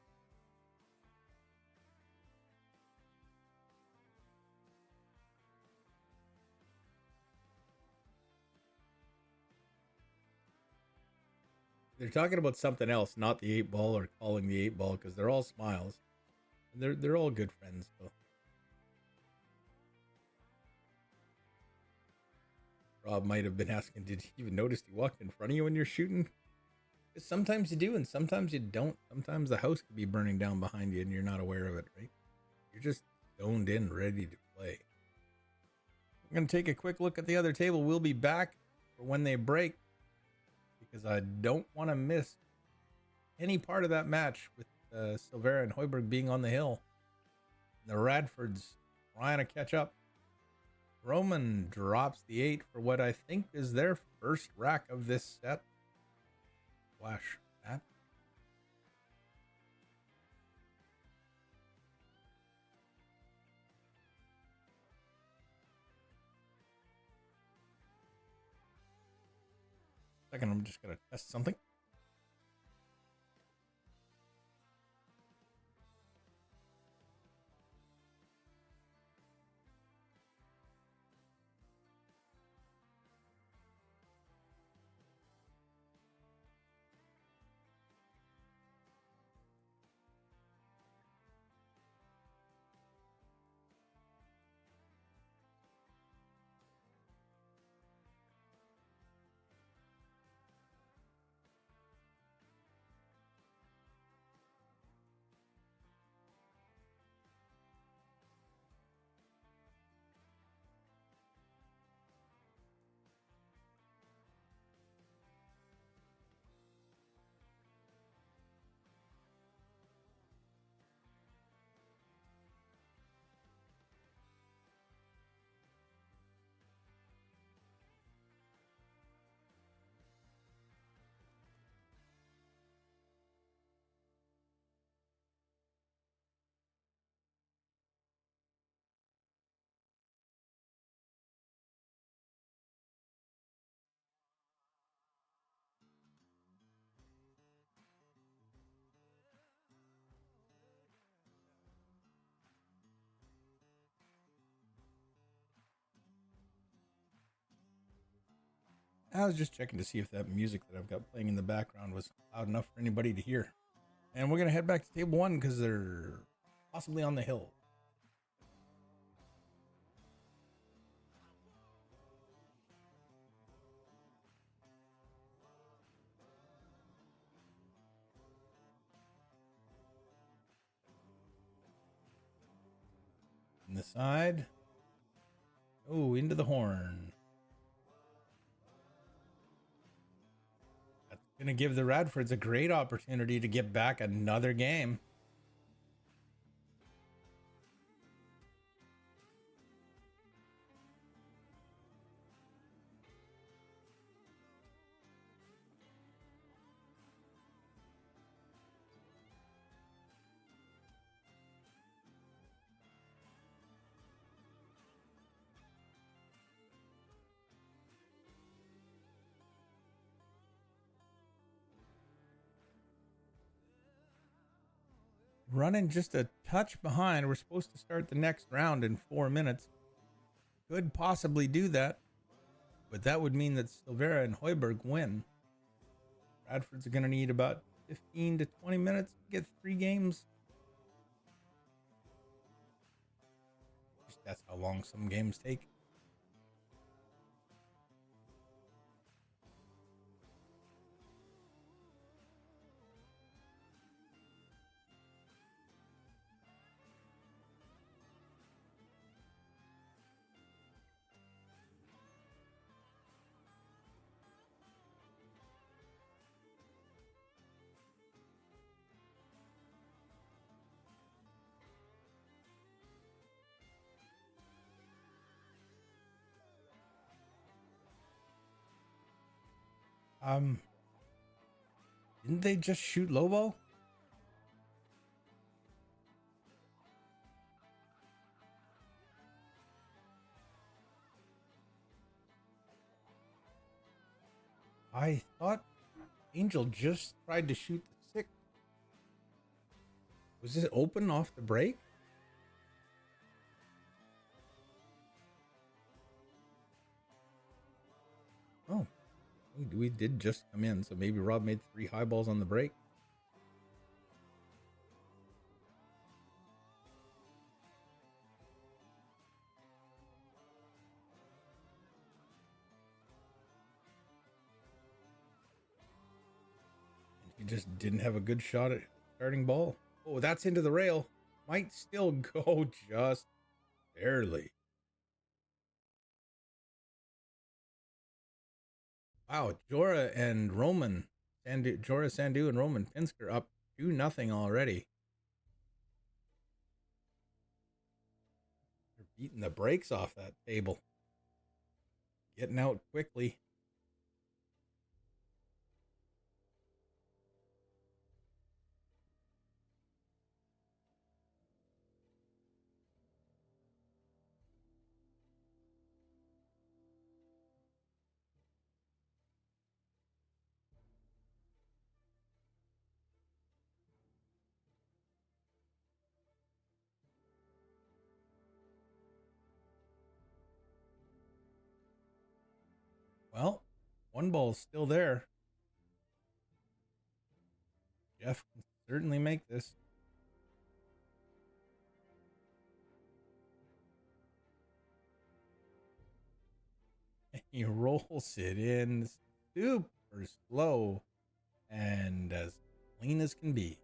They're talking about something else, not the 8-ball or calling the 8-ball, because they're all smiles. And they're all good friends, though. Rob might have been asking, did you even notice he walked in front of you when you're shooting? Because sometimes you do, and sometimes you don't. Sometimes the house could be burning down behind you, and you're not aware of it, right? You're just zoned in, ready to play. I'm going to take a quick look at the other table. We'll be back for when they break, because I don't want to miss any part of that match with Silvera and Hoiberg being on the hill. The Radfords trying to catch up. Roman drops the 8 for what I think is their first rack of this set. Flash that. Second, I'm just going to test something. I was just checking to see if that music that I've got playing in the background was loud enough for anybody to hear. And we're going to head back to table 1 because they're possibly on the hill. On the side. Oh, into the horn. That's going to give the Radfords a great opportunity to get back another game. Running just a touch behind. We're supposed to start the next round in 4 minutes. Could possibly do that, but that would mean that Silvera and Hoiberg win. Bradford's are going to need about 15 to 20 minutes to get 3 games. That's how long some games take. Didn't they just shoot Lobo? I thought Angel just tried to shoot the 6. Was this open off the break? Oh. We did just come in, so maybe Rob made 3 high balls on the break. And he just didn't have a good shot at starting ball. Oh, that's into the rail. Might still go just barely. Wow, Jorah and Roman, Jorah Sandu and Roman Pinsker up 2-0 already. They're beating the brakes off that table. Getting out quickly. Well, 1 ball's still there. Jeff can certainly make this. He rolls it in super slow and as clean as can be.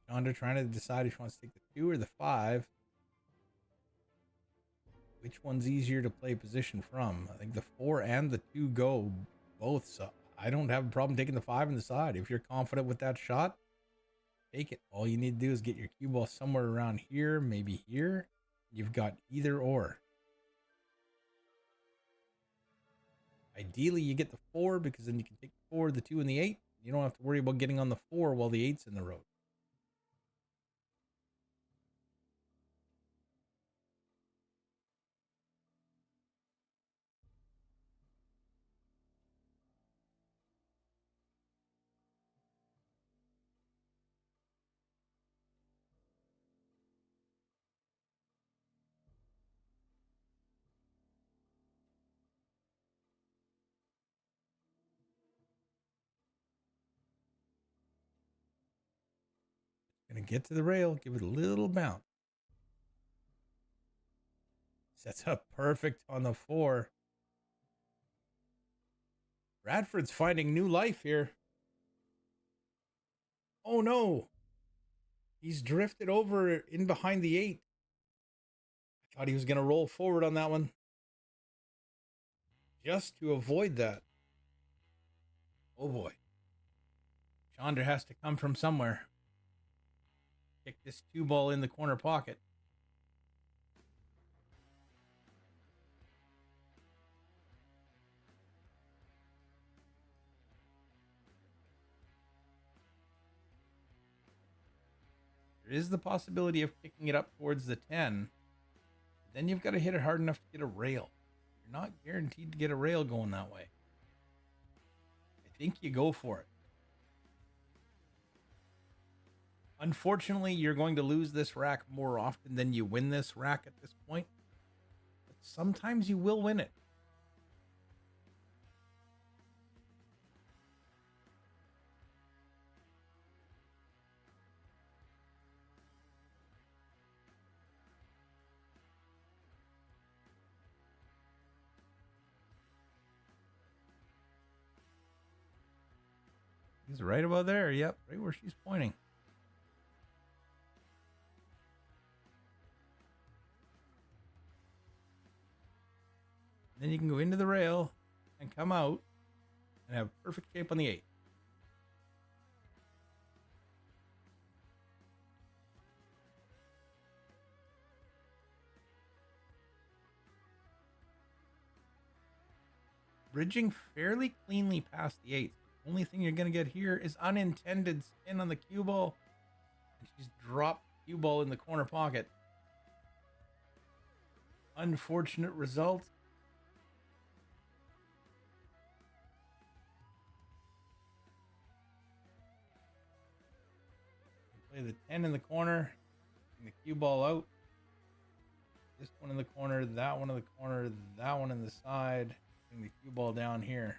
Chandra trying to decide if he wants to take the 2 or the 5. Which one's easier to play position from? I think the 4 and the 2 go both, so I don't have a problem taking the 5 on the side. If you're confident with that shot, take it. All you need to do is get your cue ball somewhere around here, maybe here. You've got either or. Ideally, you get the 4 because then you can take the 4, the 2, and the 8. You don't have to worry about getting on the 4 while the 8's in the road. Gonna get to the rail, give it a little bounce. Sets up perfect on the 4. Radford's finding new life here. Oh no! He's drifted over in behind the 8. I thought he was gonna roll forward on that one. Just to avoid that. Oh boy. Chandra has to come from somewhere. Kick this 2 ball in the corner pocket. There is the possibility of kicking it up towards the 10. Then you've got to hit it hard enough to get a rail. You're not guaranteed to get a rail going that way. I think you go for it. Unfortunately, you're going to lose this rack more often than you win this rack at this point. But sometimes you will win it. He's right about there. Yep, right where she's pointing. Then you can go into the rail and come out and have perfect shape on the 8. Bridging fairly cleanly past the 8. The only thing you're going to get here is unintended spin on the cue ball. And she's dropped the cue ball in the corner pocket. Unfortunate result. Play the 10 in the corner and the cue ball out. this one in the corner, that one in the corner, that one in the side. Bring the cue ball down here.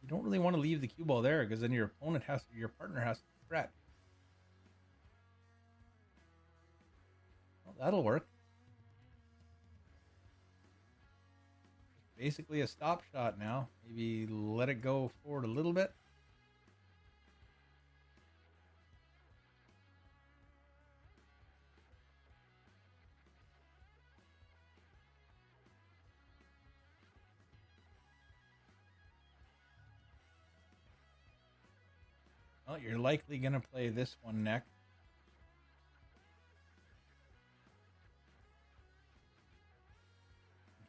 You don't really want to leave the cue ball there because then your partner has to stretch. Well, that'll work. Basically a stop shot now. Maybe let it go forward a little bit. Well, you're likely going to play this one next.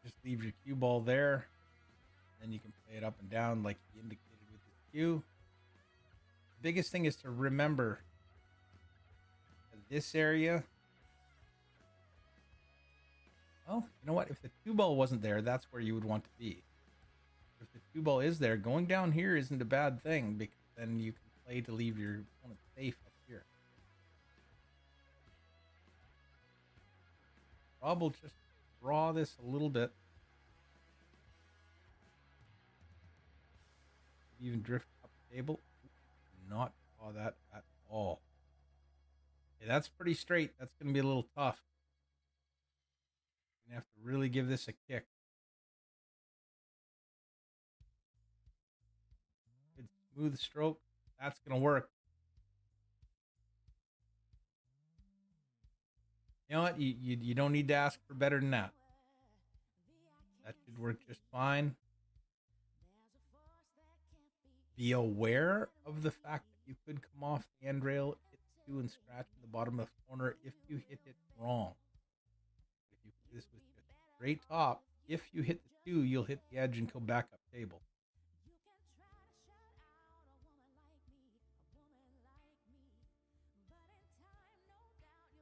Just leave your cue ball there. Then you can play it up and down like you indicated with the cue. The biggest thing is to remember this area. Well, you know what? If the cue ball wasn't there, that's where you would want to be. If the cue ball is there, going down here isn't a bad thing because then you can play to leave your opponent safe up here. Rob will just draw this a little bit. Even drift up the table. Not draw that at all. Okay, that's pretty straight. That's going to be a little tough. You're going to have to really give this a kick. Good smooth stroke. That's going to work. You know what? You don't need to ask for better than that. That should work just fine. Be aware of the fact that you could come off the end rail, hit the 2 and scratch in the bottom of the corner if you hit it wrong. If you put this with just straight top, if you hit the 2, you'll hit the edge and go back up table.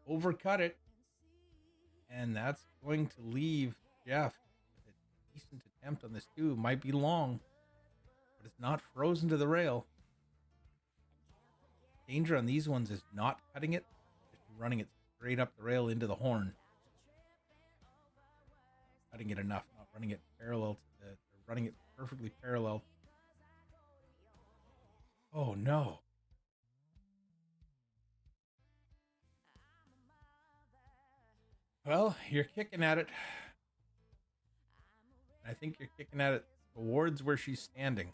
Overcut it, and that's going to leave Jeff with a decent attempt on this 2. Might be long, but it's not frozen to the rail. Danger on these ones is not cutting it, just running it straight up the rail into the horn. Cutting it enough, not running it parallel to running it perfectly parallel. Oh no. Well, you're kicking at it. I think you're kicking at it towards where she's standing.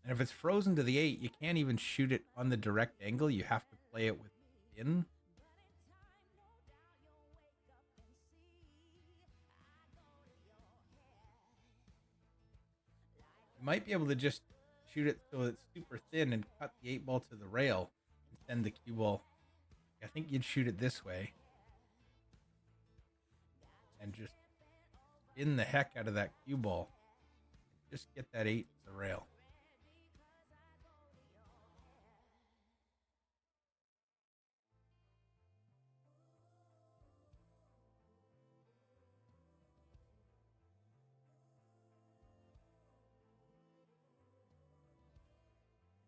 And if it's frozen to the 8, you can't even shoot it on the direct angle. You have to play it with the pin. You might be able to just shoot it so it's super thin and cut the 8 ball to the rail and send the cue ball. I think you'd shoot it this way and just spin the heck out of that cue ball. Just get that 8 to the rail.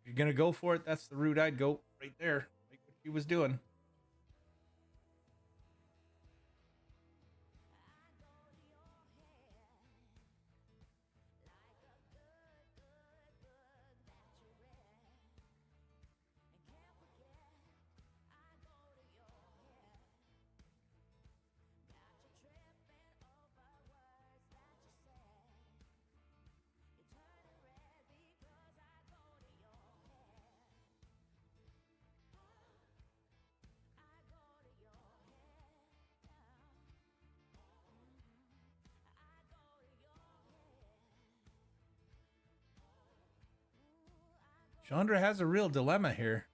You're going to go for it, that's the route I'd go right there, like what she was doing. Chandra has a real dilemma here.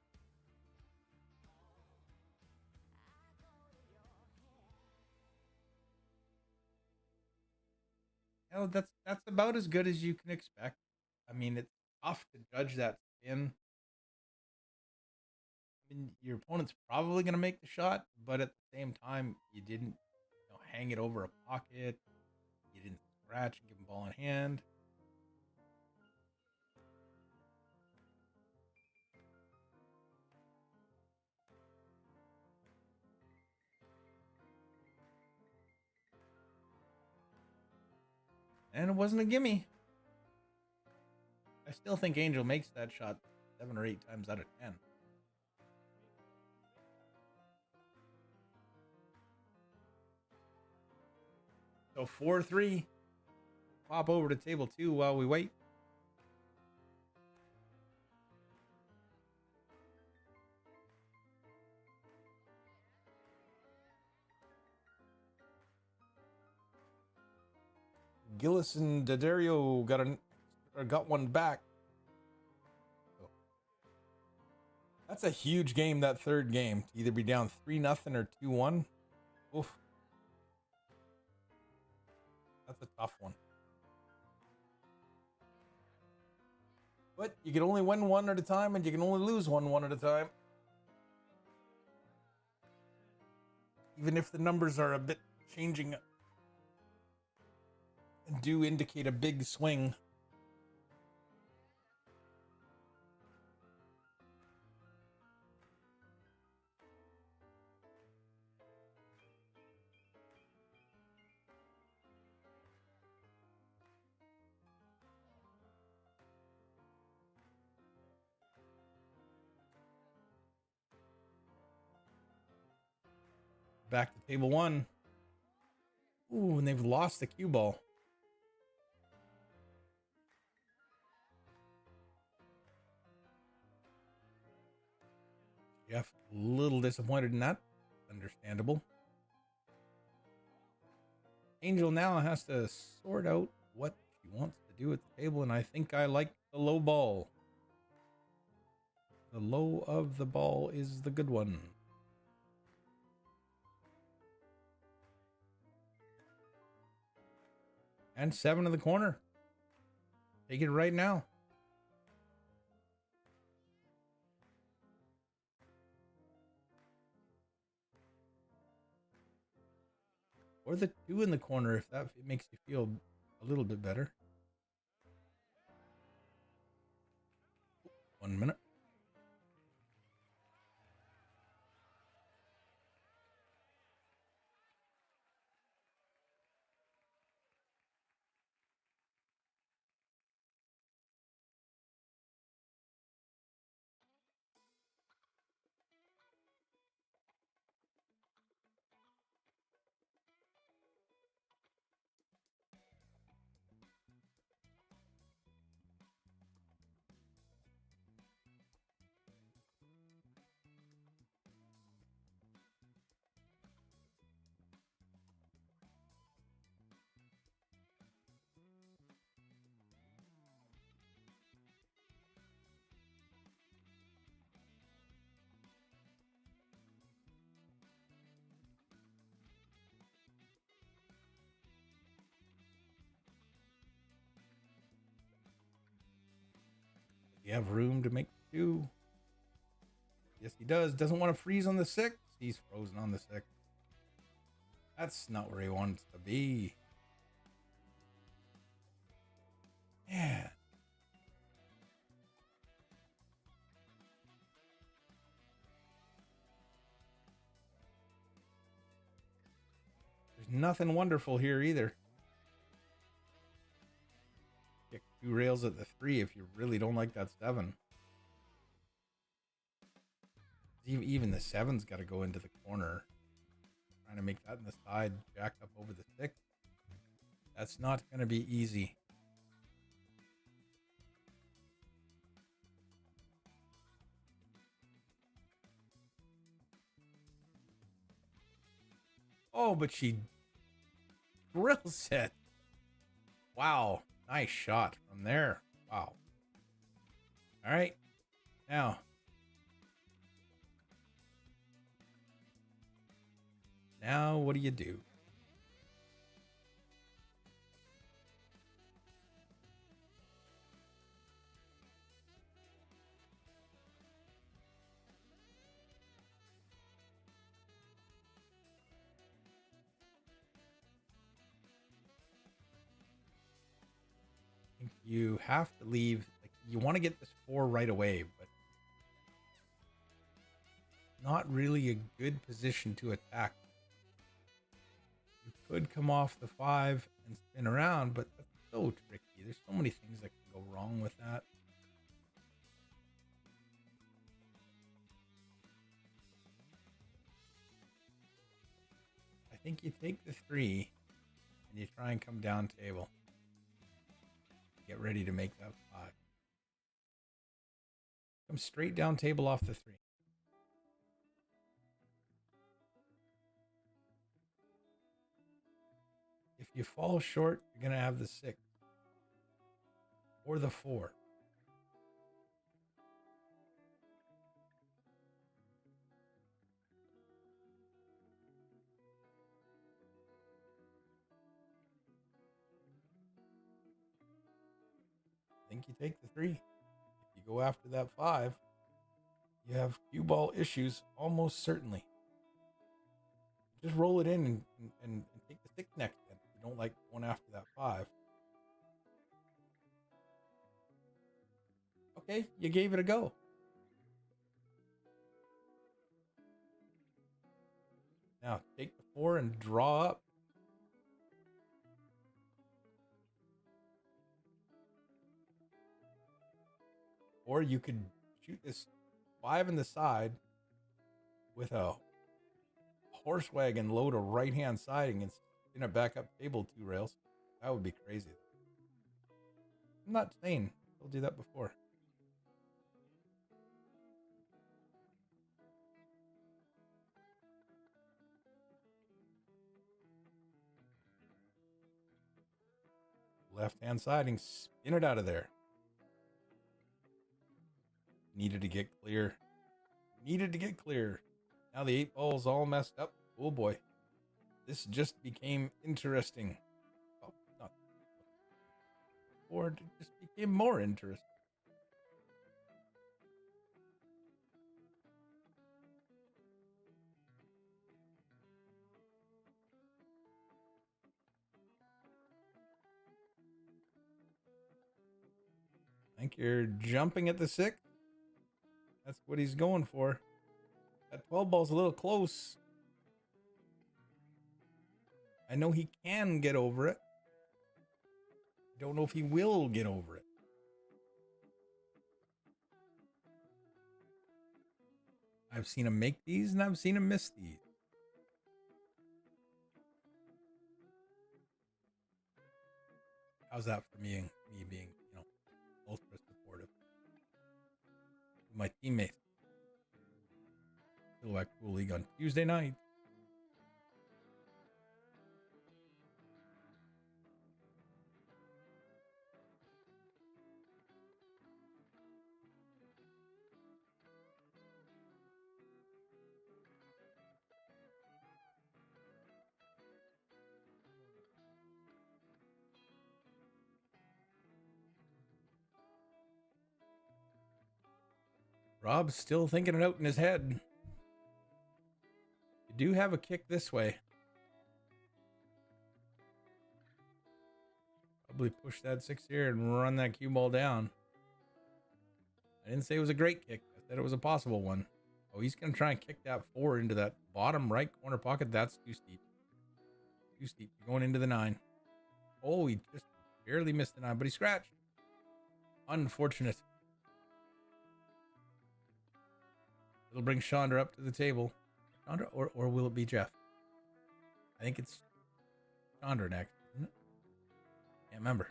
know, that's about as good as you can expect. I mean, it's tough to judge that spin. I mean, your opponent's probably going to make the shot, but at the same time, you didn't hang it over a pocket. You didn't scratch and give him ball in hand. And it wasn't a gimme. I still think Angel makes that shot 7 or 8 times out of 10. So 4-3. Pop over to table 2 while we wait. Gillis and Daddario got one back. That's a huge game, that third game. To either be down 3-0 or 2-1. Oof. That's a tough one. But you can only win one at a time, and you can only lose one at a time. Even if the numbers are a bit changing and do indicate a big swing. Back to table 1. Ooh, and they've lost the cue ball. Jeff, a little disappointed in that. Understandable. Angel now has to sort out what she wants to do at the table, and I think I like the low ball. The low of the ball is the good one. And 7 in the corner. Take it right now. Or the 2 in the corner if that makes you feel a little bit better. 1 minute. You have room to make 2. Yes, he does. Doesn't want to freeze on the 6. He's frozen on the 6. That's not where he wants to be. Yeah. There's nothing wonderful here either. Kick 2 rails at the 3 if you really don't like that 7. Even the 7's got to go into the corner. Trying to make that in the side, jacked up over the 6. That's not going to be easy. Oh, but she drills it. Wow. Nice shot from there. Wow. All right. Now. Now, what do you do? think you have to leave. Like, you want to get this 4 right away, but not really a good position to attack. You could come off the 5 and spin around, but that's so tricky. There's so many things that can go wrong with that. I think you take the 3 and you try and come down table. Get ready to make that 5. Come straight down table off the 3. If you fall short, you're going to have the 6 or the 4. I think you take the 3. If you go after that 5, you have cue ball issues almost certainly. Just roll it in and take the 6 next then. If you don't like going after that 5. Okay, you gave it a go. Now take the 4 and draw up. Or you could shoot this 5 in the side with a horse wagon load of right-hand siding and spin it back up table 2 rails. That would be crazy. I'm not saying I'll do that before. Left-hand siding, spin it out of there. Needed to get clear. Now the 8 ball's all messed up. Oh boy. This just became interesting. Oh, not. Or it just became more interesting. I think you're jumping at the 6. That's what he's going for. That 12 ball's a little close. I know he can get over it. Don't know if he will get over it. I've seen him make these and I've seen him miss these. How's that for me being, ultra supportive? My teammates. Silhouette Pool League on Tuesday night. Rob's still thinking it out in his head. You do have a kick this way. Probably push that 6 here and run that cue ball down. I didn't say it was a great kick. I said it was a possible one. Oh, he's going to try and kick that 4 into that bottom right corner pocket. That's too steep. Too steep. You're going into the 9. Oh, he just barely missed the 9, but he scratched. Unfortunate. It'll bring Chandra up to the table. Chandra, or will it be Jeff? I think it's Chandra next, isn't it? Can't remember.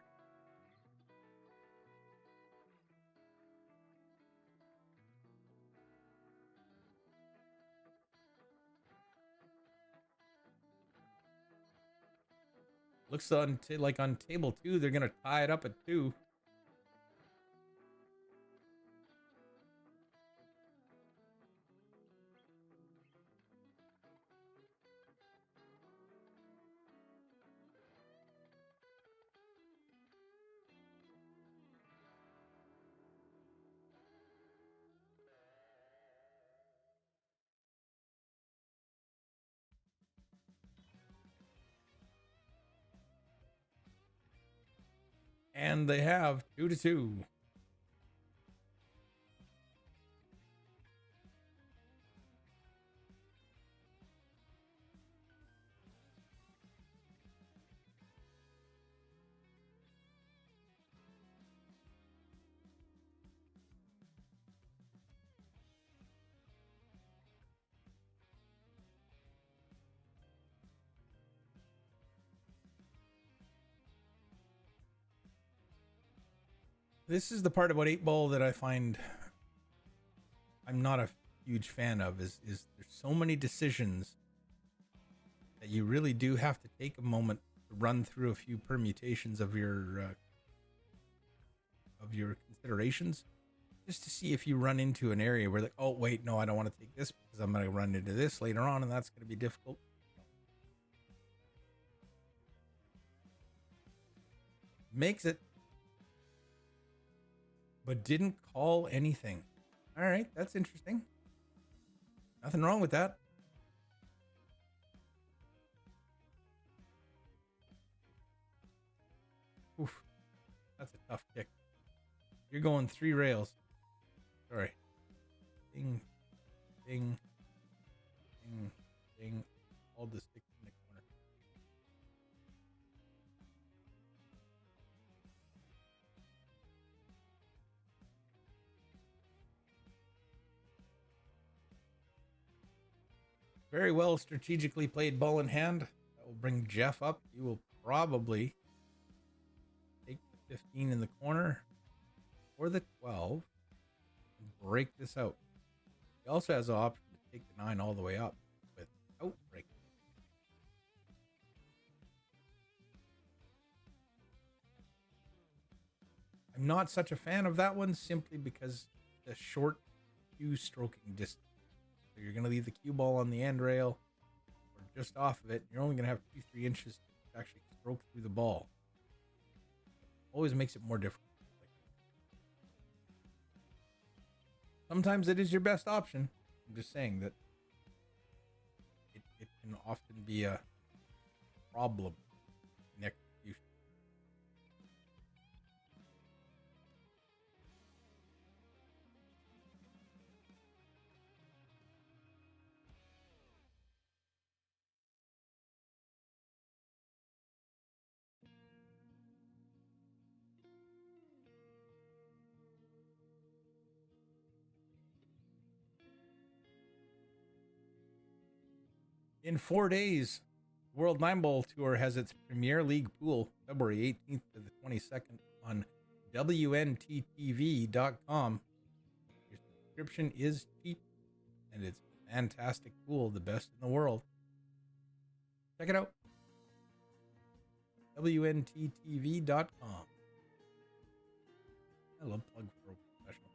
Looks like on table 2, they're going to tie it up at 2. And they have 2-2. This is the part about 8-ball that I find I'm not a huge fan of is there's so many decisions that you really do have to take a moment to run through a few permutations of your considerations, just to see if you run into an area where like, oh wait, no, I don't want to take this because I'm going to run into this later on and that's going to be difficult. Makes it, but didn't call anything. All right, that's interesting. Nothing wrong with that. Oof, that's a tough kick. You're going 3 rails. Sorry. Ding, ding, ding, ding. All the sticks in the corner. Very well strategically played ball in hand. That will bring Jeff up. He will probably take the 15 in the corner or the 12 and break this out. He also has the option to take the 9 all the way up without breaking. I'm not such a fan of that one simply because the short cue stroking distance. So you're going to leave the cue ball on the end rail or just off of it. You're only going to have 2-3 inches to actually stroke through the ball. Always makes it more difficult. Sometimes it is your best option. I'm just saying that it can often be a problem in execution. In 4 days, the World 9-Ball Tour has its Premier League pool, February 18th to the 22nd on WNTTV.com. Your subscription is cheap, and it's a fantastic pool, the best in the world. Check it out. WNTTV.com. I love plug for a professional.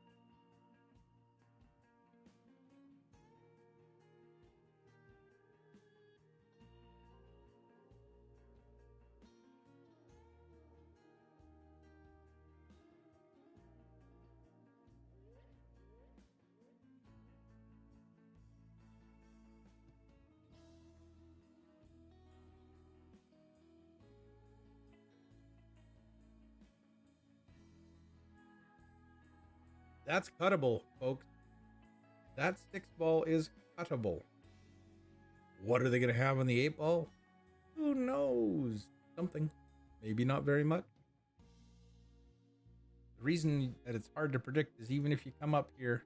That's cuttable, folks. That 6-ball is cuttable. What are they going to have on the 8-ball? Who knows? Something. Maybe not very much. The reason that it's hard to predict is even if you come up here,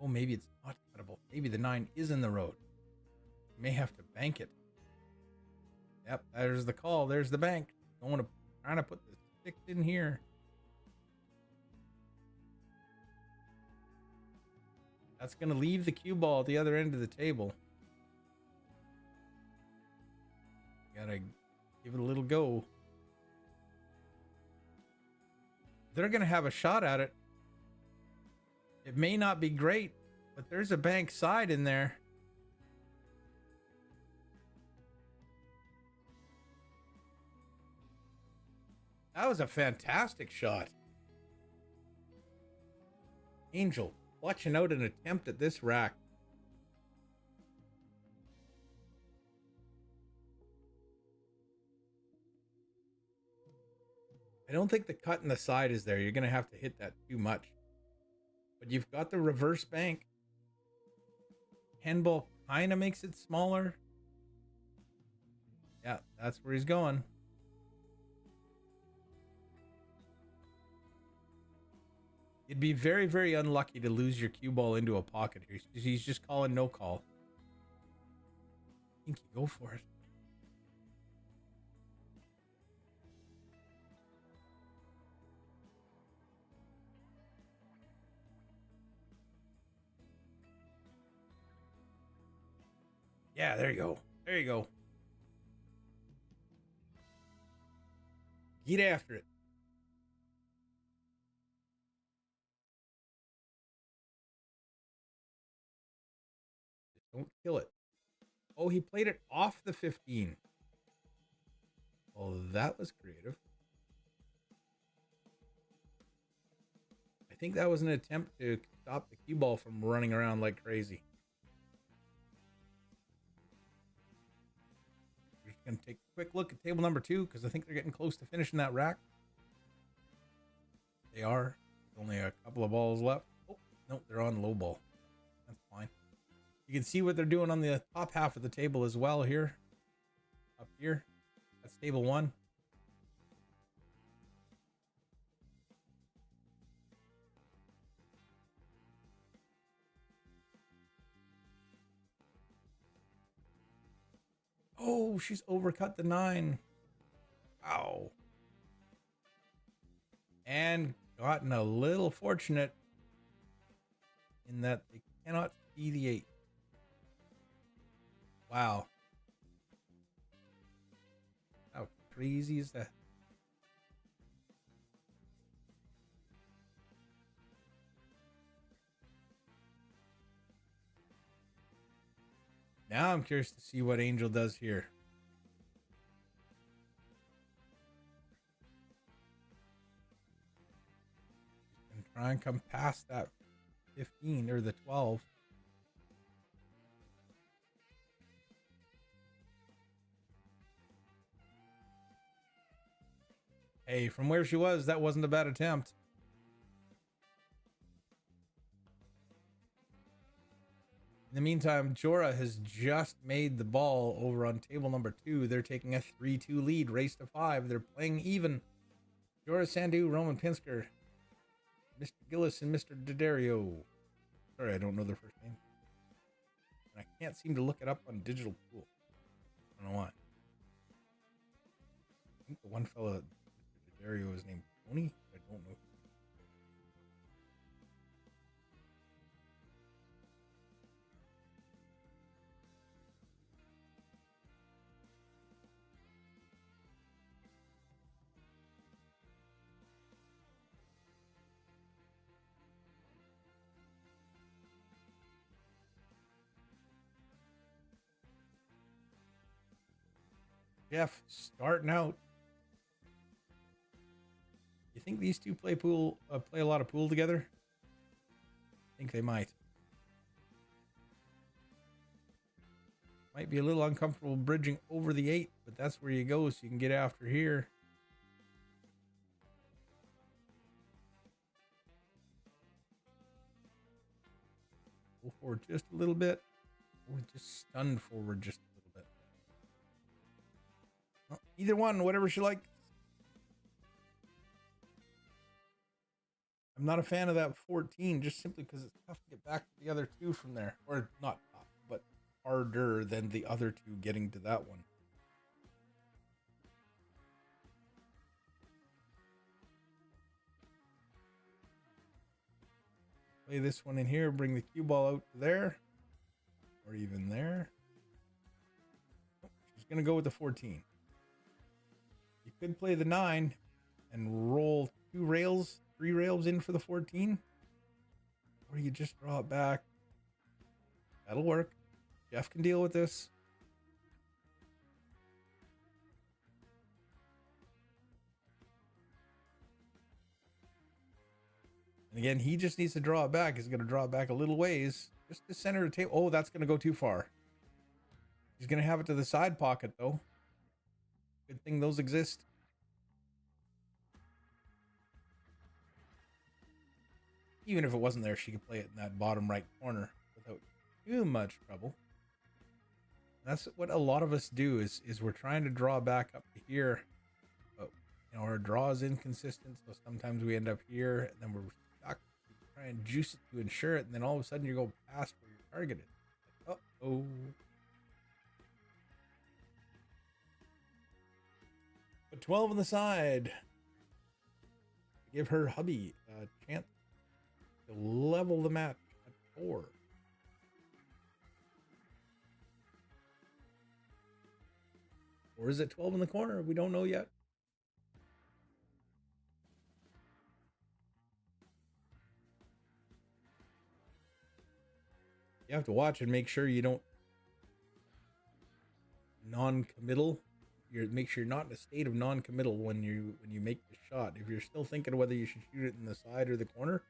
oh, maybe it's not cuttable. Maybe the 9 is in the road. You may have to bank it. Yep, there's the call. There's the bank. Don't want to trying to put the 6 in here. That's going to leave the cue ball at the other end of the table. You gotta give it a little go. They're going to have a shot at it. It may not be great, but there's a bank side in there. That was a fantastic shot. Angel watching out an attempt at this rack. I don't think the cut in the side is there. You're going to have to hit that too much. But you've got the reverse bank. Handball kind of makes it smaller. Yeah, that's where he's going. You'd be very, very unlucky to lose your cue ball into a pocket here. He's just calling no call. I think you go for it. Yeah, there you go. There you go. Get after it. Just don't kill it. Oh, he played it off the 15. Well, that was creative. I think that was an attempt to stop the cue ball from running around like crazy. We're just going to take a quick look at table number 2 because I think they're getting close to finishing that rack. They are. There's only a couple of balls left. Oh, no, they're on low ball. That's fine. You can see what they're doing on the top half of the table as well here. Up here. That's table 1. Oh, she's overcut the 9. Ow. And gotten a little fortunate in that they cannot see the 8. Wow. How crazy is that? Now I'm curious to see what Angel does here. And try and come past that 15 or the 12. Hey, from where she was, that wasn't a bad attempt. In the meantime, Jorah has just made the ball over on table number 2. They're taking a 3-2 lead, race to 5. They're playing even. Jorah Sandu, Roman Pinsker, Mr. Gillis, and Mr. D'Addario. Sorry, I don't know their first name. And I can't seem to look it up on Digital Pool. I don't know why. I think the one fella, Mr. D'Addario, is named Tony. I don't know. Jeff starting out. You think these two play pool? Play a lot of pool together? I think they might. Might be a little uncomfortable bridging over the 8, but that's where you go, so you can get after here. Go forward just a little bit, or just stunned forward just a little bit. Well, either one, whatever she likes. I'm not a fan of that 14, just simply because it's tough to get back to the other 2 from there. Or not tough, but harder than the other 2 getting to that one. Play this one in here, bring the cue ball out to there. Or even there. Oh, she's going to go with the 14. You could play the 9 and roll 2 rails, 3 rails in for the 14. Or you just draw it back. That'll work. Jeff can deal with this. And again, he just needs to draw it back. He's going to draw it back a little ways. Just to center the table. Oh, that's going to go too far. He's going to have it to the side pocket, though. Good thing those exist. even if it wasn't there, she could play it in that bottom right corner without too much trouble. That's what a lot of us do is we're trying to draw back up to here, but our draw is inconsistent, so sometimes we end up here and then we're stuck. You try and juice it to ensure it, and then all of a sudden you go past where you're targeted. Like, uh-oh. But 12 on the side. Give her hubby a chance to level the match at 4. Or is it 12 in the corner? We don't know yet. You have to watch and make sure you don't non-committal. Make sure you're not in a state of non-committal when you make the shot. If you're still thinking whether you should shoot it in the side or the corner,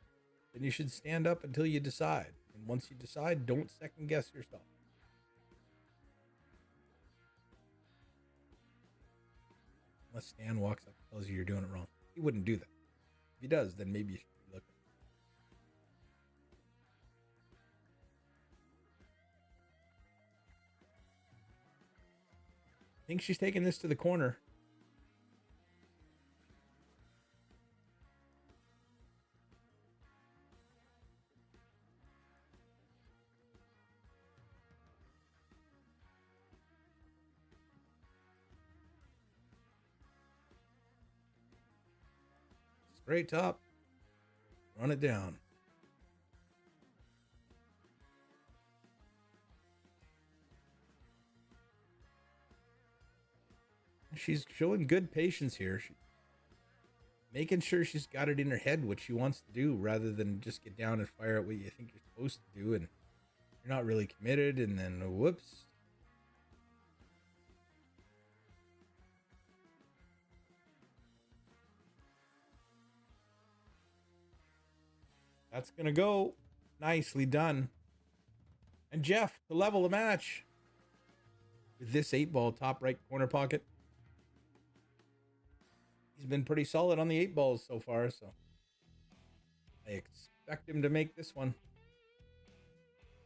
then you should stand up until you decide. And once you decide, don't second guess yourself. Unless Stan walks up and tells you you're doing it wrong. He wouldn't do that. If he does, then maybe you should be looking. I think she's taking this to the corner. Straight top. Run it down. She's showing good patience here. Making sure she's got it in her head what she wants to do rather than just get down and fire out what you think you're supposed to do and you're not really committed and then whoops. That's going to go. Nicely done. And Jeff to level the match with this 8-ball top right corner pocket. He's been pretty solid on the 8-balls so far, so I expect him to make this one.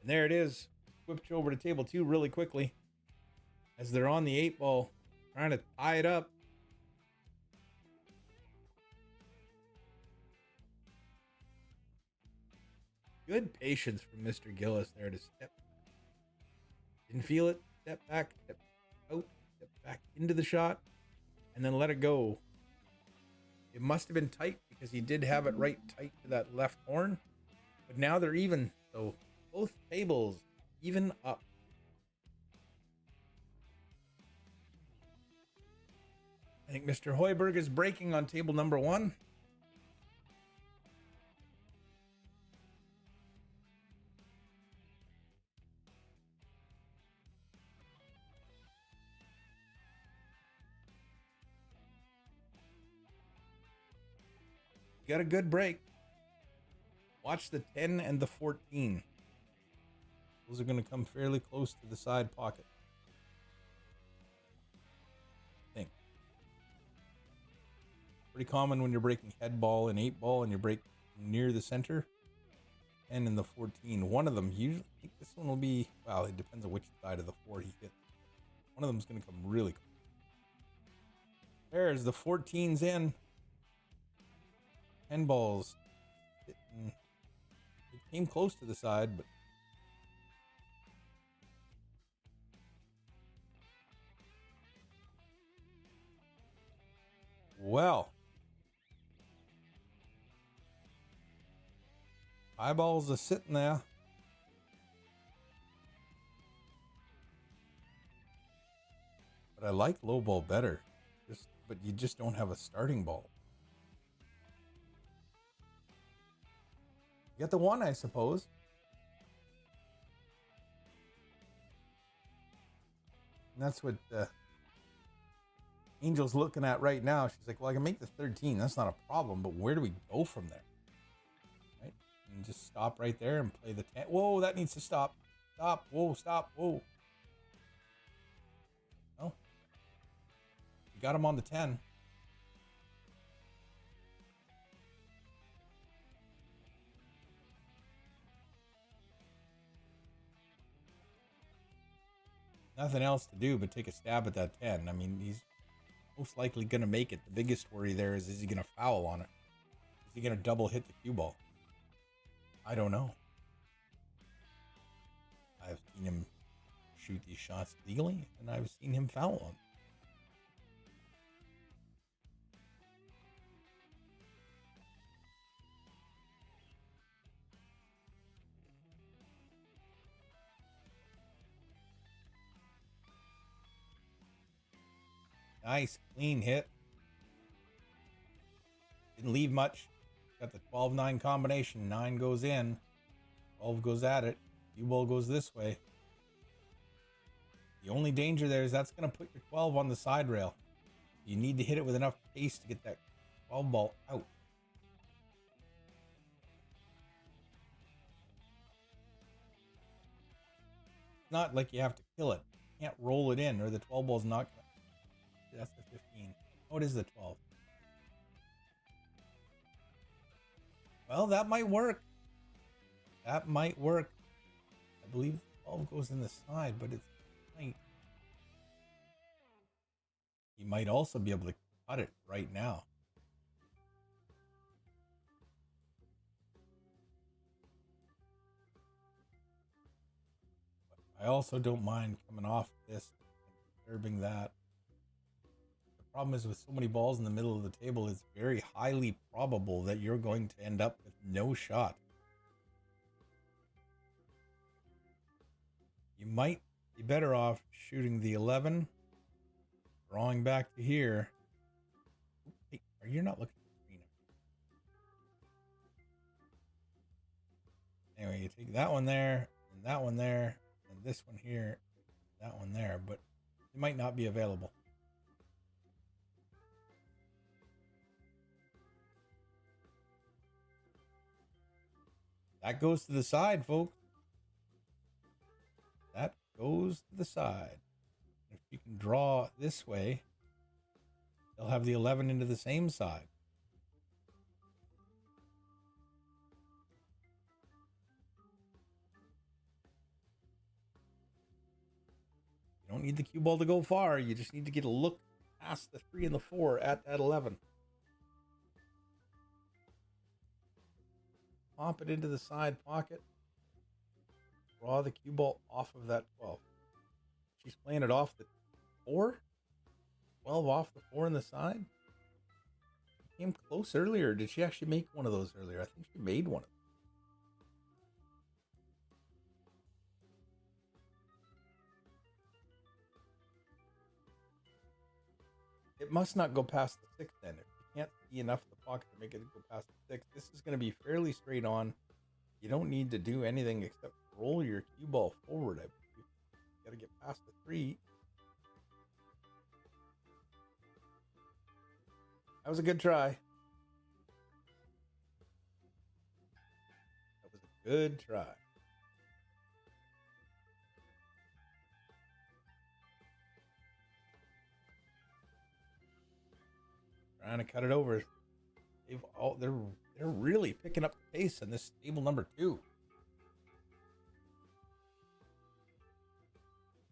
And there it is. Switch over to table 2 really quickly as they're on the 8-ball trying to tie it up. Good patience from Mr. Gillis there to step. Didn't feel it. Step back, step out, step back into the shot, and then let it go. It must have been tight because he did have it right tight to that left horn. But now they're even. So both tables even up. I think Mr. Hoiberg is breaking on table number 1. Got a good break. Watch the 10 and the 14. Those are going to come fairly close to the side pocket. I think. Pretty common when you're breaking head ball and 8-ball and you break near the center. 10 and the 14. One of them, usually, I think this one will be, well, it depends on which side of the 4 he hits. One of them is going to come really close. There's the 14's in. 10 balls. It came close to the side, but well, eyeballs are sitting there. But I like low ball better. But you just don't have a starting ball. You got the 1, I suppose. And that's what Angel's looking at right now. She's like, well, I can make the 13. That's not a problem. But where do we go from there? Right? And just stop right there and play the 10. Whoa, that needs to stop. Stop. Whoa, stop. Whoa. Oh. You got him on the 10. Nothing else to do but take a stab at that 10. I mean, he's most likely going to make it. The biggest worry there is he going to foul on it? Is he going to double hit the cue ball? I don't know. I've seen him shoot these shots legally, and I've seen him foul on. Nice, clean hit. Didn't leave much. Got the 12-9 combination. 9 goes in. 12 goes at it. Cue ball goes this way. The only danger there is that's going to put your 12 on the side rail. You need to hit it with enough pace to get that 12 ball out. It's not like you have to kill it. You can't roll it in or the 12 ball's not going to. That's the 15. Oh, it is the 12. Well, that might work. That might work. I believe the 12 goes in the side, but it's tight. He might also be able to cut it right now. But I also don't mind coming off this and disturbing that. Problem is, with so many balls in the middle of the table, it's very highly probable that you're going to end up with no shot. You might be better off shooting the 11, drawing back to here. Hey, are you not looking at the screen? Anyway, you take that one there, and that one there, and this one here, that one there, but it might not be available. That goes to the side, folks. That goes to the side. If you can draw this way, they'll have the 11 into the same side. You don't need the cue ball to go far. You just need to get a look past the 3 and the 4 at that 11. Pop it into the side pocket. Draw the cue ball off of that 12. She's playing it off the 4. 12 off the 4 in the side. She came close earlier. Did she actually make one of those earlier? I think she made one of them. It must not go past the 6 then. If you can't see enough of the pocket to make it go past the 6, this is going to be fairly straight on. You don't need to do anything except roll your cue ball forward. I believe. You got to get past the 3. That was a good try. That was a good try. Trying to cut it over. They're really picking up the pace in this table number 2.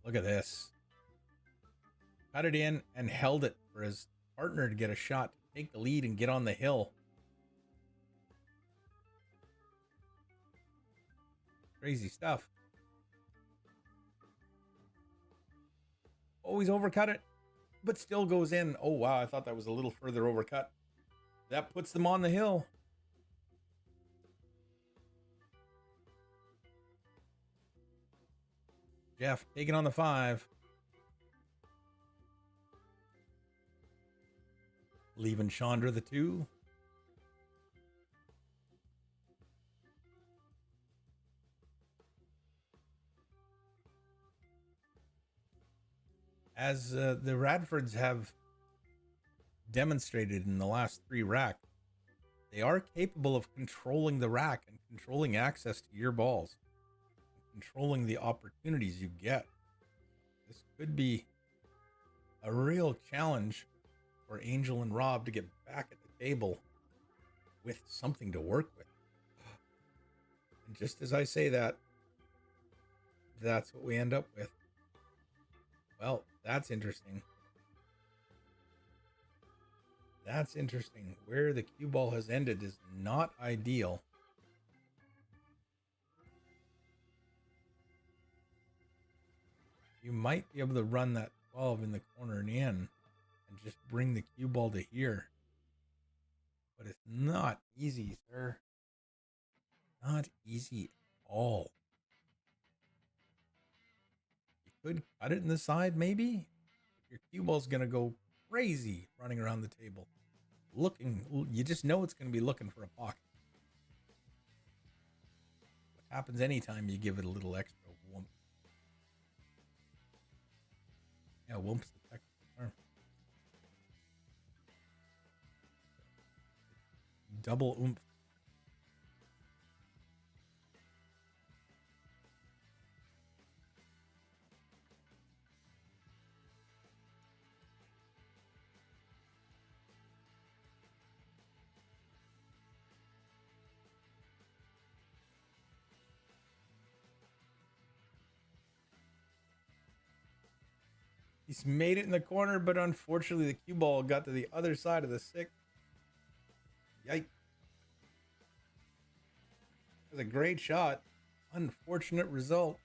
Look at this. Cut it in and held it for his partner to get a shot, to take the lead and get on the hill. Crazy stuff. Always overcut it, but still goes in. Oh, wow. I thought that was a little further overcut. That puts them on the hill. Jeff taking on the 5. Leaving Chandra the 2. As the Radfords have demonstrated in the last 3 racks, they are capable of controlling the rack and controlling access to your balls, and controlling the opportunities you get. This could be a real challenge for Angel and Rob to get back at the table with something to work with. And just as I say that, that's what we end up with. Well, that's interesting. That's interesting. Where the cue ball has ended is not ideal. You might be able to run that 12 in the corner and in and just bring the cue ball to here. But it's not easy, sir. Not easy at all. You could cut it in the side, maybe. Your cue ball's going to go crazy running around the table. Looking, you just know it's going to be looking for a pocket. What happens anytime you give it a little extra whoomp? Yeah, whoomp's the technical term. Double oomph. He's made it in the corner, but unfortunately the cue ball got to the other side of the 6. Yikes. That was a great shot. Unfortunate result.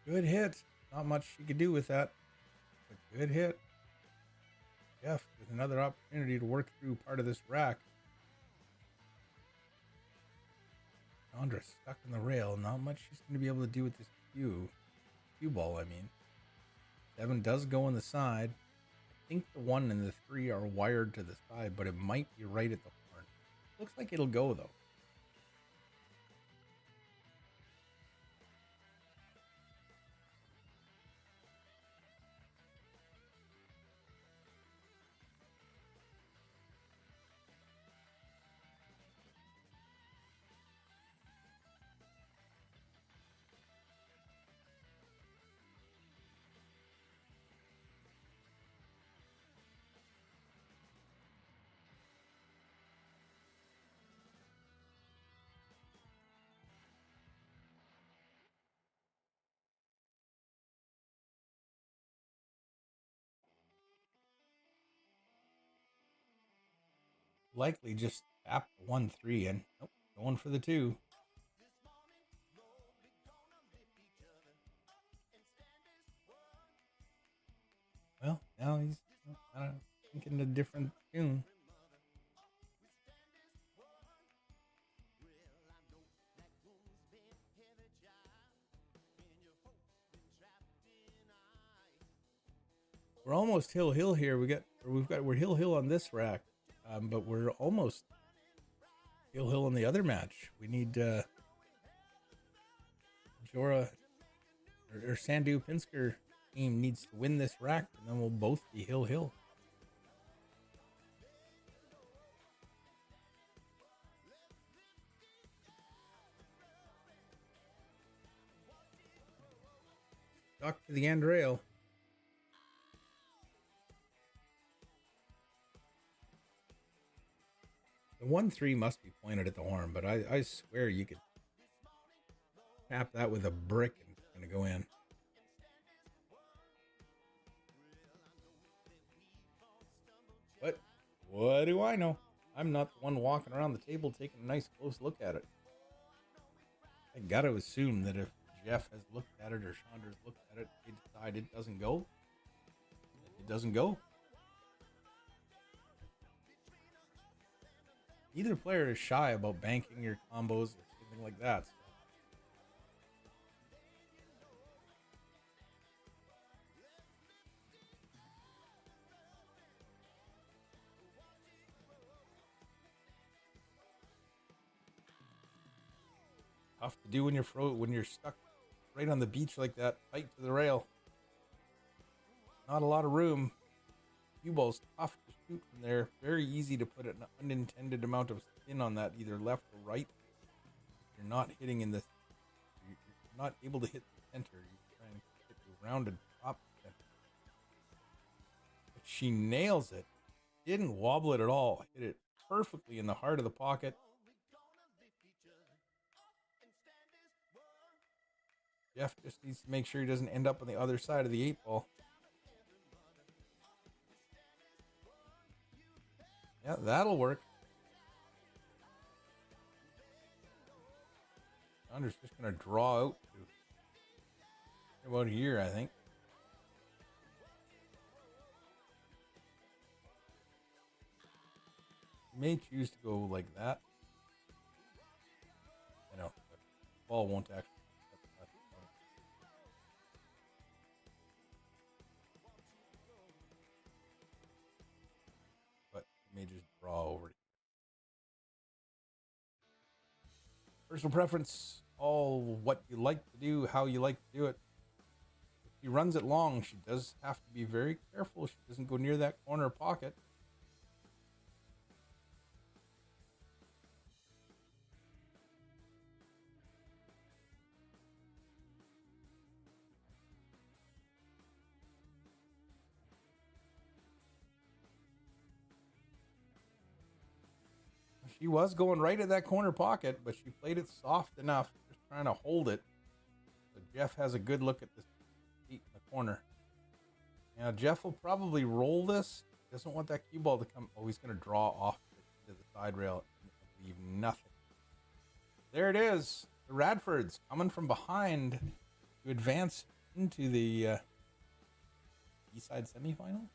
Good hit. Not much you could do with that. But good hit. Jeff with another opportunity to work through part of this rack. Chandra stuck in the rail. Not much she's going to be able to do with this cue ball, I mean. 7 does go on the side. I think the 1 and the 3 are wired to the side, but it might be right at the horn. Looks like it'll go, though. Likely just tap the 1-3 and nope, going for the 2. Well, now he's thinking a different tune. We're almost hill here. We're hill on this rack, but we're almost hill on the other match. We need Jorah or Sandu Pinsker team needs to win this rack, and then we'll both be hill. Stuck to the end rail. The 1-3 must be pointed at the horn, but I swear you could tap that with a brick and it's gonna go in. But what do I know? I'm not the one walking around the table taking a nice close look at it. I gotta assume that if Jeff has looked at it or Chandra's looked at it, they decide it doesn't go. It doesn't go. neither player is shy about banking your combos or anything like that. So. Tough to do when you're stuck right on the beach like that, tight to the rail. Not a lot of room. Cue ball's tough to shoot from there. Very easy to put an unintended amount of spin on that, either left or right. If you're not hitting in the, you're not able to hit the center. You're trying to hit the rounded top center. But she nails it. Didn't wobble it at all. Hit it perfectly in the heart of the pocket. Jeff just needs to make sure he doesn't end up on the other side of the 8-ball. Yeah, that'll work. Connor's just going to draw out to about here, I think. You may choose to go like that. I know, the ball won't actually. But you may just draw over. Personal preference, all what you like to do, how you like to do it. If she runs it long, she does have to be very careful. She doesn't go near that corner pocket. She was going right at that corner pocket, but she played it soft enough, just trying to hold it. So Jeff has a good look at this seat in the corner. Now Jeff will probably roll this. Doesn't want that cue ball to come. Oh, he's going to draw off to the side rail and leave nothing. There it is. The Radfords coming from behind to advance into the Eastside semifinal.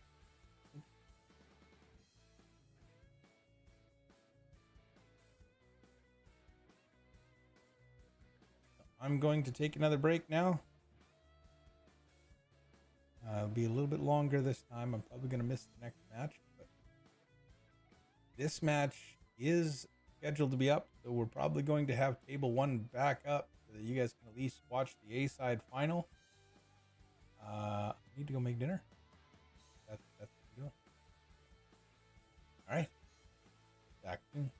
I'm going to take another break now. It'll be a little bit longer this time. I'm probably going to miss the next match. But this match is scheduled to be up, so we're probably going to have table 1 back up so that you guys can at least watch the A-side final. I need to go make dinner. That's what I'm doing. All right. Back soon.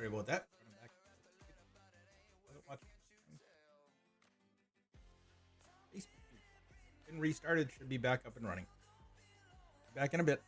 Sorry about that. Running back. Wasn't watching. Been restarted. Should be back up and running. Back in a bit.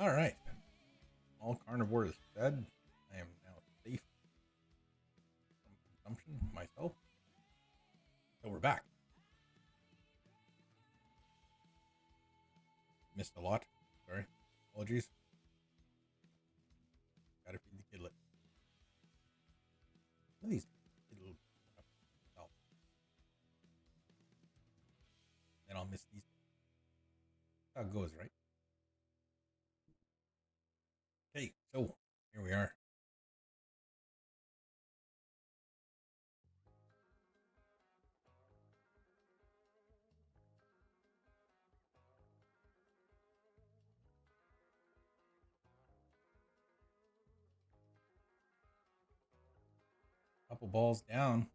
All right. All carnivore is fed. I am now safe from consumption myself. So we're back. Missed a lot. Sorry. Apologies. Gotta feed the kidlet. What are these little... Oh. Then I'll miss these. That's how it goes, right? Okay, so here we are. Couple balls down.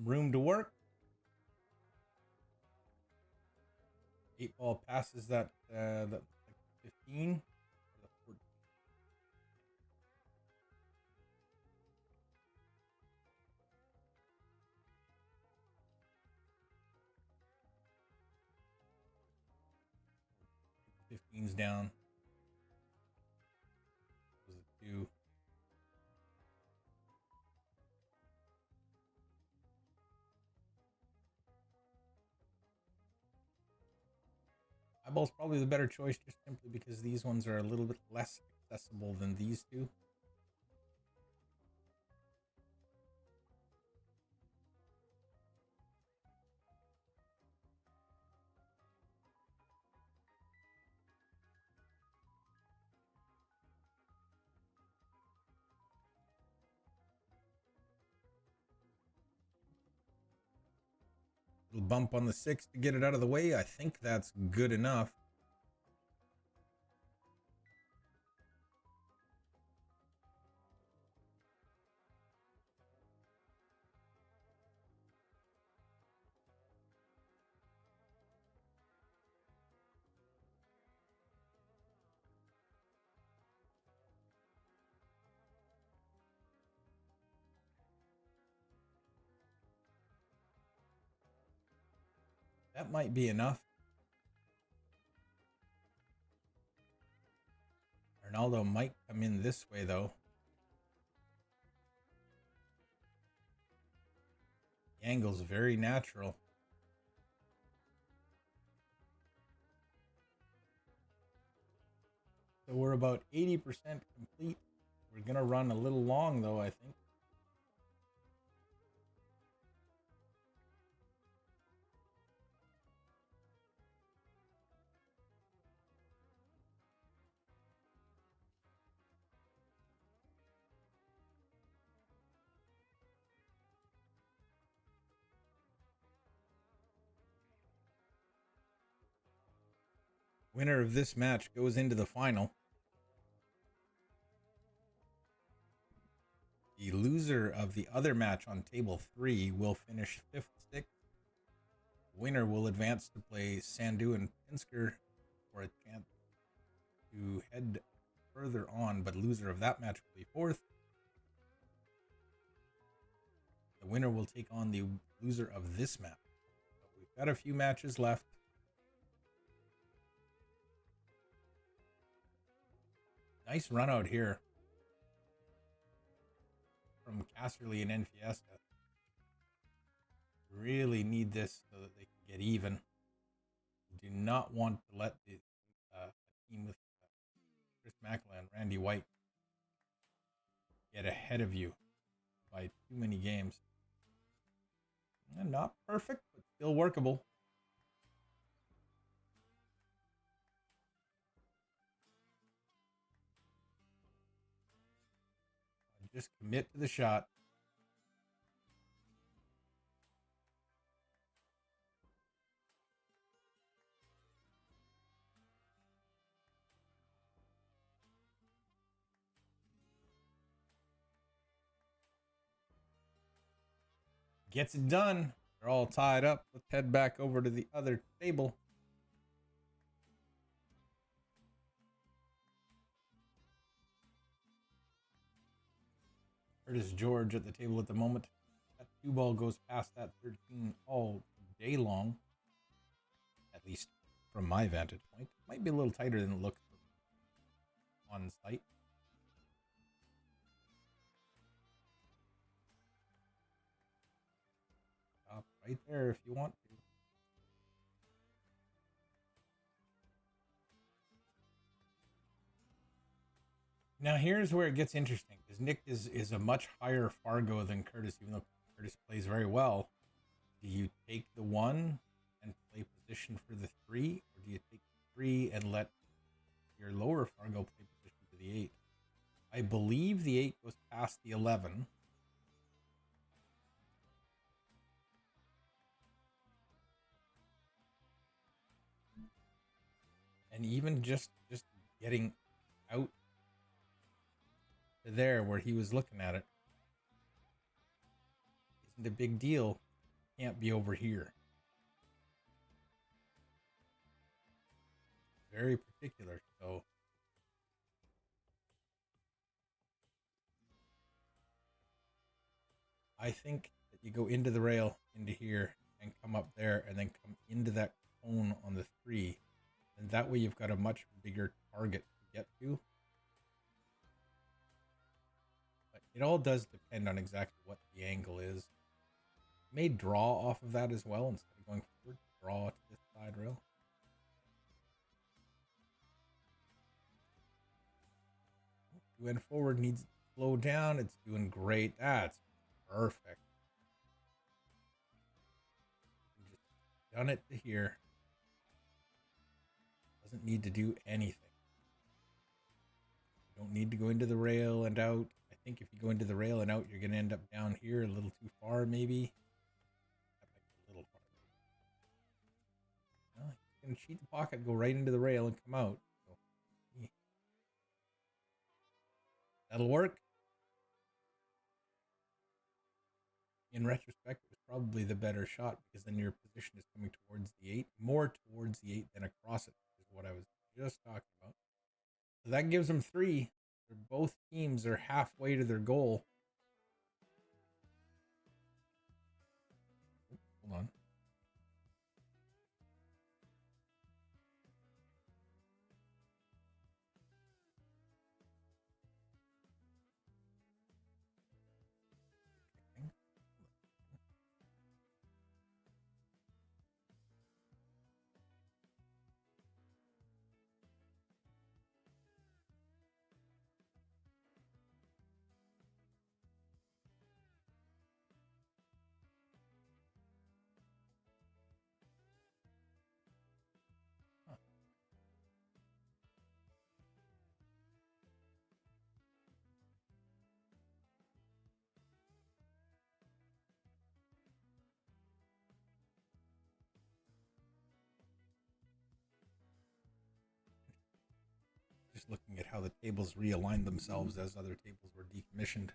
Room to work. 8 ball passes that like 15. 15's down. Was it 2? Eyeball's probably the better choice just simply because these ones are a little bit less accessible than these two. Little bump on the 6 to get it out of the way. I think that's good enough. That might be enough. Ronaldo might come in this way, though. The angle's very natural. So we're about 80% complete. We're going to run a little long, though, I think. Winner of this match goes into the final. The loser of the other match on table 3 will finish 5th, 6th. Winner will advance to play Sandu and Pinsker for a chance to head further on, but loser of that match will be 4th. The winner will take on the loser of this match. So we've got a few matches left. Nice run out here from Casserly and Enfiesta. Really need this so that they can get even. Do not want to let the team with Chris Macklin and Randy White get ahead of you by too many games. Not perfect, but still workable. Just commit to the shot. Gets it done. They're all tied up. Let's head back over to the other table. Curtis George at the table at the moment. That 2 ball goes past that 13 all day long. At least from my vantage point. It might be a little tighter than it looks on site. Stop right there if you want to. Now here's where it gets interesting, because Nick is a much higher Fargo than Curtis, even though Curtis plays very well. Do you take the 1 and play position for the 3, or do you take the 3 and let your lower Fargo play position for the 8? I believe the 8 goes past the 11. And even just getting out to there where he was looking at it isn't a big deal. Can't be over here. Very particular. So I think that you go into the rail, into here, and come up there, and then come into that cone on the 3. And that way you've got a much bigger target to get to. But it all does depend on exactly what the angle is. You may draw off of that as well instead of going forward. Draw to this side rail. Went forward, needs to slow down. It's doing great. That's perfect. Just done it to here. Doesn't need to do anything. You don't need to go into the rail and out. I think if you go into the rail and out, you're going to end up down here a little too far, maybe. That might be a little far. Well, you can cheat the pocket, go right into the rail, and come out. So, yeah. That'll work. In retrospect, it was probably the better shot, because then your position is coming towards the 8, more towards the 8 than across it, is what I was just talking about. So that gives them 3. Both teams are halfway to their goal. Hold on. Just looking at how the tables realigned themselves as other tables were decommissioned.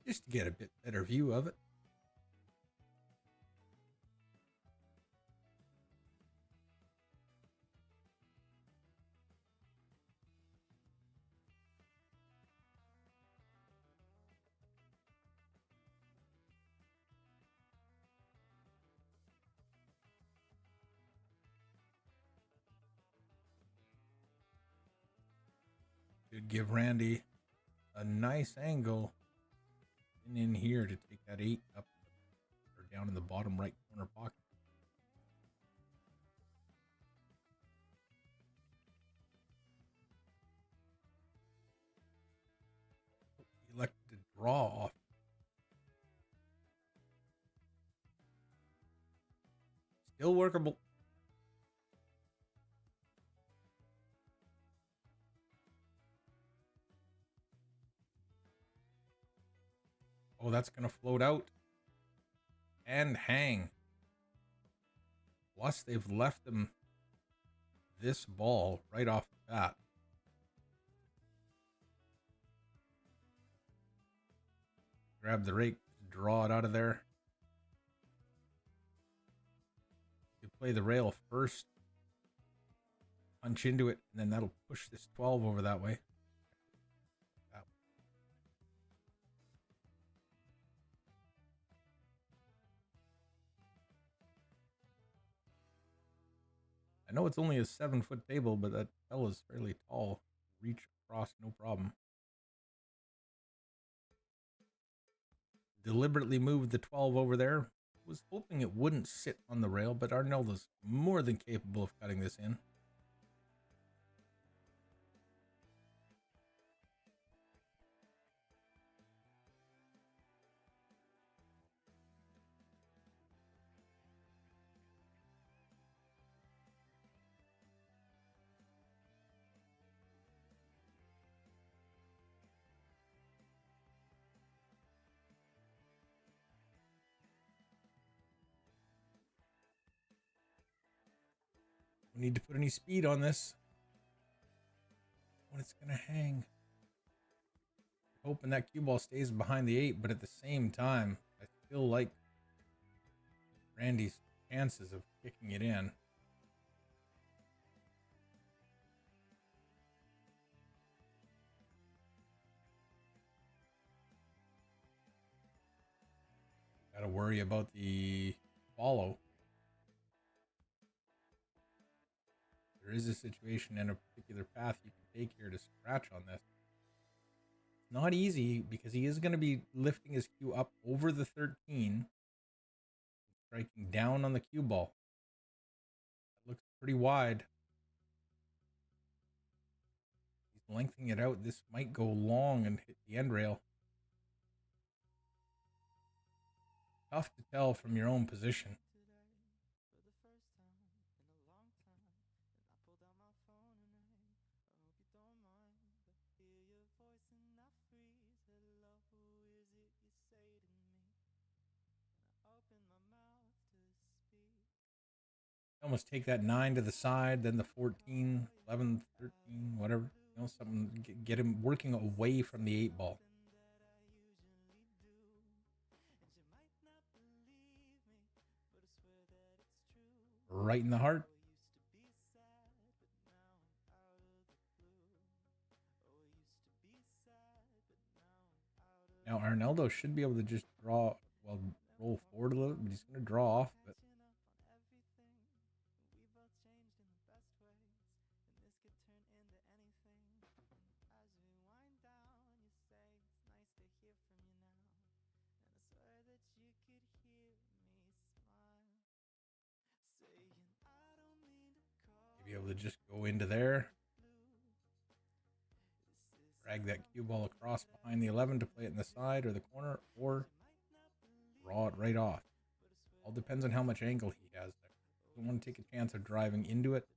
Just to get a bit better view of it. Should give Randy a nice angle in here to take that 8 up or down in the bottom right corner pocket. He elected to draw off. Still workable. Oh, that's going to float out and hang. Plus, they've left him this ball right off the bat. Grab the rake, draw it out of there. You play the rail first, punch into it, and then that'll push this 12 over that way. I know it's only a 7-foot table, but that L is fairly tall. Reach across, no problem. Deliberately moved the 12 over there. Was hoping it wouldn't sit on the rail, but Arnoldo's more than capable of cutting this in. We need to put any speed on this when it's going to hang. Hoping that cue ball stays behind the 8, but at the same time, I feel like Randy's chances of kicking it in. Got to worry about the follow. There is a situation and a particular path you can take here to scratch on this. It's not easy because he is going to be lifting his cue up over the 13, striking down on the cue ball. That looks pretty wide. He's lengthening it out. This might go long and hit the end rail. Tough to tell from your own position. Almost take that 9 to the side, then the 14, 11, 13, whatever. You know, something, get him working away from the 8 ball. Right in the heart. Now Arnoldo should be able to just draw, well, roll forward a little, but he's going to draw off. But be able to just go into there, drag that cue ball across behind the 11 to play it in the side or the corner, or draw it right off. All depends on how much angle he has there. Don't want to take a chance of driving into it.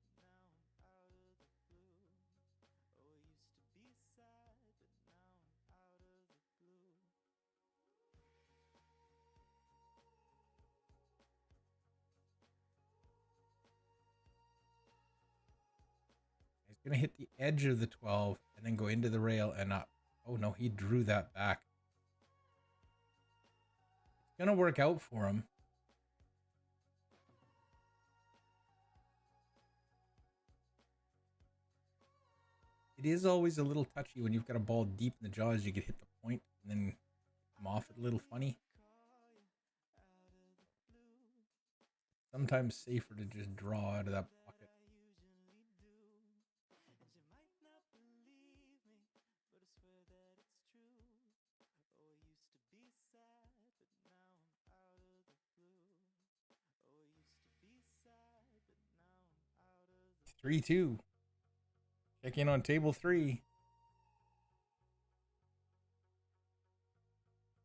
He's going to hit the edge of the 12 and then go into the rail and up. Oh no, he drew that back. It's going to work out for him. It is always a little touchy when you've got a ball deep in the jaws. You could hit the point and then come off it a little funny. Sometimes safer to just draw out of that pocket. 3-2. Check in on table 3.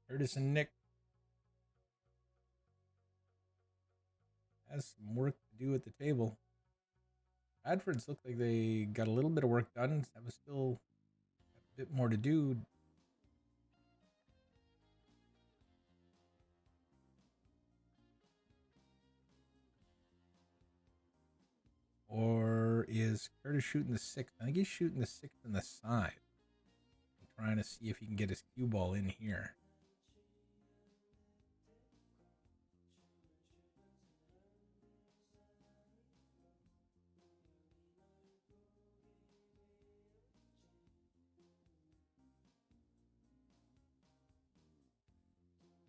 Curtis and Nick has some work to do at the table. Radford's looked like they got a little bit of work done. That was still a bit more to do. Or is Curtis shooting the 6th? I think he's shooting the 6th on the side. I'm trying to see if he can get his cue ball in here.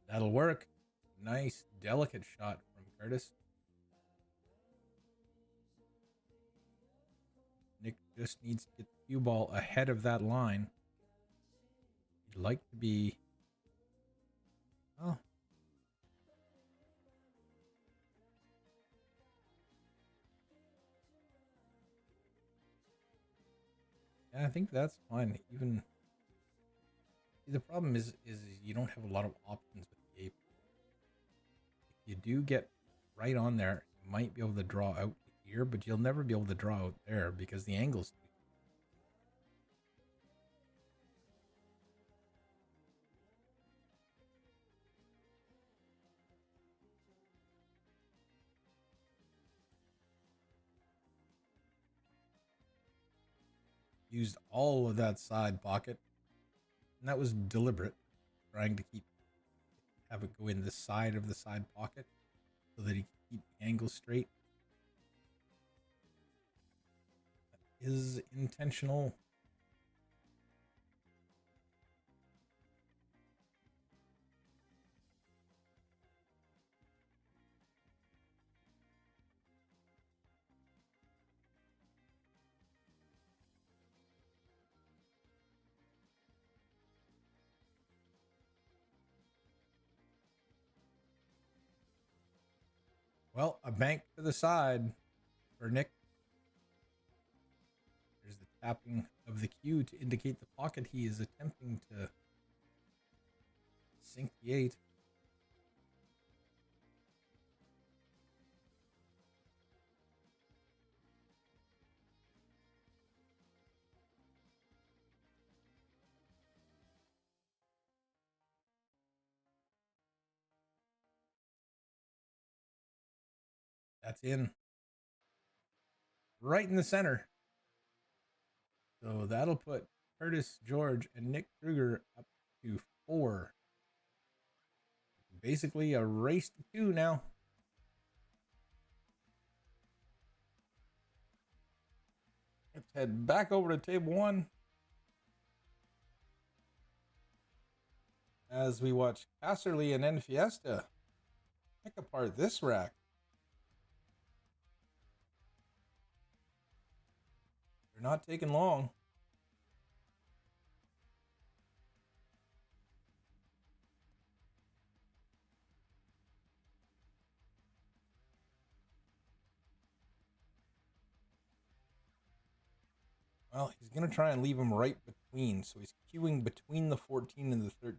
That'll work. Nice, delicate shot from Curtis. Nick just needs to get the cue ball ahead of that line. He'd like to be... Oh. Yeah, I think that's fine. Even... See, the problem is you don't have a lot of options with the ape. If you do get right on there, you might be able to draw out here, but you'll never be able to draw out there because the angle's too. Used all of that side pocket, and that was deliberate, trying to have it go in the side of the side pocket so that he can keep the angle straight. That is intentional. Well, a bank to the side for Nick. There's the tapping of the cue to indicate the pocket he is attempting to sink the 8. That's in. Right in the center. So that'll put Curtis George and Nick Kruger up to 4. Basically a race to 2 now. Let's head back over to table 1 as we watch Casserly and Enfiesta pick apart this rack. They're not taking long. Well, he's going to try and leave him right between, so he's cueing between the 14 and the 13.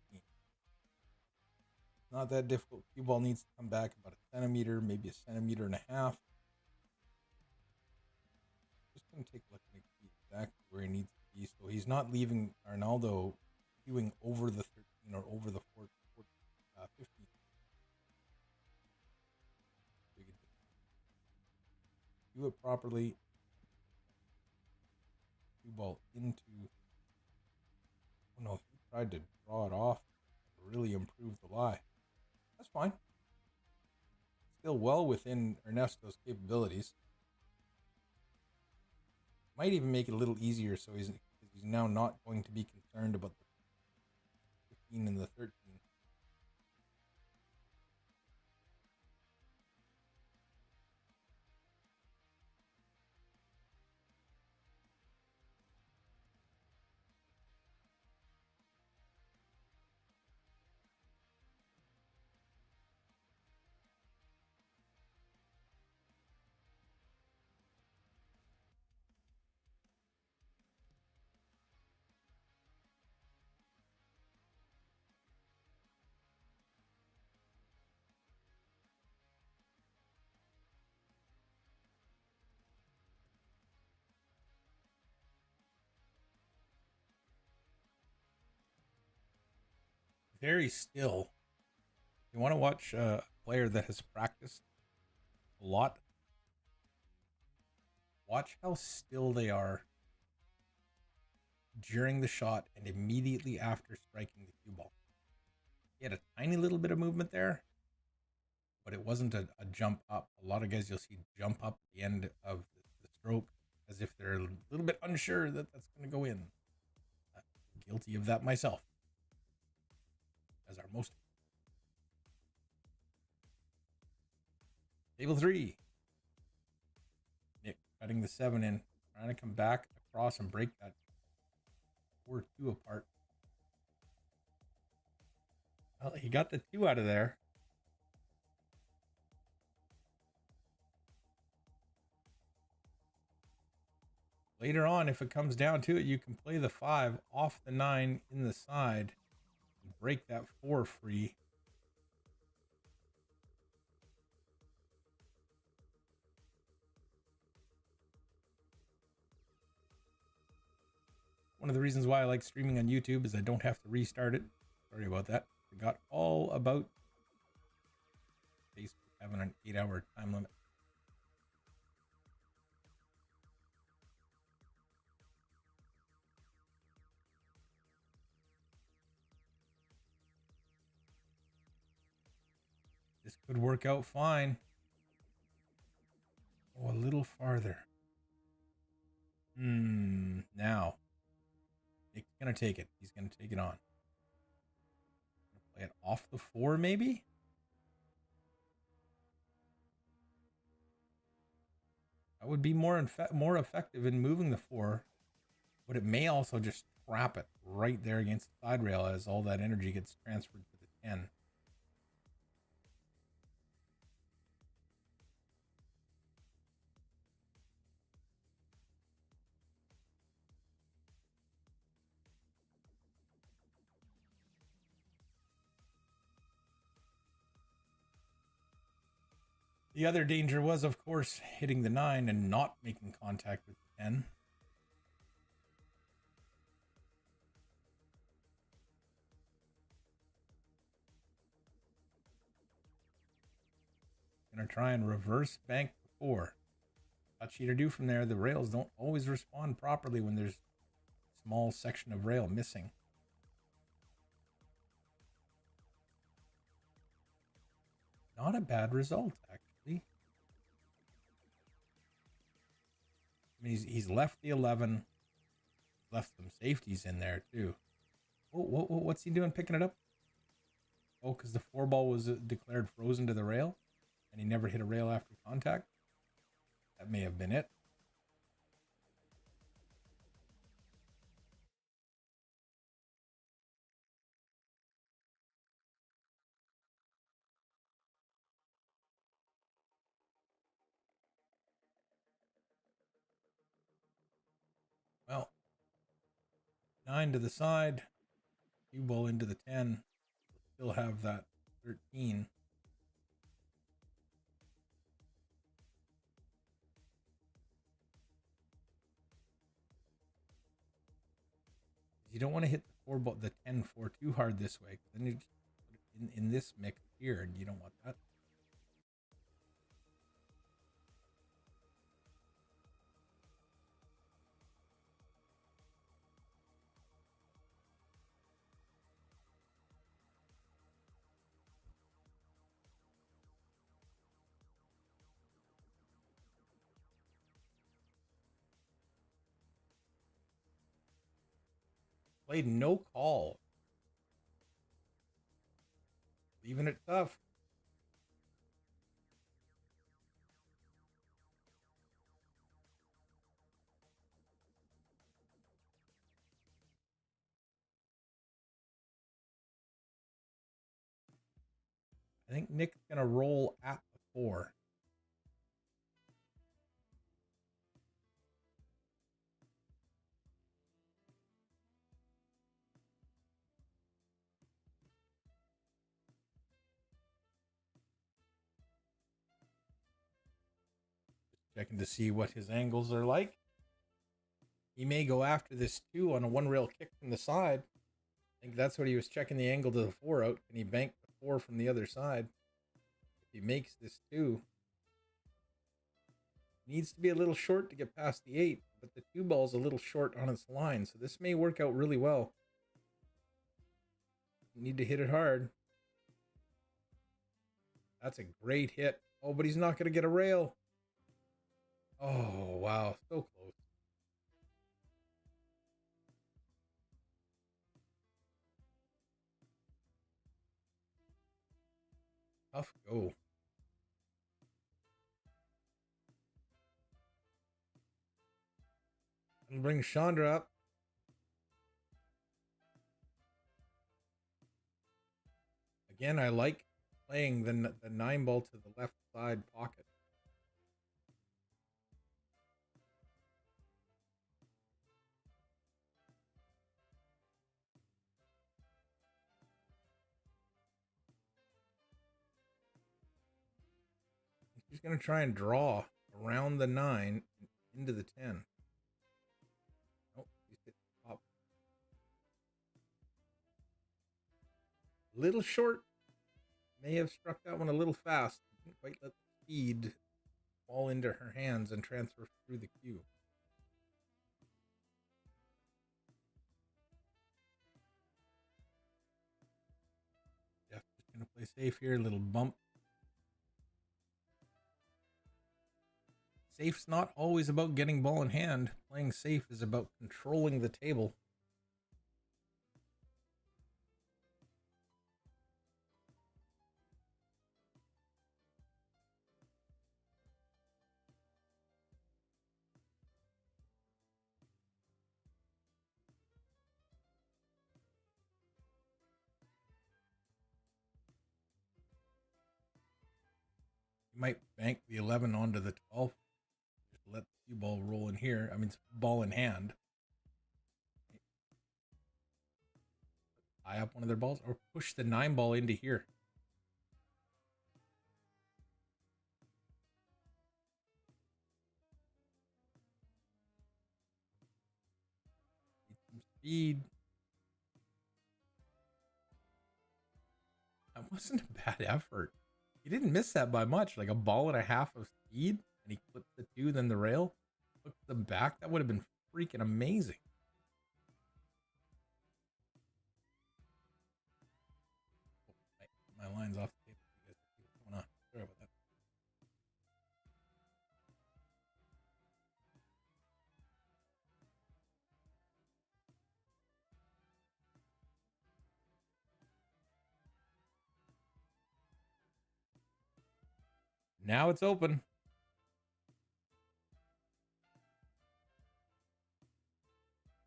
Not that difficult. Cue ball needs to come back about a centimeter, maybe a centimeter and a half. Just going to take a look at exactly where he needs to be. So he's not leaving Arnaldo cueing over the 13 or over the 15. So you can cue it properly. Cue ball into... Oh no, he tried to draw it off to really improve the lie. That's fine. Still well within Ernesto's capabilities. Might even make it a little easier so he's now not going to be concerned about the 15 and the 13. very still. You want to watch a player that has practiced a lot? Watch how still they are during the shot and immediately after striking the cue ball. He had a tiny little bit of movement there, but it wasn't a jump up. A lot of guys you'll see jump up at the end of the stroke as if they're a little bit unsure that that's going to go in. I'm guilty of that myself, as are most. Table 3. Nick cutting the 7 in, trying to come back across and break that 4-2 apart. Well, he got the 2 out of there. Later on, if it comes down to it, you can play the 5 off the 9 in the side and break that 4 free. One of the reasons why I like streaming on YouTube is I don't have to restart it. Sorry about that. I forgot all about Facebook having an 8-hour time limit. This could work out fine. Oh, a little farther. Now. Nick's going to take it. He's going to take it on. Play it off the 4, maybe? That would be more effective in moving the 4, but it may also just trap it right there against the side rail as all that energy gets transferred to the 10. The other danger was, of course, hitting the 9 and not making contact with the 10. Gonna try and reverse bank the 4. Not cheat or do from there. The rails don't always respond properly when there's a small section of rail missing. Not a bad result, actually. I mean, he's left the 11, left some safeties in there too. What's he doing picking it up? Oh, because the 4 ball was declared frozen to the rail and he never hit a rail after contact. That may have been it. Well, 9 to the side, cue ball into the 10. Still have that 13. You don't want to hit the 10-4 too hard this way. Then you just put it in this mix here, and you don't want that. Played no call. Leaving it tough. I think Nick's going to roll at the 4. Checking to see what his angles are like. He may go after this 2 on a 1 rail kick from the side. I think that's what he was checking the angle to the 4 out. Can he bank the 4 from the other side? If he makes this 2, needs to be a little short to get past the 8, but the 2 ball's a little short on its line, so this may work out really well. You need to hit it hard. That's a great hit. Oh, but he's not going to get a rail. Oh, wow. So close. Tough go. And bring Chandra up. Again, I like playing the 9 ball to the left side pocket. He's going to try and draw around the 9 into the 10. Oh, he's hit the top. Little short. May have struck that one a little fast. Didn't quite let the speed fall into her hands and transfer through the cue. Jeff just going to play safe here. A little bump. Safe's not always about getting ball in hand. Playing safe is about controlling the table. You might bank the 11 onto the 12. Just let the cue ball roll in here. I mean, it's ball in hand. Tie up one of their balls or push the 9 ball into here. Need some speed. That wasn't a bad effort. He didn't miss that by much, like a ball and a half of speed, and he clipped the 2, then the rail, hooked them back. That would have been freaking amazing. Oh, my line's off the table. You guys see what's going on. Sorry about that. Now it's open.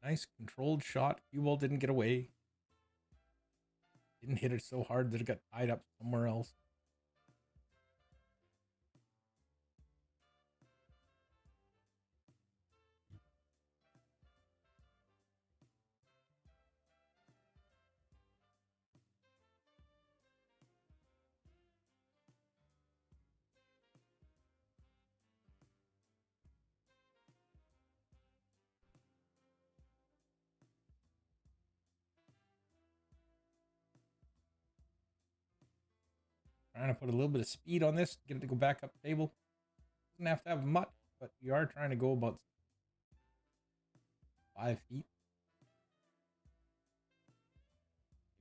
Nice controlled shot. Cue ball didn't get away. Didn't hit it so hard that it got tied up somewhere else. Trying to put a little bit of speed on this, get it to go back up the table. Doesn't have to have much, but you are trying to go about 5 feet.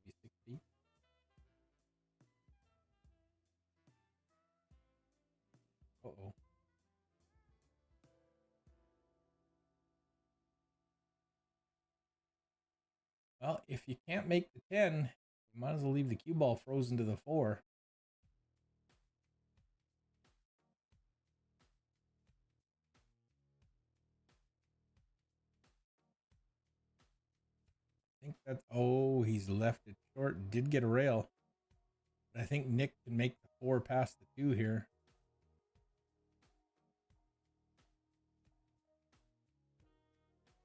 Maybe 6 feet. Uh-oh. Well, if you can't make the 10, you might as well leave the cue ball frozen to the 4. I think that's, oh, he's left it short. Did get a rail. But I think Nick can make the 4 past the 2 here.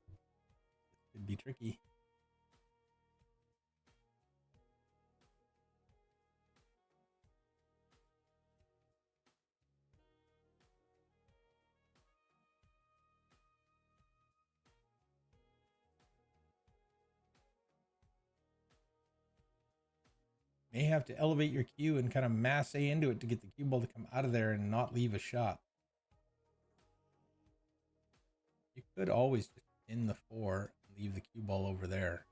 This could be tricky. may have to elevate your cue and kind of masse into it to get the cue ball to come out of there and not leave a shot. You could always just pin the 4 and leave the cue ball over there.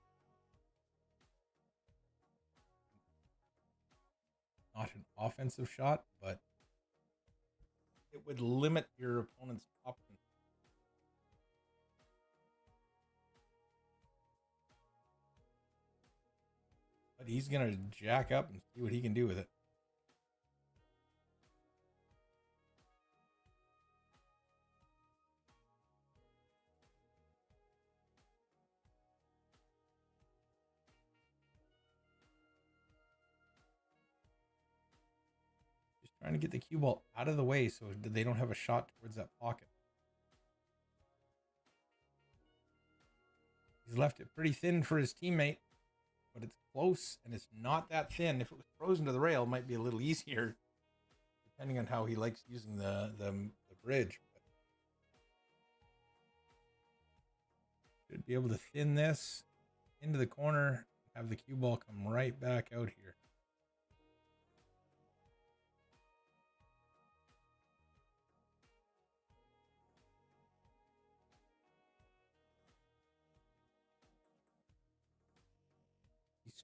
Not an offensive shot, but it would limit your opponent's options. But he's going to jack up and see what he can do with it. Just trying to get the cue ball out of the way so they don't have a shot towards that pocket. He's left it pretty thin for his teammate, but it's close and it's not that thin. If it was frozen to the rail, it might be a little easier, depending on how he likes using the bridge. But should be able to thin this into the corner, have the cue ball come right back out here.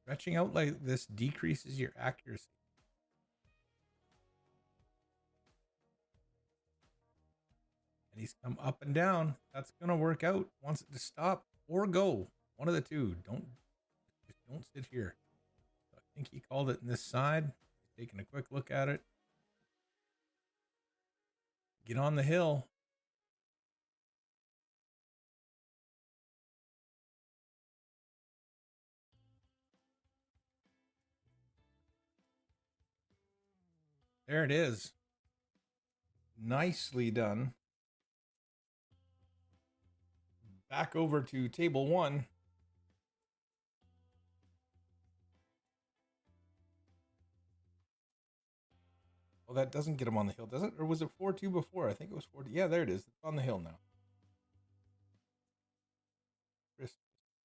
Stretching out like this decreases your accuracy. And he's come up and down. That's going to work out. Wants it to stop or go. One of the two. Just don't sit here. So I think he called it in this side. He's taking a quick look at it. Get on the hill. There it is. Nicely done. Back over to table 1. Oh, that doesn't get him on the hill, does it? Or was it 4-2 before? I think it was 4-2. Yeah, there it is. It's on the hill now. Chris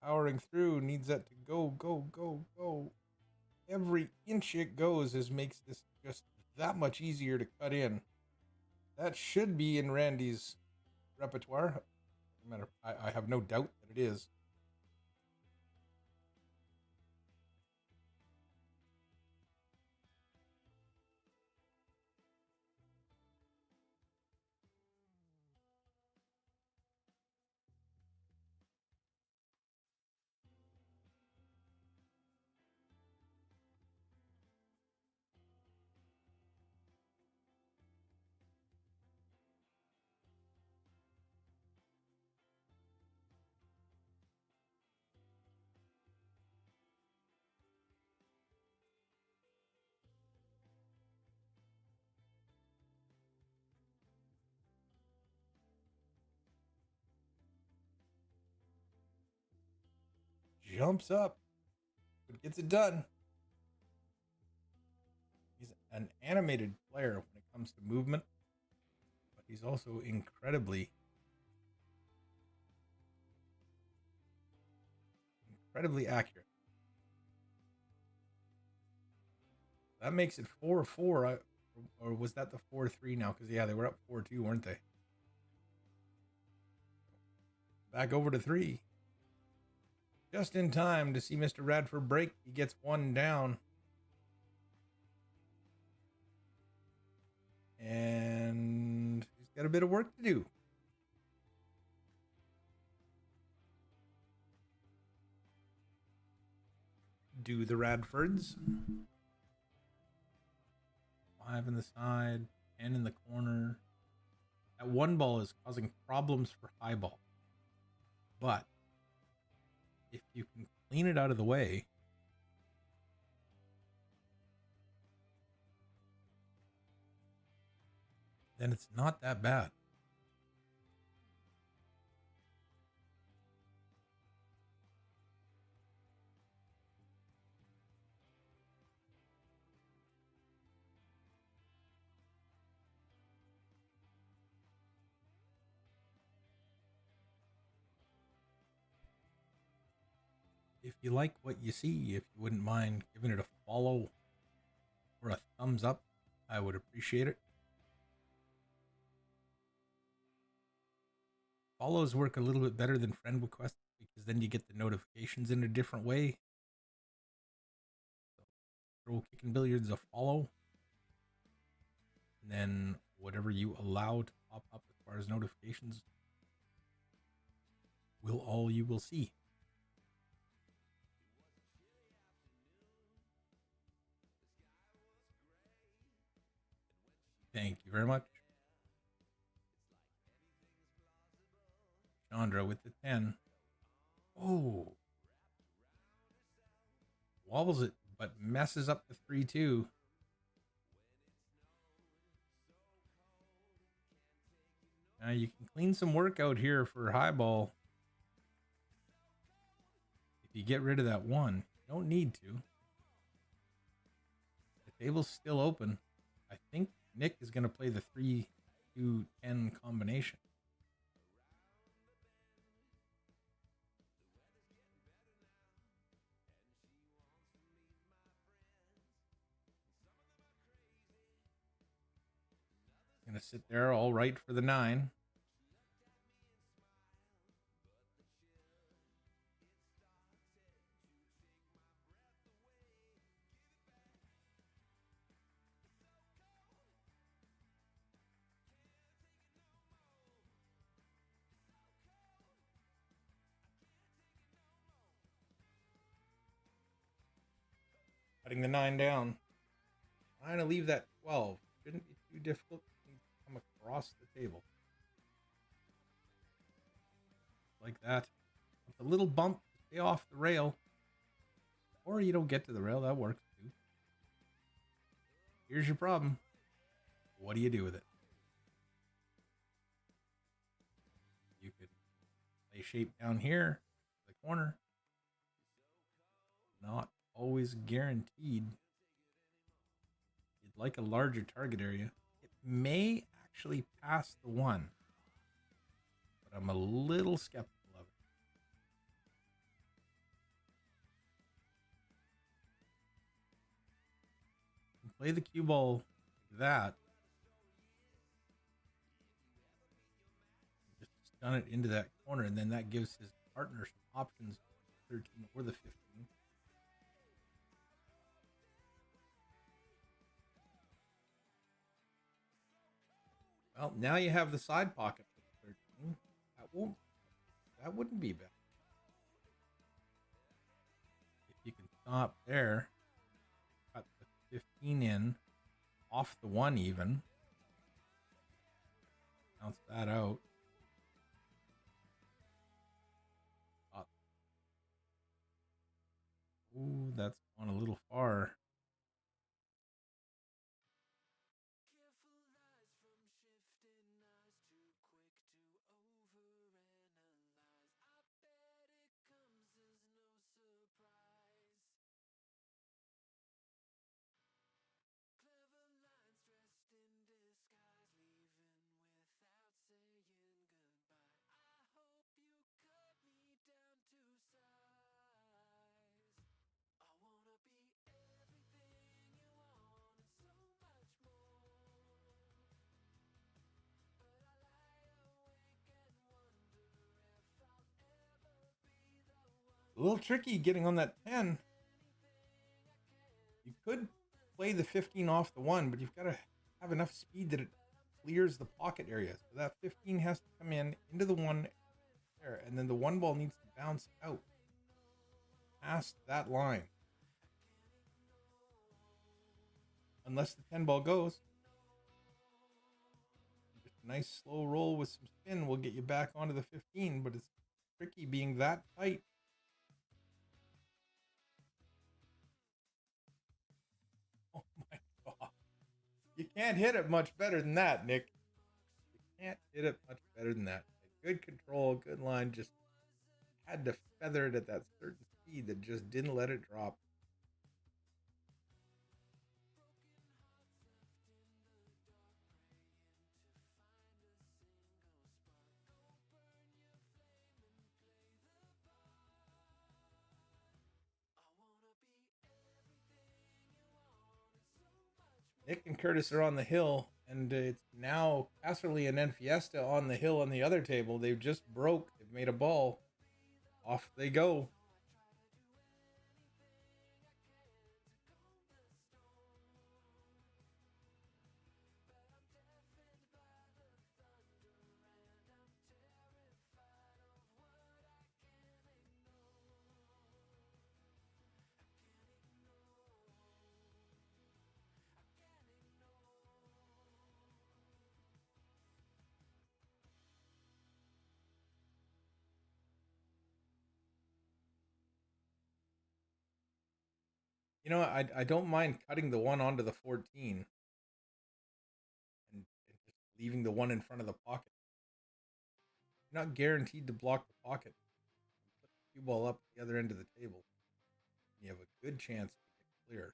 powering through. Needs that to go, go, go, go. Every inch it goes makes this just that much easier to cut in. That should be in Randy's repertoire. No matter, I have no doubt that it is. Jumps up, but gets it done. He's an animated player when it comes to movement, but he's also incredibly accurate. That makes it 4-4, or was that the 4-3 now? Because, yeah, they were up 4-2, weren't they? Back over to 3. Just in time to see Mr. Radford break. He gets one down. And he's got a bit of work to do. Do the Radfords. 5 in the side, 10 in the corner. That one ball is causing problems for high ball. But if you can clean it out of the way, then it's not that bad. If you like what you see, if you wouldn't mind giving it a follow or a thumbs up. I would appreciate it. Follows work a little bit better than friend requests because then you get the notifications in a different way. So throw Kicking Billiards a follow. And then whatever you allow to pop up as far as notifications will all you will see. Thank you very much. Chandra with the 10. Oh. Wobbles it, but messes up the 3-2. Now you can clean some work out here for highball. If you get rid of that 1, you don't need to. The table's still open. I think Nick is going to play the 3-2-10 combination. Going to sit there all right for the 9. Cutting the 9 down. Trying to leave that 12. Shouldn't be too difficult to come across the table. Like that. With a little bump to stay off the rail. Or you don't get to the rail. That works too. Here's your problem. What do you do with it? You could lay shape down here, the corner. Not always guaranteed. You'd like a larger target area. It may actually pass the 1, but I'm a little skeptical of it. You can play the cue ball like that. Just stun it into that corner, and then that gives his partner some options, 13 or the 15. Well, now you have the side pocket for 13. That wouldn't be bad. If you can stop there, cut the 15 in, off the 1 even. Bounce that out. Ooh, that's gone a little far. A little tricky getting on that 10. You could play the 15 off the 1, but you've got to have enough speed that it clears the pocket area. So that 15 has to come in into the 1 there, and then the 1 ball needs to bounce out past that line. Unless the 10 ball goes. Just a nice slow roll with some spin will get you back onto the 15, but it's tricky being that tight. Oh my God. You can't hit it much better than that, Nick. You can't hit it much better than that. Good control, good line. Just had to feather it at that certain speed that just didn't let it drop. Nick and Curtis are on the hill, and it's now Casserly and then Fiesta on the hill on the other table. They've just broke. They've made a ball. Off they go. You know, I don't mind cutting the one onto the 14 and just leaving the one in front of the pocket. You're not guaranteed to block the pocket. Put the cue ball up at the other end of the table. You have a good chance to get clear.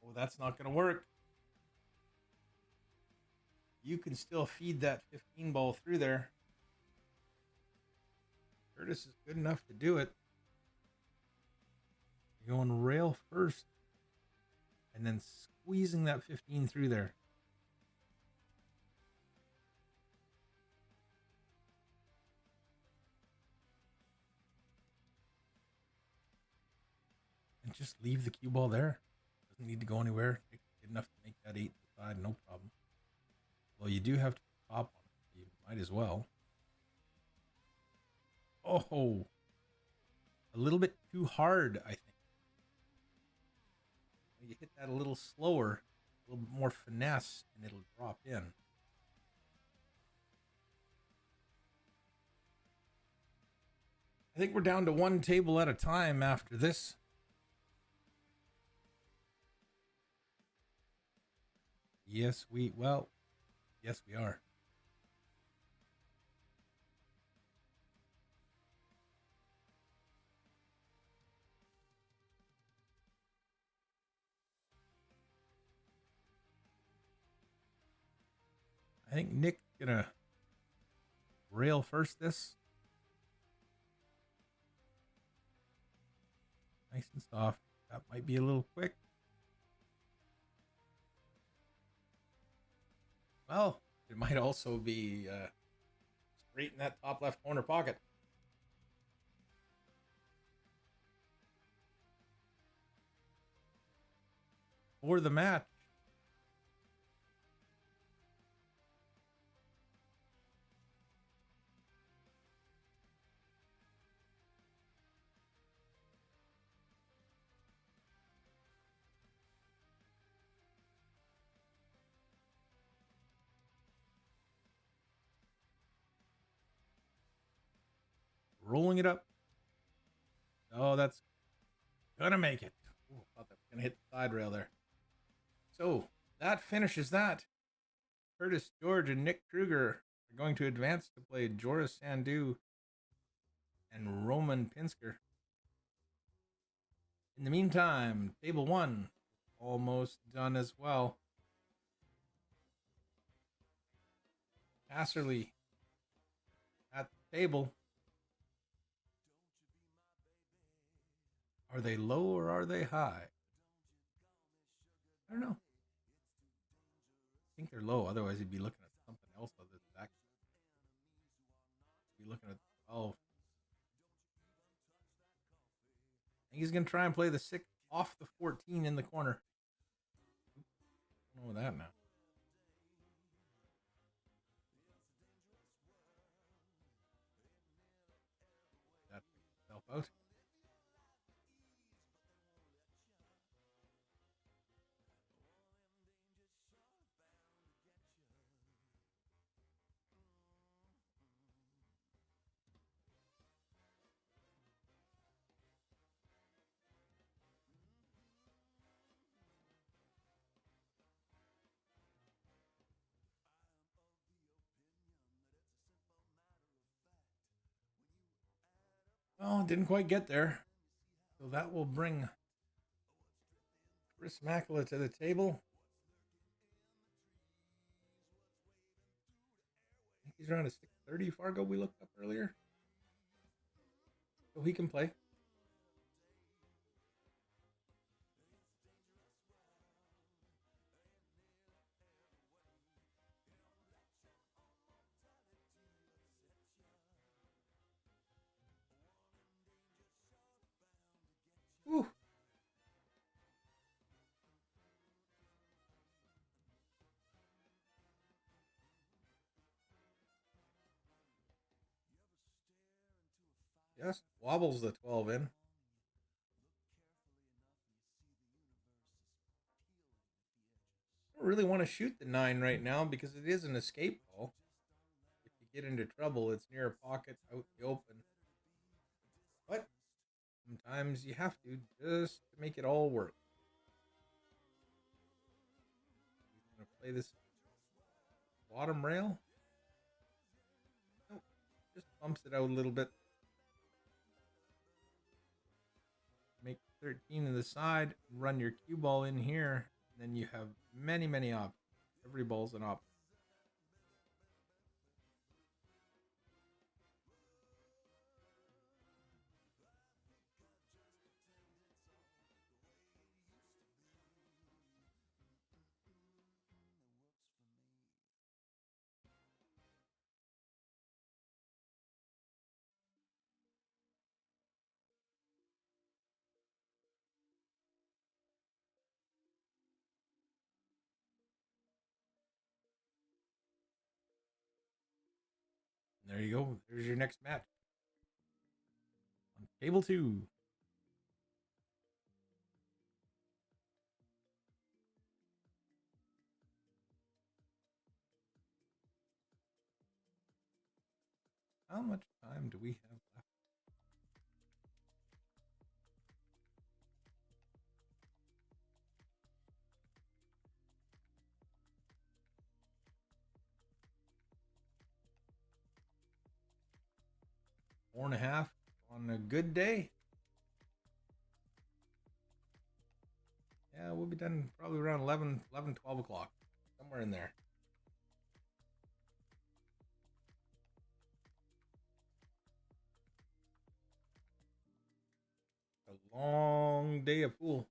Oh, that's not going to work. You can still feed that 15 ball through there. Curtis is good enough to do it. You're going rail first and then squeezing that 15 through there. And just leave the cue ball there. Doesn't need to go anywhere. It's good enough to make that 8 to the side, no problem. Well, you do have to put top on it. You might as well. Oh, a little bit too hard, I think. You hit that a little slower, a little bit more finesse, and it'll drop in. I think we're down to one table at a time after this. Yes, we are. I think Nick's gonna rail first this. Nice and soft. That might be a little quick. Well, it might also be straight in that top left corner pocket. For the match. Rolling it up. Oh, that's gonna make it. Ooh, I thought that was gonna hit the side rail there. So that finishes that. Curtis George and Nick Kruger are going to advance to play Joris Sandu and Roman Pinsker. In the meantime, table 1 almost done as well. Casserly at the table. Are they low or are they high? I don't know. I think they're low. Otherwise, he'd be looking at something else other than that. He'd be looking at 12. I think he's going to try and play the 6 off the 14 in the corner. I don't know that now. That picks itself out. Well, didn't quite get there. So that will bring Chris Makela to the table. I think he's around a 630 Fargo we looked up earlier. So he can play. Woo. Just wobbles the 12 in. I don't really want to shoot the 9 right now because it is an escape ball. If you get into trouble, it's near a pocket out the open. But sometimes you have to just to make it all work. He's going to play this bottom rail. Nope, just bumps it out a little bit. Make 13 to the side, run your cue ball in here, and then you have many, many options. Every ball's an option. There you go. There's your next match. On table 2. How much time do we have left? Four and a half on a good day. Yeah, we'll be done probably around 11, 12 o'clock. Somewhere in there. A long day of pool.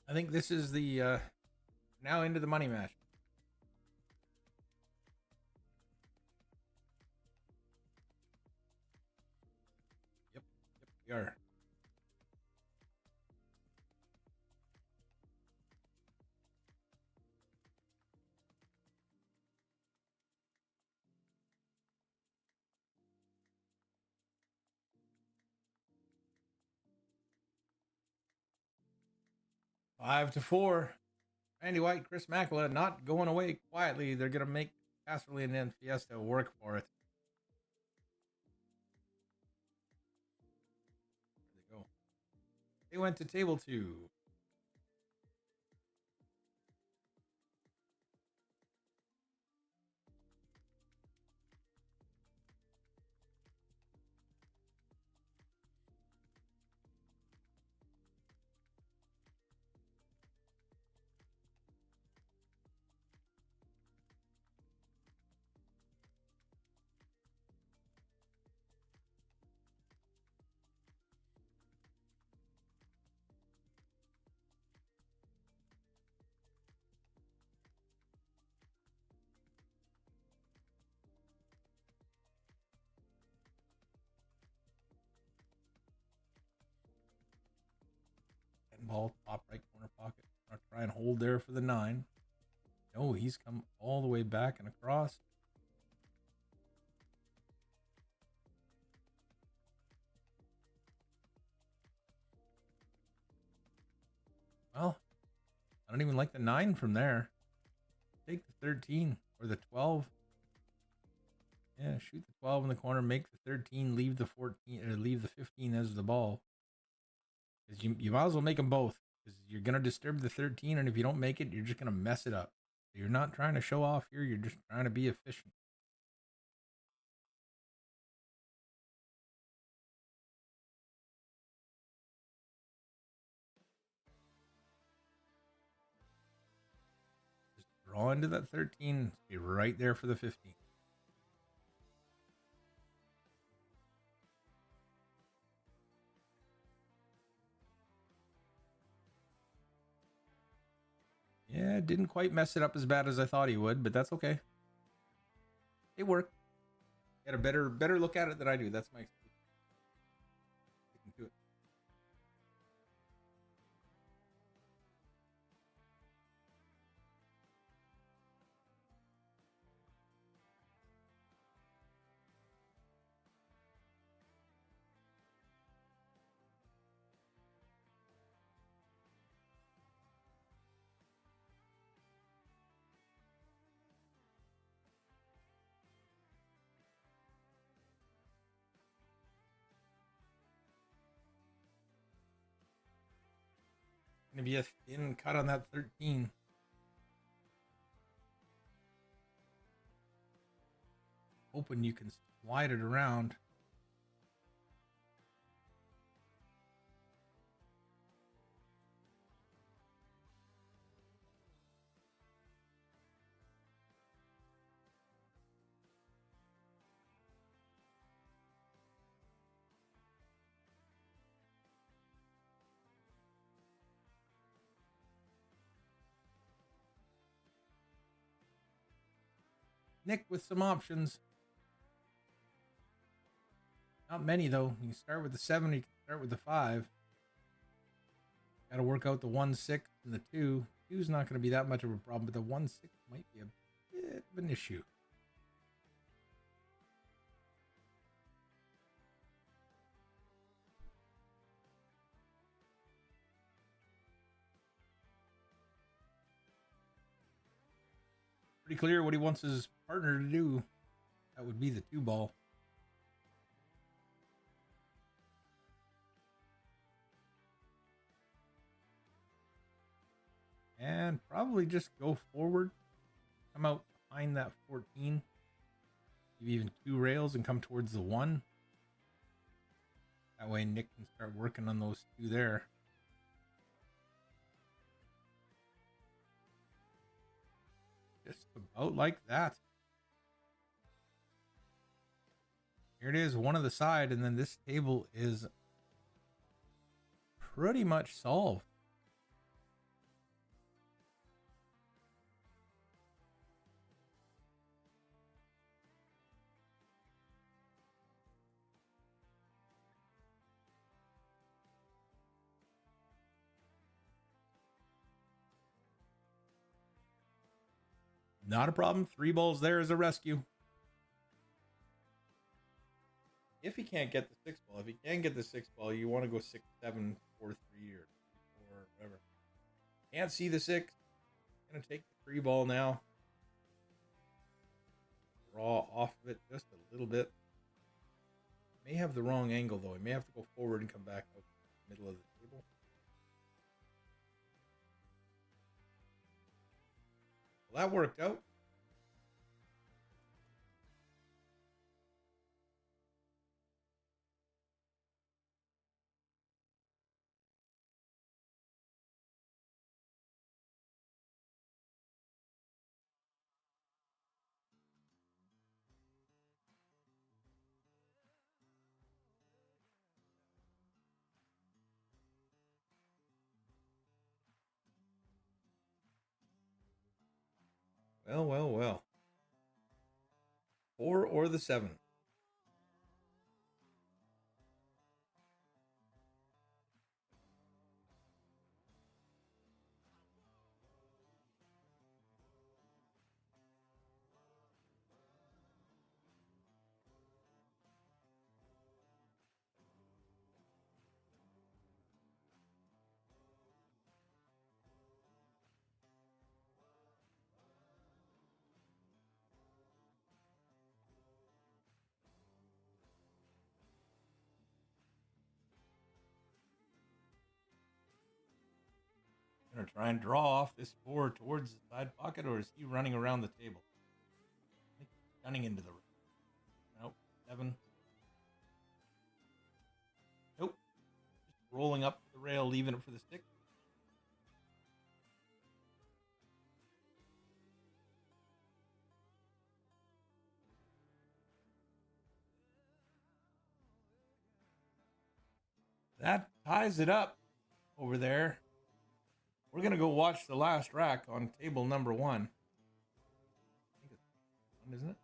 I think this is the now into the money match. Yep, we are. Five to 4. Randy White, Chris Makela not going away quietly. They're going to make Casterly and Fiesta work for it. There they go. They went to table 2. Ball, top right corner pocket. I'll try and hold there for the 9. No, he's come all the way back and across. Well, don't even like the 9 from there. Take the 13 or the 12. Yeah, shoot the 12 in the corner, make the 13, leave the 14 or leave the 15 as the ball. Because you might as well make them both. Because you're gonna disturb the 13, and if you don't make it, you're just gonna mess it up. You're not trying to show off here. You're just trying to be efficient. Just draw into that 13. Be right there for the 15. Yeah, didn't quite mess it up as bad as I thought he would, but that's okay. It worked. Get a better look at it than I do. That's my excuse. Do it. Gonna be a thin cut on that 13. Hoping you can slide it around. Nick with some options. Not many though. You can start with the 7, you can start with the 5. Got to work out the 1, 6, and the 2. 2's not going to be that much of a problem, but the 1, 6 might be a bit of an issue. Pretty clear what he wants his partner to do. That would be the 2 ball. And probably just go forward. Come out behind that 14. Maybe even 2 rails and come towards the 1. That way Nick can start working on those 2 there. Just about like that. Here it is, 1 of the side, and then this table is pretty much solved. Not a problem. 3 balls there as a rescue. If he can't get the 6 ball, if he can get the 6 ball, you want to go 6, 7, 4, 3 or 4, whatever. Can't see the 6. Gonna take the 3 ball now. Draw off of it just a little bit. May have the wrong angle though. He may have to go forward and come back out to the middle of the table. Well, that worked out. Well, well, well. 4 or the 7. going to try and draw off this 4 towards the side pocket, or is he running around the table? I think he's gunning into the rail. Nope. 7. Nope. Just rolling up the rail, leaving it for the stick. That ties it up over there. We're going to go watch the last rack on table number 1. I think it's 1, isn't it?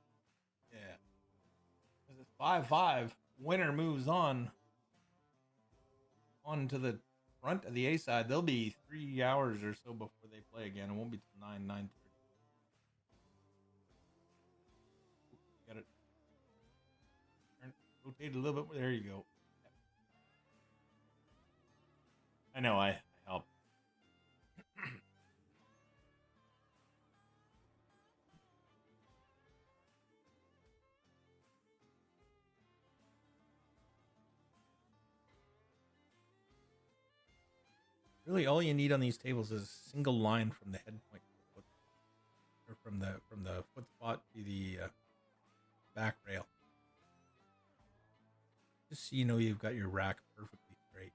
Yeah. Because it's 5-5. Winner moves on to the front of the A side. They'll be 3 hours or so before they play again. It won't be till 9:30. Got it. Rotate a little bit. There you go. I know, I helped. Really, all you need on these tables is a single line from the head point to the foot, or from the foot spot to the back rail. Just so you know you've got your rack perfectly straight.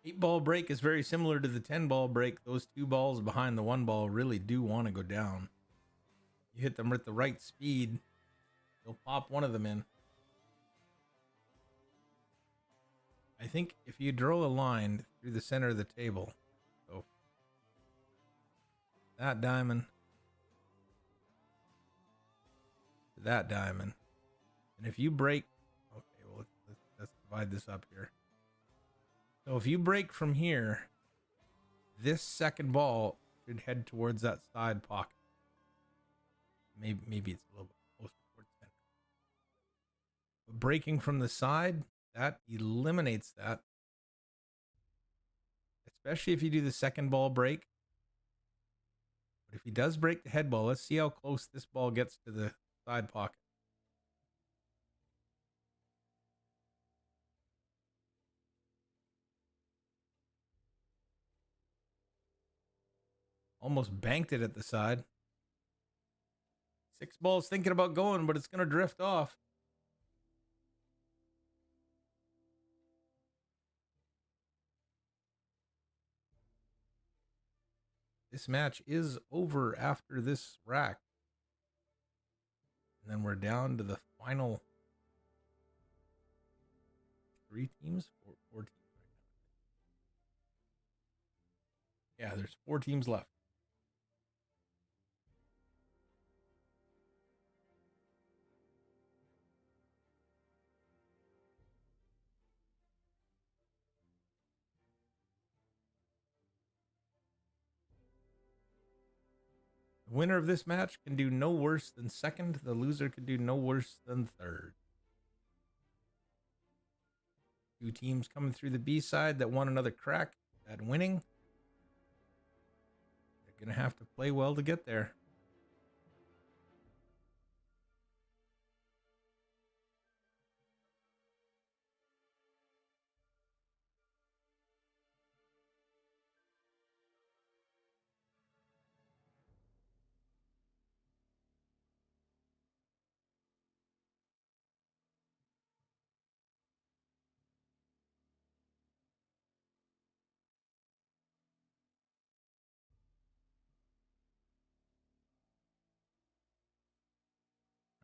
Eight-ball break is very similar to the 10-ball break. Those 2 balls behind the 1 ball really do want to go down. You hit them with the right speed, you'll pop one of them in. I think if you draw a line through the center of the table, so that diamond to that diamond, and if you break, okay, well, let's divide this up here. So if you break from here, this second ball should head towards that side pocket. Maybe it's a little bit closer towards center. But breaking from the side, that eliminates that. Especially if you do the second ball break. But if he does break the head ball, let's see how close this ball gets to the side pocket. Almost banked it at the side. 6 balls thinking about going, but it's going to drift off. This match is over after this rack. And then we're down to the final 3 teams? 4 teams right now. Yeah, there's 4 teams left. The winner of this match can do no worse than second. The loser can do no worse than third. 2 teams coming through the B side that won another crack at winning. They're going to have to play well to get there.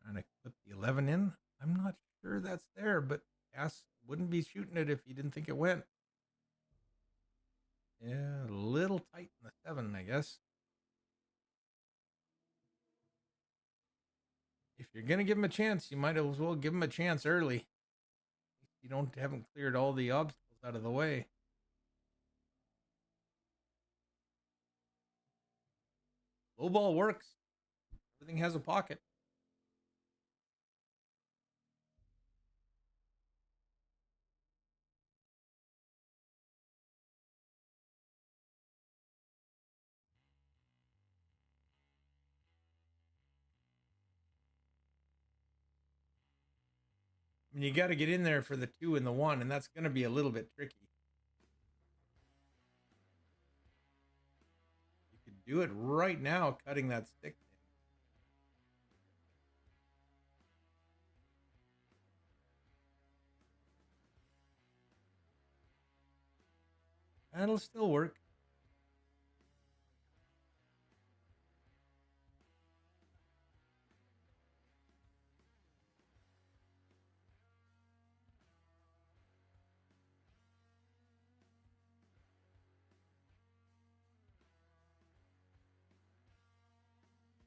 Trying to clip the 11 in. I'm not sure that's there, but Cass wouldn't be shooting it if he didn't think it went. Yeah, a little tight in the 7, I guess. If you're going to give him a chance, you might as well give him a chance early. You haven't cleared all the obstacles out of the way. Low ball works. Everything has a pocket. And you got to get in there for the 2 and the 1, and that's going to be a little bit tricky. You could do it right now, cutting that stick. That'll still work.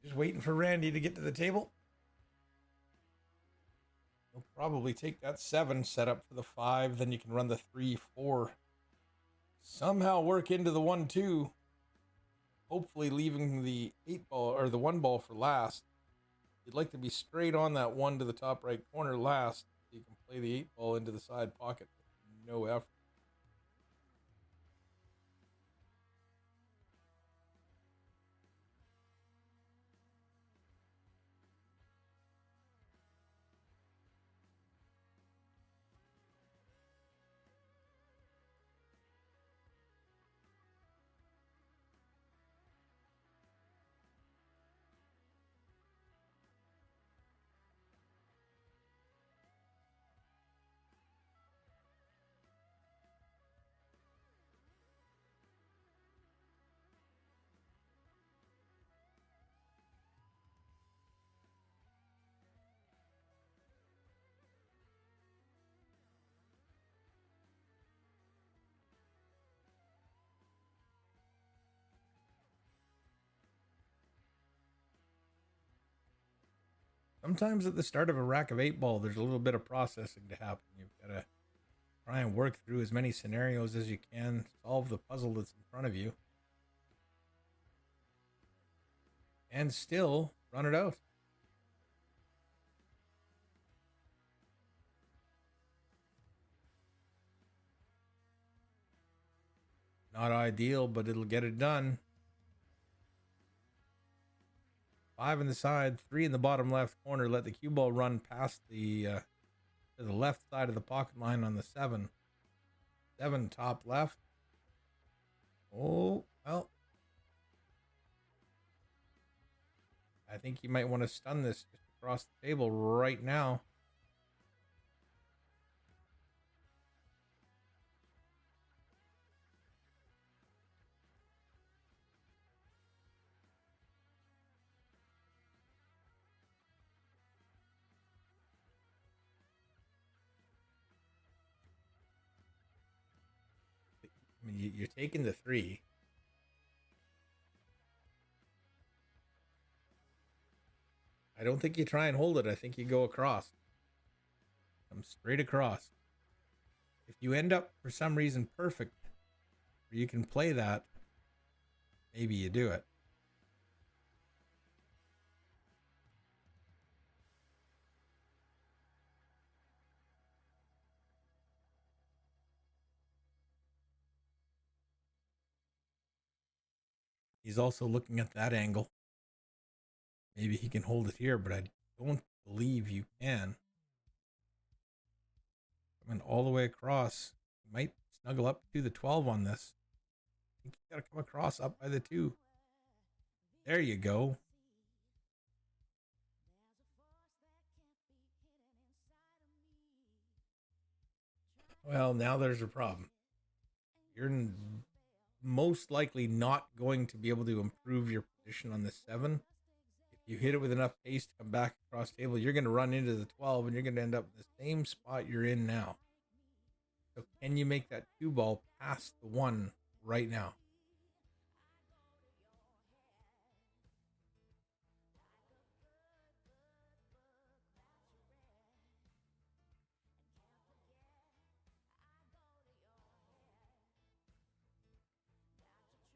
Just waiting for Randy to get to the table. He'll probably take that 7, set up for the 5, then you can run the 3, 4. Somehow work into the 1, 2. Hopefully leaving the 8 ball or the 1 ball for last. You'd like to be straight on that 1 to the top right corner last. So you can play the 8 ball into the side pocket with no effort. Sometimes at the start of a rack of 8 ball, there's a little bit of processing to happen. You've got to try and work through as many scenarios as you can, solve the puzzle that's in front of you, and still run it out. Not ideal, but it'll get it done. 5 in the side, 3 in the bottom left corner. Let the cue ball run past the to the left side of the pocket line on the 7. 7 top left. Oh, well. I think you might want to stun this just across the table right now. I mean, you're taking the 3. I don't think you try and hold it. I think you go across. Come straight across. If you end up, for some reason, perfect, or you can play that, maybe you do it. He's also looking at that angle. Maybe he can hold it here, but I don't believe you can. Coming all the way across. You might snuggle up to the 12 on this. I think you got to come across up by the 2. There you go. Well, now there's a problem. You're most likely not going to be able to improve your position on the 7. If you hit it with enough pace to come back across table, you're going to run into the 12 and you're going to end up in the same spot you're in now. So can you make that 2 ball past the 1 right now?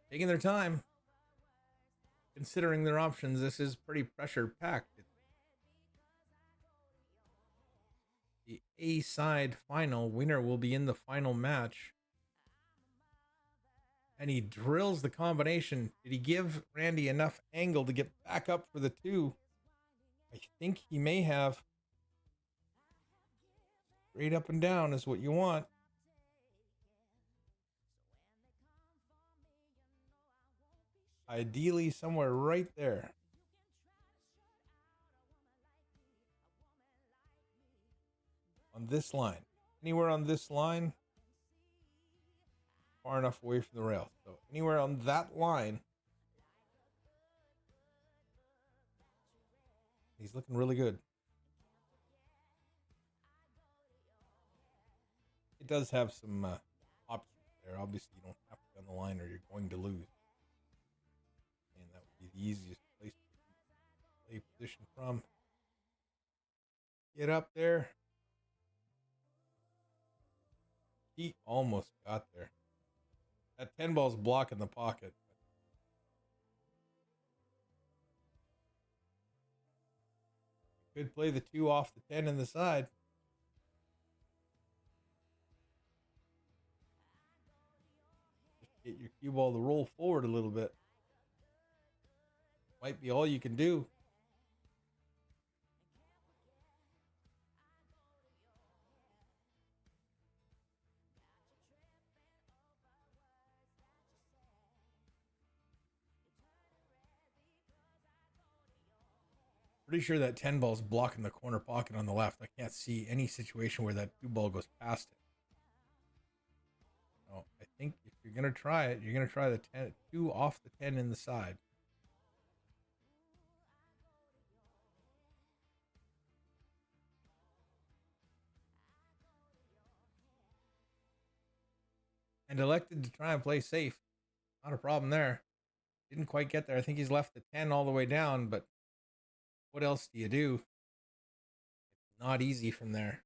Taking their time, considering their options. This is pretty pressure packed. The A side final winner will be in the final match. And he drills the combination. Did he give Randy enough angle to get back up for the 2? I think he may have. Straight up and down is what you want. Ideally, somewhere right there. On this line. Anywhere on this line, far enough away from the rail. So anywhere on that line. He's looking really good. It does have some options there. Obviously, you don't have to be on the line or you're going to lose. And that would be the easiest place to play position from. Get up there. He almost got there. That 10 ball's blocking the pocket. Could play the 2 off the 10 in the side. Just get your cue ball to roll forward a little bit. Might be all you can do. Pretty sure that 10 ball's blocking the corner pocket on the left. I can't see any situation where that 2 ball goes past it. So I think if you're going to try it, you're going to try the 2 off the 10 in the side. And elected to try and play safe. Not a problem there. Didn't quite get there. I think he's left the 10 all the way down, but what else do you do? It's not easy from there.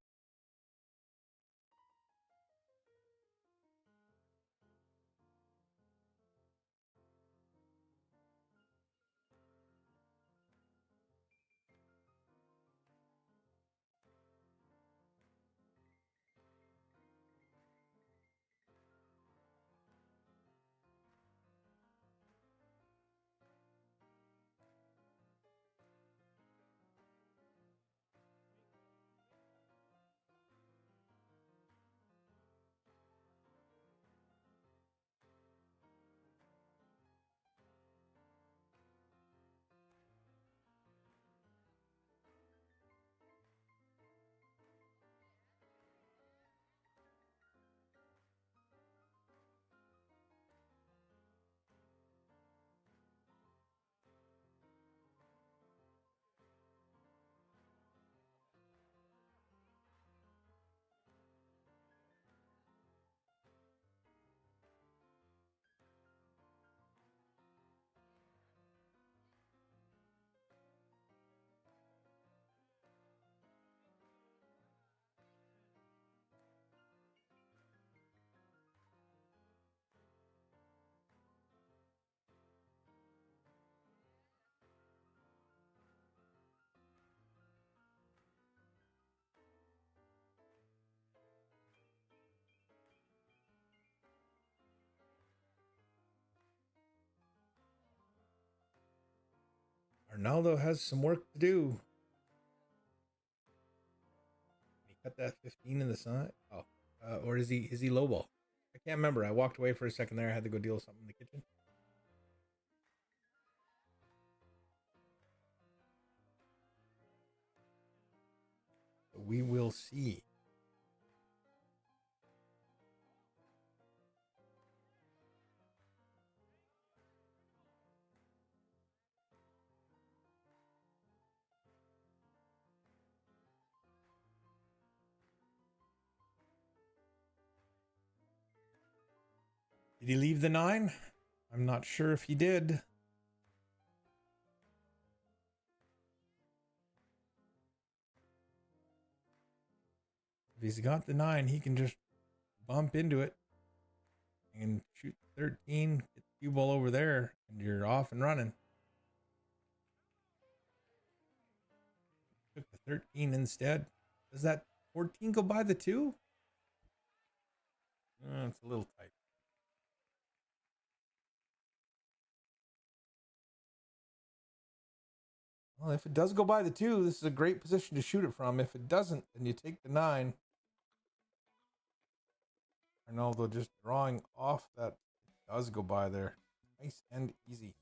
Arnaldo has some work to do. He cut that 15 in the side. Oh, or is he low ball? I can't remember. I walked away for a second there. I had to go deal with something in the kitchen. So we will see. Did he leave the 9? I'm not sure if he did. If he's got the 9, he can just bump into it and shoot 13, get the cue ball over there, and you're off and running. Took the 13 instead. Does that 14 go by the 2? It's a little tight. Well, if it does go by the 2, this is a great position to shoot it from. If it doesn't, then you take the 9. Arnaldo just drawing off that. It does go by there. Nice and easy.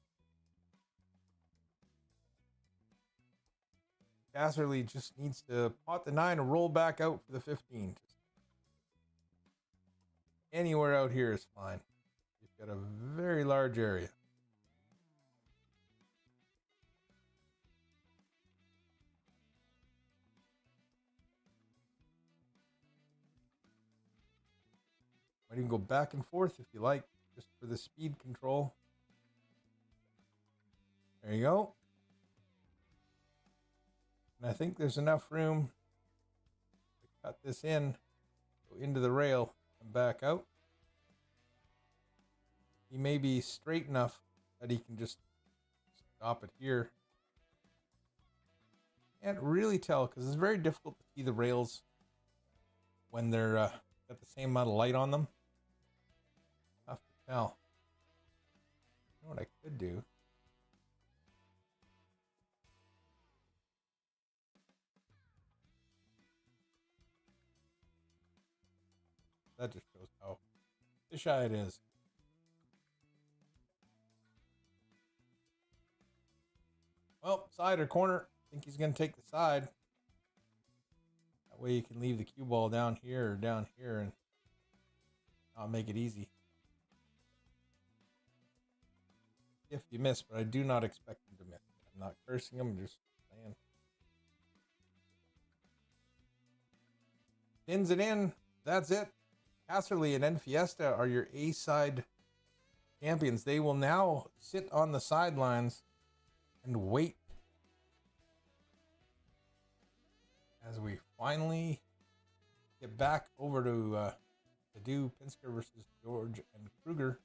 Casserly just needs to pot the 9 and roll back out for the 15. Just anywhere out here is fine. You've got a very large area. Might even go back and forth if you like, just for the speed control. There you go. And I think there's enough room to cut this in, go into the rail, and back out. He may be straight enough that he can just stop it here. Can't really tell because it's very difficult to see the rails when they're got the same amount of light on them. Tough to tell. You know what I could do? That just shows how fisheye it is. Well, side or corner. I think he's going to take the side. That way you can leave the cue ball down here or down here and not make it easy. If you miss, but I do not expect him to miss. I'm not cursing him, I'm just saying. Pins it in. That's it. Casserly and Enfiesta are your A-side champions. They will now sit on the sidelines and wait as we finally get back over to do Pinsker versus George and Kruger.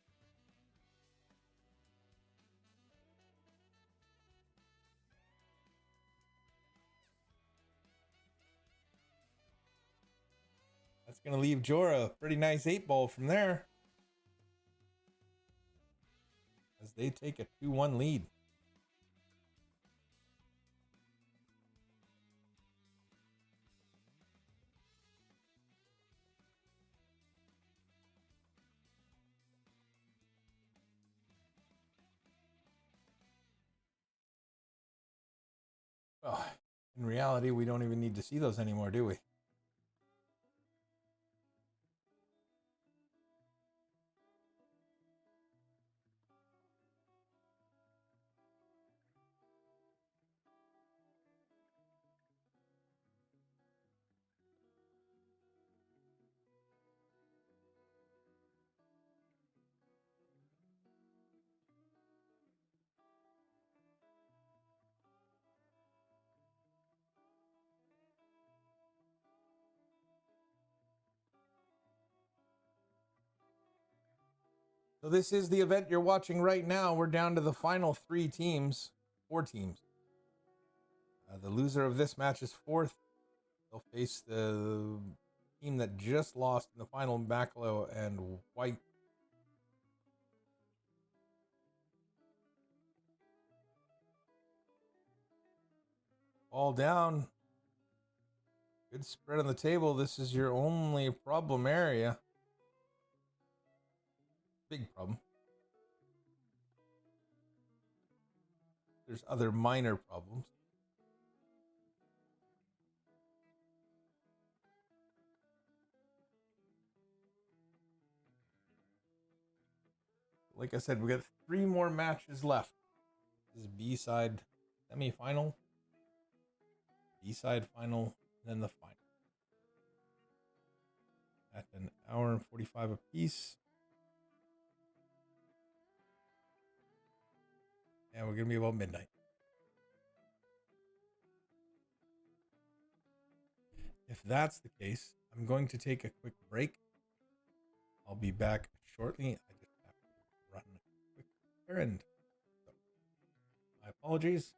That's going to leave Jorah a pretty nice 8-ball from there, as they take a 2-1 lead. Well, in reality, we don't even need to see those anymore, do we? So this is the event you're watching right now. We're down to the final 4 teams. The loser of this match is 4th. They'll face the team that just lost in the final, Bacalo and White. All down. Good spread on the table. This is your only problem area. Big problem. There's other minor problems. Like I said, we got 3 more matches left. This is B-side semi-final, B-side final, and then the final. At an hour and 45 apiece. And we're going to be about midnight. If that's the case, I'm going to take a quick break. I'll be back shortly. I just have to run a quick errand. So, my apologies.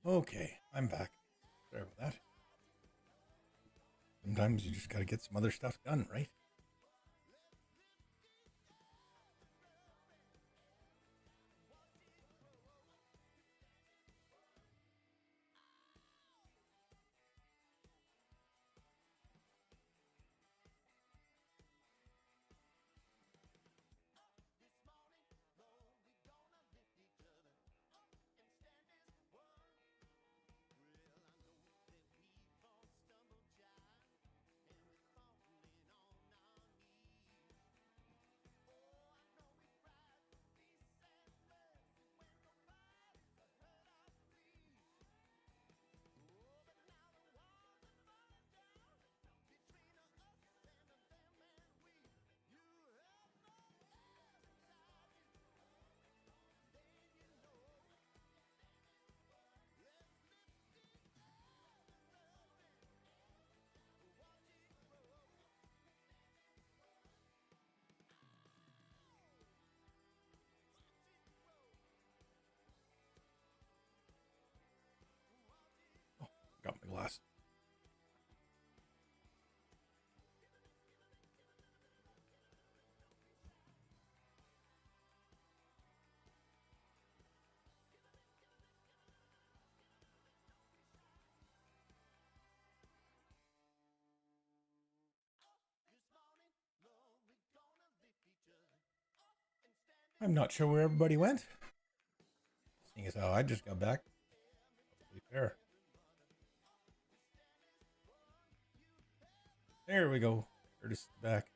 Okay, I'm back. Sorry about that. Sometimes you just gotta get some other stuff done, right? Got my glass. I'm not sure where everybody went. Seeing as how I just got back. Totally fair. There we go. Curtis is back.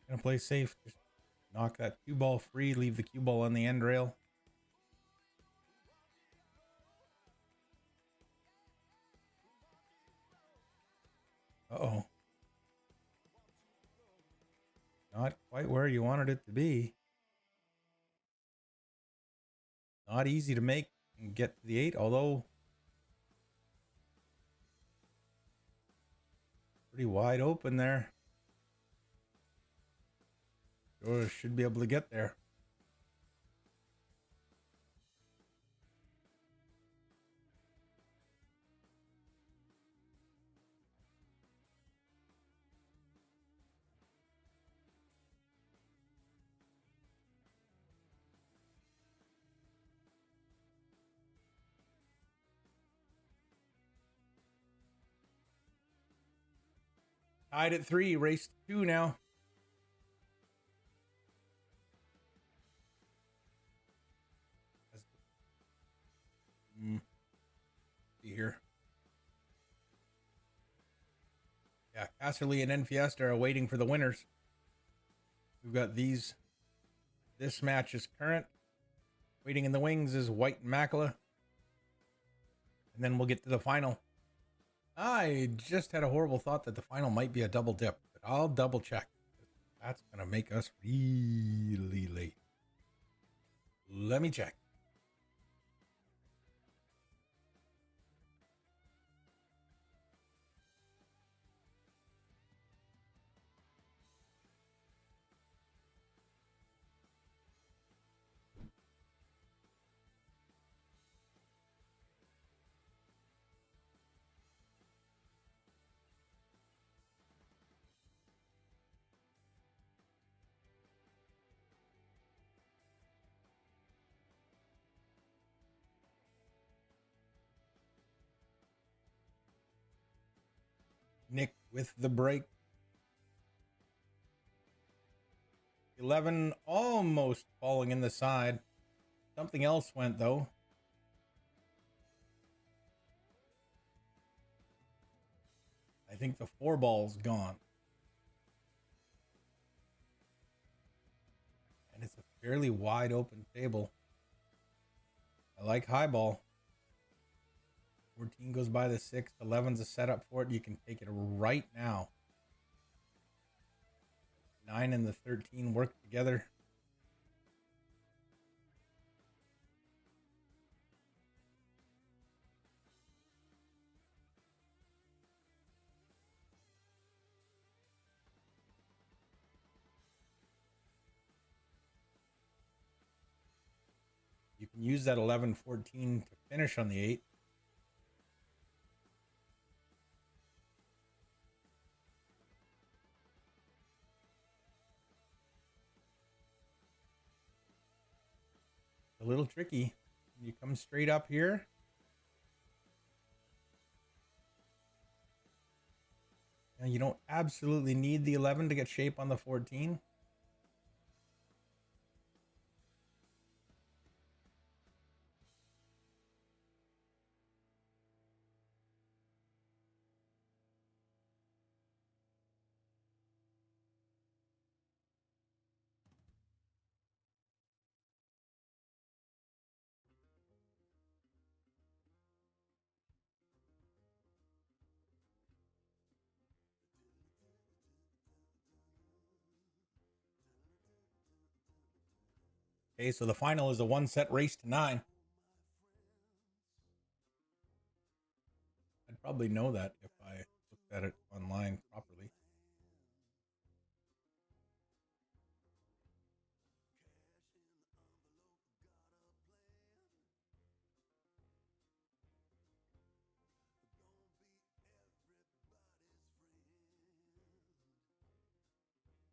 Gonna play safe. Just knock that cue ball free. Leave the cue ball on the end rail. Uh-oh. Not quite where you wanted it to be. Not easy to make and get to the 8, although pretty wide open there. Sure, should be able to get there. Tied at 3, race 2 now. See here. Yeah, Casserly and Enfiesta are waiting for the winners. We've got these. This match is current. Waiting in the wings is White and Macula. And then we'll get to the final. I just had a horrible thought that the final might be a double dip, but I'll double check. That's going to make us really late. Let me check. Nick with the break. 11 almost falling in the side. Something else went though. I think the 4 ball's gone. And it's a fairly wide open table. I like high ball. 14 goes by the 6. 11's a setup for it. You can take it right now. 9 and the 13 work together. use that 11-14 to finish on the 8. A little tricky. You come straight up here. And you don't absolutely need the 11 to get shape on the 14. Okay, so the final is a 1-set race to 9. I'd probably know that if I looked at it online properly.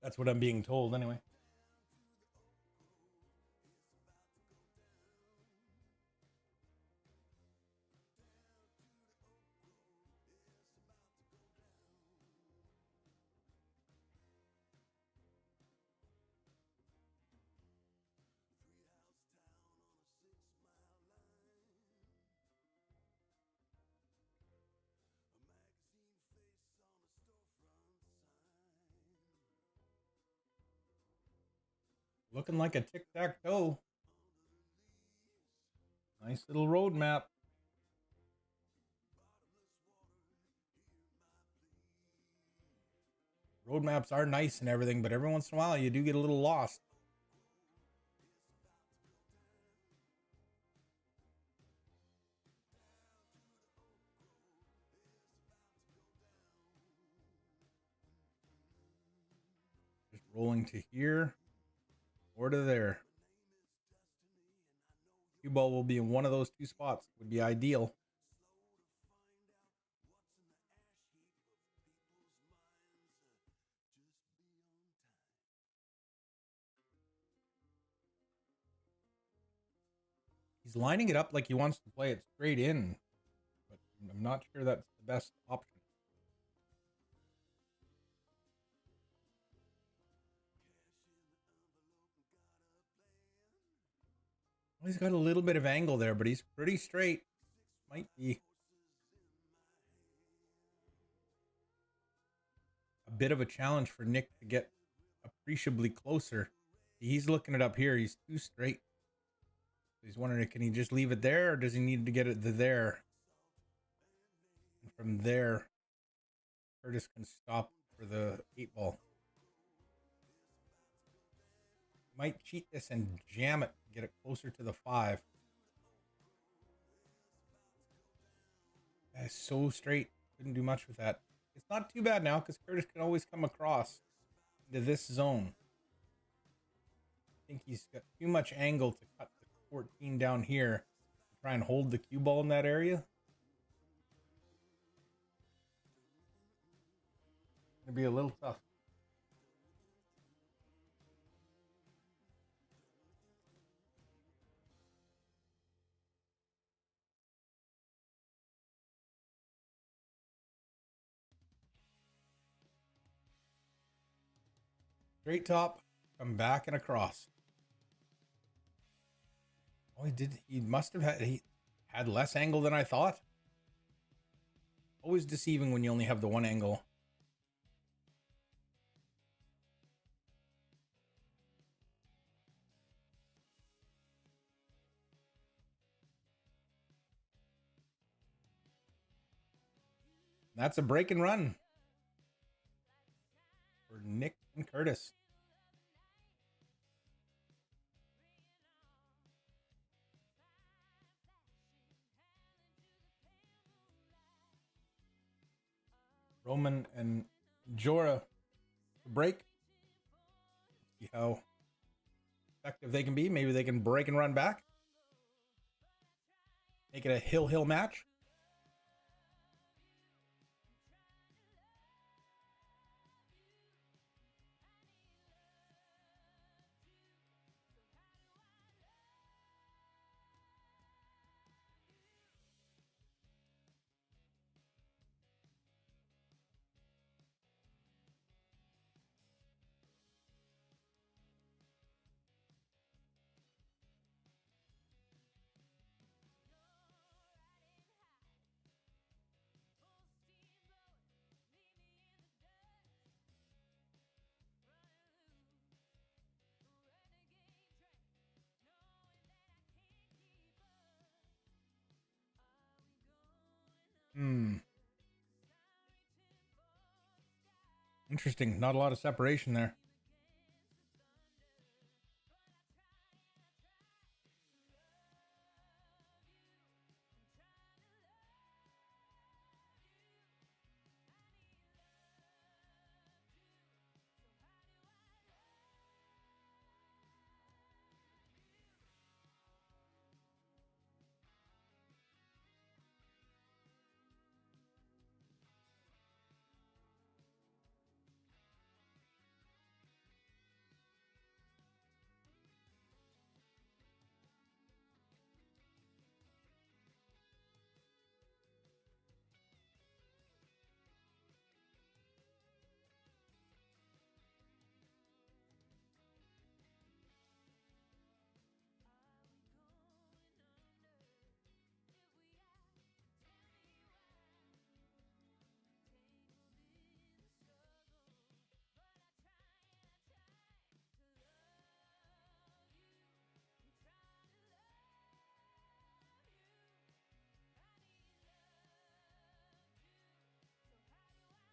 That's what I'm being told anyway. Looking like a tic-tac-toe. Nice little road map. Road maps are nice and everything, but every once in a while you do get a little lost. Just rolling to here or to there. Cue ball will be in one of those two spots. Would be ideal. He's lining it up like he wants to play it straight in, but I'm not sure that's the best option. Well, he's got a little bit of angle there, but he's pretty straight. Might be a bit of a challenge for Nick to get appreciably closer. He's looking it up here. He's too straight. He's wondering, can he just leave it there, or does he need to get it to there? And from there, Curtis can stop for the 8-ball. Might cheat this and jam it, get it closer to the 5. That's so straight. Couldn't do much with that. It's not too bad now because Curtis can always come across into this zone. I think he's got too much angle to cut the 14 down here to try and hold the cue ball in that area. It'll be a little tough. Straight top, come back and across. Oh, he must have had less angle than I thought. Always deceiving when you only have the one angle. That's a break and run for Nick and Curtis. Roman and Jorah to break. See how effective they can be. Maybe they can break and run back. Make it a hill match. Interesting. Not a lot of separation there.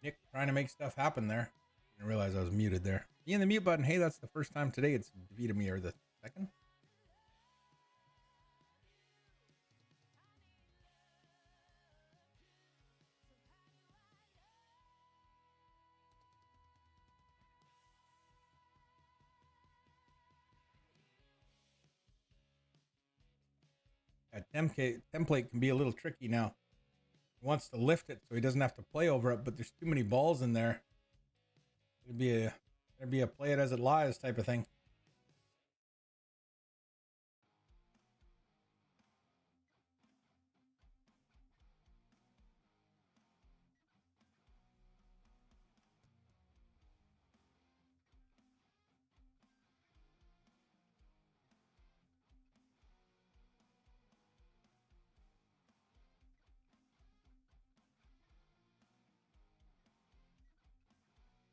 Nick trying to make stuff happen there. I didn't realize I was muted there. Being the mute button. Hey, that's the first time today it's defeated me, or the second. That template can be a little tricky now. He wants to lift it so he doesn't have to play over it, but there's too many balls in there. It'd be a play it as it lies type of thing.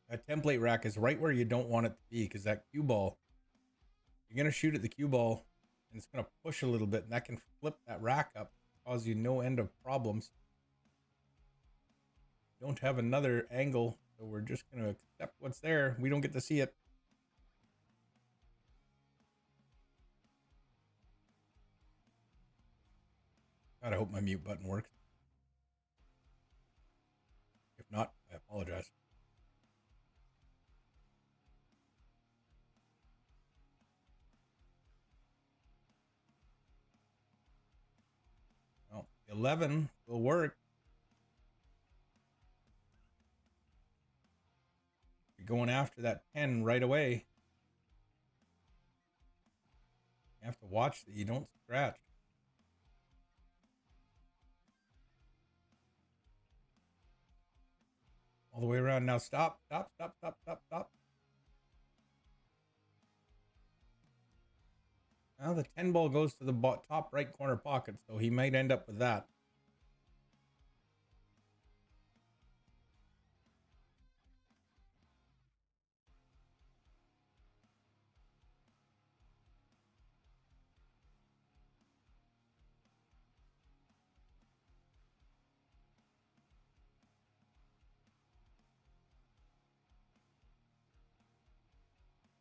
That template rack is right where you don't want it to be, because that cue ball, you're going to shoot at the cue ball and it's going to push a little bit, and that can flip that rack up, cause you no end of problems. Don't have another angle, so we're just going to accept what's there. We don't get to see it. God, I hope my mute button works. If not, I apologize. Well, 11 will work. You're going after that 10 right away. You have to watch that you don't scratch. All the way around now. Stop. Now the 10 ball goes to the top right corner pocket, so he might end up with that.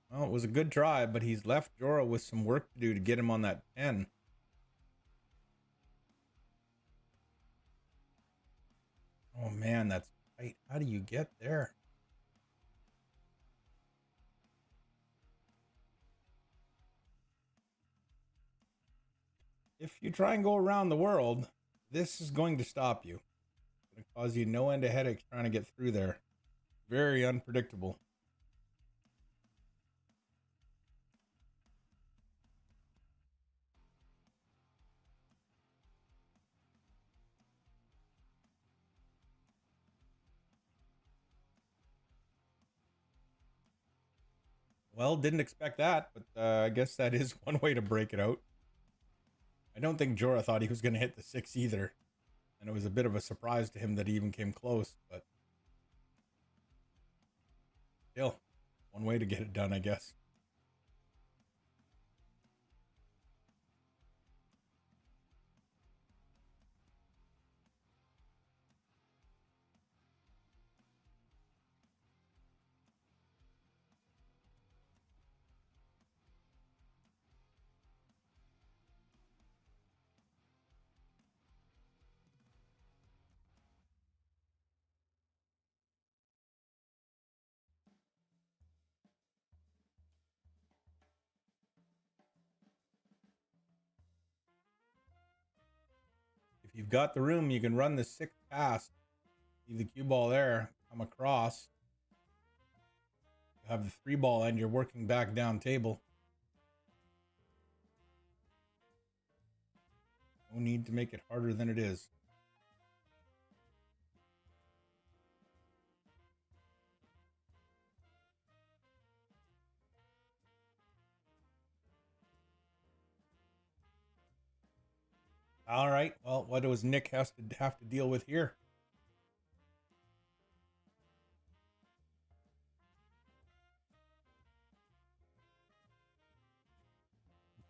Well, it was a good try, but he's left Jorah with some work to do to get him on that 10. Oh man, that's tight. How do you get there? If you try and go around the world, this is going to stop you. It's going to cause you no end of headaches trying to get through there. Very unpredictable. Well, didn't expect that, but I guess that is one way to break it out. I don't think Jorah thought he was going to hit the 6 either. And it was a bit of a surprise to him that he even came close, but still, one way to get it done, I guess. If you've got the room, you can run the 6th pass. Leave the cue ball there, come across. You have the 3 ball and you're working back down table. No need to make it harder than it is. All right, well, what does Nick have to deal with here?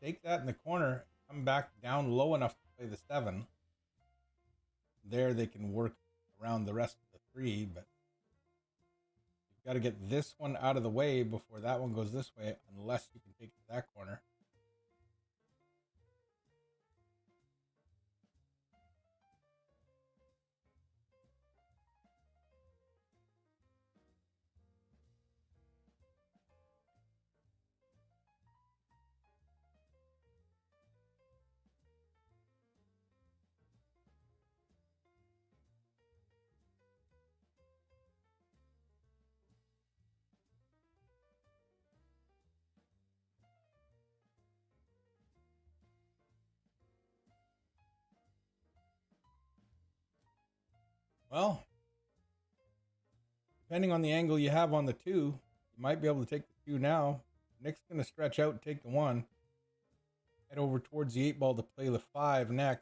Take that in the corner, come back down low enough to play the 7. There they can work around the rest of the 3, but you've got to get this one out of the way before that one goes this way, unless you can take it to that corner. Well, depending on the angle you have on the 2, you might be able to take the 2 now. Nick's going to stretch out and take the 1. Head over towards the 8 ball to play the 5 neck.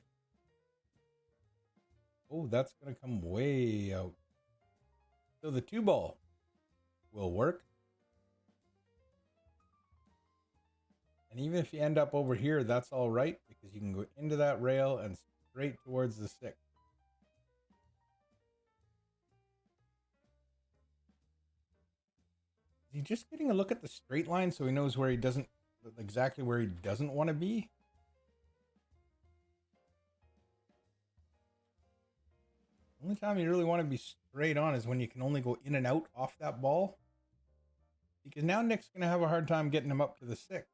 Oh, that's going to come way out. So the 2 ball will work. And even if you end up over here, that's all right, because you can go into that rail and straight towards the 6. Is he just getting a look at the straight line so he knows where he doesn't, exactly where he doesn't want to be? The only time you really want to be straight on is when you can only go in and out off that ball. Because now Nick's going to have a hard time getting him up to the 6.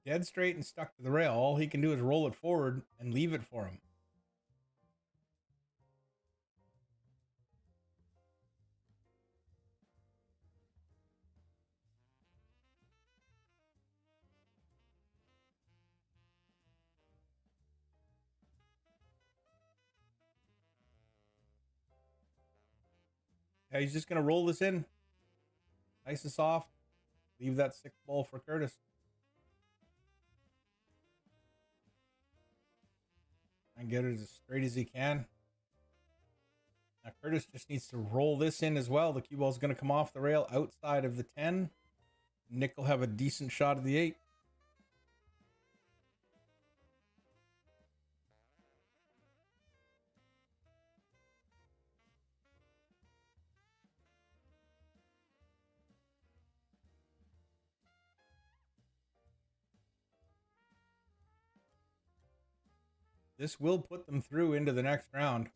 Dead straight and stuck to the rail. All he can do is roll it forward and leave it for him. Yeah, he's just going to roll this in. Nice and soft. Leave that 6 ball for Curtis. And get it as straight as he can. Now Curtis just needs to roll this in as well. The cue ball is going to come off the rail outside of the 10. Nick will have a decent shot at the 8. This will put them through into the next round.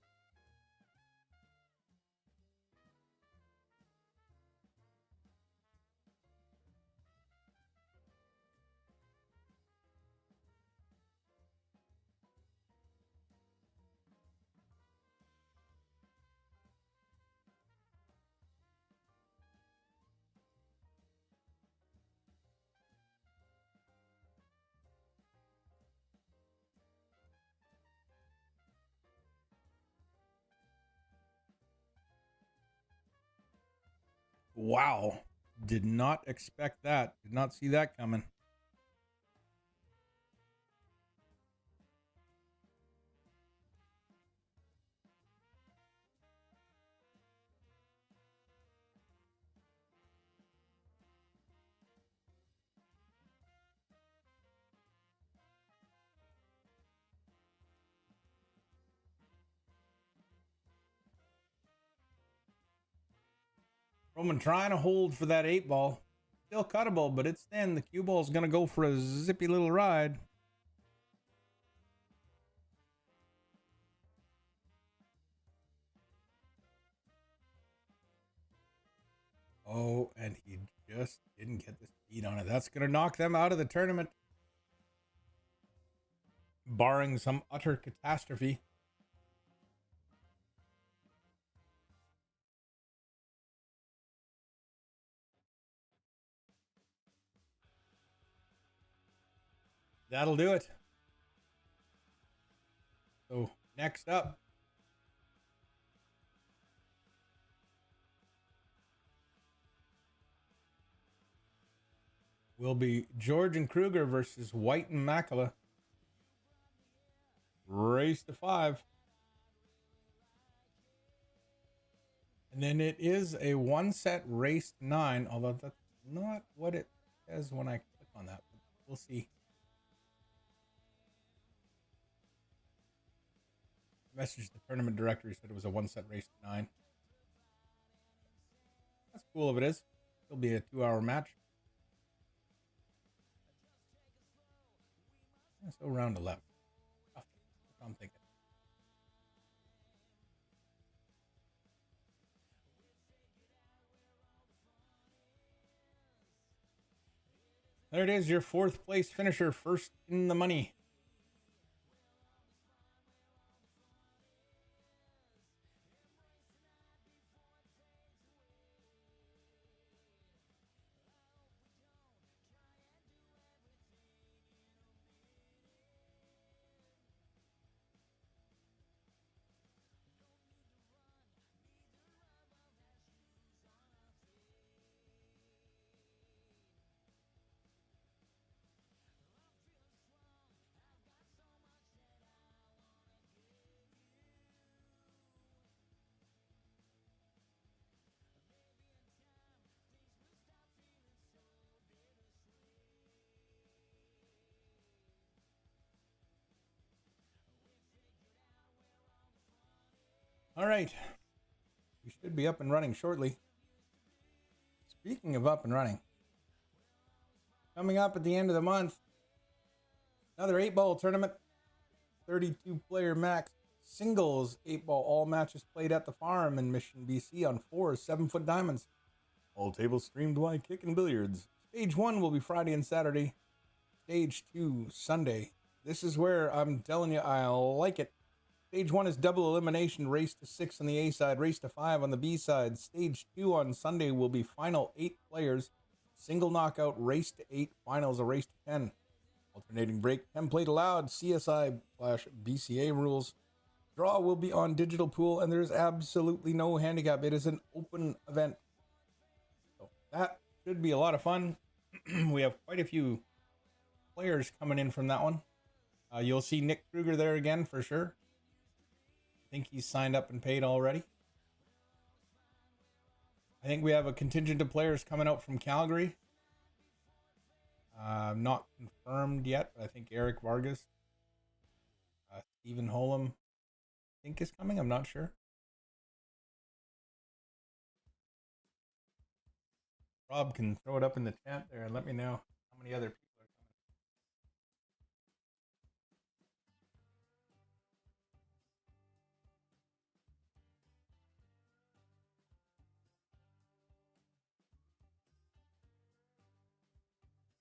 Wow. Did not expect that. Did not see that coming. Roman trying to hold for that 8-ball. Still cuttable, but it's thin. The cue ball is going to go for a zippy little ride. Oh, and he just didn't get the speed on it. That's going to knock them out of the tournament. Barring some utter catastrophe. That'll do it. So next up, will be George and Kruger versus White and Makala. Race to 5. And then it is a 1-set race to 9, although that's not what it says when I click on that. But we'll see. Message the tournament director, he said it was a 1-set race to 9. That's cool if it is. It'll be a 2-hour match. So round 11. That's what I'm thinking. There it is, your 4th place finisher, first in the money. All right. We should be up and running shortly. Speaking of up and running, coming up at the end of the month, another 8-ball tournament, 32-player max singles 8-ball, all matches played at the farm in Mission, BC on 4 7-foot diamonds. All tables streamed by Kick and Billiards. Stage 1 will be Friday and Saturday. Stage 2, Sunday. This is where I'm telling you I like it. Stage 1 is double elimination, race to 6 on the A side, race to 5 on the B side. Stage 2 on Sunday will be final 8 players, single knockout, race to 8, finals a race to 10. Alternating break, template allowed, CSI/BCA rules. Draw will be on digital pool, and there's absolutely no handicap. It is an open event. So that should be a lot of fun. We have quite a few players coming in from that one. You'll see Nick Kruger there again for sure. I think he's signed up and paid already. I think we have a contingent of players coming out from Calgary. Not confirmed yet, but I think Eric Vargas, Stephen Holm, I think is coming. I'm not sure. Rob can throw it up in the chat there and let me know how many other people are coming.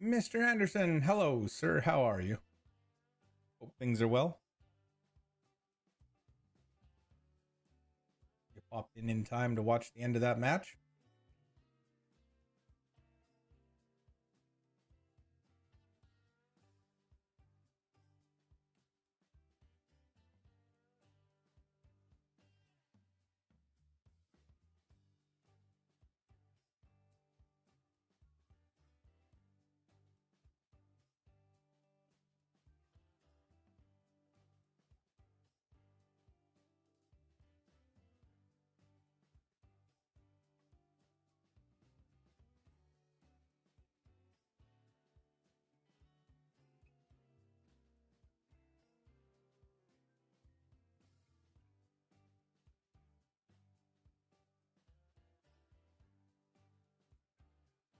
Mr. Anderson, hello, sir. How are you? Hope things are well. You popped in time to watch the end of that match.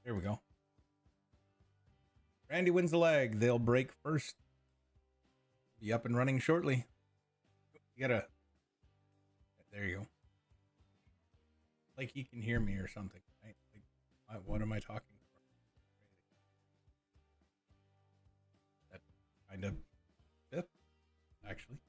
There we go. Randy wins the leg. They'll break first. Be up and running shortly. You gotta. There you go. Like he can hear me or something, right? Like, what am I talking for? That kind of fifth, actually.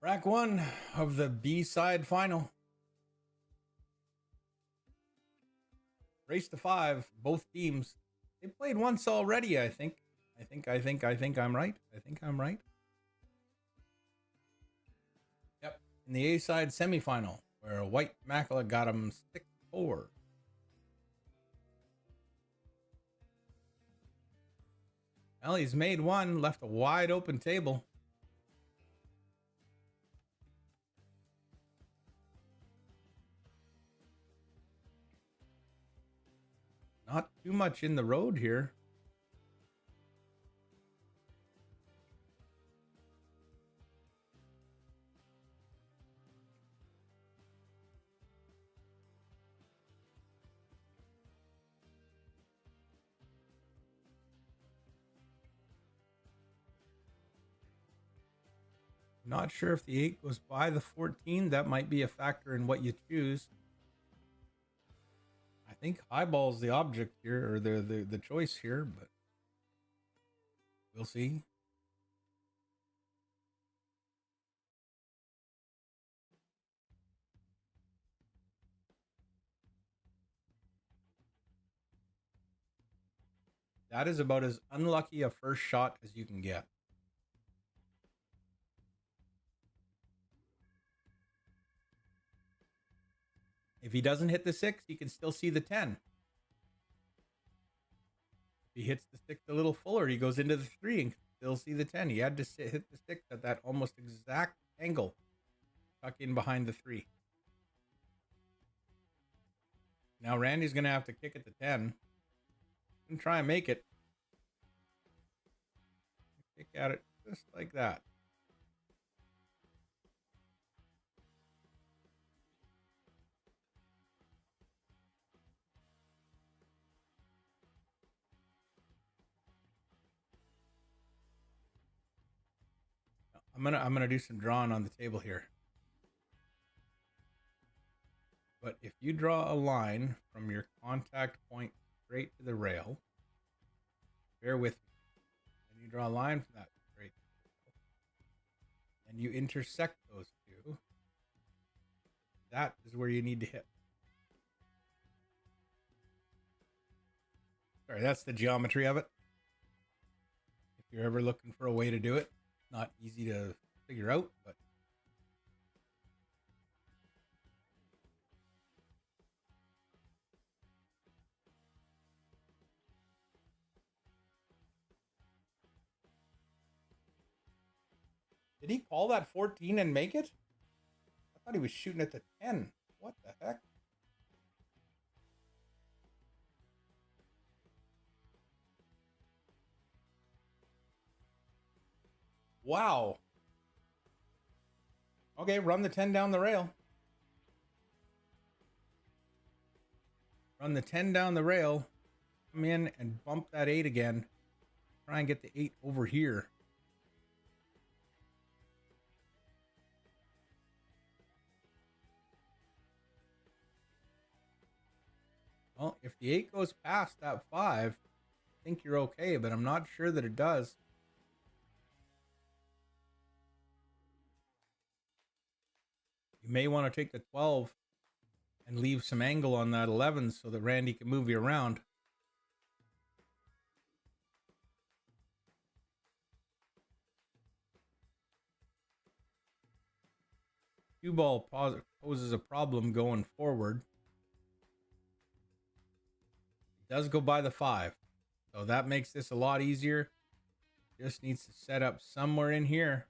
Rack 1 of the B-side final. Race to 5, both teams. They played once already, I think. I think I'm right. I think I'm right. Yep. In the A-side semifinal, where White Macula got him 6-4. Well, he's made one, left a wide open table. Not too much in the road here. Not sure if the 8 goes by the 14. That might be a factor in what you choose. I think highball's the object here, or the choice here, but we'll see. That is about as unlucky a first shot as you can get. If he doesn't hit the 6, he can still see the 10. If he hits the 6 a little fuller, he goes into the 3 and can still see the 10. He had to hit the 6 at that almost exact angle, tuck in behind the 3. Now Randy's going to have to kick at the 10 and try and make it. Kick at it just like that. I'm gonna do some drawing on the table here. But if you draw a line from your contact point straight to the rail, bear with me. And you draw a line from that straight to the rail, and you intersect those two, that is where you need to hit. Sorry, that's the geometry of it. If you're ever looking for a way to do it, not easy to figure out, but did he call that 14 and make it? I thought he was shooting at the 10. What the heck? Wow. Okay, run the 10 down the rail. Run the 10 down the rail. Come in and bump that 8 again. Try and get the 8 over here. Well, if the 8 goes past that 5, I think you're okay, but I'm not sure that it does. You may want to take the 12 and leave some angle on that 11 so that Randy can move you around. Cue ball poses a problem going forward. It does go by the 5, so that makes this a lot easier. Just needs to set up somewhere in here.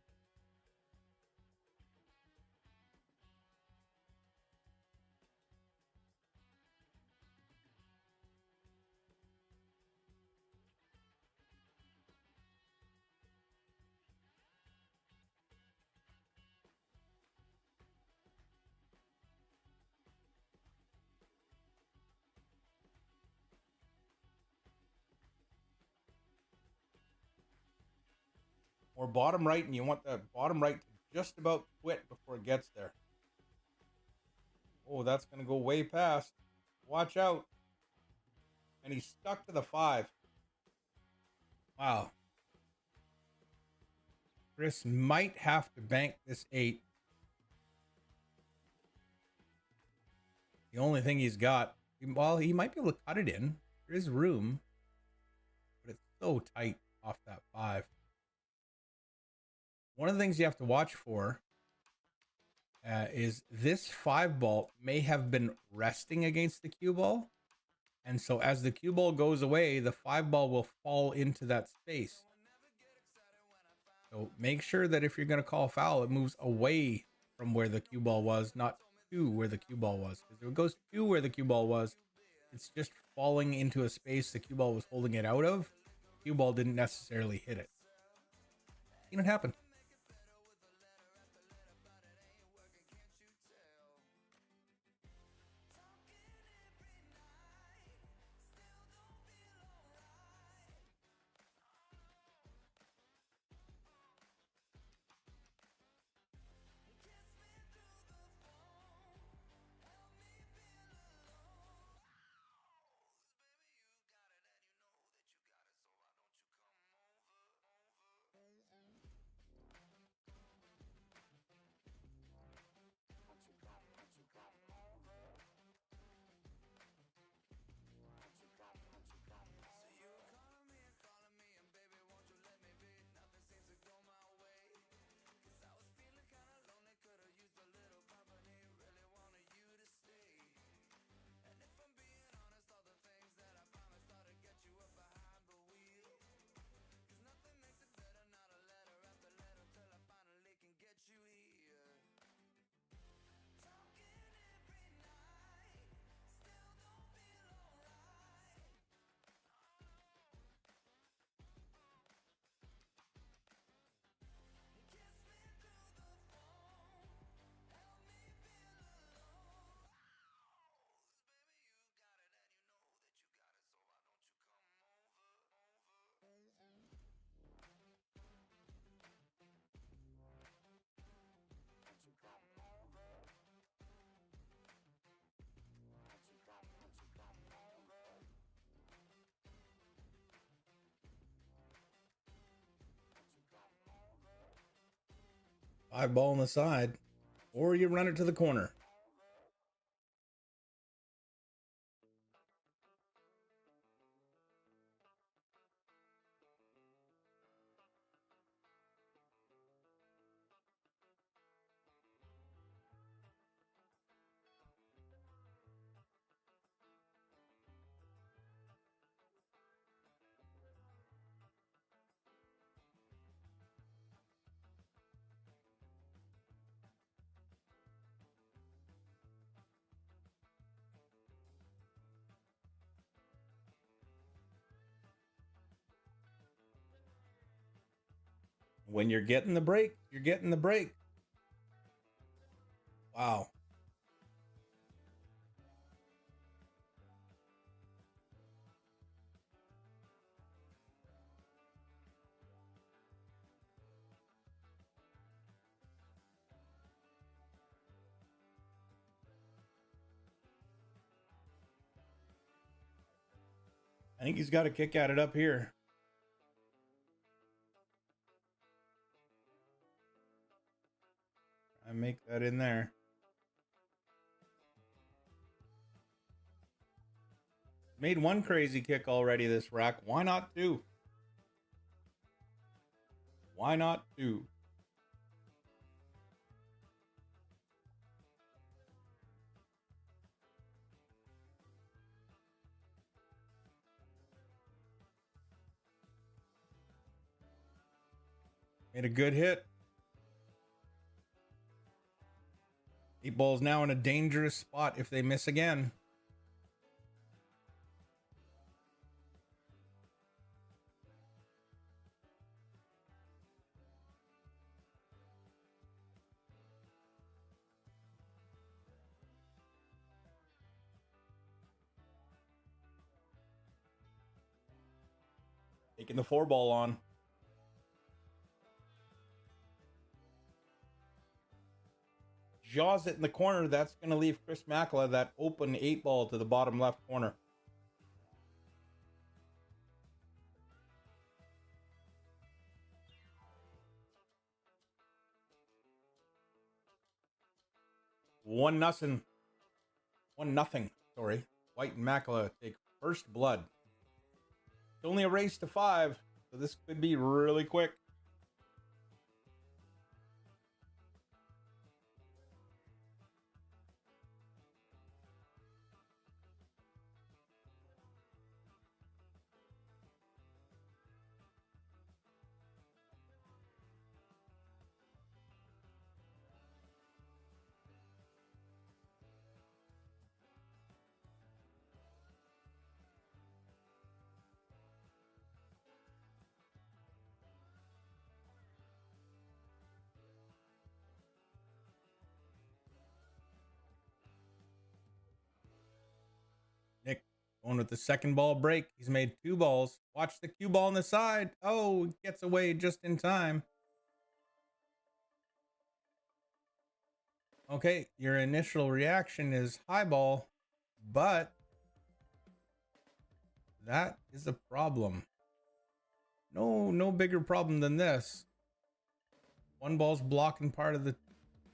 Or bottom right, and you want the bottom right to just about quit before it gets there. Oh, that's going to go way past. Watch out. And he's stuck to the 5. Wow. Chris might have to bank this 8. The only thing he's got, well, he might be able to cut it in. There is room, but it's so tight off that 5. One of the things you have to watch for is this 5 ball may have been resting against the cue ball. And so as the cue ball goes away, the 5 ball will fall into that space. So make sure that if you're going to call foul, it moves away from where the cue ball was, not to where the cue ball was. Because if it goes to where the cue ball was, it's just falling into a space the cue ball was holding it out of. The cue ball didn't necessarily hit it. Seen it happen. Five ball on the side, or you run it to the corner. When you're getting the break, you're getting the break. Wow. I think he's got a kick at it up here. I make that in there. Made one crazy kick already this rack. Why not two? Why not two? Made a good hit. 8 ball's now in a dangerous spot if they miss again. Taking the 4 ball on. Jaws it in the corner. That's going to leave Chris Makela that open 8 ball to the bottom left corner. One nothing. Sorry. White and Makela take first blood. It's only a race to 5, so this could be really quick. Nick going with the second ball break. He's made 2 balls. Watch the cue ball on the side. Oh, gets away just in time. Okay, your initial reaction is high ball, but that is a problem. No bigger problem than this. 1 ball's blocking part of the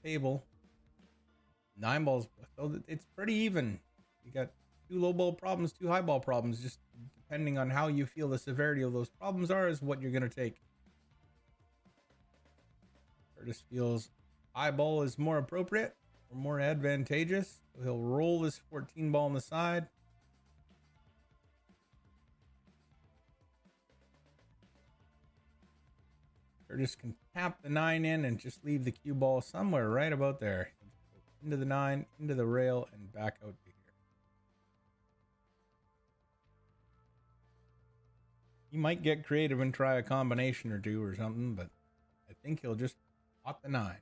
table. 9 balls, so it's pretty even. You got 2 low ball problems, 2 high ball problems. Just depending on how you feel the severity of those problems are is what you're going to take. Curtis feels high ball is more appropriate or more advantageous. So he'll roll this 14 ball on the side. Curtis can tap the 9 in and just leave the cue ball somewhere right about there. Into the 9, into the rail, and back out to here. He might get creative and try a combination or 2 or something, but I think he'll just pot the 9.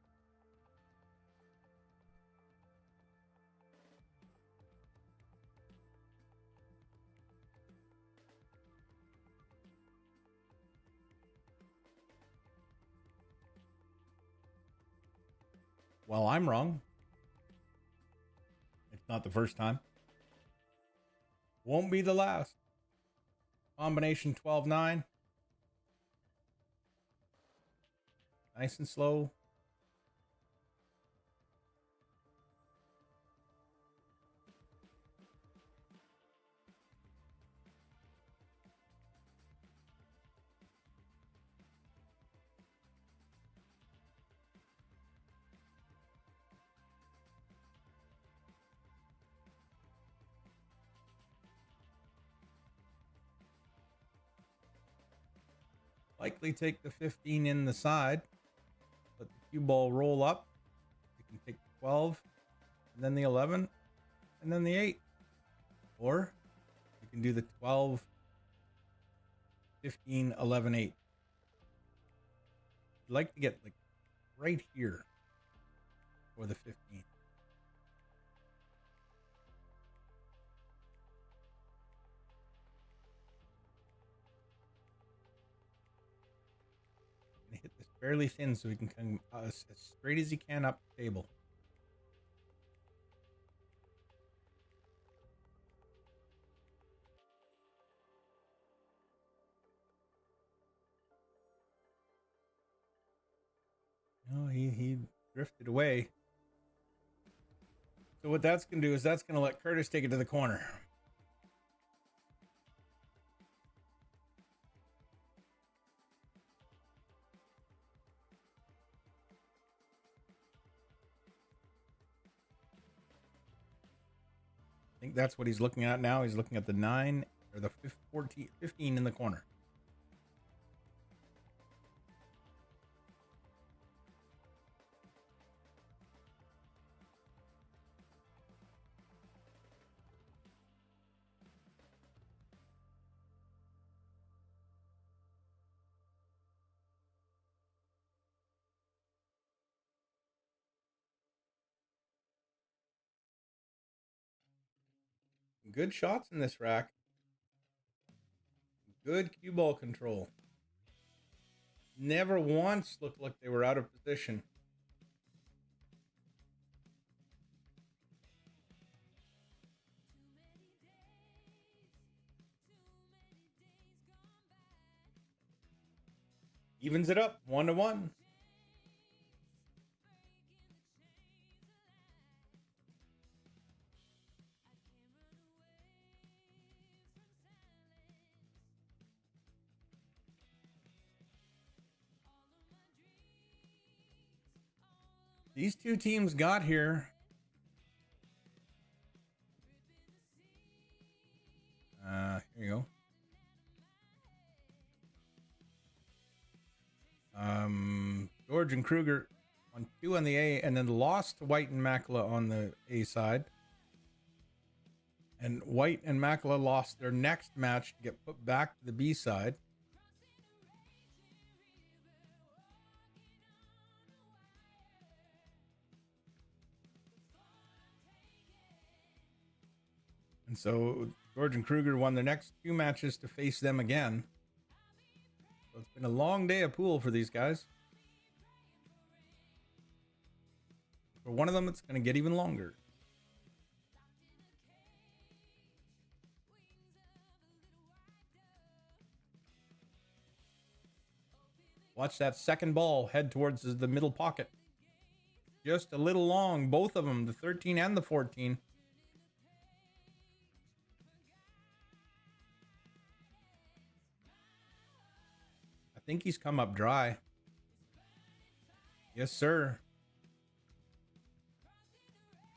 Well, I'm wrong. It's not the first time. Won't be the last. Combination 12-9. Nice and slow. Likely take the 15 in the side. Let the cue ball roll up. You can take the 12, and then the 11, and then the 8. Or you can do the 12, 15, 11, 8. I'd like to get like right here for the 15. Hit this fairly thin so we can come as straight as you can up the table. No, he drifted away. So what that's going to do is that's going to let Curtis take it to the corner. think that's what he's looking at now. He's looking at the 9 or the 15 in the corner. Good shots in this rack. Good cue ball control. Never once looked like they were out of position. Evens it up 1-1. These two teams got here. Here you go. George and Kruger on 2 on the A, and then lost to White and Makela on the A side. And White and Makela lost their next match to get put back to the B side. And so George and Kruger won their next 2 matches to face them again. So it's been a long day of pool for these guys. For one of them, it's going to get even longer. Watch that second ball head towards the middle pocket. Just a little long, both of them, the 13 and the 14. I think he's come up dry. Yes, sir.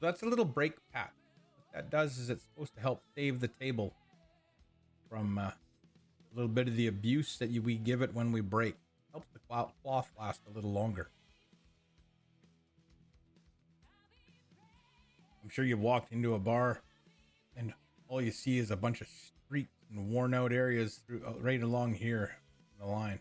So that's a little break pat. What that does is it's supposed to help save the table from a little bit of the abuse that we give it when we break. Helps the cloth last a little longer. I'm sure you've walked into a bar and all you see is a bunch of streaks and worn out areas through right along here in the line.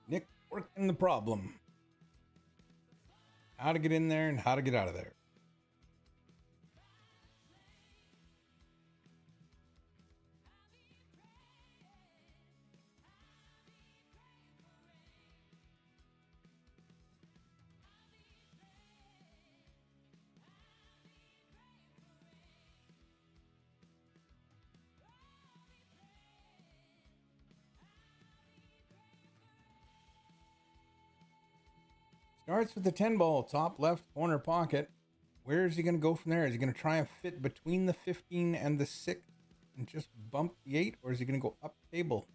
Nick working the problem. How to get in there and how to get out of there. Starts with the 10 ball, top left corner pocket. Where is he going to go from there? Is he going to try and fit between the 15 and the 6 and just bump the 8? Or is he going to go up table?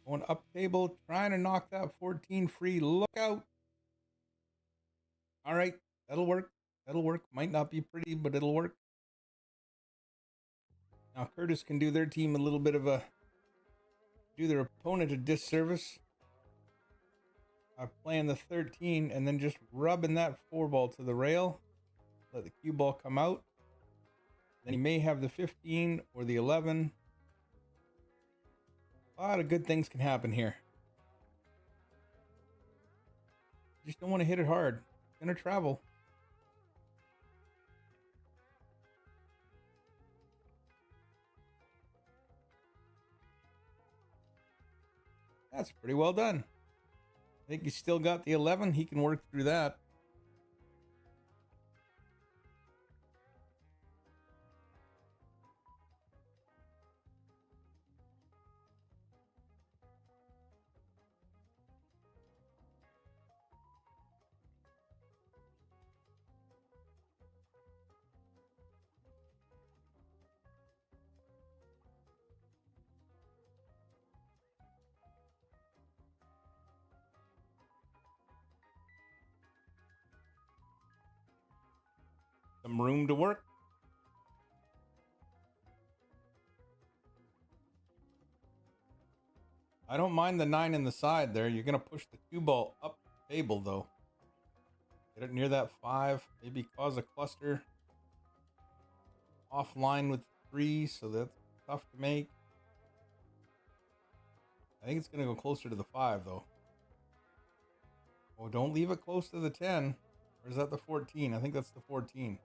Going up table, trying to knock that 14 free. Look out. All right, that'll work. That'll work. Might not be pretty, but it'll work. Now Curtis can do their team a little bit of do their opponent a disservice. Playing the 13 and then just rubbing that 4 ball to the rail. Let the cue ball come out. Then he may have the 15 or the 11. A lot of good things can happen here. You just don't want to hit it hard. It's going to travel. That's pretty well done. I think he's still got the 11. He can work through that. some room to work. I don't mind the 9 in the side there. You're going to push the cue ball up the table, though. Get it near that 5. Maybe cause a cluster. Offline with 3, so that's tough to make. I think it's going to go closer to the 5, though. Oh, don't leave it close to the 10. Or is that the 14? I think that's the 14.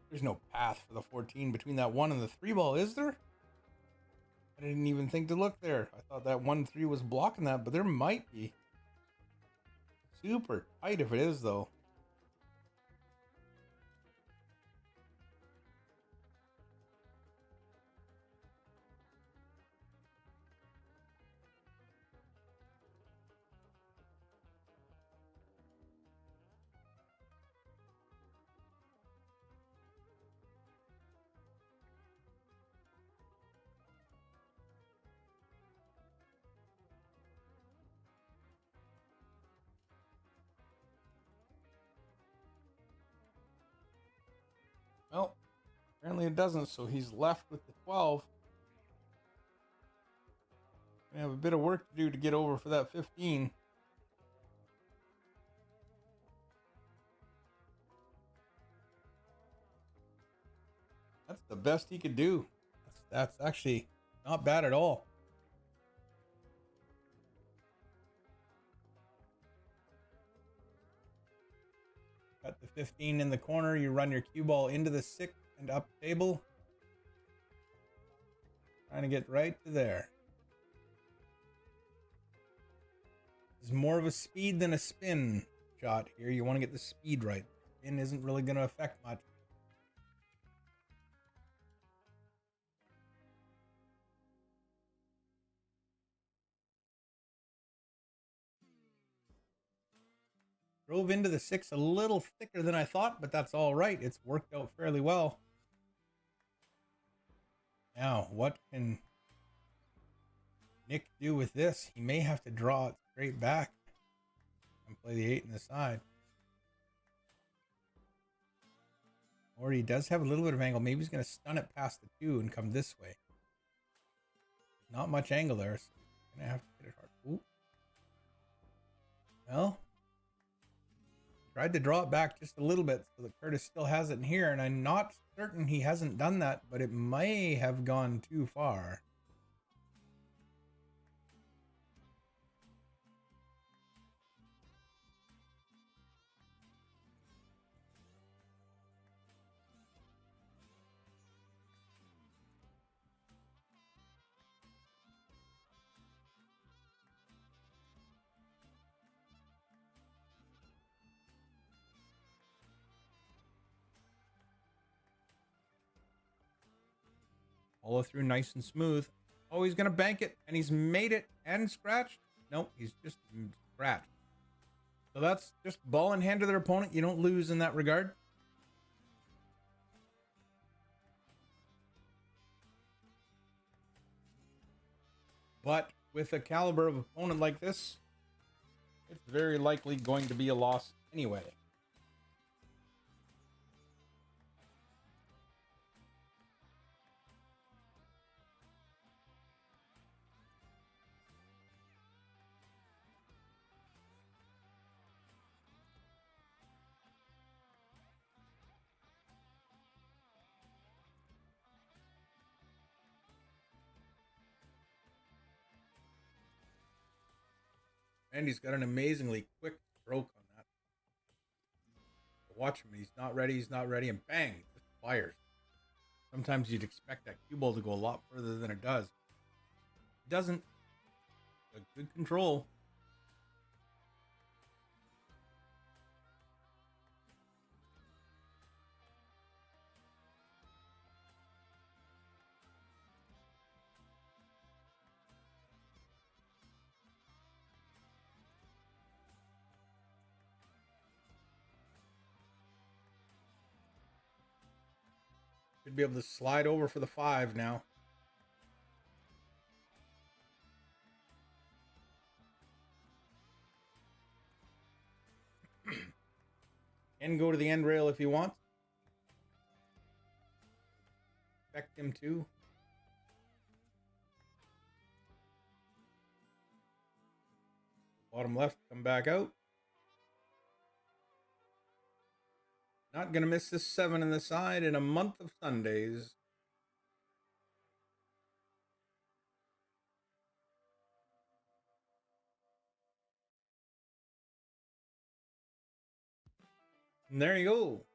There's no path for the 14 between that 1 and the 3 ball, is there? I didn't even think to look there. I thought that 1-3 was blocking that, but there might be. Super tight if it is, though. Well, apparently it doesn't, so he's left with the 12. We have a bit of work to do to get over for that 15. That's the best he could do. That's actually not bad at all. Got the 15 in the corner. You run your cue ball into the 6 and up table. Trying to get right to there. It's more of a speed than a spin shot here. You want to get the speed right. Spin isn't really going to affect much. Drove into the 6 a little thicker than I thought, but that's all right. It's worked out fairly well. Now, what can Nick do with this? He may have to draw it straight back and play the 8 in the side. Or he does have a little bit of angle. Maybe he's going to stun it past the 2 and come this way. Not much angle there, so he's going to have to hit it hard. Ooh. Well, tried to draw it back just a little bit so that Curtis still has it in here, and I'm not certain he hasn't done that, but it may have gone too far. Follow through nice and smooth. Oh, he's going to bank it, and he's made it and scratched. Nope, he's just scratched. So that's just ball in hand to their opponent. You don't lose in that regard. But with a caliber of opponent like this, it's very likely going to be a loss anyway. And he's got an amazingly quick stroke on that. Watch him. He's not ready, and bang, it just fires. Sometimes you'd expect that cue ball to go a lot further than it does. It doesn't. A good control. Should be able to slide over for the 5 now. And go to the end rail if you want. Expect him to. Bottom left, come back out. Not going to miss this 7 in the side in a month of Sundays. And there you go.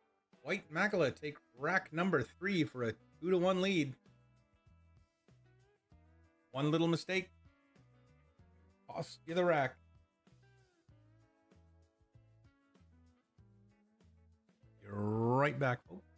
White Macula take rack number 3 for a 2-1 lead. One little mistake cost you the rack. You're right back, folks.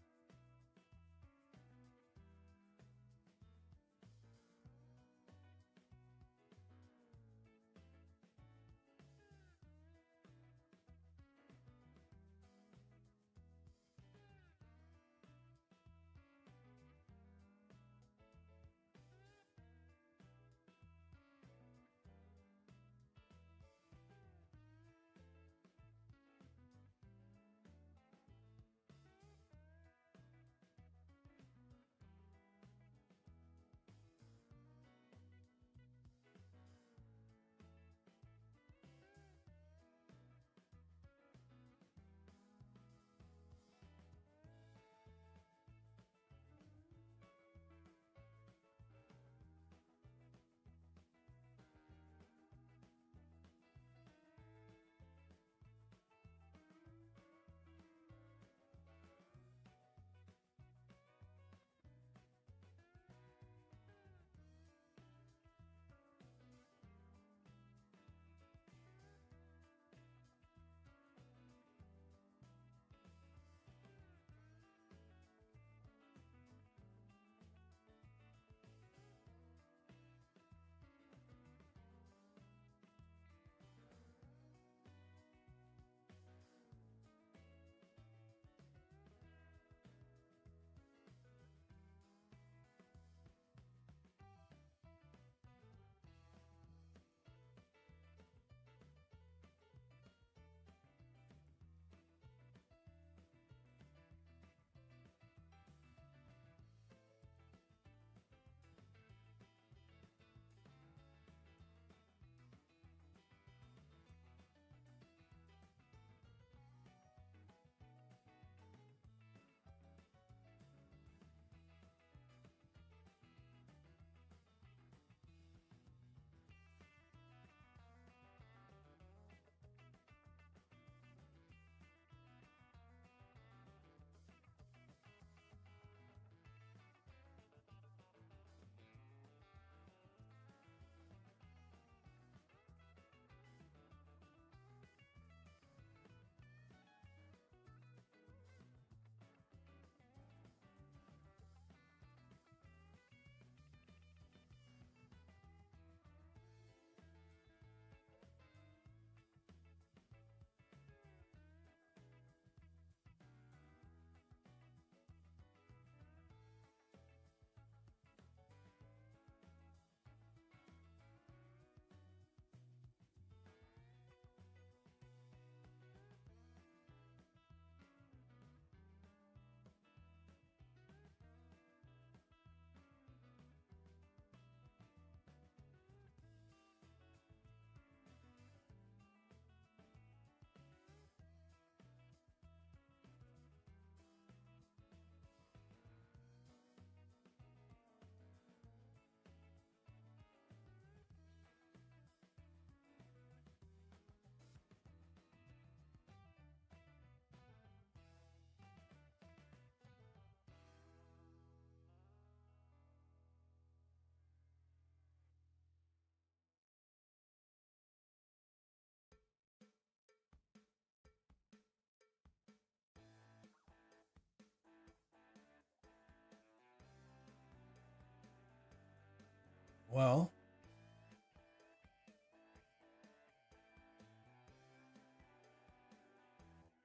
Well,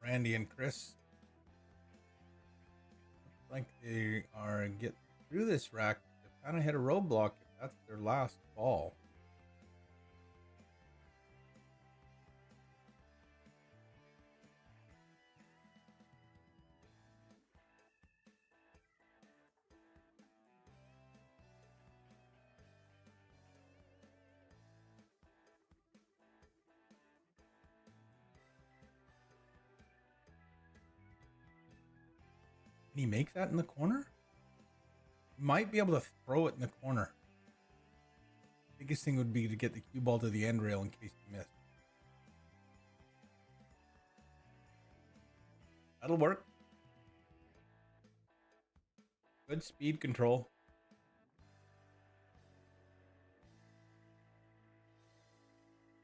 Randy and Chris like they are getting through this rack. They kind of hit a roadblock if that's their last ball. Can he make that in the corner? Might be able to throw it in the corner. Biggest thing would be to get the cue ball to the end rail in case he missed. That'll work. Good speed control.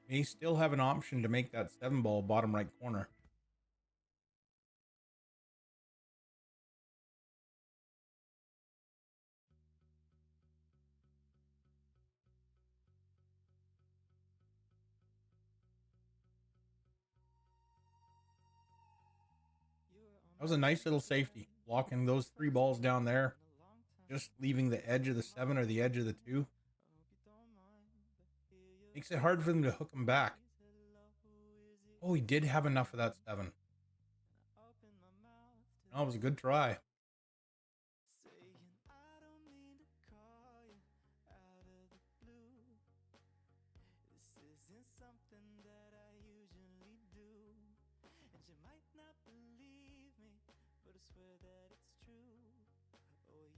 May still have an option to make that 7 ball bottom right corner. That was a nice little safety, blocking those 3 balls down there. Just leaving the edge of the 7 or the edge of the 2. Makes it hard for them to hook him back. Oh, he did have enough of that 7. That was a good try.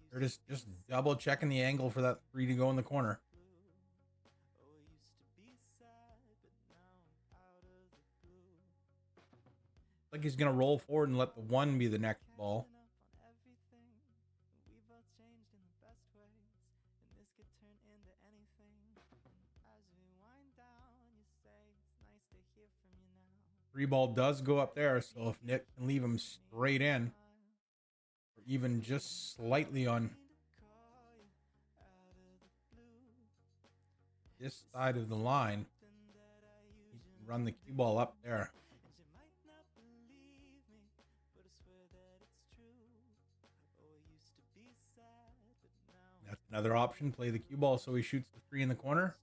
They're just double checking the angle for that 3 to go in the corner. Like he's going to roll forward and let the 1 be the next ball. Three ball does go up there, so if Nick can leave him straight in, or even just slightly on this side of the line, he can run the cue ball up there. That's another option. Play the cue ball so he shoots the 3 in the corner.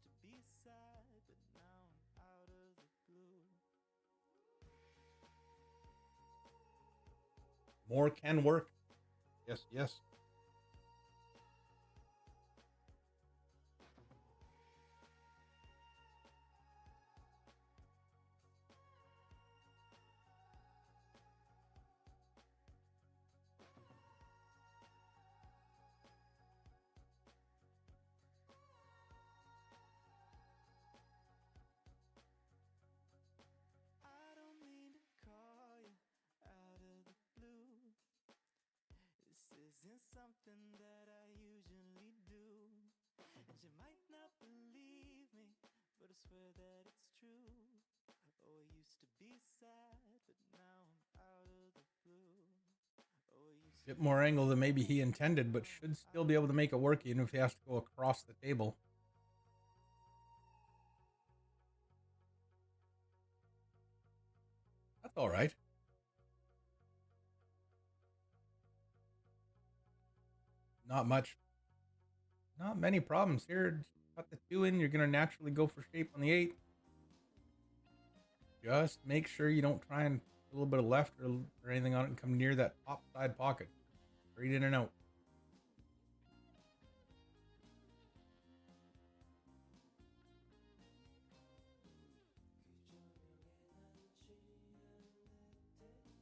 More can work. Yes, yes. Something that I usually do, and you might not believe me, but I swear that it's true. Oh, I used to be sad, but now I'm out of the blue. Oh, bit more angle than maybe he intended, but should still be able to make it work even if he has to go across the table. That's all right. Not much. Not many problems here. Cut the 2 in. You're going to naturally go for shape on the 8. Just make sure you don't try and put a little bit of left or anything on it and come near that top side pocket. Straight in and out.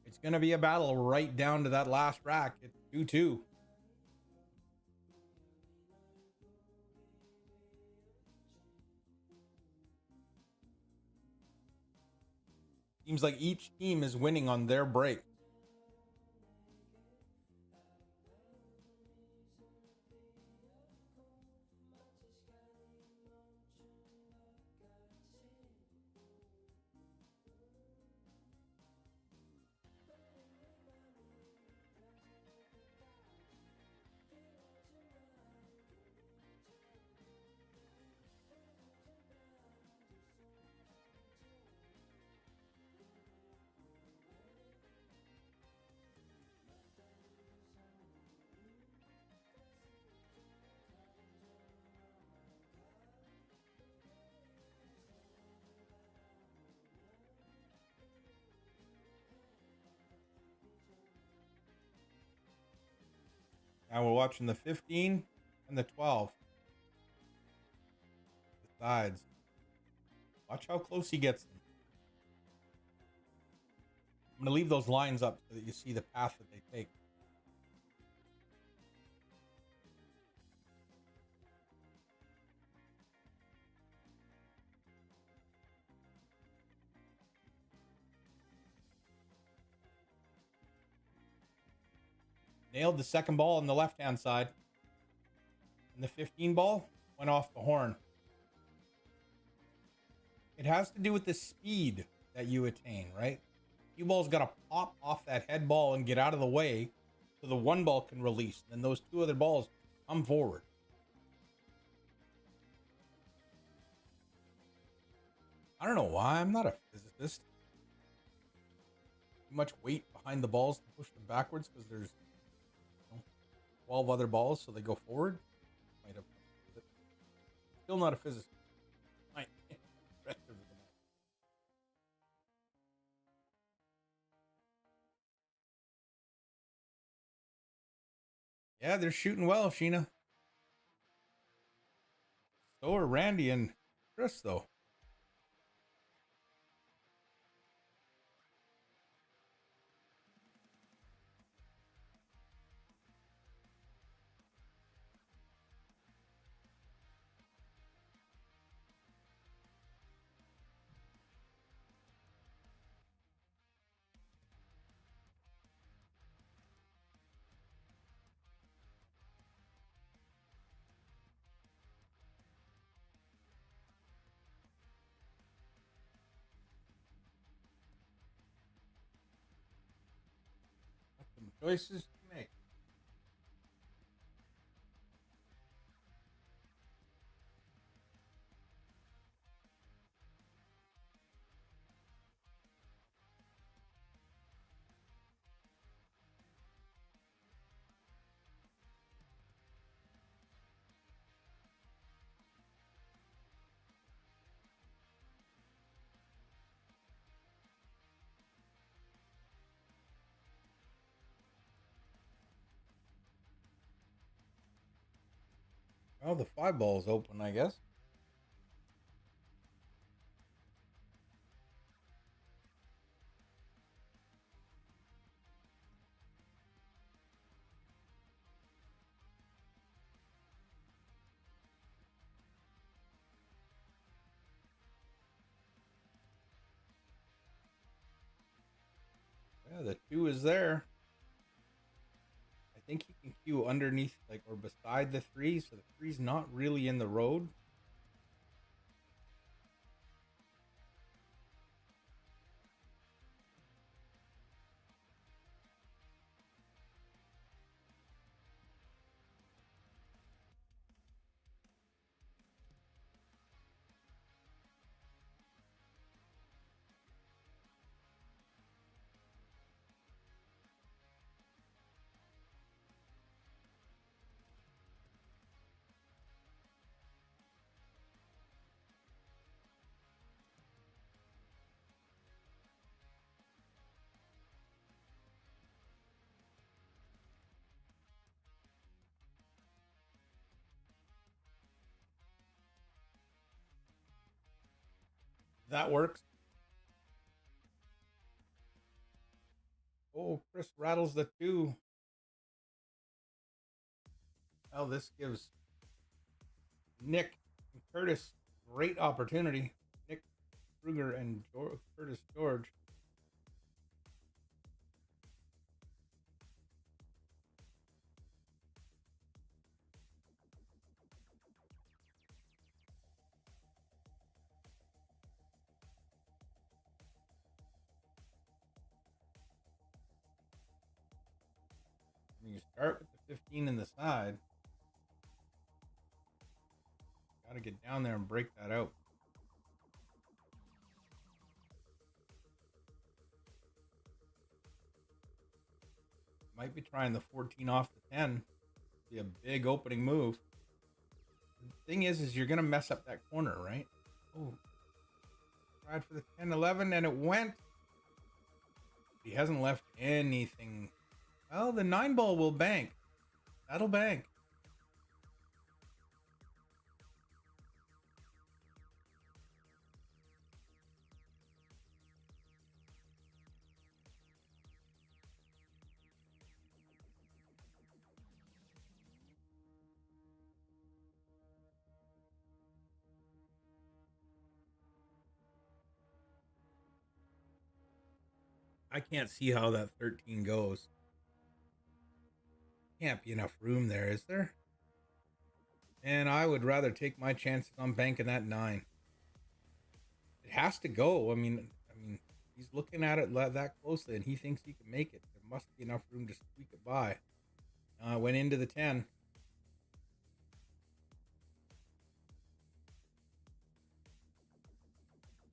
It's going to be a battle right down to that last rack. It's 2-2. Seems like each team is winning on their break. Now we're watching the 15 and the 12. The sides. Watch how close he gets them. I'm going to leave those lines up so that you see the path that they take. nailed the second ball on the left-hand side. And the 15 ball went off the horn. It has to do with the speed that you attain, right? Cue ball's got to pop off that head ball and get out of the way so the one ball can release. And then those two other balls come forward. I don't know why. I'm not a physicist. Too much weight behind the balls to push them backwards because there's 12 other balls, so they go forward. Might have. Still not a physicist. Yeah, they're shooting well, Sheena. So are Randy and Chris, though. Got some choices to make. Well, the 5 ball's open, I guess. Yeah, the 2 is there. I think you can cue underneath, like, or beside the 3, so the 3's not really in the road. That works. Oh, Chris rattles the 2. Well, this gives Nick and Curtis great opportunity. Nick Kruger and Curtis George. You start with the 15 in the side. Got to get down there and break that out. Might be trying the 14 off the 10. Be a big opening move. The thing is you're going to mess up that corner, right? Oh, tried for the 10-11 and it went. He hasn't left anything. Well, the 9 ball will bank. That'll bank. I can't see how that 13 goes. Can't be enough room there, is there? And I would rather take my chances on banking that 9. It has to go. I mean, he's looking at it that closely, and he thinks he can make it. There must be enough room to squeak it by. Went into the 10.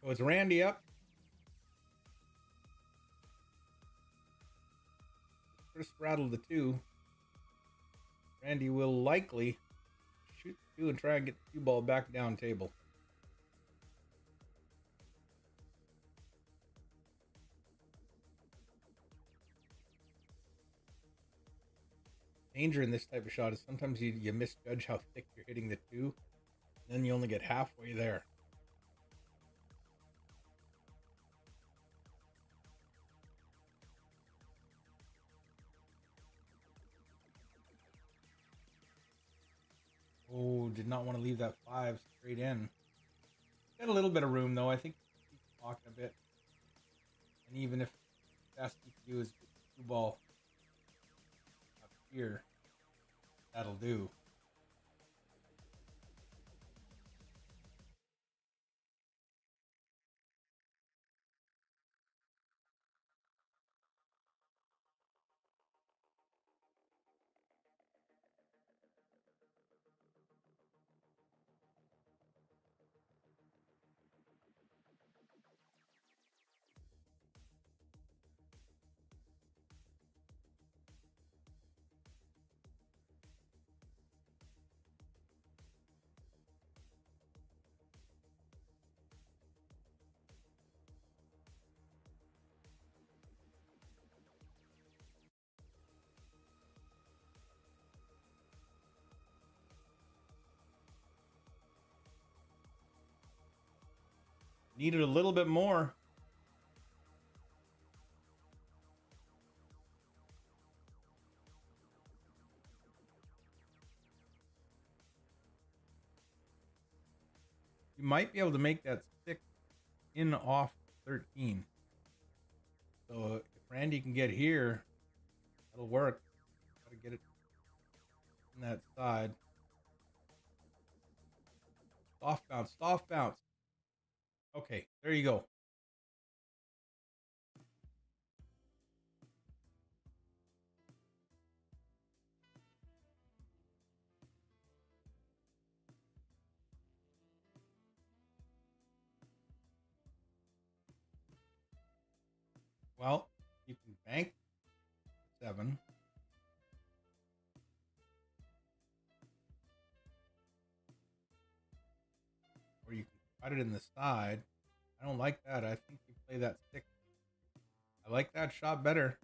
So it's Randy up. Chris rattled the 2. Randy will likely shoot the 2 and try and get the cue ball back down table. Danger in this type of shot is sometimes you misjudge how thick you're hitting the 2, and then you only get halfway there. Oh, did not want to leave that 5 straight in. Got a little bit of room though. I think he's blocking a bit. And even if the best he can do is get the cue ball up here, that'll do. Needed a little bit more. You might be able to make that 6 in off 13. So if Randy can get here, that'll work. Gotta get it on that side. Soft bounce, soft bounce. Okay, there you go. Well, you can bank 7. Or you can cut it in the side. I don't like that. I think you play that 6. I like that shot better.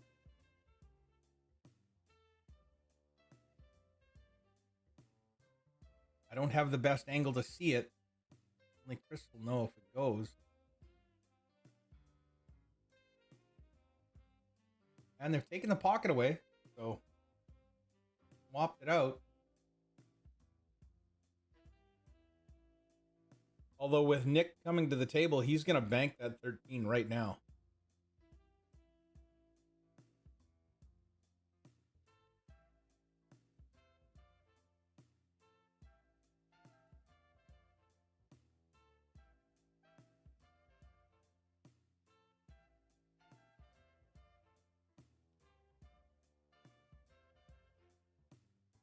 I don't have the best angle to see it. Only Chris will know if it goes. And they've taken the pocket away, so swapped it out. Although with Nick coming to the table, he's going to bank that 13 right now.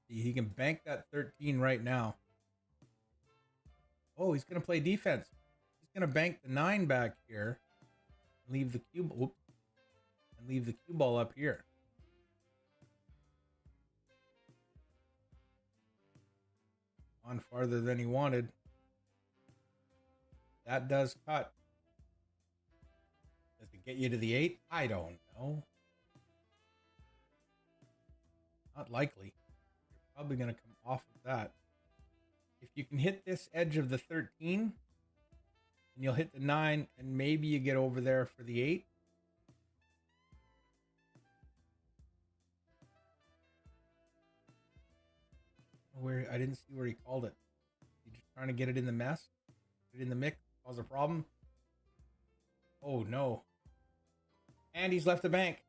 He can bank that 13 right now. Oh, he's going to play defense. He's going to bank the 9 back here. Leave the cue ball. And leave the cue ball up here. On farther than he wanted. That does cut. Does it get you to the 8? I don't know. Not likely. You're probably going to come off of that. If you can hit this edge of the 13, and you'll hit the 9, and maybe you get over there for the 8. Where I didn't see where he called it. He's just trying to get it in the mess, get it in the mix, cause a problem. Oh no! And he's left the bank.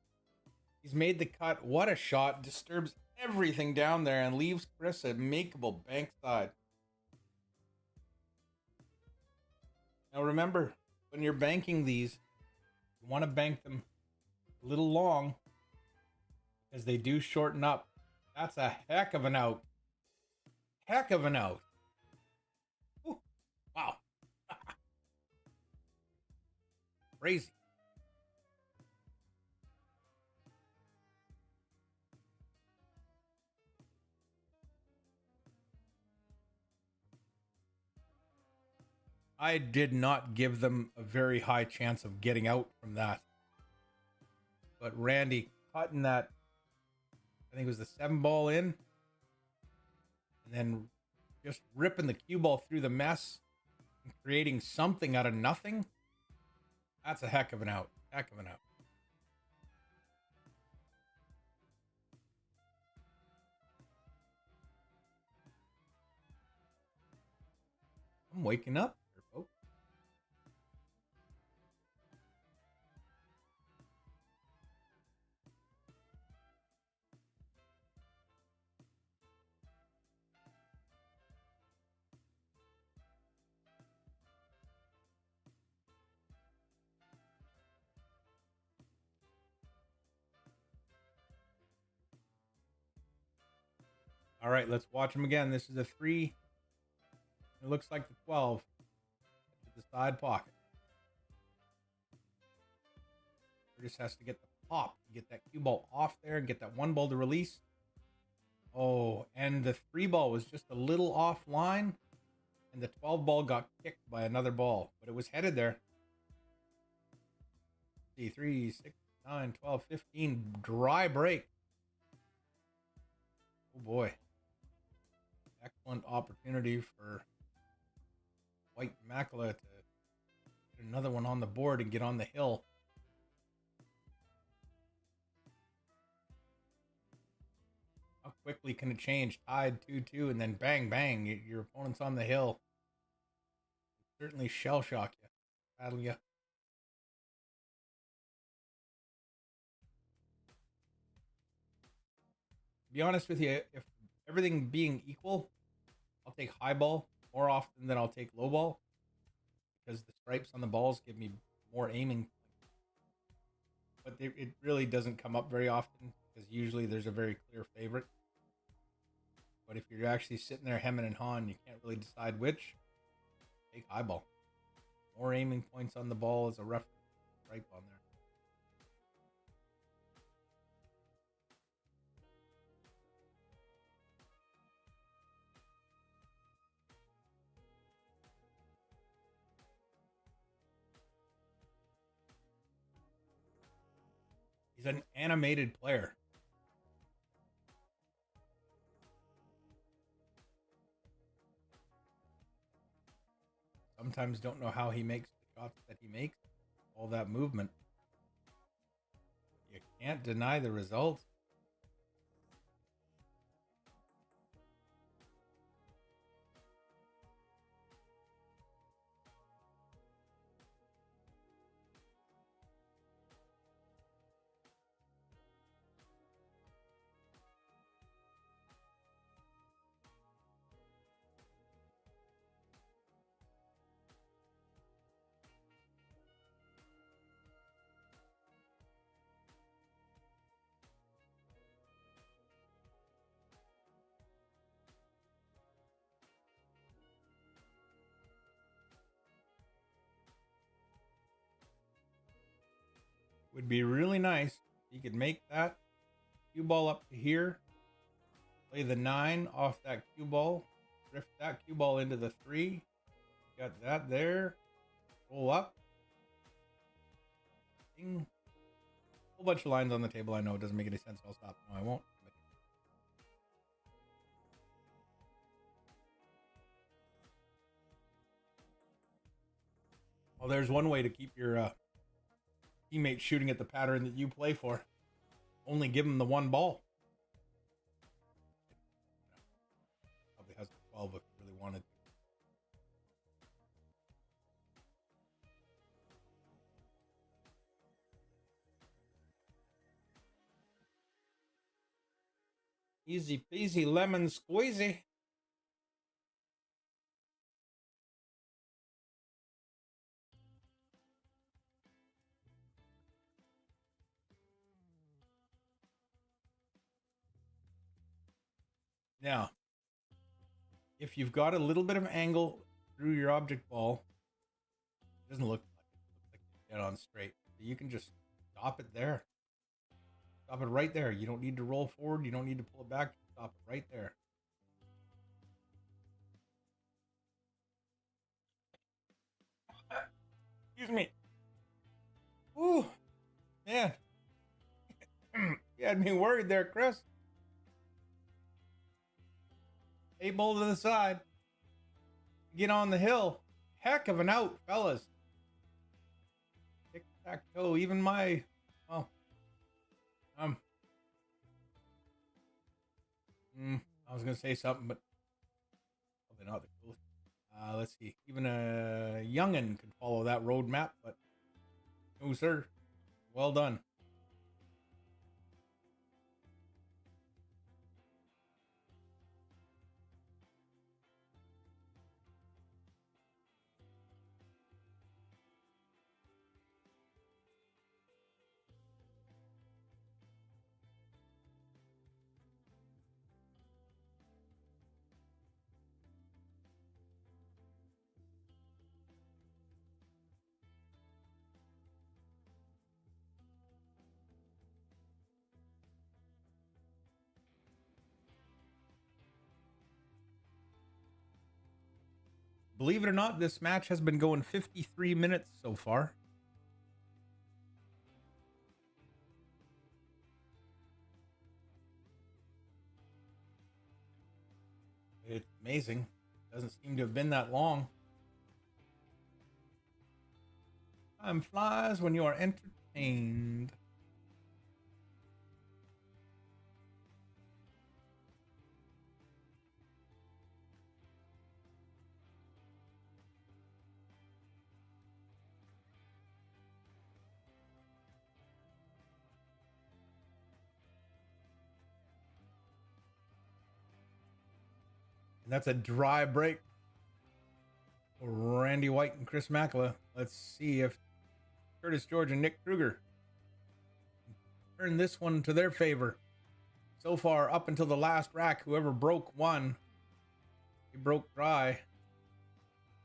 He's made the cut. What a shot! Disturbs everything down there and leaves Chris a makeable bank side. Now remember, when you're banking these, you want to bank them a little long because they do shorten up. That's a heck of an out. Heck of an out. Ooh, wow. Crazy. I did not give them a very high chance of getting out from that. But Randy cutting that, I think it was the 7-ball in, and then just ripping the cue ball through the mess and creating something out of nothing. That's a heck of an out. Heck of an out. I'm waking up here, folks. All right, let's watch them again. This is a 3. It looks like the 12 with the side pocket. Just has to get the pop, get that cue ball off there, and get that 1 ball to release. Oh, and the 3 ball was just a little offline, and the 12 ball got kicked by another ball, but it was headed there. See, 3, 6, 9, 12, 15, dry break. Oh boy. Excellent opportunity for White Macula to get another one on the board and get on the hill. How quickly can it change? Tied 2-2, and then bang, bang, your opponent's on the hill. Certainly shell shock you, rattle you. To be honest with you, if everything being equal, I'll take high ball more often than I'll take low ball because the stripes on the balls give me more aiming. But it really doesn't come up very often because usually there's a very clear favorite. But if you're actually sitting there hemming and hawing, you can't really decide which. Take high ball. More aiming points on the ball is a rough stripe on there. He's an animated player. Sometimes don't know how he makes the shots that he makes. All that movement. You can't deny the results. Would be really nice if he could make that cue ball up to here, play the 9 off that cue ball, drift that cue ball into the 3, got that there, roll up, ding. Whole bunch of lines on the table. I know it doesn't make any sense. I'll stop. No, I won't. Well, there's one way to keep your teammates shooting at the pattern that you play for. Only give them the 1 ball. Probably has 12 if you really wanted to. Easy peasy lemon squeezy. Now, if you've got a little bit of angle through your object ball, it doesn't look like it. Looks like it's dead on straight. You can just stop it there. Stop it right there. You don't need to roll forward. You don't need to pull it back. Just stop it right there. Excuse me. Ooh, man. You had me worried there, Chris. A ball to the side. Get on the hill. Heck of an out, fellas. Tic-tac-toe. Even my... Well... I was going to say something, but... Probably not the coolest. Let's see. Even a youngin' could follow that roadmap, but... No, sir. Well done. Believe it or not, this match has been going 53 minutes so far. It's amazing. Doesn't seem to have been that long. Time flies when you are entertained. And that's a dry break for Randy White and Chris Makela. Let's see if Curtis George and Nick Kruger turn this one to their favor. So far, up until the last rack, whoever broke won. He broke dry.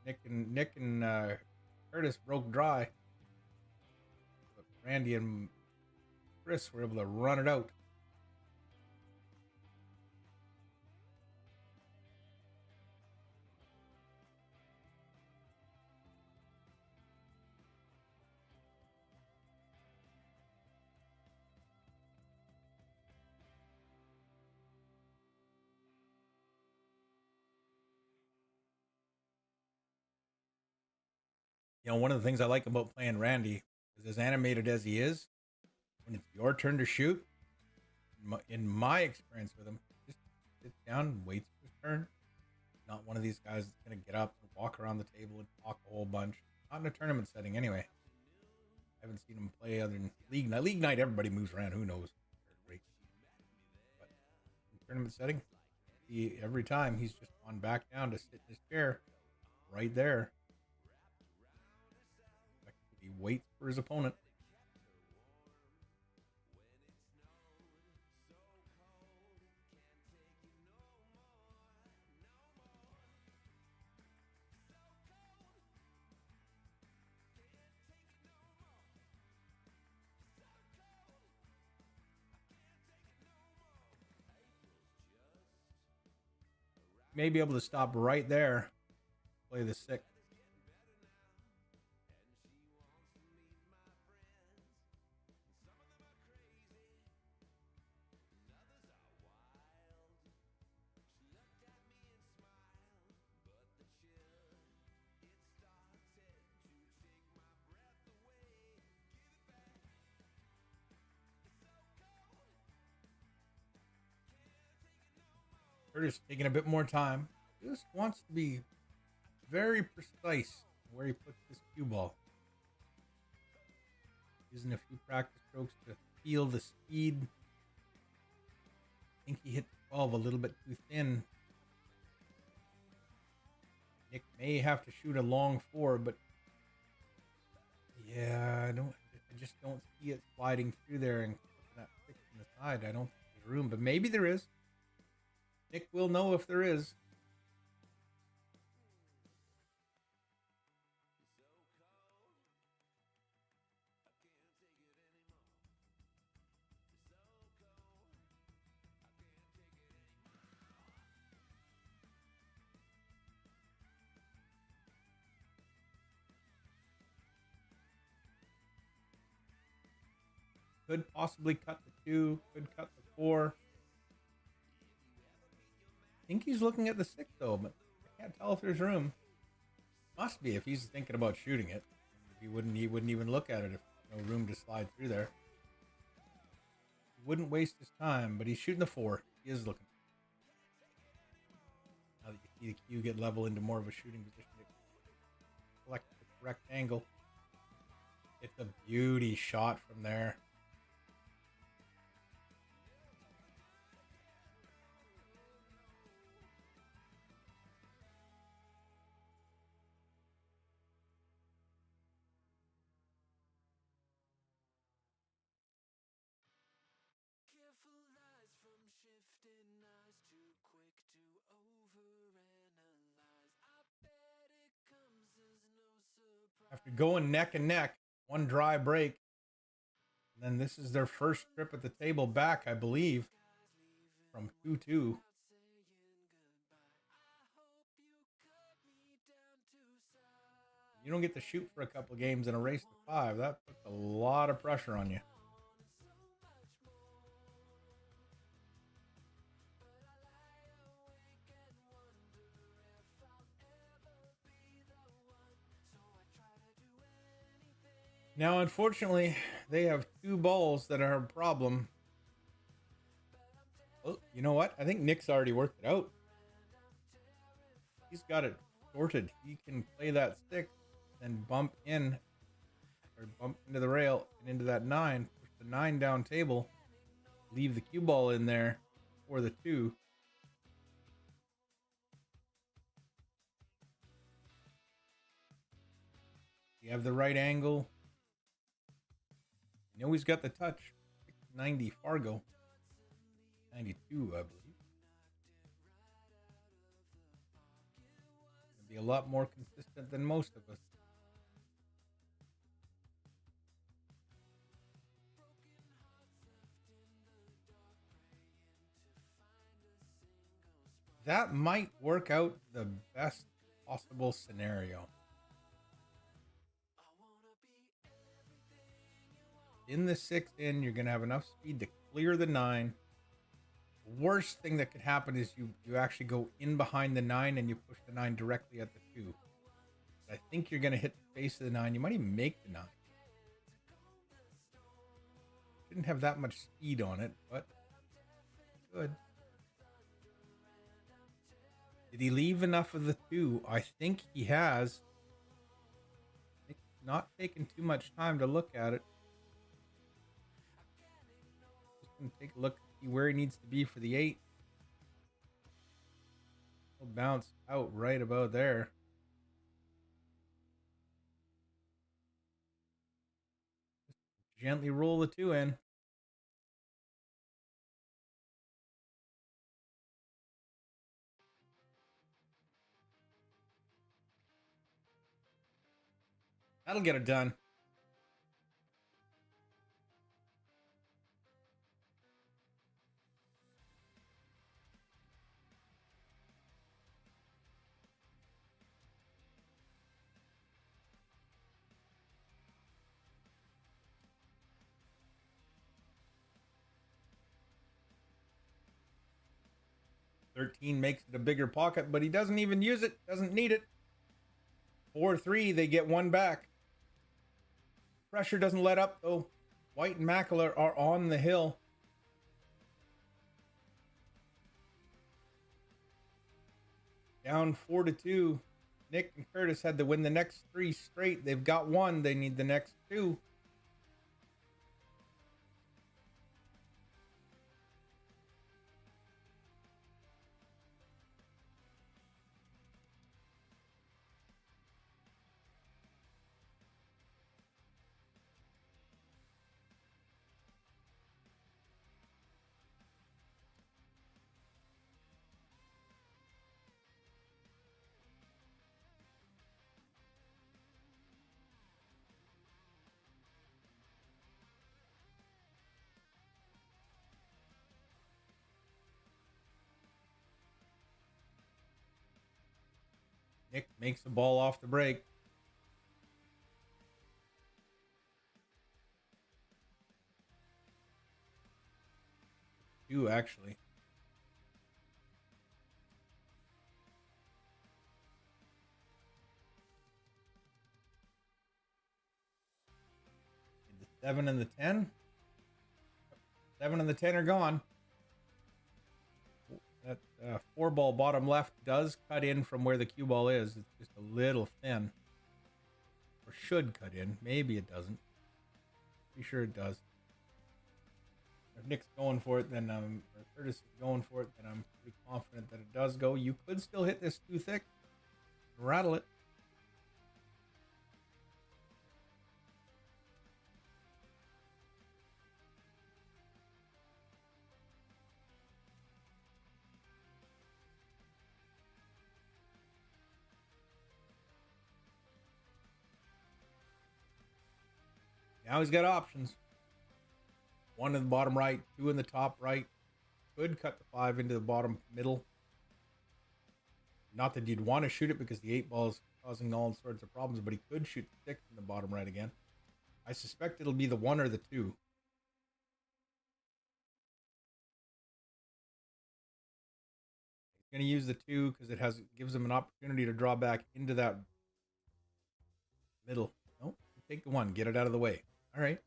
Nick and Curtis broke dry. But Randy and Chris were able to run it out. You know, one of the things I like about playing Randy is, as animated as he is, when it's your turn to shoot, in my experience with him, just sits down and waits for his turn. Not one of these guys that's going to get up and walk around the table and talk a whole bunch. Not in a tournament setting, anyway. I haven't seen him play other than league night. League night, everybody moves around. Who knows? But in tournament setting, every time he's just gone back down to sit in his chair right there. He waits for his opponent. May be able to stop right there. Play the 6. Curtis taking a bit more time. Just wants to be very precise where he puts this cue ball. Using a few practice strokes to feel the speed. I think he hit 12 a little bit too thin. Nick may have to shoot a long 4, but yeah, I just don't see it sliding through there and that 6 on the side. I don't think there's room, but maybe there is. Nick will know if there is. Could possibly cut the 2, could cut the 4. I think he's looking at the 6 though, but I can't tell if there's room. Must be if he's thinking about shooting it. He wouldn't even look at it if there's no room to slide through there. He wouldn't waste his time, but he's shooting the 4. He is looking. Now that you see the cue get level into more of a shooting position, select the correct angle. It's a beauty shot from there. After going neck and neck, one dry break, and then this is their first trip at the table back, I believe, from 2-2. You don't get to shoot for a couple of games in a race to 5. That puts a lot of pressure on you. Now, unfortunately, they have 2 balls that are a problem. Oh, you know what? I think Nick's already worked it out. He's got it sorted. He can play that 6 and bump in, or bump into the rail and into that 9. Push the 9 down table. Leave the cue ball in there for the 2. You have the right angle. You know he's got the touch. 90 Fargo. 92, I believe. He'll be a lot more consistent than most of us. That might work out the best possible scenario. In the 6 in, you're going to have enough speed to clear the 9. The worst thing that could happen is you actually go in behind the 9 and you push the 9 directly at the 2. I think you're going to hit the face of the 9. You might even make the 9. Didn't have that much speed on it, but good. Did he leave enough of the 2? I think he has. It's not taking too much time to look at it. Just gonna take a look, see where he needs to be for the 8. He'll bounce out right about there. Just gently roll the 2 in. That'll get it done. $13 makes it a bigger pocket, but he doesn't even use it. Doesn't need it. 4-3, they get 1 back. Pressure doesn't let up, though. White and Mackler are on the hill. Down 4-2. Nick and Curtis had to win the next 3 straight. They've got 1. They need the next 2. Nick makes the ball off the break. Two, actually. The 7 and the 10. 7 and the 10 are gone. That 4-ball bottom left does cut in from where the cue ball is. It's just a little thin. Or should cut in. Maybe it doesn't. Pretty sure it does. If Nick's going for it, then or Curtis is going for it, then I'm pretty confident that it does go. You could still hit this too thick. Rattle it. Now he's got options. 1 in the bottom right, 2 in the top right. Could cut the 5 into the bottom middle. Not that you'd want to shoot it because the 8 ball is causing all sorts of problems, but he could shoot the 6 in the bottom right again. I suspect it'll be the 1 or the 2. He's going to use the 2 because it gives him an opportunity to draw back into that middle. Nope, take the 1, get it out of the way. All right.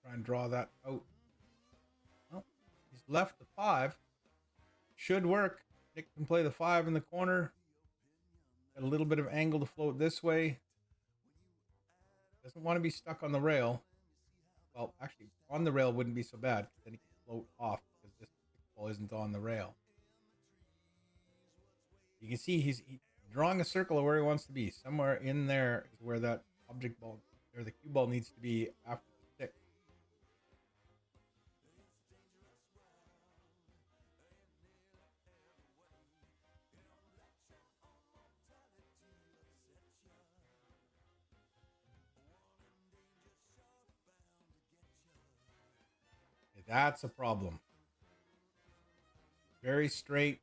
Try and draw that out. Well, he's left the 5. Should work. Nick can play the 5 in the corner. Got a little bit of angle to float this way. Doesn't want to be stuck on the rail. Well, actually, on the rail wouldn't be so bad. Then he can float off because this ball isn't on the rail. You can see he's drawing a circle of where he wants to be. Somewhere in there is where that object ball, or the cue ball, needs to be after the stick. That's a problem. Very straight,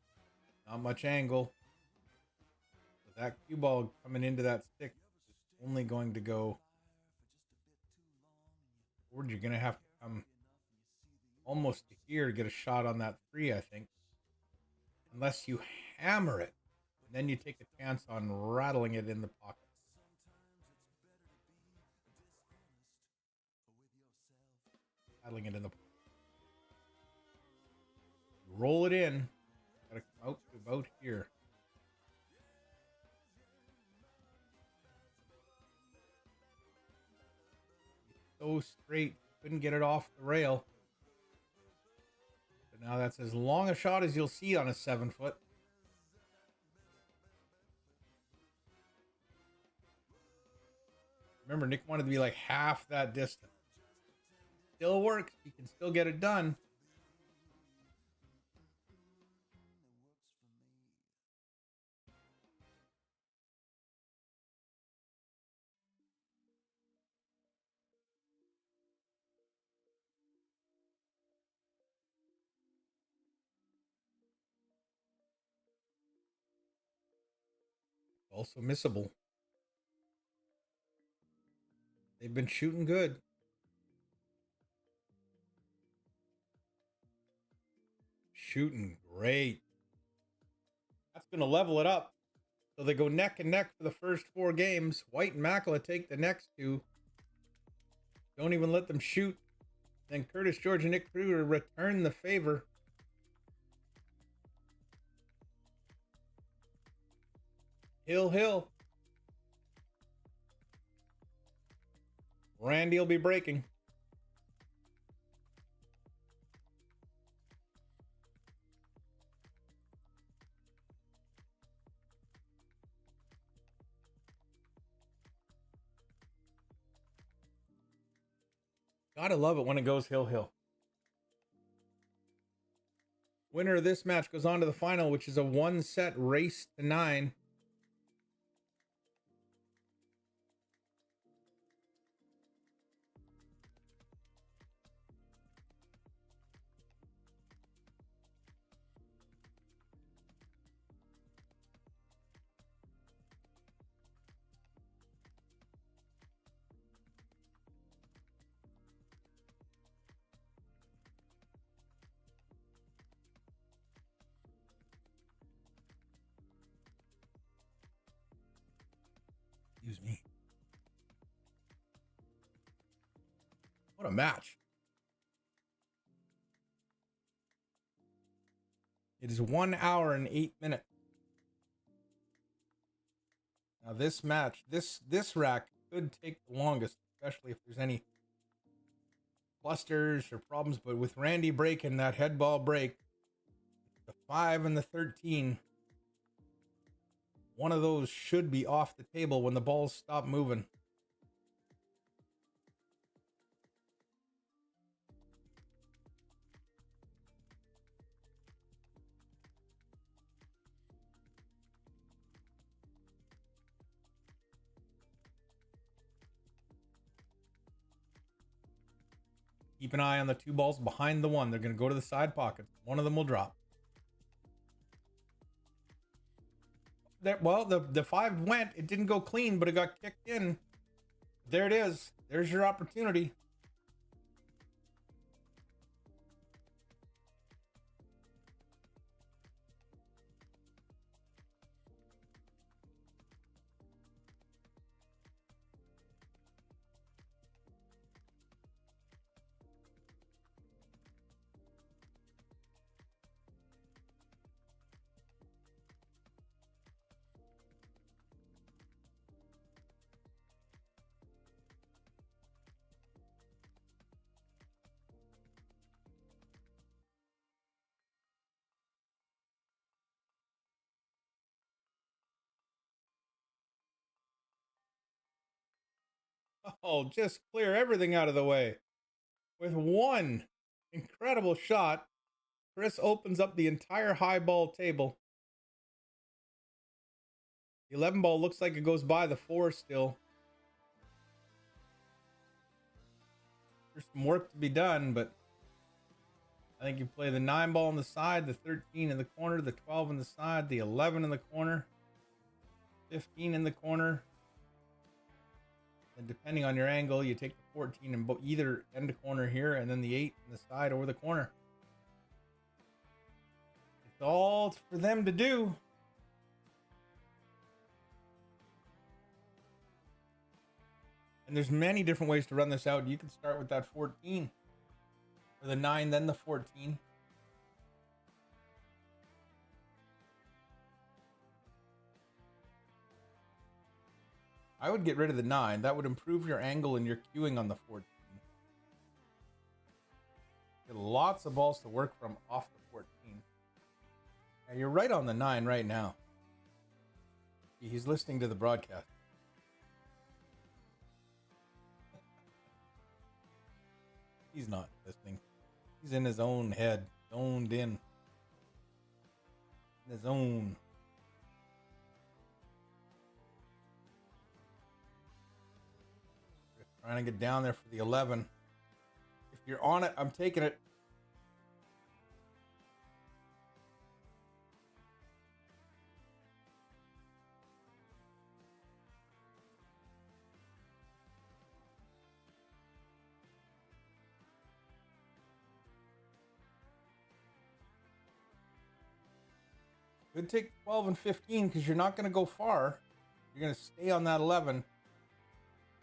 not much angle. So that cue ball coming into that stick is only going to go forward. You're going to have to come almost to here to get a shot on that 3, I think. Unless you hammer it. And then you take a chance on rattling it in the pocket. Rattling it in the pocket. Roll it in. Gotta come out to about here. So straight, couldn't get it off the rail. But now that's as long a shot as you'll see on a 7-foot. Remember, Nick wanted to be like half that distance. Still works. You can still get it done. Also missable. They've been shooting good. Shooting great. That's going to level it up. So they go neck and neck for the first 4 games. White and Makela take the next 2. Don't even let them shoot. Then Curtis George and Nick Kruger return the favor. Hill, hill. Randy will be breaking. Gotta love it when it goes hill, hill. Winner of this match goes on to the final, which is a 1-set race to 9. Excuse me. What a match. It is 1 hour and 8 minutes. Now this match, this rack could take the longest, especially if there's any clusters or problems. But with Randy breaking that head ball break, the 5 and the 13, one of those should be off the table when the balls stop moving. Keep an eye on the 2 balls behind the 1. They're going to go to the side pockets. One of them will drop. Well, the 5 went. It didn't go clean, but it got kicked in. There it is. There's your opportunity. Oh, just clear everything out of the way. With one incredible shot, Chris opens up the entire high ball table. The 11 ball looks like it goes by the 4 still. There's some work to be done, but I think you play the 9 ball on the side, the 13 in the corner, the 12 in the side, the 11 in the corner, 15 in the corner. And depending on your angle, you take the 14 in either end of corner here, and then the 8 in the side over the corner. It's all for them to do. And there's many different ways to run this out. You can start with that 14. Or the 9, then the 14. I would get rid of the 9. That would improve your angle and your cueing on the 14. Get lots of balls to work from off the 14. Now you're right on the 9 right now. He's listening to the broadcast. He's not listening. He's in his own head, zoned in his own. Trying to get down there for the 11. If you're on it, I'm taking it. Could take 12 and 15 because you're not going to go far. You're going to stay on that 11.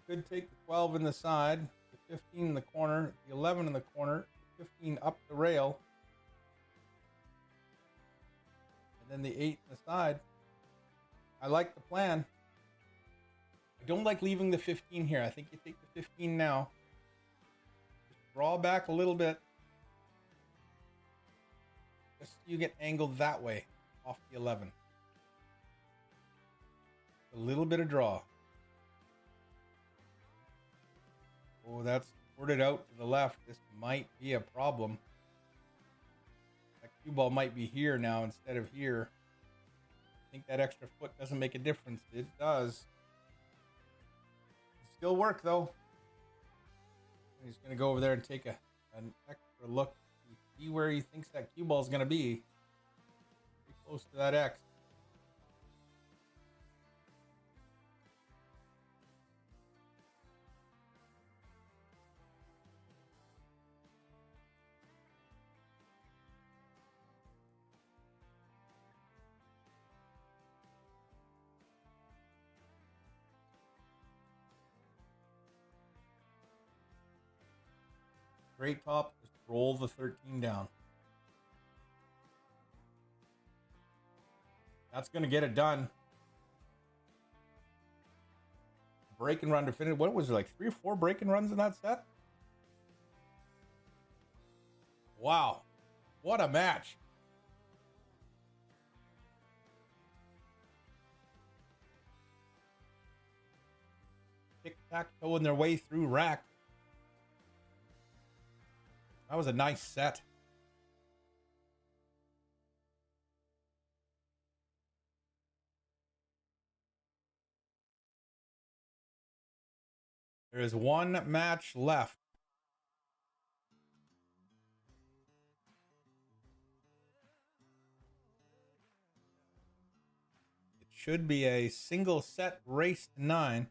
Could take the 12 in the side, the 15 in the corner, the 11 in the corner, the 15 up the rail, and then the 8 in the side. I like the plan. I don't like leaving the 15 here. I think you take the 15 now. Just draw back a little bit. Just so you get angled that way off the 11. A little bit of draw. Oh, that's ported out to the left. This might be a problem. That cue ball might be here now instead of here. I think that extra foot doesn't make a difference. It does. It'll still work though. He's going to go over there and take an extra look. See where he thinks that cue ball is going to be. Pretty close to that X. Straight top, just roll the 13 down. That's going to get it done. Break and run to finish. What was it, like 3 or 4 break and runs in that set? Wow. What a match. Tic-tac-toeing their way through rack. That was a nice set. There is one match left. It should be a single set race to 9.